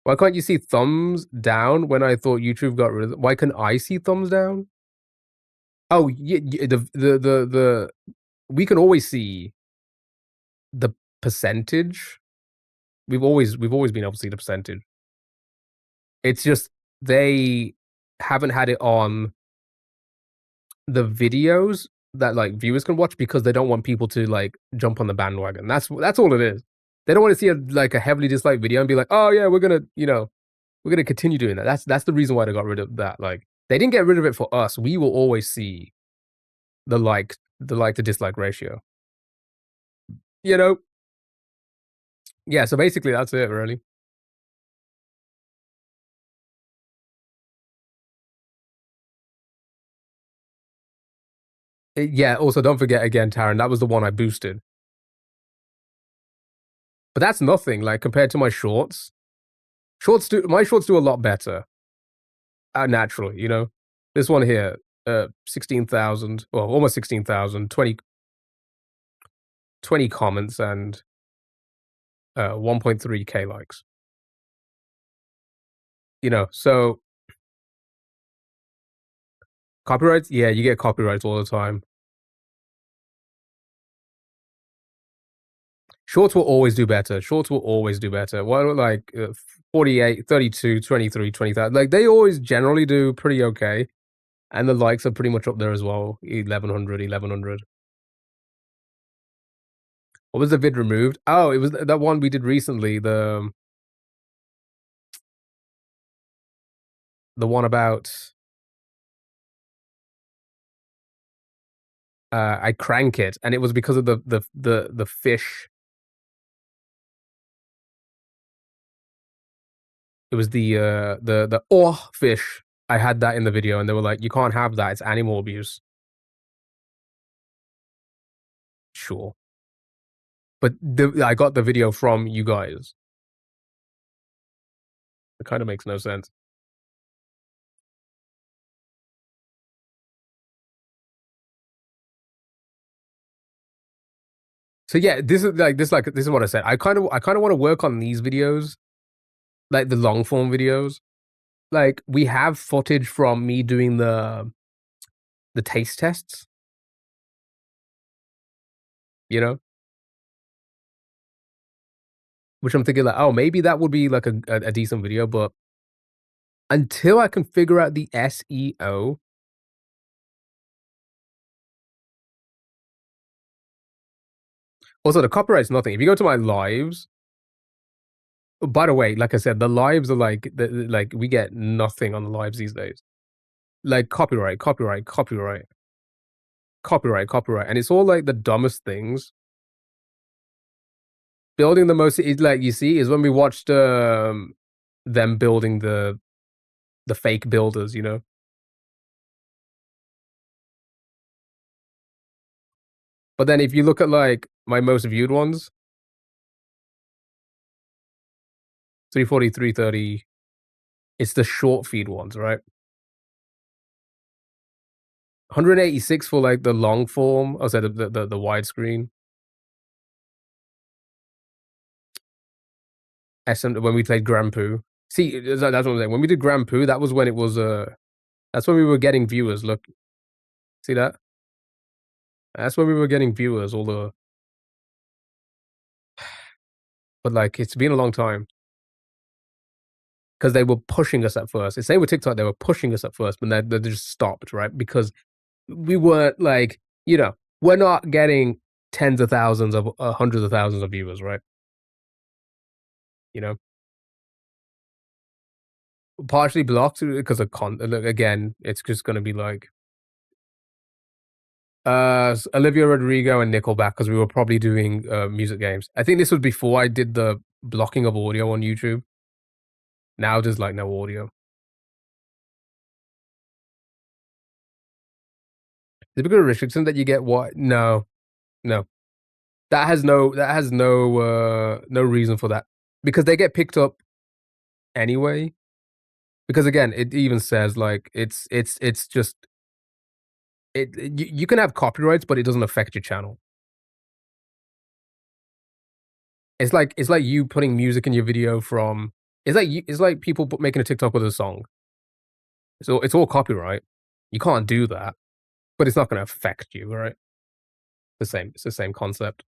Why can't you see thumbs down when I thought YouTube got rid of them? Why can I see thumbs down? Oh, yeah, the we can always see the percentage. We've always been able to see the percentage. It's just they haven't had it on the videos that like viewers can watch because they don't want people to like jump on the bandwagon. That's all it is. They don't want to see a heavily disliked video and be like, oh yeah, we're gonna continue doing that. That's the reason why they got rid of that. Like they didn't get rid of it for us. We will always see the like to dislike ratio. You know? Yeah, so basically that's it really. Yeah, also don't forget again, Taran, that was the one I boosted. But that's nothing, like compared to my shorts. My shorts do a lot better. Naturally, This one here, 16,000, well, almost 16,000, 20 comments and 1.3K likes. So copyrights, yeah, you get copyrights all the time. Shorts will always do better. Shorts will always do better. What like 48, 32, 23, 20,000. Like they always generally do pretty okay. And the likes are pretty much up there as well. 1100, 1100. What was the vid removed? Oh, it was that one we did recently. The one about I crank it, and it was because of the fish. It was the fish. I had that in the video, and they were like, "You can't have that. It's animal abuse." Sure, but I got the video from you guys. It kind of makes no sense. So yeah, this is what I said. I kind of want to work on these videos, like the long form videos. Like we have footage from me doing the taste tests, you know, which I'm thinking like, oh, maybe that would be like a decent video, but until I can figure out the SEO. Also, the copyright's nothing. If you go to my lives, By the way, like I said, the lives are like we get nothing on the lives these days. Like copyright, copyright, copyright, copyright, copyright, and it's all like the dumbest things. Building the most is like you see is when we watched them building the fake builders, you know. But then if you look at like my most viewed ones, 340, 330, it's the short feed ones, right? 186 for like the long form. I said the widescreen. SM when we played Grand Poo. See, that's what I'm saying. When we did Grand Poo, that was when it was that's when we were getting viewers. Look, see that? That's when we were getting viewers. All the but like it's been a long time because they were pushing us at first. The same with TikTok. They were pushing us at first, but then they just stopped, right? Because we weren't like we're not getting tens of thousands of hundreds of thousands of viewers, right? You know, partially blocked because of again, it's just gonna be like Olivia Rodrigo and Nickelback because we were probably doing music games. I think this was before I did the blocking of audio on YouTube. Now there's like no audio. The bigger restriction that you get, what? No, no. That has no reason for that because they get picked up anyway. Because again, it even says like it's just you can have copyrights, but it doesn't affect your channel. It's like you putting music in your video from. It's like people making a TikTok with a song. So it's all copyright. You can't do that, but it's not going to affect you, right? The same. It's the same concept.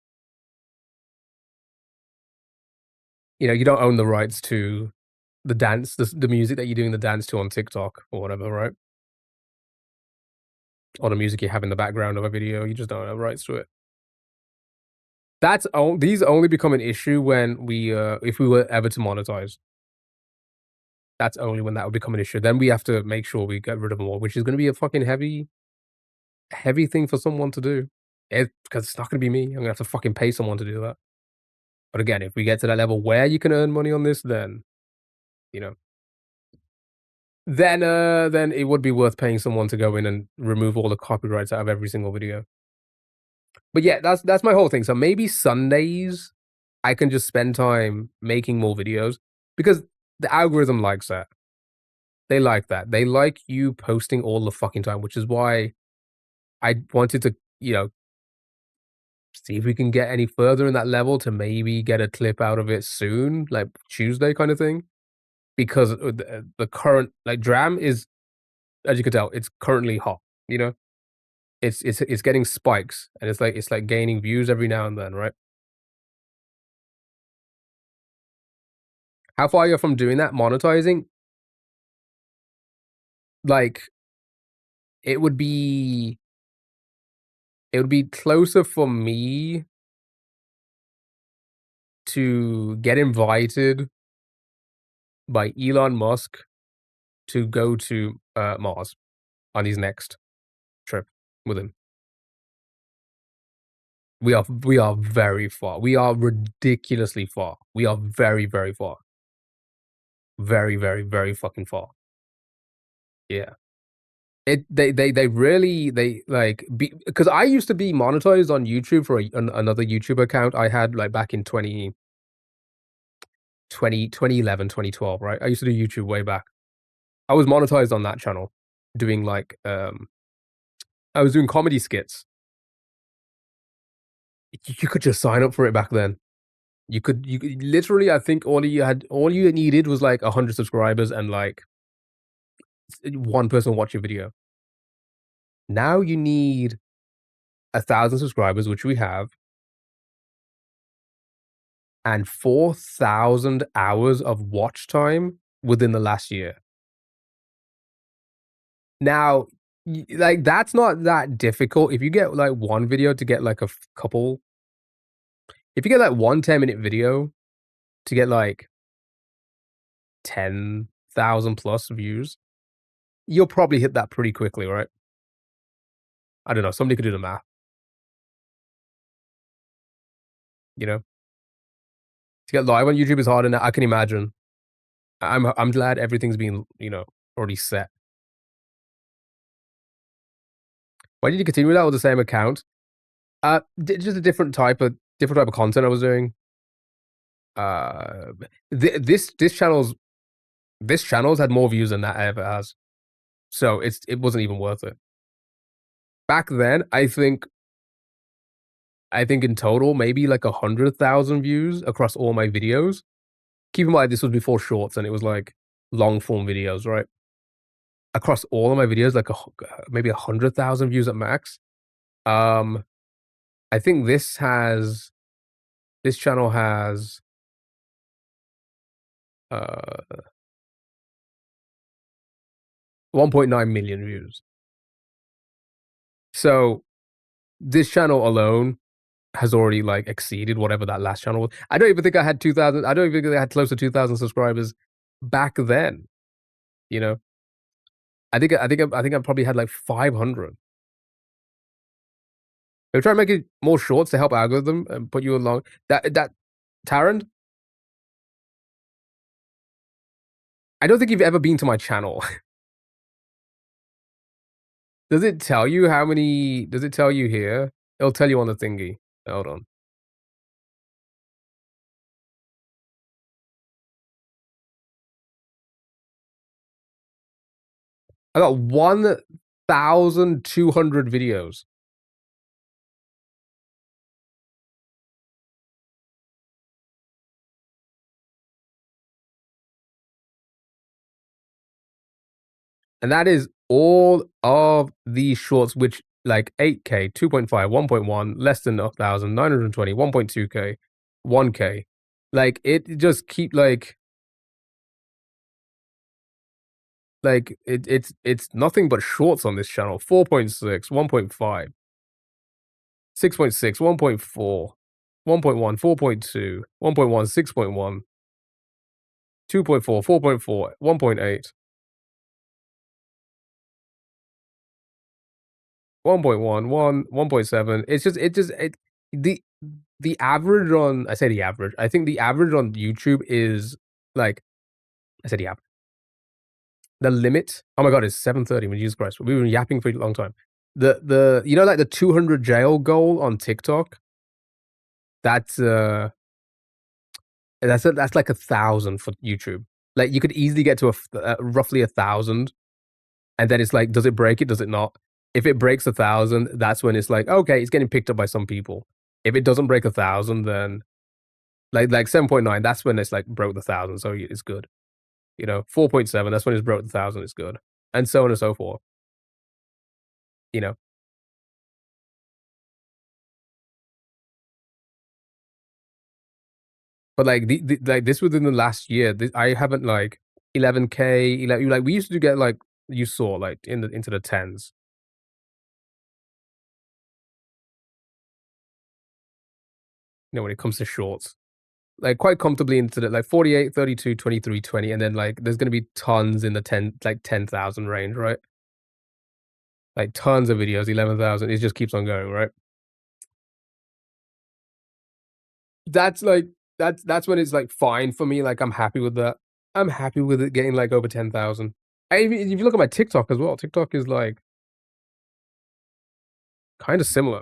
You don't own the rights to the dance, the music that you're doing the dance to on TikTok or whatever, right? Or the music you have in the background of a video, you just don't have rights to it. These only become an issue when we if we were ever to monetize. That's only when that would become an issue. Then we have to make sure we get rid of them all, which is going to be a fucking heavy thing for someone to do. Because it's not going to be me. I'm going to have to fucking pay someone to do that. But again, if we get to that level where you can earn money on this, then you know, then it would be worth paying someone to go in and remove all the copyrights out of every single video. But yeah, that's my whole thing. So maybe Sundays I can just spend time making more videos because the algorithm likes that. They like that. They like you posting all the fucking time, which is why I wanted to, see if we can get any further in that level to maybe get a clip out of it soon, like Tuesday kind of thing. Because the current like Dram is, as you can tell, it's currently hot. You know, it's getting spikes, and it's like gaining views every now and then, right? How far you're from doing that monetizing? Like, it would be closer for me to get invited by Elon Musk to go to Mars on his next trip with him. We are very far. We are ridiculously far. We are very, very far. Very, very, very fucking far. Yeah. They really they like because I used to be monetized on YouTube for another YouTube account I had like back in 2011, 2012, right? I used to do YouTube way back. I was monetized on that channel doing like I was doing comedy skits. You could just sign up for it back then. You could literally, I think all you needed was like 100 subscribers and like one person watch your video. Now you need 1,000 subscribers, which we have, and 4,000 hours of watch time within the last year. Now, like that's not that difficult. If you get like one video to get like a couple, if you get like one 10-minute video to get like 10,000 plus views, you'll probably hit that pretty quickly, right? I don't know. Somebody could do the math, you know? To get live on YouTube is harder now. I can imagine. I'm glad everything's been, already set. Why did you continue with that with the same account? Just a different type of content I was doing. Uh, this channel's had more views than that ever has, so it wasn't even worth it. Back then, I think in total maybe like 100,000 views across all my videos. Keep in mind this was before shorts and it was like long form videos, right? Across all of my videos, like maybe 100,000 views at max. Um, I think this channel has uh 1.9 million views. So this channel alone has already like exceeded whatever that last channel was. I don't even think I had 2,000. I don't even think I had close to 2,000 subscribers back then. You know, I think I probably had like 500. They try to make it more shorts to help algorithm and put you along. That Taryn, I don't think you've ever been to my channel. Does it tell you how many? Does it tell you here? It'll tell you on the thingy. Hold on. I got 1,200 videos. And that is all of these shorts, which like 8K, 2.5, 1.1, less than 1,000, 920, 1.2K, 1K. Like it just keep it's nothing but shorts on this channel. 4.6, 1.5, 6.6, 1.4, 1.1, 4.2, 1.1, 6.1, 2.4, 4.4, 1.8. 1.1, 1.7. The the average on I say the average. I think the average on YouTube is like I said the average. The limit, oh my god, it's 7:30. Jesus Christ, we've been yapping for a long time. The like the 200 jail goal on TikTok. That's that's like 1,000 for YouTube. Like you could easily get to roughly 1,000, and then it's like, does it break it? Does it not? If it breaks 1,000, that's when it's like, okay, it's getting picked up by some people. If it doesn't break 1,000, then like 7.9, that's when it's like broke the 1,000, so it's good. 4.7, that's when it's broke the 1,000, it's good, and so on and so forth. You know, but like like this within the last year, I haven't like 11K, 11, like we used to get like you saw like into the tens. When it comes to shorts, like quite comfortably into the like 48, 32, 23, 20, and then like there's gonna be tons in the 10,000 range, right? Like tons of videos, 11,000. It just keeps on going, right? That's like that's when it's like fine for me. Like I'm happy with that. I'm happy with it getting like over 10,000. If you look at my TikTok as well, TikTok is like kind of similar.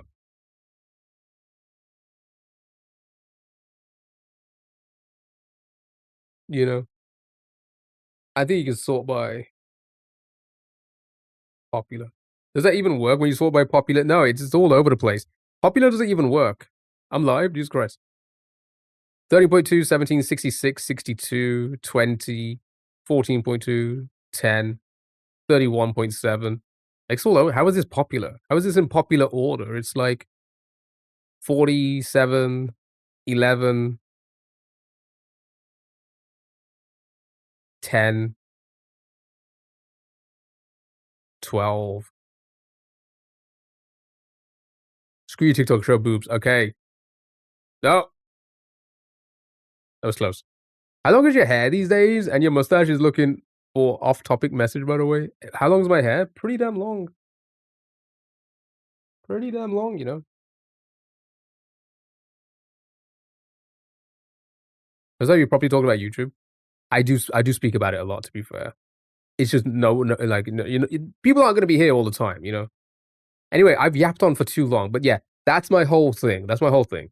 You know, I think you can sort by popular. Does that even work when you sort by popular? No, it's just all over the place. Popular doesn't even work. I'm live. Jesus Christ. 30.2, 17, 66, 62, 20, 14.2, 10, 31.7. Like, it's all over. How is this popular? How is this in popular order? It's like 47, 11, 10, 12. Screw you, TikTok, show boobs. Okay. No, that was close. How long is your hair these days? And your mustache is looking for off-topic message, by the way. How long is my hair? Pretty damn long. Pretty damn long, you know? That's how you're probably talking about YouTube. I do speak about it a lot, to be fair. It's just no, like, no, people aren't gonna be here all the time, you know? Anyway, I've yapped on for too long, but yeah, that's my whole thing. That's my whole thing.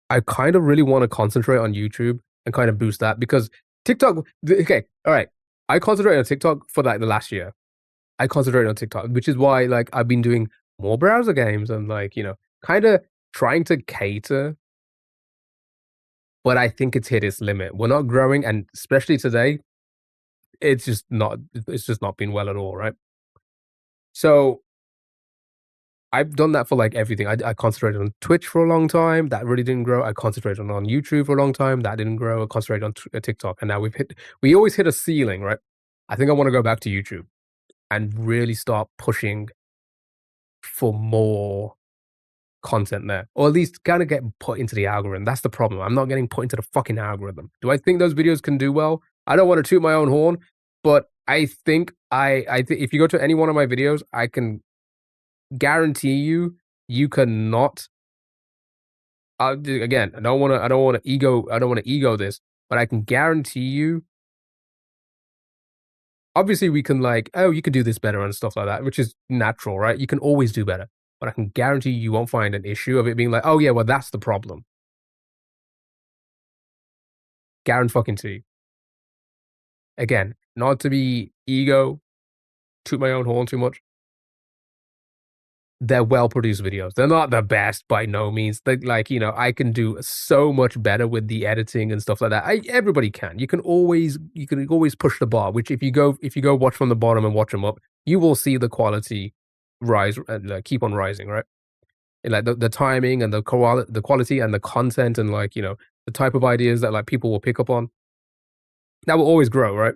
I kind of really wanna concentrate on YouTube and kind of boost that because TikTok okay, alright. I concentrated on TikTok for, like, the last year. I concentrated on TikTok, which is why, like, I've been doing more browser games and, like, kinda trying to cater, but I think it's hit its limit. We're not growing, and especially today, it's just not been well at all, right? So, I've done that for, like, everything. I concentrated on Twitch for a long time, that really didn't grow. I concentrated on YouTube for a long time, that didn't grow. I concentrated on TikTok, and now we always hit a ceiling, right? I think I wanna go back to YouTube and really start pushing for more content there, or at least kinda get put into the algorithm. That's the problem. I'm not getting put into the fucking algorithm. Do I think those videos can do well? I don't wanna toot my own horn, but I think I think if you go to any one of my videos, I can guarantee you, you cannot again, I don't wanna ego this, but I can guarantee you obviously we can like, "Oh, you could do this better," and stuff like that, which is natural, right? You can always do better, but I can guarantee you won't find an issue of it being like, "Oh, yeah, well, that's the problem." Guarantee fucking to you. Again, not to be ego, toot my own horn too much. They're well-produced videos. They're not the best by no means. Like, I can do so much better with the editing and stuff like that. Everybody can. You can always push the bar, which if you go watch from the bottom and watch them up, you will see the quality rise and, keep on rising, right? And, like, the timing and the quality and the content and, like, the type of ideas that, like, people will pick up on, that will always grow, right?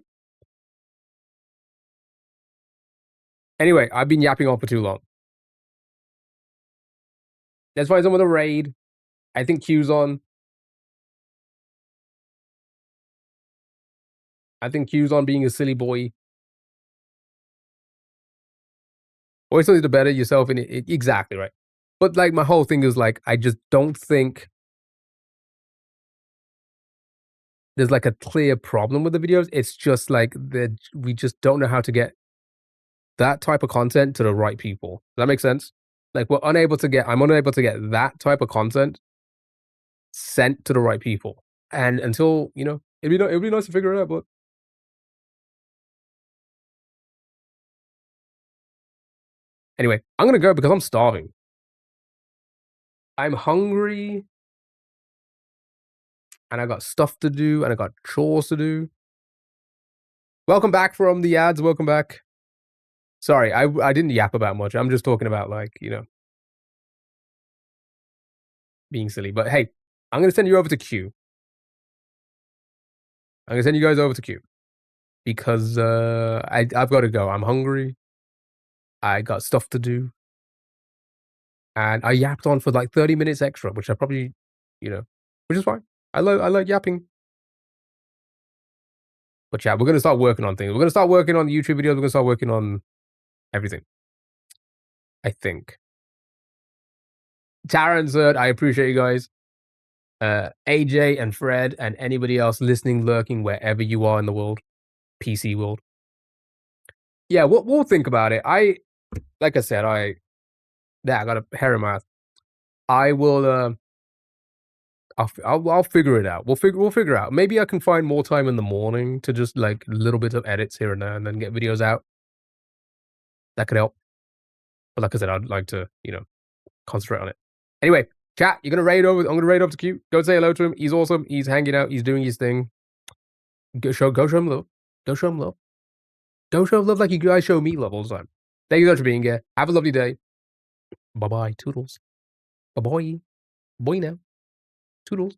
Anyway, I've been yapping on for too long. Let's find someone to raid. I think Q's on. I think Q's on being a silly boy. Always something to better yourself in it. Exactly right. But like my whole thing is like I just don't think there's like a clear problem with the videos. It's just like that we just don't know how to get that type of content to the right people. Does that make sense? Like I'm unable to get that type of content sent to the right people. And until, it'd be nice to figure it out, but anyway, I'm gonna go because I'm starving. I'm hungry and I got stuff to do and I got chores to do. Welcome back from the ads. Welcome back. Sorry, I didn't yap about much. I'm just talking about like, being silly. But hey, I'm gonna send you over to Q. I'm gonna send you guys over to Q because I've got to go. I'm hungry. I got stuff to do, and I yapped on for like 30 minutes extra, which I probably, you know, which is fine. I like yapping. But yeah, we're gonna start working on things. We're gonna start working on YouTube videos. We're gonna start working on everything. I think. Tara and Zerd, I appreciate you guys. AJ and Fred and anybody else listening, lurking wherever you are in the world, PC world. Yeah, we'll think about it. Like I said, I got a hair in my mouth. I will. I'll figure it out. We'll figure out. Maybe I can find more time in the morning to just like a little bit of edits here and there, and then get videos out. That could help. But like I said, I'd like to concentrate on it. Anyway, chat. You're gonna raid over. I'm gonna raid over to Q. Go say hello to him. He's awesome. He's hanging out. He's doing his thing. Go show him love. Go show him love. Don't show love like you guys show me love all the time. Thank you so much for being here. Have a lovely day. Bye bye. Toodles. Bye bye. Boy now. Toodles.